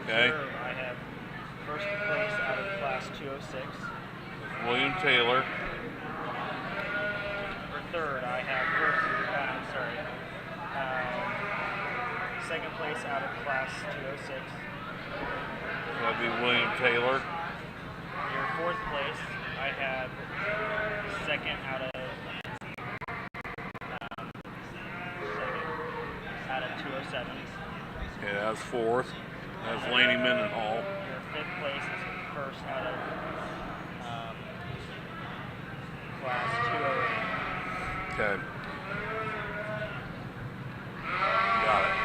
Okay. Reserve, I have first place out of class 206. That's William Taylor. For third, I have second place out of class 206. That'd be William Taylor. Your fourth place, I have second out of 207. Okay, that's fourth. That's Laney Mendenhall. Your fifth place is first out of class 208. Okay. Got it.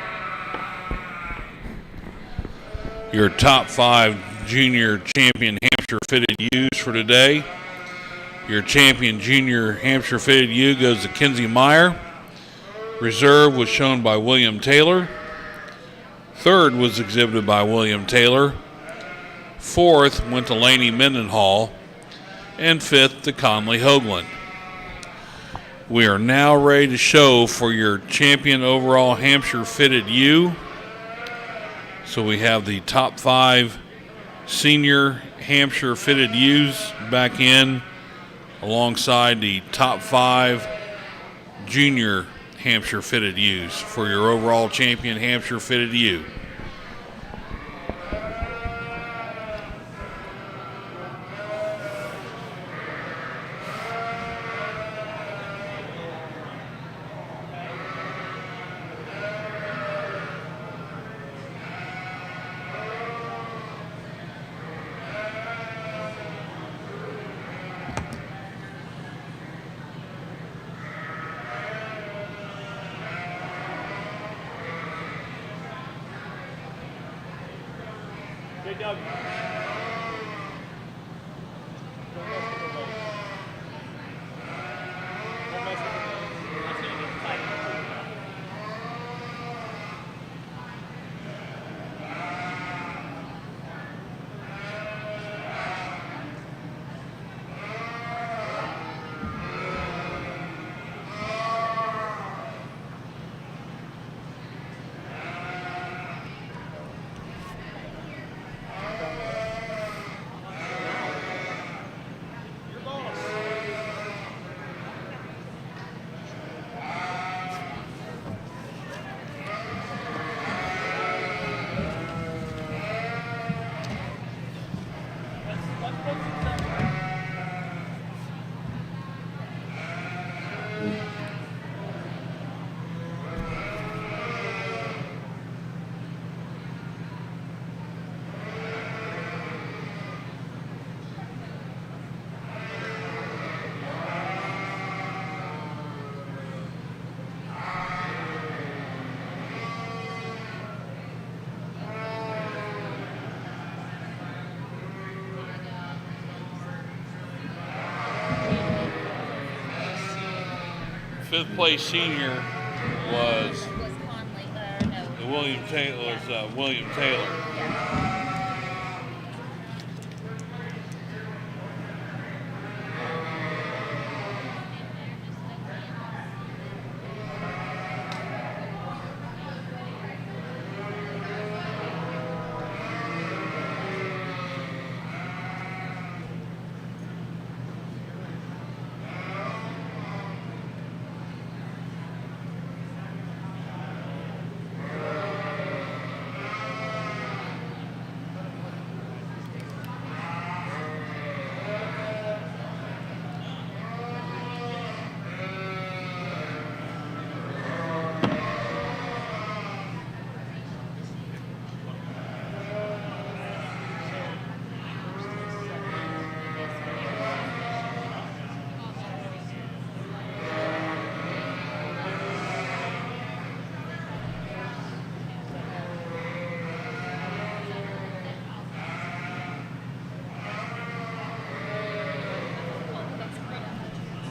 Your top 5 junior champion Hampshire fitted U's for today. Your champion junior Hampshire fitted U goes to Kenzie Meyer. Reserve was shown by William Taylor. Third was exhibited by William Taylor. Fourth went to Laney Mendenhall. And fifth to Conley Hoagland. We are now ready to show for your champion overall Hampshire fitted U. So we have the top 5 senior Hampshire fitted U's back in alongside the top 5 junior Hampshire fitted U's for your overall champion Hampshire fitted U. Fifth place senior was William Taylor.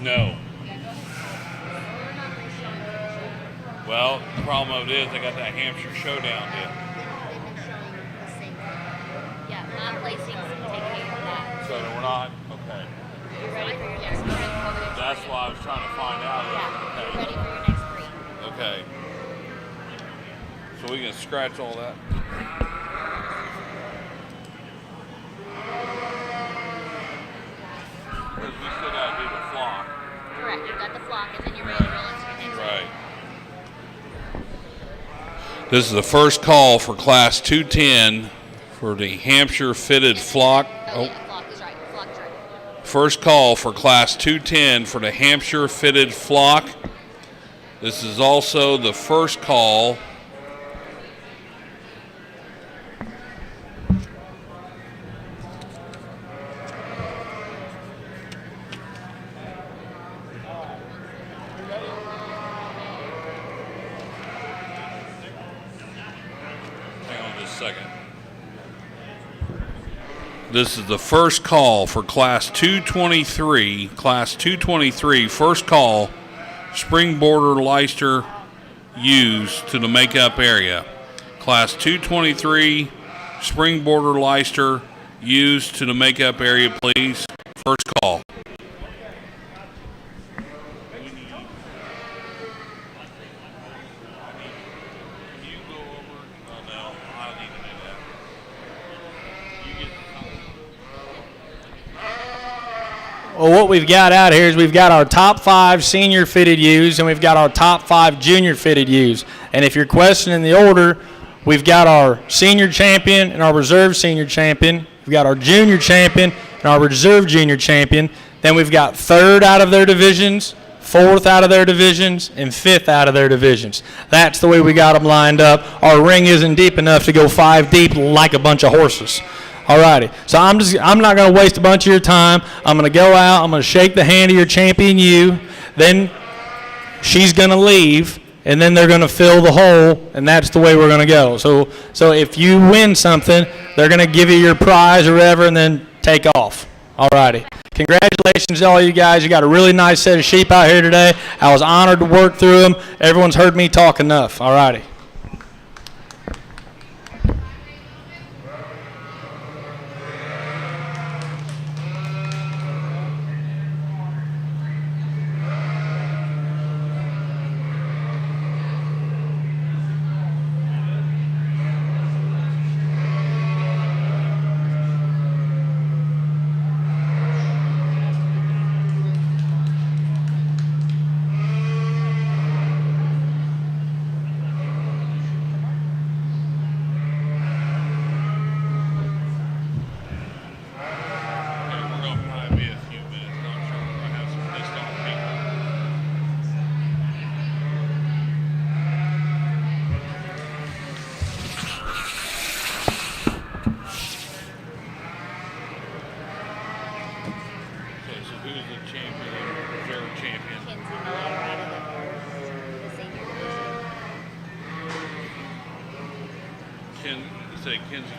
No. Well, Well, the problem of it is they got that Hampshire Showdown deal. They've been showing the same thing. Yeah, lab placings take care of that. So we're not, okay. You're ready for your next breed. That's why I was trying to find out. Yeah, Okay. you're ready for your next breed. Okay. So we can scratch all that. Because we still got to do the flock. Correct. You've got the flock, and then you're ready to roll into your next Right. This is the first call for Class 210 for the Hampshire fitted flock. Oh, yeah, flock is right. Flock is right. First call for Class 210 for the Hampshire fitted flock. This is also the first call This is the first call for Class 223. Class 223, first call, spring border Leicester ewes to the makeup area. Class 223, spring border Leicester ewes to the makeup area, please. First call. Well, what we've got out here is we've got our top 5 senior fitted ewes and we've got our top 5 junior fitted ewes. And if you're questioning the order, we've got our senior champion and our reserve senior champion. We've got our junior champion and our reserve junior champion. Then we've got 3rd out of their divisions, 4th out of their divisions, and 5th out of their divisions. That's the way we got them lined up. Our ring isn't deep enough to go 5 deep like a bunch of horses. Alrighty, so I'm not going to waste a bunch of your time. I'm going to go out, I'm going to shake the hand of your champion ewe, then she's going to leave, and then they're going to fill the hole, and that's the way we're going to go. So if you win something, they're going to give you your prize or whatever, and then take off. Alrighty. Congratulations to all you guys. You got a really nice set of sheep out here today. I was honored to work through them. Everyone's heard me talk enough. Alrighty.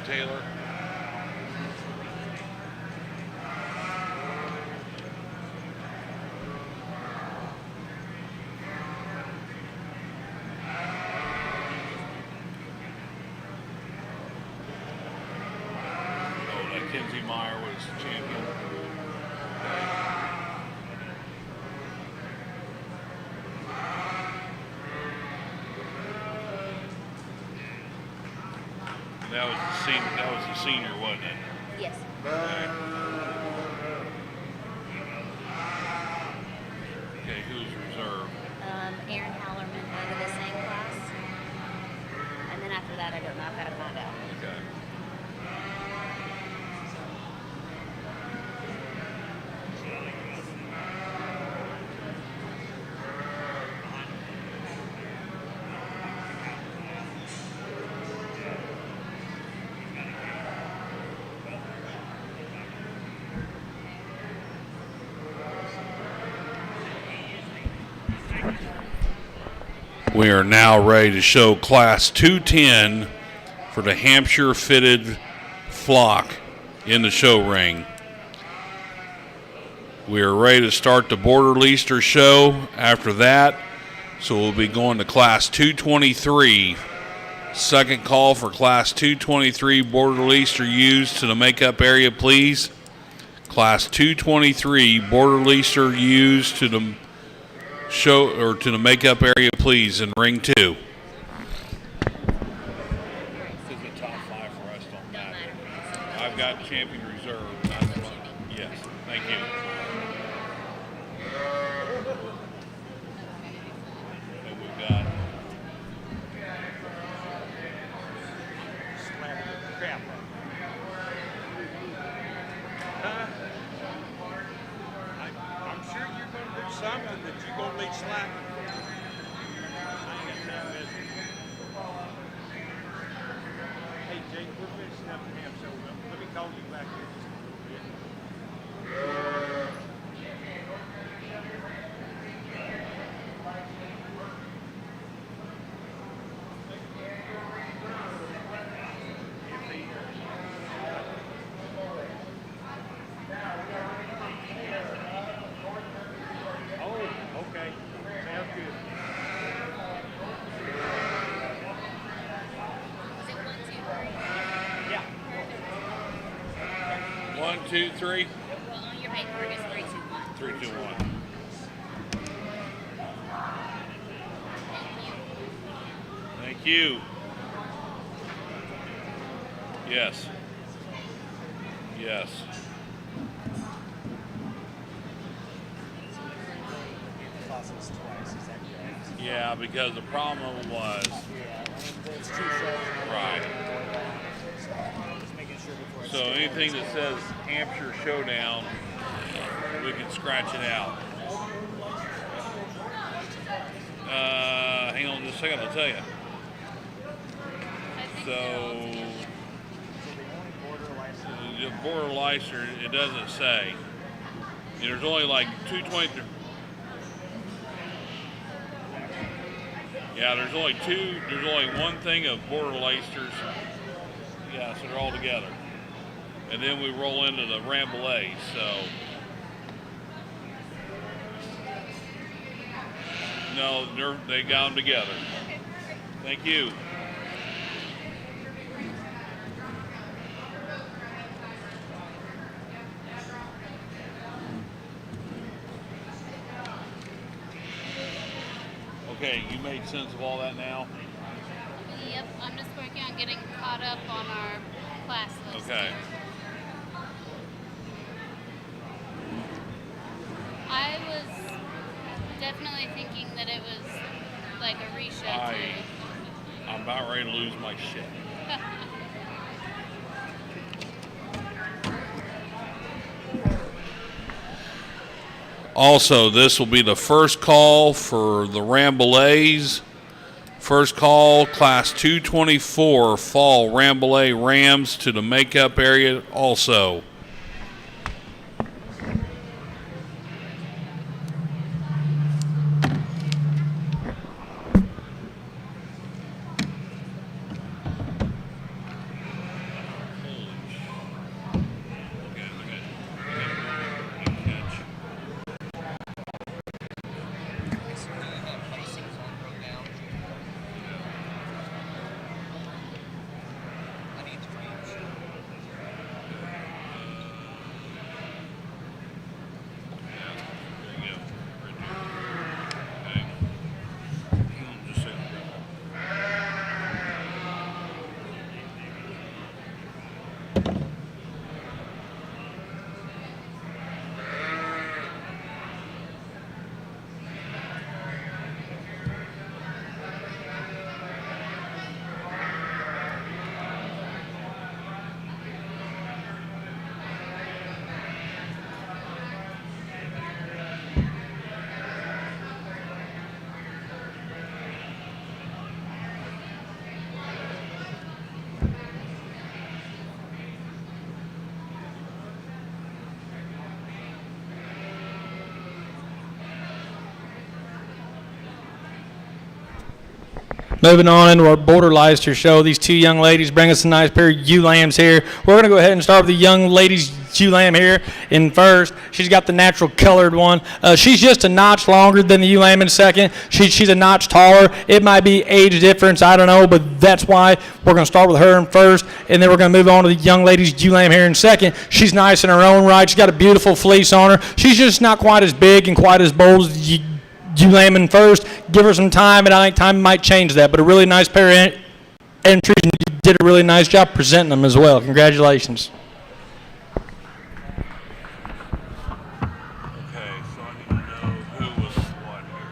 Taylor. Kenzie Meyer was champion. That was the senior, wasn't it? Yes. Okay, who's reserved? Aaron Hallerman out of the same class. And then after that, I don't know. I've got to find out. Okay. We are now ready to show Class 210 for the Hampshire fitted flock in the show ring. We are ready to start the Border Leicester show. After that, So we'll be going to Class 223. Second call for Class 223 border leaser used to the makeup area, please. Class 223 border leaser used to the show or to the makeup area, please, in ring 2. This is the top 5 for us, don't matter. I've got champion reserve. Yes, thank you. And we've got Crap. I'm sure you're going to do something that you're going to be slapping for. I ain't got time to miss it. Hey, Jake, we're finishing up the ham, so let me call you back here just a little bit. Oh, okay. Sounds good. Yeah. 1, 2, 3. Well, on your paperwork it's 3, 2, 1. 3, 2, 1. Thank you. Yes. Yes. Process twice, is that correct? Yeah, because the problem was Yeah, it's 2 shows. right. Just making sure before I So schedule anything it. that says Hampshire Showdown, we can scratch it out. Hang on just a second, I'll tell you. So the border licer, it doesn't say. There's only like 220. Yeah, there's only one thing of border lacers. Yeah, so they're all together. And then we roll into the Ramblay, so. No, they got them together. Thank you. Okay, you made sense of all that now? Yep, I'm just working on getting caught up on our class list. Okay. I was definitely thinking that it was like a reshow too. I'm about ready to lose my shit. Also, this will be the first call for the Rambolays. First call, Class 224, Fall Rambolay Rams to the makeup area also. Moving on into our Border Leicester show. These two young ladies bring us a nice pair of ewe lambs here. We're going to go ahead and start with the young ladies ewe lamb here in first. She's got the natural colored one. She's just a notch longer than the ewe lamb in second. She's a notch taller. It might be age difference, I don't know, but that's why we're going to start with her in first, and then we're going to move on to the young lady's ewe lamb here in second. She's nice in her own right. She's got a beautiful fleece on her. She's just not quite as big and quite as bold as the ewe lamb in first. Give her some time, and I think time might change that, but a really nice pair of entries, and you did a really nice job presenting them as well. Congratulations. Okay, so I need to know who was what here.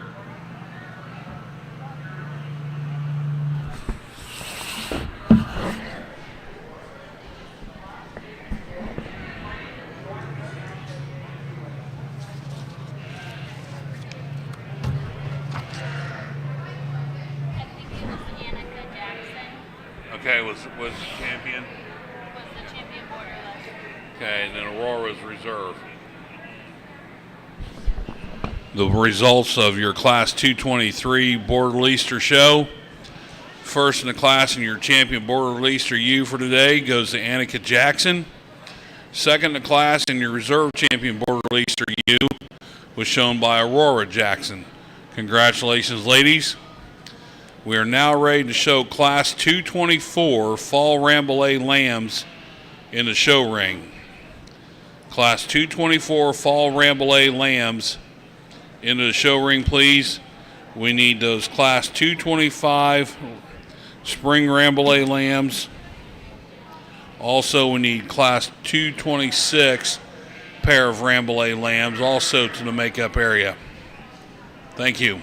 I think it was Annika Jackson Okay, was champion. was the champion borderless. Okay, and then Aurora's reserve. The results of your Class 223 Border Leaster show. First in the class in your champion Border Leaster ewe for today goes to Annika Jackson. Second in the class in your reserve champion Border Leaster ewe was shown by Aurora Jackson. Congratulations, ladies. We are now ready to show Class 224 Fall Rambouillet Lambs in the show ring. Class 224 Fall Rambouillet Lambs into the show ring, please. We need those Class 225 Spring Rambouillet Lambs. Also, we need Class 226 pair of Rambouillet Lambs also to the makeup area. Thank you.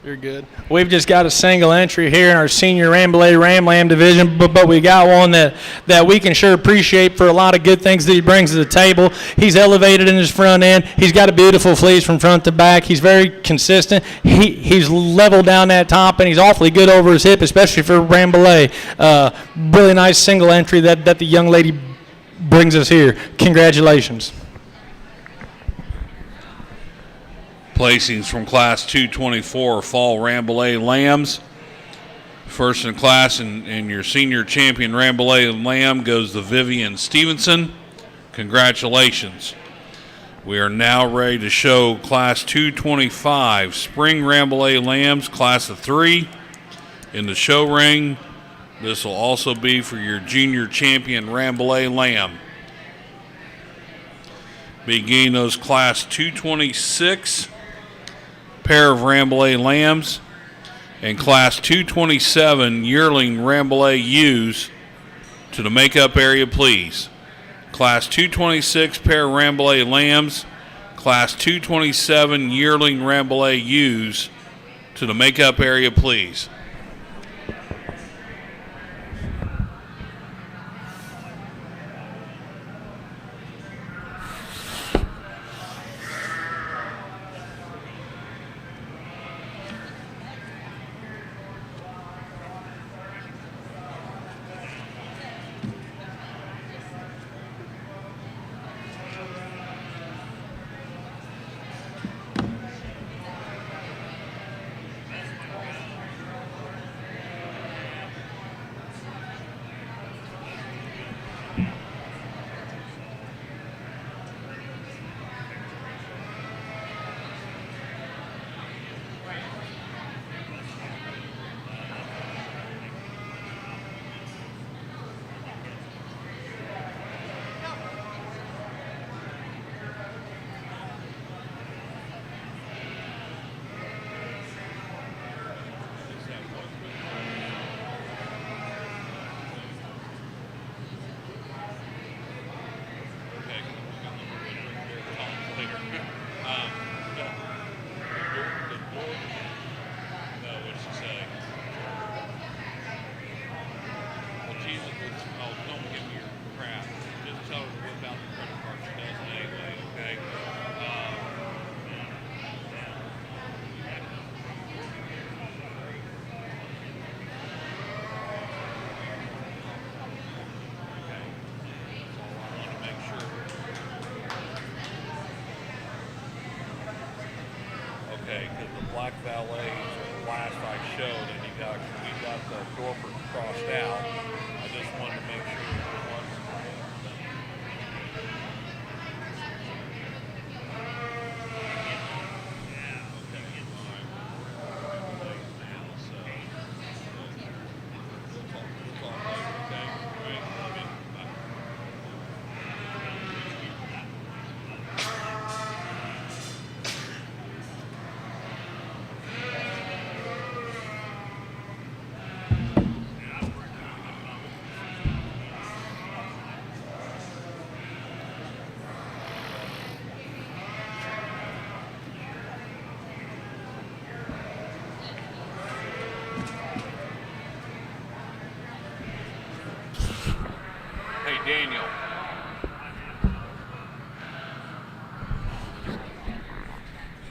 You're good. We've just got a single entry here in our senior Rambouillet Ram Lamb division, but we got one that we can sure appreciate for a lot of good things that he brings to the table. He's elevated in his front end. He's got a beautiful fleece from front to back. He's very consistent. He's level down that top, and he's awfully good over his hip, especially for Rambouillet. Really nice single entry that the young lady brings us here. Congratulations. Placings from Class 224 Fall Rambouillet Lambs. First in class in your senior champion Rambouillet Lamb goes to Vivian Stevenson. Congratulations. We are now ready to show Class 225 Spring Rambouillet Lambs, Class of 3 in the show ring. This will also be for your junior champion Rambouillet Lamb. Beginning those Class 226 pair of Rambouillet Lambs and Class 227 yearling Rambouillet ewes to the makeup area, please. Class 226 pair of Rambouillet Lambs, Class 227 yearling Rambouillet ewes to the makeup area, please. Okay, because the black valets are the last I showed, and we got the Dorper crossed out. I just wanted to make sure it was. Hey, Daniel.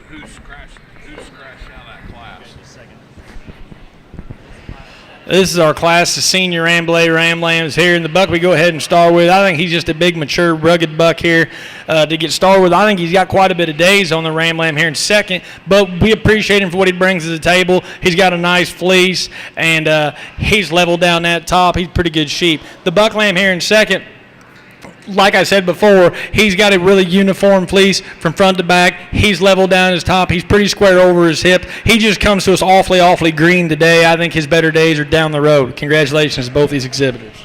Who scratched out that class? This is our class of senior Ramblay Ram Lambs here. And the buck we go ahead and start with, I think he's just a big, mature, rugged buck here to get started with. I think he's got quite a bit of days on the Ram Lamb here in second, but we appreciate him for what he brings to the table. He's got a nice fleece, and he's leveled down that top. He's pretty good sheep. The buck lamb here in second, like I said before, he's got a really uniform fleece from front to back. He's leveled down his top. He's pretty square over his hip. He just comes to us awfully, awfully green today. I think his better days are down the road. Congratulations to both these exhibitors.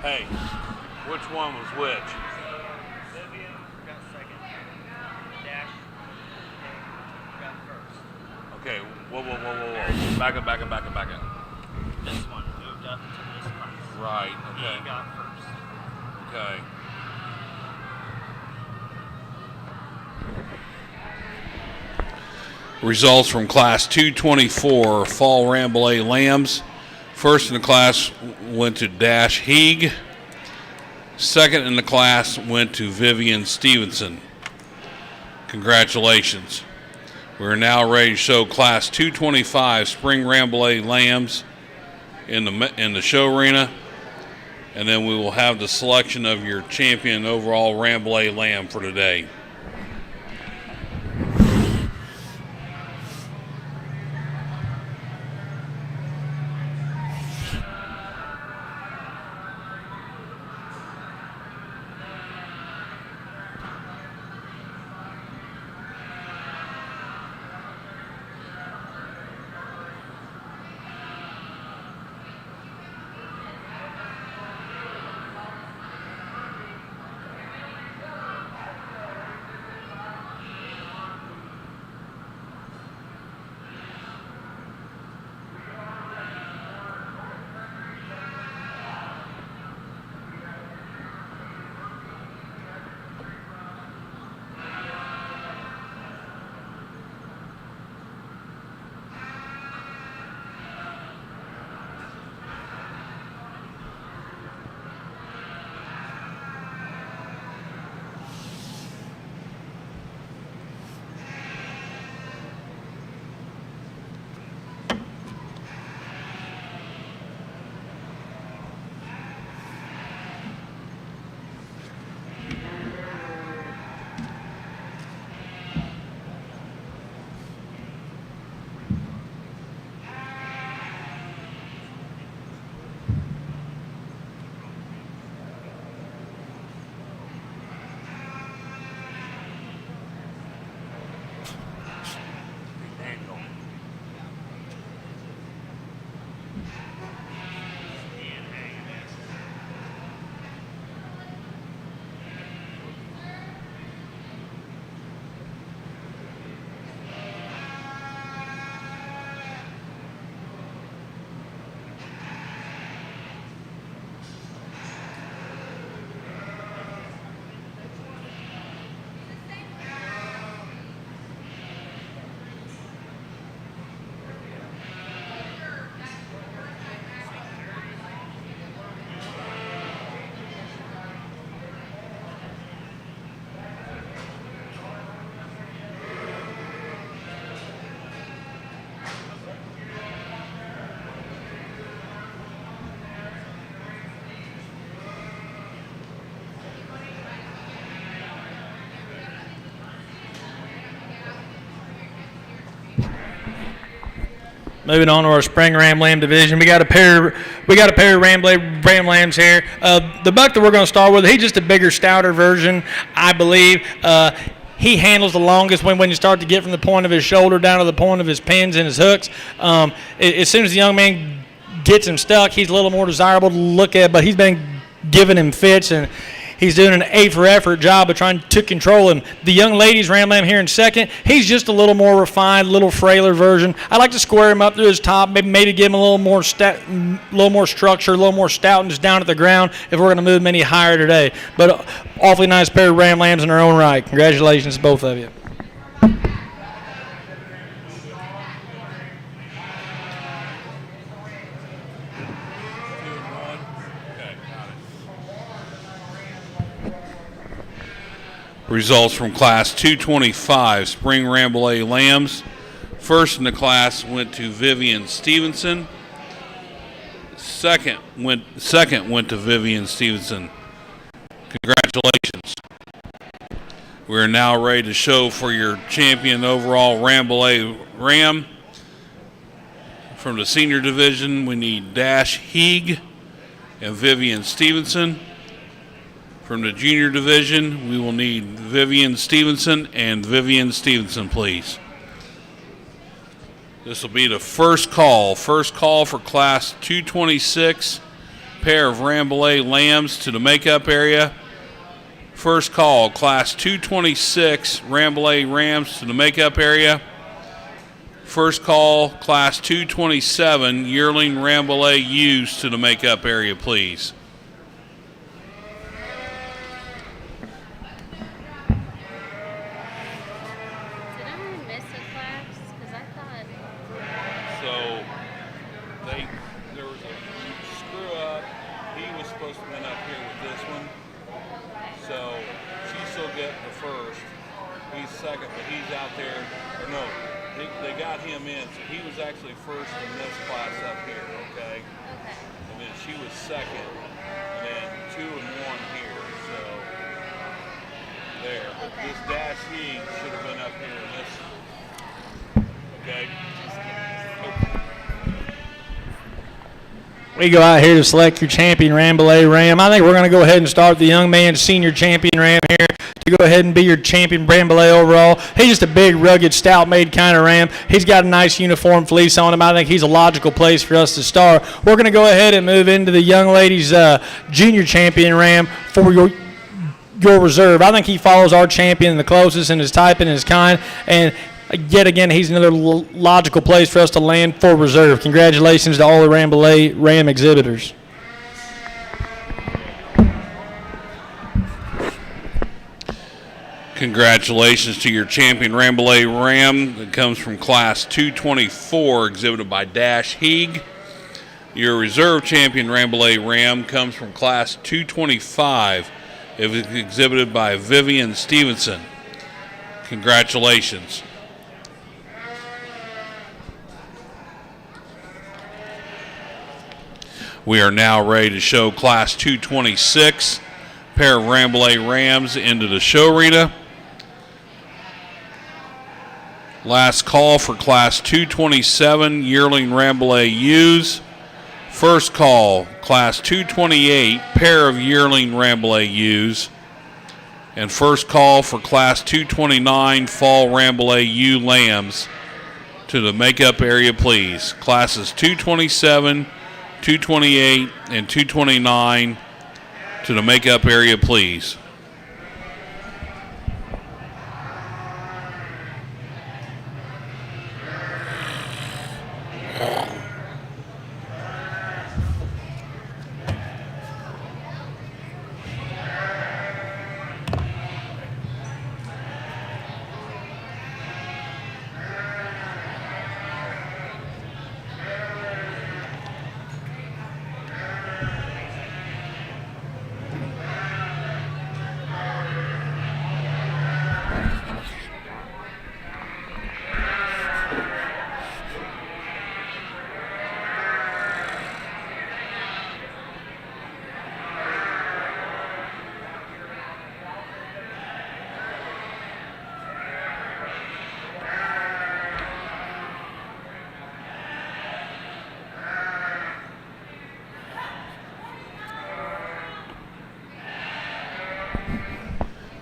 Hey, which one was which? Vivian got second. Dash got first. Okay, whoa. Back up. This one moved up to this class. Right, okay. He got first. Okay. Results from Class 224 Fall Rambouillet Lambs. First in the class went to Dash Heeg. Second in the class went to Vivian Stevenson. Congratulations. We're now ready to show Class 225 Spring Rambouillet Lambs in the show arena, and then we will have the selection of your champion overall Rambouillet lamb for today. Moving on to our spring ram lamb division, we got a pair of ram lambs here. The buck that we're going to start with, he's just a bigger, stouter version, I believe. He handles the longest when you start to get from the point of his shoulder down to the point of his pins and his hooks. As soon as the young man gets him stuck, he's a little more desirable to look at, but he's been giving him fits, and he's doing an A for effort job of trying to control him. The young lady's ram lamb here in second, he's just a little more refined, a little frailer version. I like to square him up to his top, maybe give him a little more structure, a little more stoutness down at the ground if we're going to move him any higher today. But awfully nice pair of ram lambs in their own right. Congratulations to both of you. Results from Class 225 Spring Rambouillet Lambs. First in the class went to Vivian Stevenson. Second went to Vivian Stevenson. Congratulations. We're now ready to show for your champion overall Rambouillet Ram. From the senior division, we need Dash Heeg and Vivian Stevenson. From the junior division, we will need Vivian Stevenson and Vivian Stevenson, please. This will be the first call. First call for Class 226, pair of Rambouillet lambs to the makeup area. First call, Class 226, Rambouillet rams to the makeup area. First call, Class 227, yearling Rambouillet ewes to the makeup area, please. There was a screw up. He was supposed to have been up here with this one. So she's still getting the first. He's second, but he's out there. Or no, they got him in. So he was actually first in this class up here, okay? And then she was second. And then 2 and 1 here. So there. But this Dash Heeg should have been up here in this. Okay? We go out here to select your champion Rambouillet Ram. I think we're going to go ahead and start the young man's senior champion Ram here to go ahead and be your champion Rambouillet overall. He's just a big, rugged, stout-made kind of ram. He's got a nice uniform fleece on him. I think he's a logical place for us to start. We're going to go ahead and move into the young ladies' junior champion Ram for your reserve. I think he follows our champion the closest in his type and his kind, and yet again, he's another logical place for us to land for reserve. Congratulations to all the Rambouillet Ram exhibitors. Congratulations to your champion Rambouillet Ram that comes from Class 224, exhibited by Dash Heeg. Your reserve champion Rambouillet Ram comes from Class 225, exhibited by Vivian Stevenson. Congratulations. We are now ready to show Class 226, pair of Rambouillet Rams into the show arena. Last call for Class 227, yearling Rambouillet ewes. First call, Class 228, pair of yearling Rambouillet ewes. And first call for Class 229, fall Rambouillet ewe lambs to the makeup area, please. Classes 227, 228, and 229 to the makeup area, please.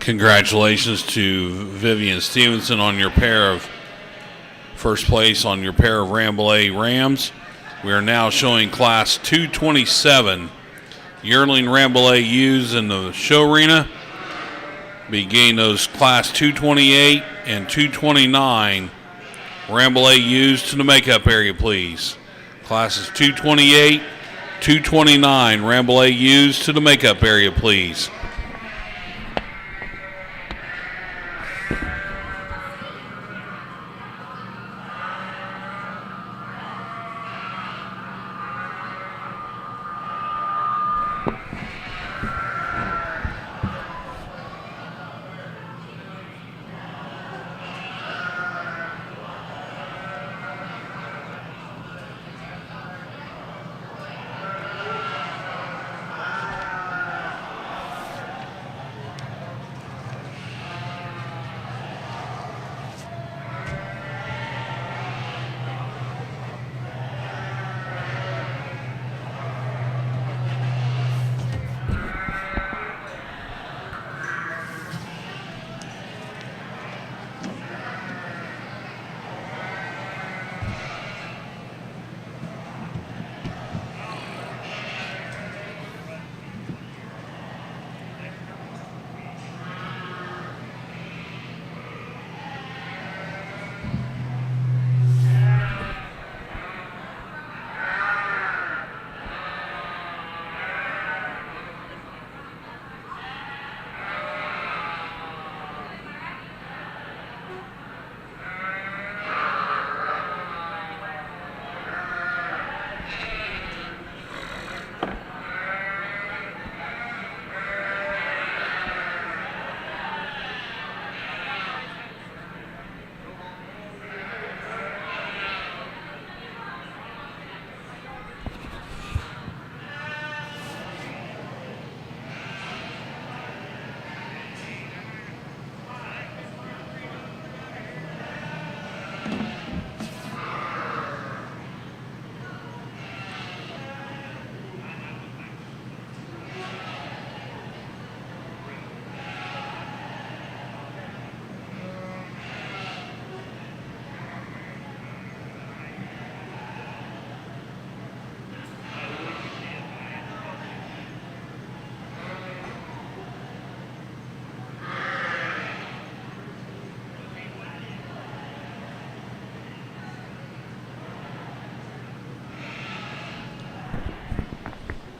Congratulations to Vivian Stevenson on your pair of first place on your pair of Rambouillet Rams. We are now showing Class 227 yearling Rambouillet ewes in the show arena. Beginning those Class 228 and 229 Rambouillet ewes to the makeup area, please. Classes 228, 229 Rambouillet ewes to the makeup area, please.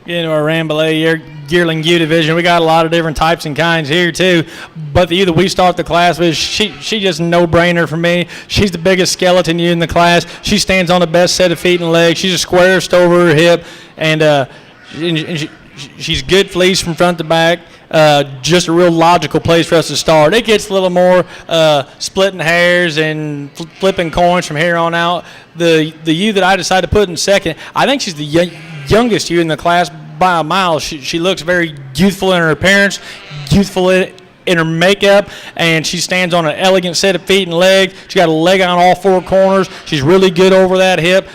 Get into our Rambouillet yearling ewe division. We got a lot of different types and kinds here too. But the ewe that we start the class with, she just a no-brainer for me. She's the biggest skeleton ewe in the class. She stands on the best set of feet and legs. She's a squarest over her hip, and she's good fleece from front to back. Just a real logical place for us to start. It gets a little more splitting hairs and flipping coins from here on out. The ewe that I decided to put in second, I think she's the youngest ewe in the class by a mile. She looks very youthful in her appearance, youthful in her makeup, and she stands on an elegant set of feet and legs. She got a leg on all four corners. She's really good over that hip.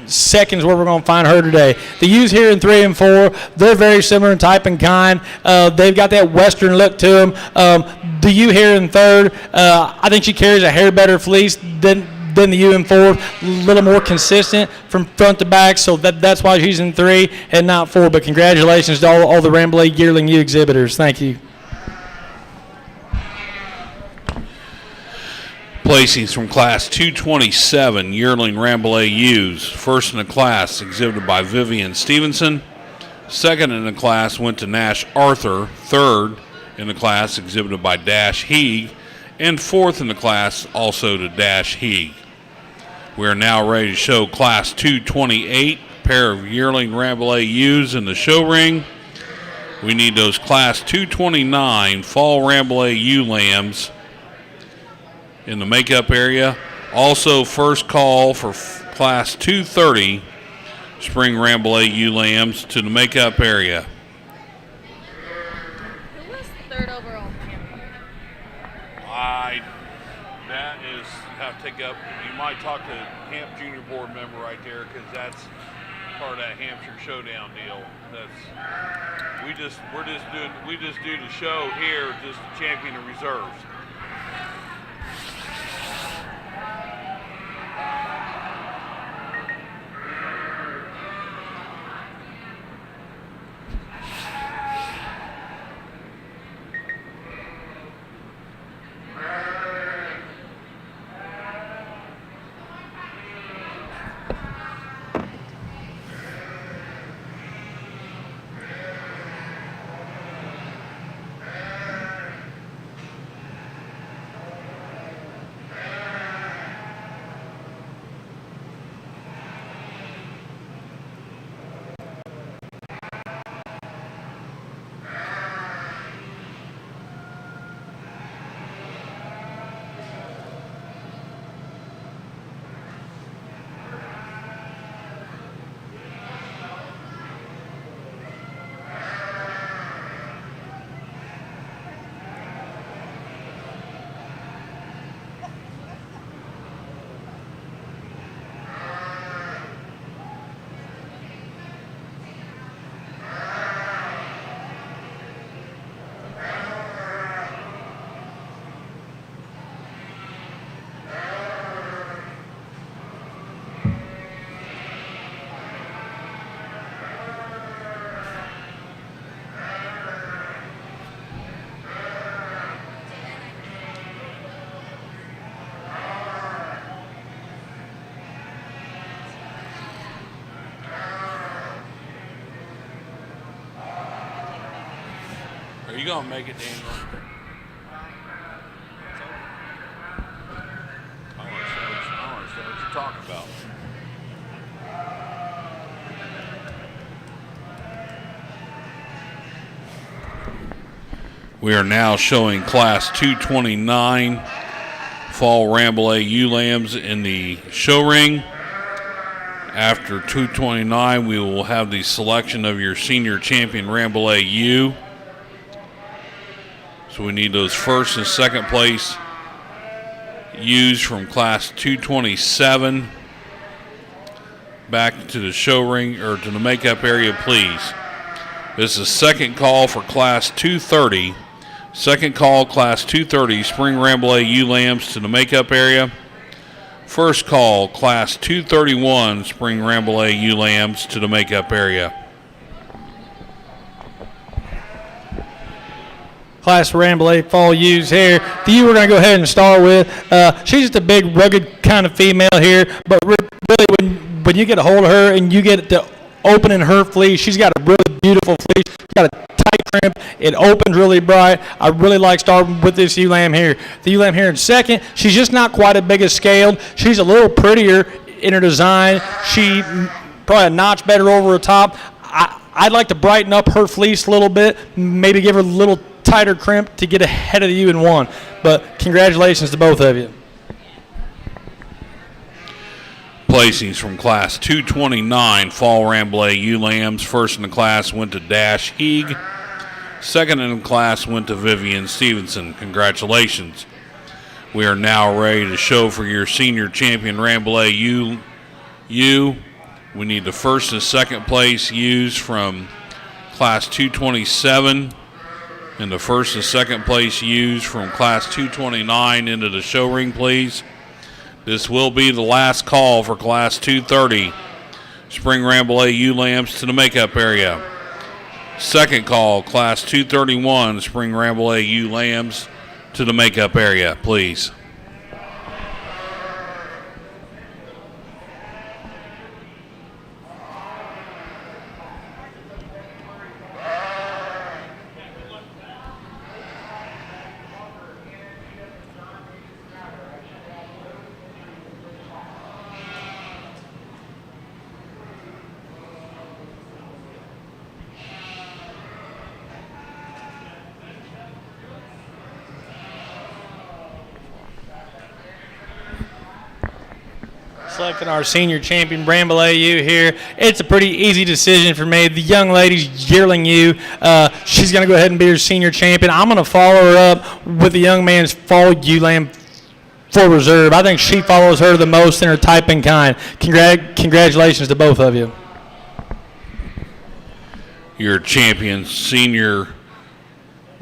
Second's where we're going to find her today. The ewes here in 3 and 4, they're very similar in type and kind. They've got that western look to them. The ewe here in third, I think she carries a hair better fleece than the ewe in fourth. A little more consistent from front to back, so that's why she's in 3 and not 4. But congratulations to all the Rambouillet yearling ewe exhibitors. Thank you. Placings from Class 227 yearling Rambouillet ewes. First in the class exhibited by Vivian Stevenson. Second in the class went to Nash Arthur. Third in the class exhibited by Dash Heeg. And fourth in the class also to Dash Heeg. We are now ready to show Class 228 pair of yearling Rambouillet ewes in the show ring. We need those Class 229 fall Rambouillet ewe lambs in the makeup area. Also, first call for Class 230 spring Rambouillet ewe lambs to the makeup area. Who was third overall? That is, have to take up, you might talk to Camp Junior Board member right there, because that's part of that Hampshire Showdown deal. We just do the show here, just to champion the reserves. Are you gonna make it, Daniel? I don't understand what you're talking about. We are now showing Class 229 Fall Rambouillet ewe lambs in the show ring. After 229, we will have the selection of your senior champion Rambouillet ewe. So we need those first and second place ewes from Class 227 back to the show ring or to the makeup area, please. This is second call for Class 230. Second call, Class 230, Spring Rambouillet ewe lambs to the makeup area. First call, Class 231, Spring Rambouillet ewe lambs to the makeup area. Class Rambouillet fall ewes here. The ewe we're going to go ahead and start with. She's just a big, rugged kind of female here, but really when you get a hold of her and you get to opening her fleece, she's got a really beautiful fleece. She's got a tight crimp. It opens really bright. I really like starting with this ewe lamb here. The ewe lamb here in second, she's just not quite as big as scaled. She's a little prettier in her design. She probably a notch better over the top. I'd like to brighten up her fleece a little bit, maybe give her a little tighter crimp to get ahead of you in one. But congratulations to both of you. Placings from Class 229 Fall Rambouillet ewe lambs. First in the class went to Dash Heeg. Second in the class went to Vivian Stevenson. Congratulations. We are now ready to show for your senior champion Rambouillet ewe. We need the first and second place ewes from Class 227 and the first and second place ewes from Class 229 into the show ring, please. This will be the last call for Class 230 Spring Rambouillet ewe lambs to the makeup area. Second call, Class 231 Spring Rambouillet ewe lambs to the makeup area, please. Selecting our senior champion Rambouillet ewe here. It's a pretty easy decision for me. The young lady's yearling ewe. She's going to go ahead and be her senior champion. I'm going to follow her up with the young man's fall ewe lamb for reserve. I think she follows her the most in her type and kind. Congratulations to both of you. Your champion senior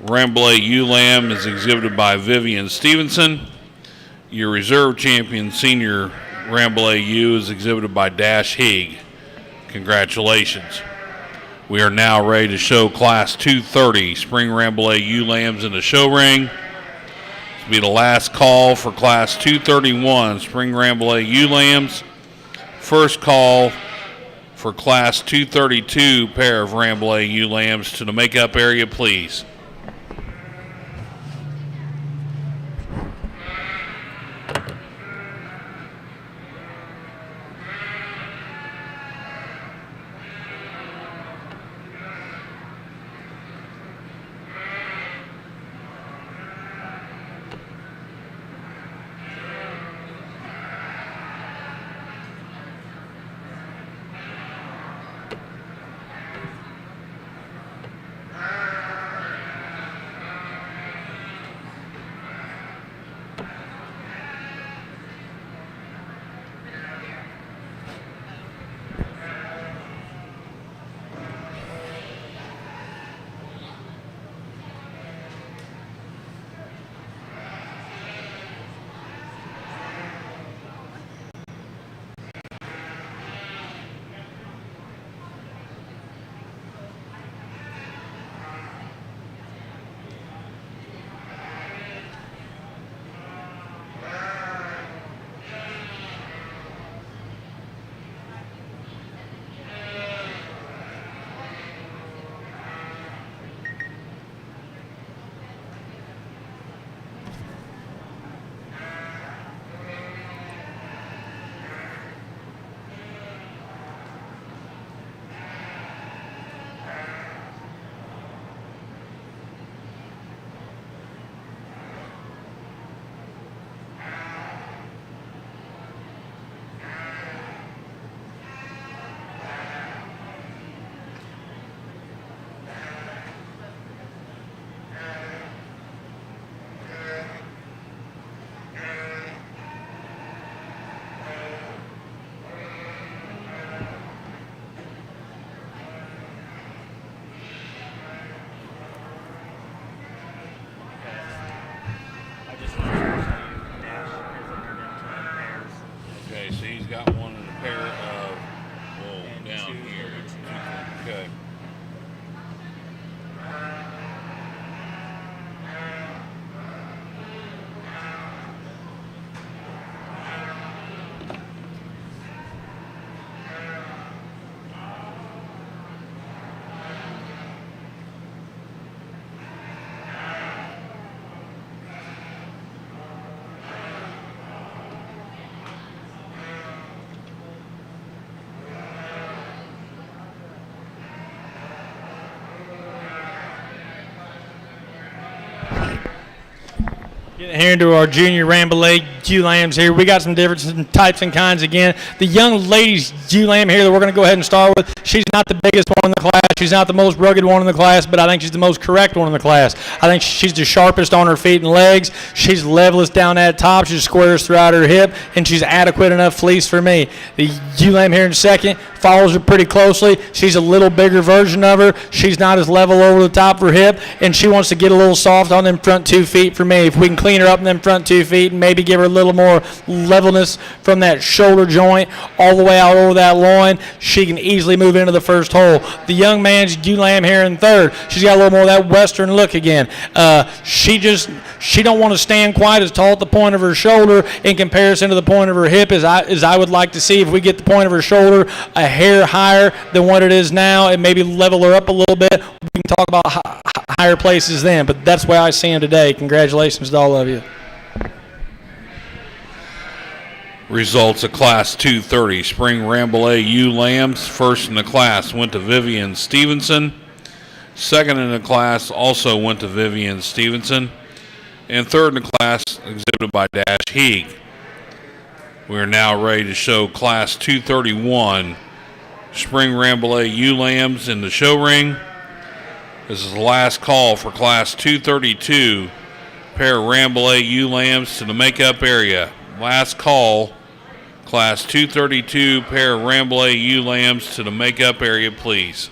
Rambouillet ewe lamb is exhibited by Vivian Stevenson. Your reserve champion senior Rambouillet ewe is exhibited by Dash Heeg. Congratulations. We are now ready to show Class 230 Spring Rambouillet ewe lambs in the show ring. This will be the last call for Class 231 Spring Rambouillet ewe lambs. First call for Class 232 pair of Rambouillet ewe lambs to the makeup area, please. Okay, so he's got one in a pair of, down here. Okay. Getting here into our junior Rambouillet ewe lambs here. We got some different types and kinds again. The young lady's ewe lamb here that we're going to go ahead and start with, she's not the biggest one in the class. She's not the most rugged one in the class, but I think she's the most correct one in the class. I think she's the sharpest on her feet and legs. She's levelest down that top. She's squares throughout her hip, and she's adequate enough fleece for me. The ewe lamb here in second follows her pretty closely. She's a little bigger version of her. She's not as level over the top of her hip, and she wants to get a little soft on them front 2 feet for me. If we can clean her up in them front 2 feet and maybe give her a little more levelness from that shoulder joint all the way out over that loin, she can easily move into the first hole. The young man's ewe lamb here in third, she's got a little more of that western look again. She don't want to stand quite as tall at the point of her shoulder in comparison to the point of her hip as I would like to see. If we get the point of her shoulder a hair higher than what it is now and maybe level her up a little bit, we can talk about higher places then. But that's where I see him today. Congratulations to all of you. Results of Class 230 Spring Rambouillet ewe lambs. First in the class went to Vivian Stevenson. Second in the class also went to Vivian Stevenson. And third in the class exhibited by Dash Heeg. We are now ready to show Class 231 Spring Rambouillet ewe lambs in the show ring. This is the last call for Class 232 pair of Rambouillet ewe lambs to the makeup area. Last call, Class 232 pair of Rambouillet ewe lambs to the makeup area, please.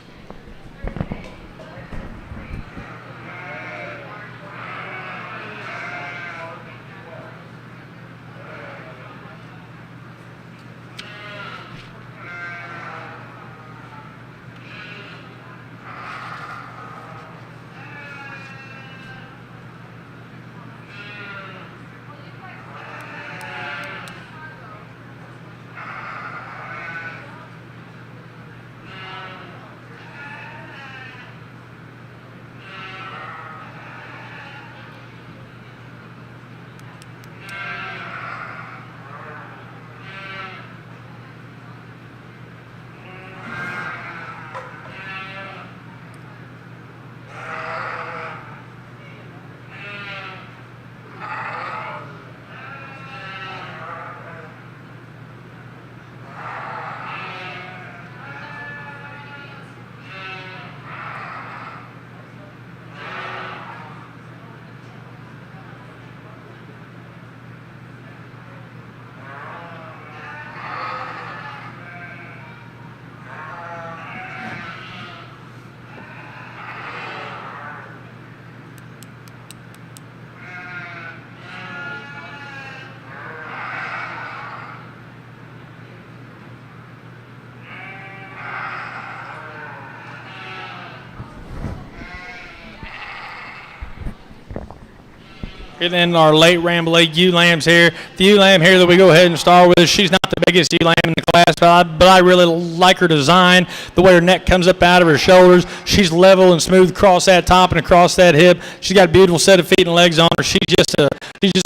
And then our late Rambouillet ewe lambs here. The ewe lamb here that we go ahead and start with, she's not the biggest ewe lamb in the class, but I really like her design, the way her neck comes up out of her shoulders. She's level and smooth across that top and across that hip. She's got a beautiful set of feet and legs on her. She's just a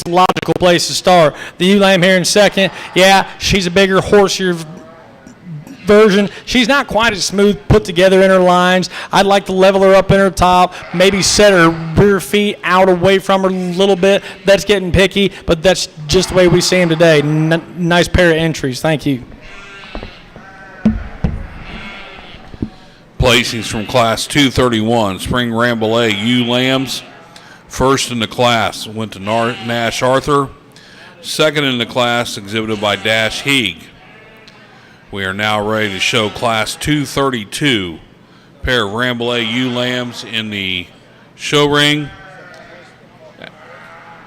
logical place to start. The ewe lamb here in second, yeah, she's a bigger, horseier version. She's not quite as smooth put together in her lines. I'd like to level her up in her top, maybe set her rear feet out away from her a little bit. That's getting picky, but that's just the way we see them today. Nice pair of entries. Thank you. Placings from Class 231, Spring Rambouillet ewe lambs. First in the class went to Nash Arthur. Second in the class exhibited by Dash Heeg. We are now ready to show Class 232, pair of Rambouillet ewe lambs in the show ring.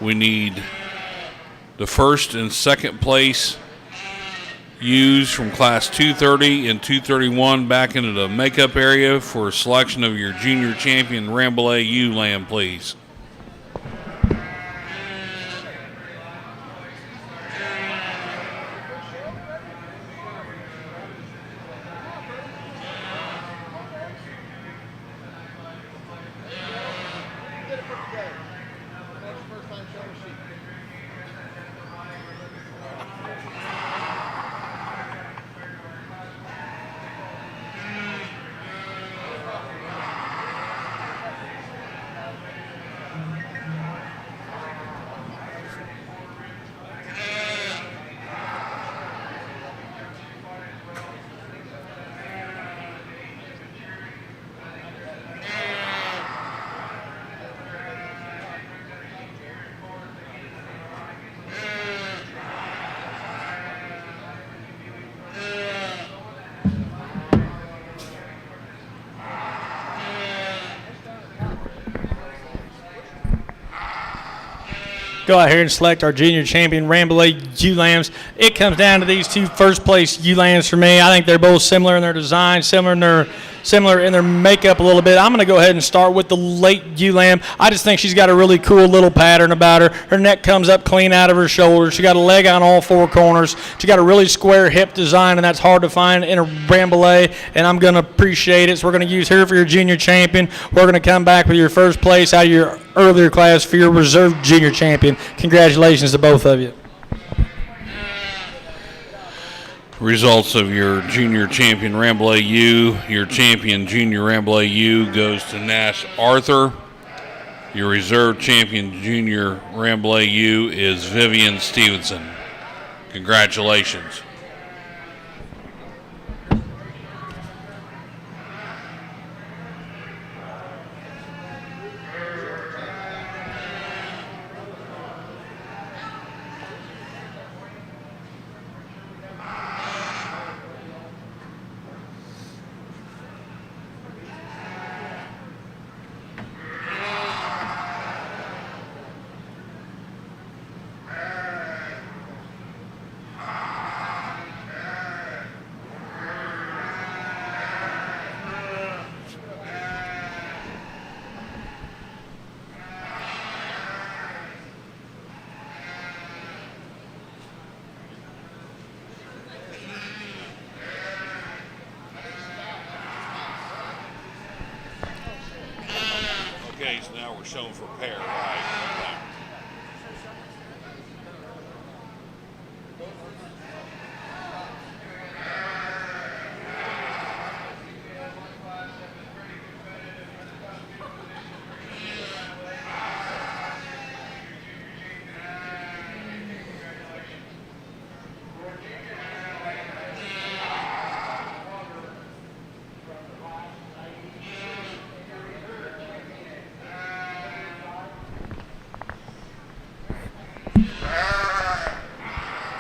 We need the first and second place ewes from Class 230 and 231 back into the makeup area for a selection of your junior champion Rambouillet ewe lamb, please. Go out here and select our junior champion Rambouillet ewe lambs. It comes down to these two first place ewe lambs for me. I think they're both similar in their design, similar in their makeup a little bit. I'm going to go ahead and start with the late ewe lamb. I just think she's got a really cool little pattern about her. Her neck comes up clean out of her shoulders. She got a leg on all four corners. She got a really square hip design, and that's hard to find in a Rambouillet, and I'm going to appreciate it. So we're going to use her for your junior champion. We're going to come back with your first place out of your earlier class for your reserve junior champion. Congratulations to both of you. Results of your junior champion Rambouillet ewe. Your champion junior Rambouillet ewe goes to Nash Arthur. Your reserve champion junior Rambouillet ewe is Vivian Stevenson. Congratulations. Okay, so now we're showing for pair, right?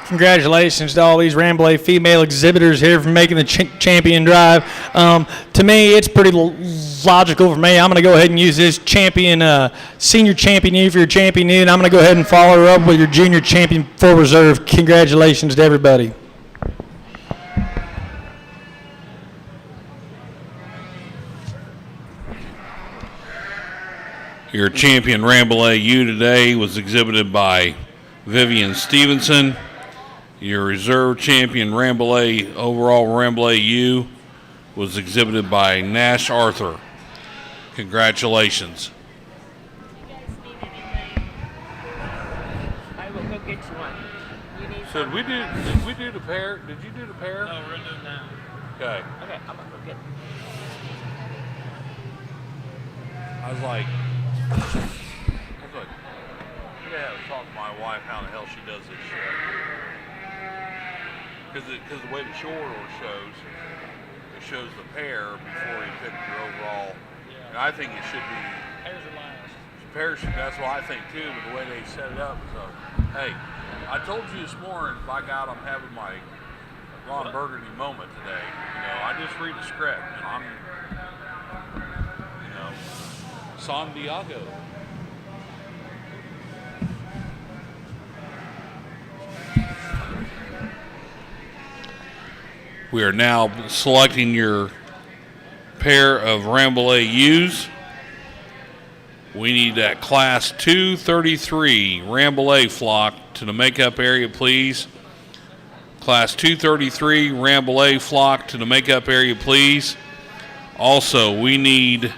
Congratulations to all these Rambouillet female exhibitors here for making the champion drive. To me, it's pretty logical for me. I'm going to go ahead and use this champion, senior champion ewe for your champion ewe, and I'm going to go ahead and follow her up with your junior champion full reserve. Congratulations to everybody. Your champion Rambouillet U today was exhibited by Vivian Stevenson. Your reserve champion Rambouillet, overall Rambouillet U, was exhibited by Nash Arthur. Congratulations. I will go get you one. You need So some? did we do the pair? Did you do the pair? No, we're doing that. Okay. Okay, I'm gonna go get I was like, yeah, I was talking to my wife how the hell she does this shit. Because the way the short order shows, it shows the pair before you pick your overall. Yeah. And I think it should be Pairs are last. pair. That's what I think too. But the way they set it up is, hey, I told you this morning. By God, I'm having my Ron Burgundy moment today. You know, I just read the script and I'm, you know, San Diego. We are now selecting your pair of Rambouillet U's. We need that Class 233 Rambouillet flock to the makeup area, please. Class 233 Rambouillet flock to the makeup area, please. Also, we need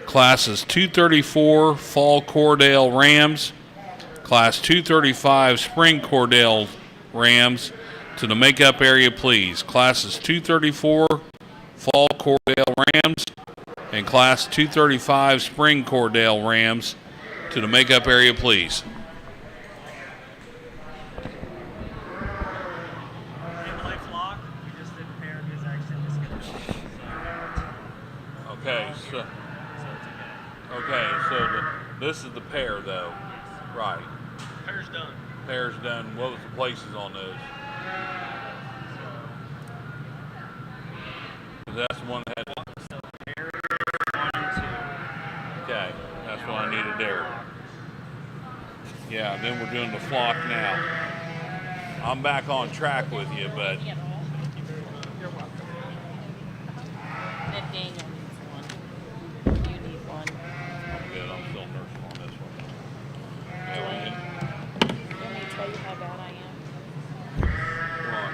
Classes 234 Fall Cordell Rams, Class 235 Spring Cordell Rams to the makeup area, please. Classes 234 Fall Cordell Rams and Class 235 Spring Cordell Rams to the makeup area, please. Rambouillet flock, we just did pair because actually just get Okay, so this is the pair though, right? Pair's done. Pair's done. What was the places on those? That's the one that had. So pair 1 and 2. Okay, that's what I needed there. Yeah, then we're doing the flock now. I'm back on track with you, but You're welcome. That Daniel needs one. You need one. I'm good. I'm still nursing on this one. Let me tell you how bad I am. Come on.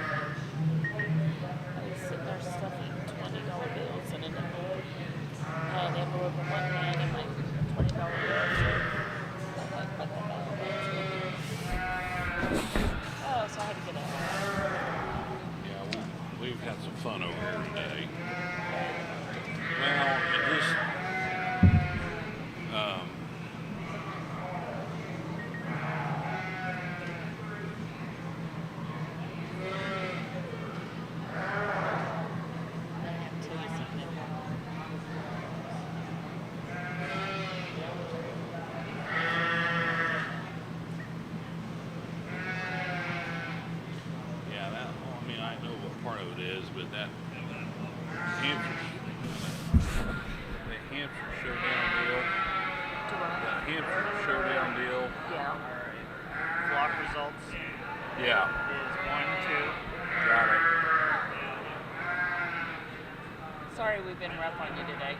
I was sitting there stuffing $20 bills in an envelope. An envelope in one hand and my $20 bills. Oh, so I had to get out. Yeah, we've had some fun over here today. Well, it just, I have to tell you something. yeah, that, well, I mean, I know what part of it is, but that Hampshire showdown deal, that Hampshire showdown deal, Yeah. Flock results yeah, is 1, 2. got it. Sorry we've been rough on you today.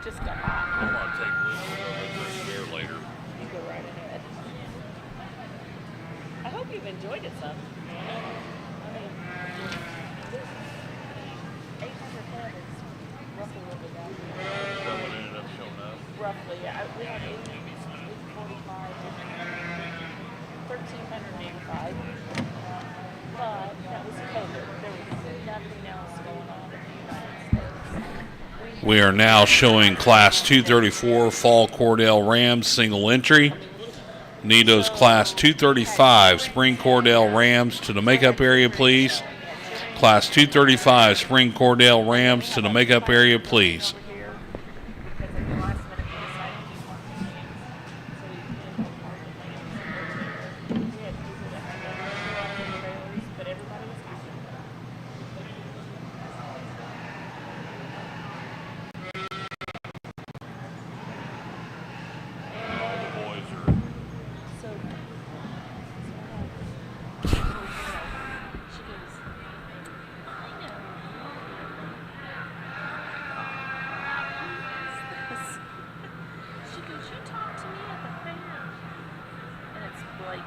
Just got I'm hot. gonna take Luke over this beer later. You go right ahead. I hope you've enjoyed it some. I mean, this 800 club is roughly what we got. Someone ended up showing up. Roughly, yeah. We had 845, 1,385. But that was COVID. There was nothing else going on in the United States. We are now showing Class 234 Fall Cordell Rams single entry. Need those Class 235 Spring Cordell Rams to the makeup area, please. Class 235 Spring Cordell Rams to the makeup area, please. Blake's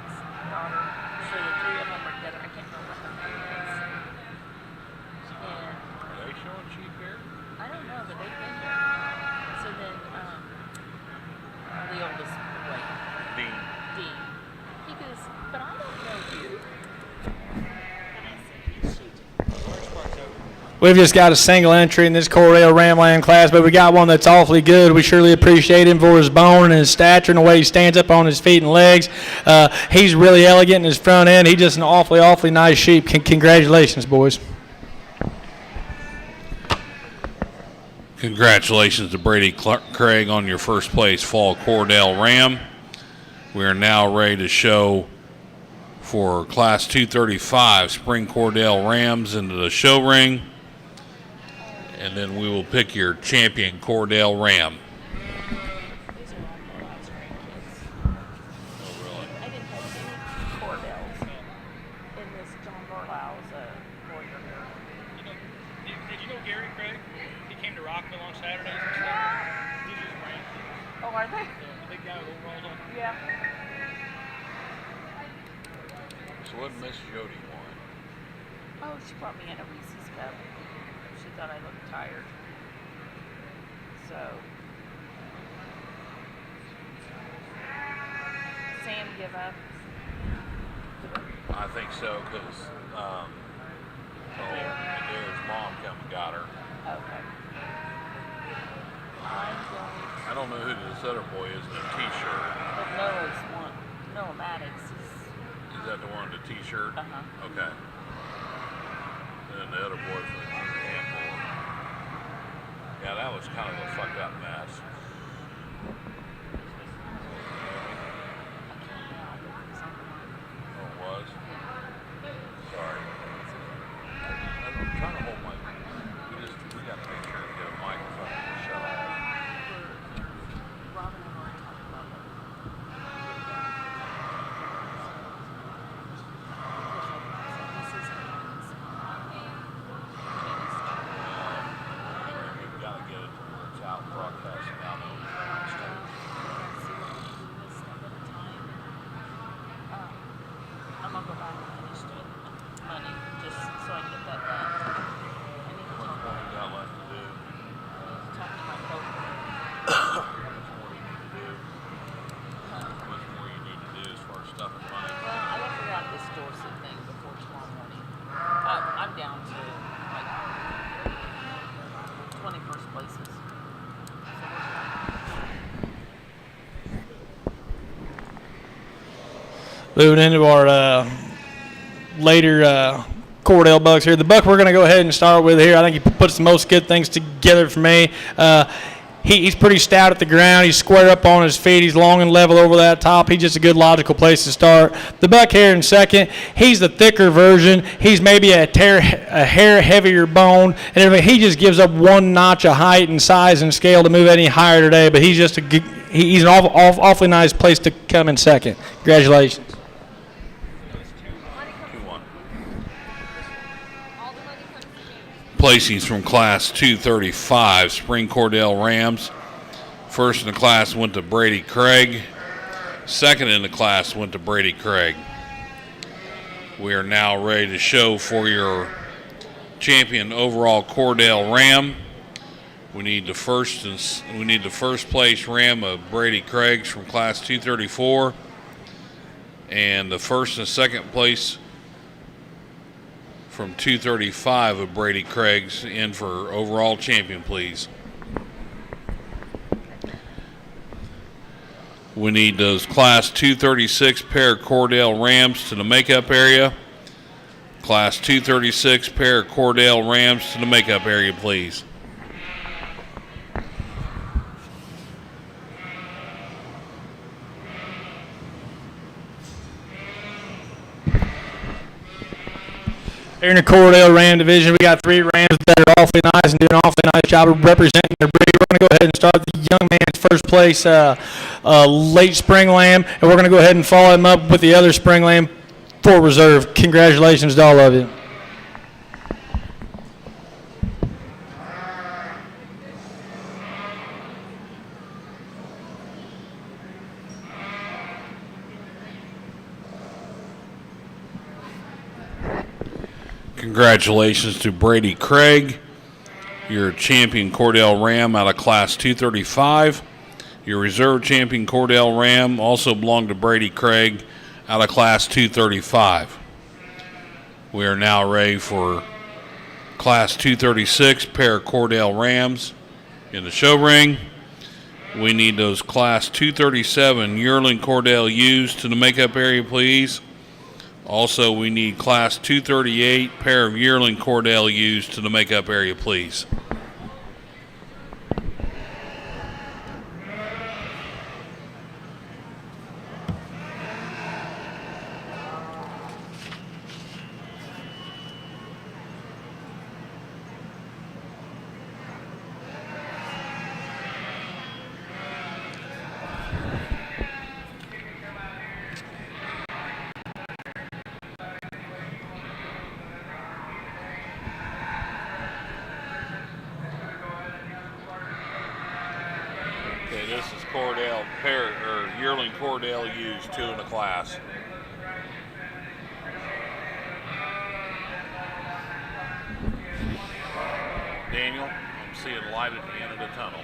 daughter. So the three of them are together. I can't remember what her name is. And Are they showing sheep here? I don't know, but they've been here. So then, the oldest boy, Dean. Dean, he goes, but I don't know you. And I said, shoot. First part's over. We've just got a single entry in this Cordell Ramland class, but we got one that's awfully good. We surely appreciate him for his bone and his stature and the way he stands up on his feet and legs. He's really elegant in his front end. He's just an awfully nice sheep. Congratulations, boys. Congratulations to Brady Craig on your first place fall Cordell Ram. We are now ready to show for Class 235 Spring Cordell Rams into the show ring. And then we will pick your champion Cordell Ram. These are all Moab's grandkids. Oh, really? I didn't have any Cordells in this John Barlow's lawyer. Did you know Gary Craig? He came to Rockville on Saturdays and stuff. These are his grandkids. Oh, are they? Yeah, the big guy with overalls on. Yeah. So what Miss Jody won? Oh, she brought me in a Reese's cup. She thought I looked tired. So. Sam give up. I think so, because Adair's mom come and got her. Okay. I don't know who this other boy is in a t-shirt. But Noah's one. Noah Maddox is. Is that the one in the t-shirt? Uh-huh. Okay. And then the other boy from the junior handball. Yeah, that was kind of a fucked up mess. Oh, it was? Sorry. I'm trying to hold my... We got to make sure to get a microphone to shut off. Robin and I talked about it. This is We've got to get it to where it's out broadcasting out on the stage. I'm gonna go back and finish doing money just so I can get that done. I need to How much more you got left to do? talk to my broker. How much more you need to do? How much more you need to do as far as stuff and money? Well, I gotta figure out this Dorset thing before tomorrow morning. I'm down to like 21st places. Moving into our later Cordell bucks here. The buck we're going to go ahead and start with here, I think he puts the most good things together for me. He's pretty stout at the ground. He's square up on his feet. He's long and level over that top. He's just a good logical place to start. The buck here in second, he's the thicker version. He's maybe a hair heavier bone. And everything. He just gives up one notch of height and size and scale to move any higher today. But he's just he's an awfully nice place to come in second. Congratulations. Placings from Class 235 Spring Cordell Rams. First in the class went to Brady Craig. Second in the class went to Brady Craig. We are now ready to show for your champion overall Cordell Ram. We need the first place Ram of Brady Craig's from Class 234, and the first and second place from 235 of Brady Craig's in for overall champion, please. We need those Class 236 pair of Cordell Rams to the makeup area. Class 236 pair of Cordell Rams to the makeup area, please. Here in the Cordell Ram division, we got three Rams that are awfully nice and doing an awfully nice job of representing their breed. We're going to go ahead and start the young man's first place late spring lamb, and we're going to go ahead and follow him up with the other spring lamb for reserve. Congratulations to all of you. Congratulations to Brady Craig, your champion Cordell Ram out of Class 235. Your reserve champion Cordell Ram also belonged to Brady Craig out of Class 235. We are now ready for Class 236, pair of Cordell Rams in the show ring. We need those Class 237 yearling Cordell ewes to the makeup area, please. Also, we need Class 238 pair of yearling Cordell ewes to the makeup area, please. Okay, this is Cordell pair or yearling Cordell ewes, 2 in the class. Daniel, I'm seeing light at the end of the tunnel.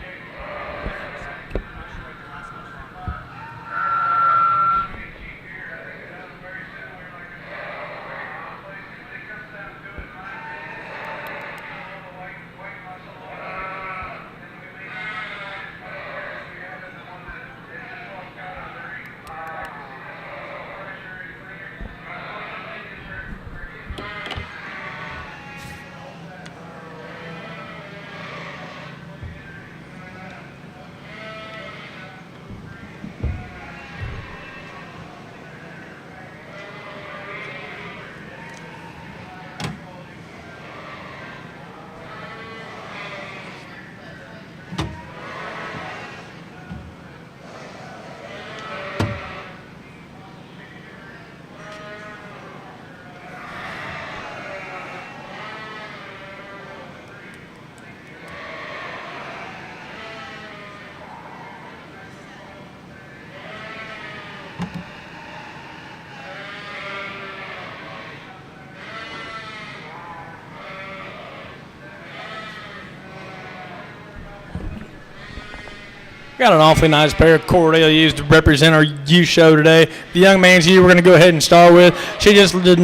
Got an awfully nice pair of Cordell ewes to represent our ewe show today. The young man's ewe we're going to go ahead and start with. She just a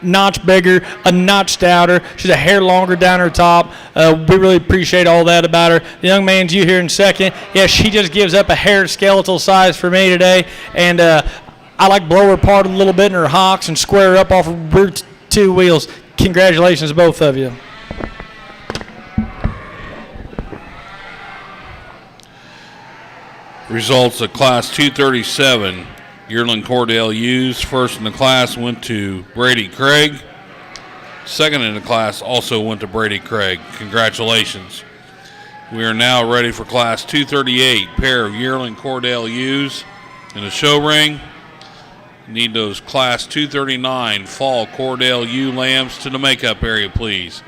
notch bigger, a notch stouter. She's a hair longer down her top. We really appreciate all that about her. The young man's ewe here in second. Yeah, she just gives up a hair skeletal size for me today. And I like blow her apart a little bit in her hocks and square her up off her rear 2 wheels. Congratulations, both of you. Results of Class 237 yearling Cordell ewes. First in the class went to Brady Craig. Second in the class also went to Brady Craig. Congratulations. We are now ready for Class 238 pair of yearling Cordell ewes in the show ring. Need those Class 239 fall Cordell ewe lambs to the makeup area, please.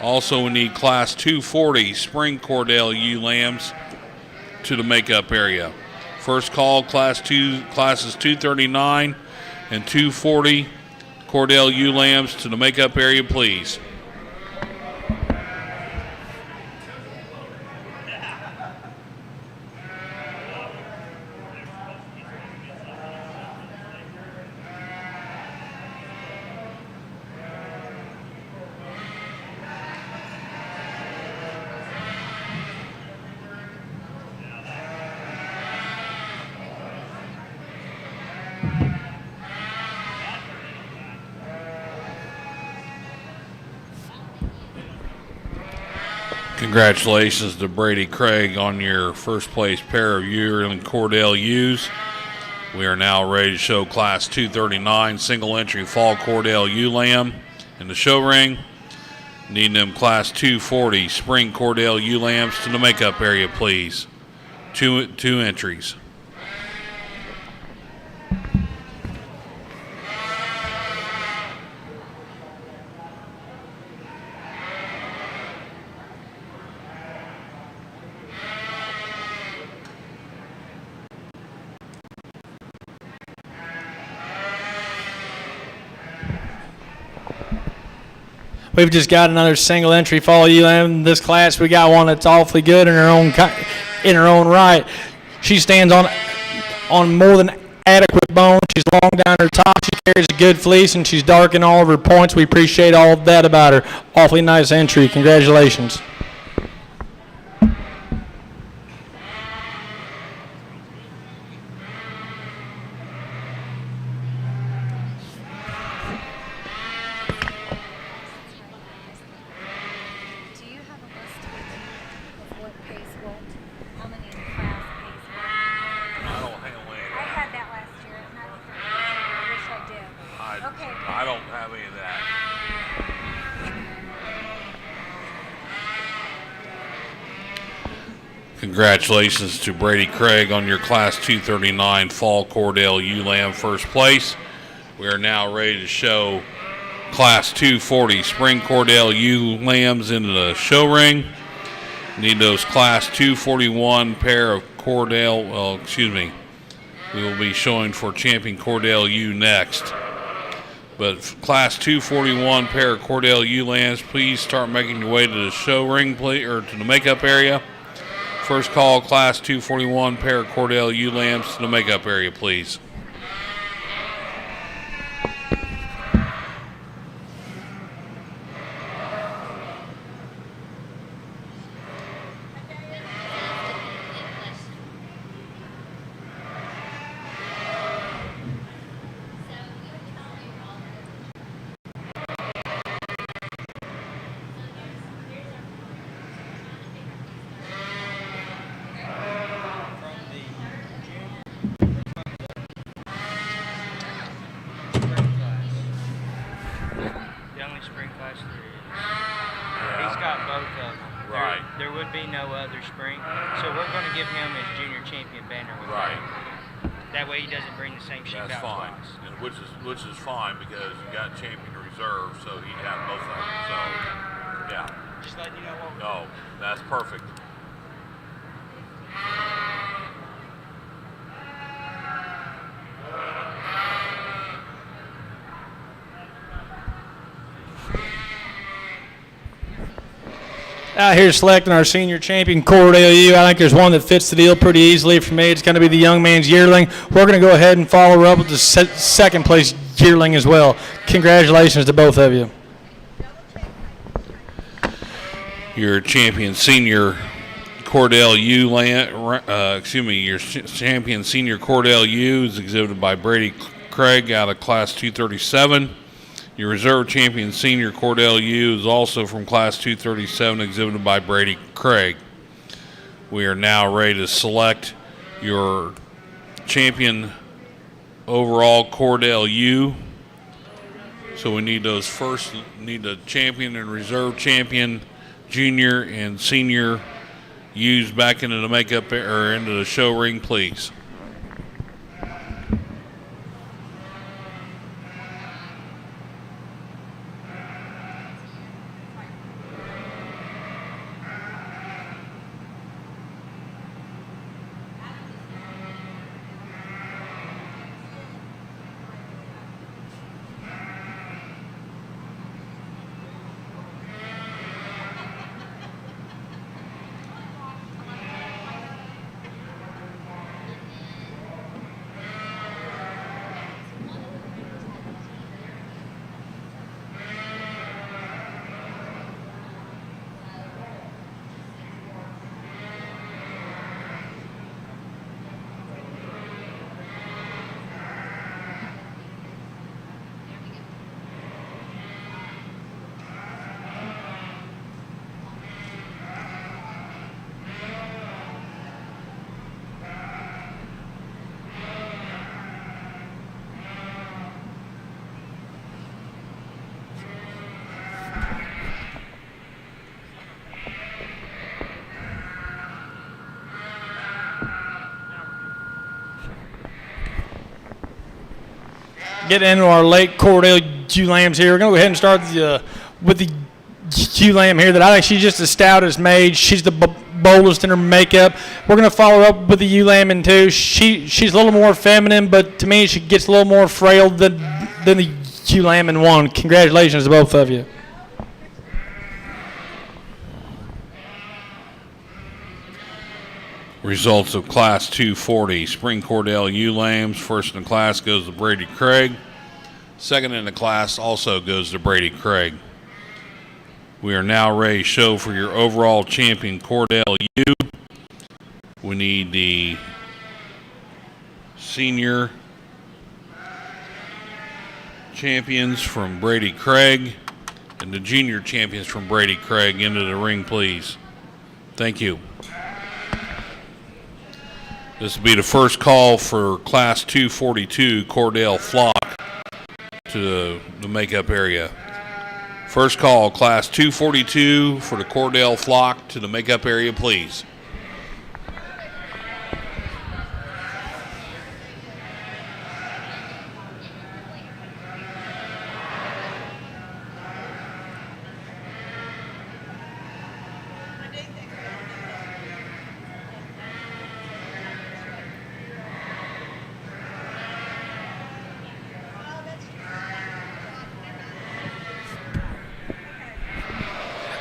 Also, we need Class 240 spring Cordell ewe lambs to the makeup area. First call, classes 239 and 240 Cordell ewe lambs to the makeup area, please. Congratulations to Brady Craig on your first place pair of yearling Cordell ewes. We are now ready to show Class 239 single entry fall Cordell ewe lamb in the show ring. Need them Class 240 spring Cordell ewe lambs to the makeup area, please. Two entries. We've just got another single entry fall ULM in this class. We got one that's awfully good in her own right. She stands on more than adequate bone. She's long down her top. She carries a good fleece, and she's dark in all of her points. We appreciate all of that about her. Awfully nice entry. Congratulations. Do you have a list with you of what pays what? How many in the class pays what? I don't handle any of I that. had that last year, and I wish I did. Okay. I don't have any of that. Congratulations to Brady Craig on your Class 239 Fall Cordell ULAM first place. We are now ready to show Class 240 Spring Cordell ULAMs into the show ring. Need those Class 241 pair of Cordell, we will be showing for Champion Cordell U next. But Class 241 pair of Cordell ULAMs, please start making your way to the show ring, please, or to the makeup area. First call, Class 241 pair of Cordell ULAMs to the makeup area, please. The only spring class there is. He's got both of them. Right. There would be no other spring. So we're going to give him his junior champion banner with Right. him. That way he doesn't bring the same sheep That's out fine, twice. and which is fine because you got Champion Reserve, so he'd have both of them. So, yeah. Just letting you know what we're No, that's perfect. Out here selecting our senior champion, Cordell U. I think there's one that fits the deal pretty easily for me. It's going to be the young man's yearling. We're going to go ahead and follow her up with the second place yearling as well. Congratulations to both of you. Your champion senior Cordell U, your champion senior Cordell U is exhibited by Brady Craig out of Class 237. Your reserve champion senior Cordell U is also from Class 237, exhibited by Brady Craig. We are now ready to select your champion overall Cordell U. So we need those need the champion and reserve champion, junior and senior U's back into the makeup or into the show ring, please. Getting into our late Cordell Ewe lambs here. We're going to go ahead and start with the Ewe lamb here that I think she's just as stout as made. She's the boldest in her makeup. We're going to follow her up with the ewe lamb in two. She's a little more feminine, but to me she gets a little more frail than the ewe lamb in one. Congratulations to both of you. Results of Class 240. Spring Cordell ewe lambs. First in the class goes to Brady Craig. Second in the class also goes to Brady Craig. We are now ready to show for your overall champion Cordell ewe. We need the senior champions from Brady Craig and the junior champions from Brady Craig into the ring, please. Thank you. This will be the first call for Class 242 Cordell flock to the makeup area. First call, Class 242 for the Cordell flock to the makeup area, please.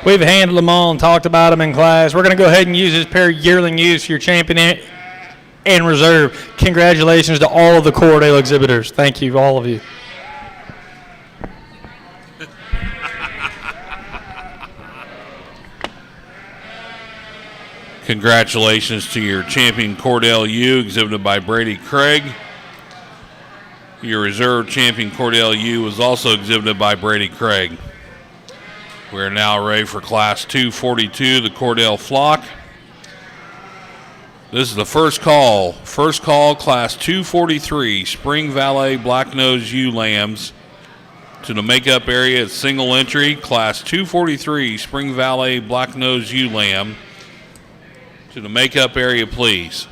We've handled them all and talked about them in class. We're going to go ahead and use this pair of yearling ewes for your champion and reserve. Congratulations to all of the Cordell exhibitors. Thank you, all of you. Congratulations to your champion Cordell ewe exhibited by Brady Craig. Your reserve champion Cordell ewe was also exhibited by Brady Craig. We are now ready for Class 242, the Cordell flock. This is the first call. First call, Class 243, Spring Valley Black-Nosed Ewe Lambs to the makeup area at single entry. Class 243, Spring Valley Black-Nosed Ewe Lamb to the makeup area, please.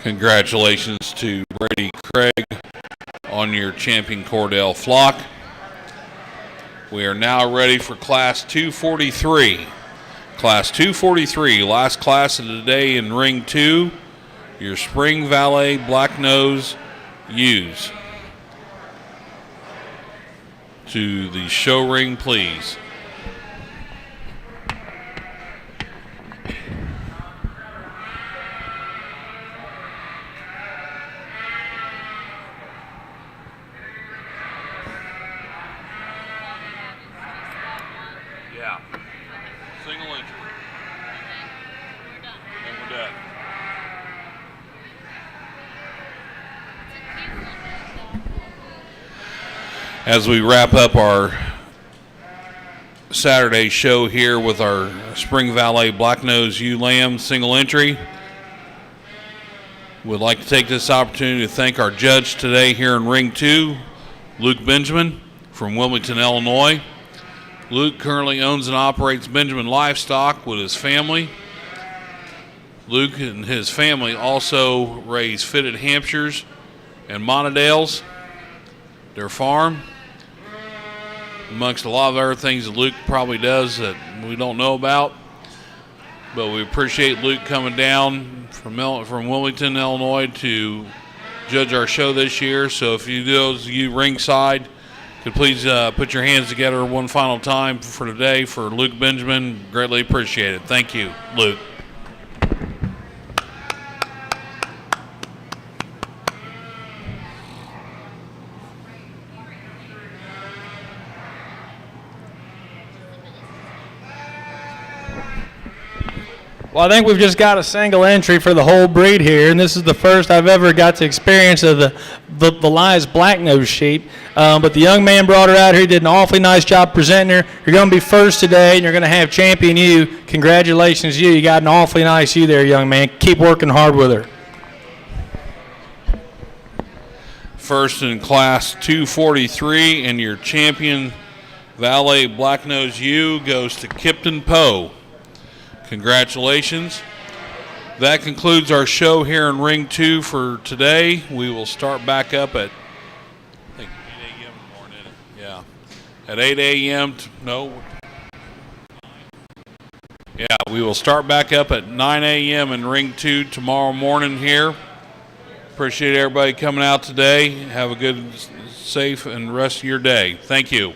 Congratulations to Brady Craig on your champion Cordell flock. We are now ready for Class 243. Class 243, last class of the day in Ring 2, your Spring Valley Black-Nosed ewes. To the show ring, please. As we wrap up our Saturday show here with our Spring Valley Black-Nosed Ewe Lamb single entry, we'd like to take this opportunity to thank our judge today here in Ring 2, Luke Benjamin from Wilmington, Illinois. Luke currently owns and operates Benjamin Livestock with his family. Luke and his family also raise fitted Hampshires and Monadales, their farm, amongst a lot of other things that Luke probably does that we don't know about. But we appreciate Luke coming down from Wilmington, Illinois to judge our show this year. So if you ringside, could please put your hands together one final time for today for Luke Benjamin. Greatly appreciate it. Thank you, Luke. Well, I think we've just got a single entry for the whole breed here, and this is the first I've ever got to experience of the Lies Black-Nosed sheep. But the young man brought her out here. He did an awfully nice job presenting her. You're going to be first today, and you're going to have champion ewe. Congratulations, you. You got an awfully nice ewe there, young man. Keep working hard with her. First in Class 243, and your champion Valley Black-Nosed ewe goes to Kipton Poe. Congratulations. That concludes our show here in Ring 2 for today. We will start back up at, I think, 8 a.m. in the morning, isn't it? Yeah. At 8 a.m. Yeah, we will start back up at 9 a.m. in Ring 2 tomorrow morning here. Appreciate everybody coming out today. Have a good, safe, and rest of your day. Thank you.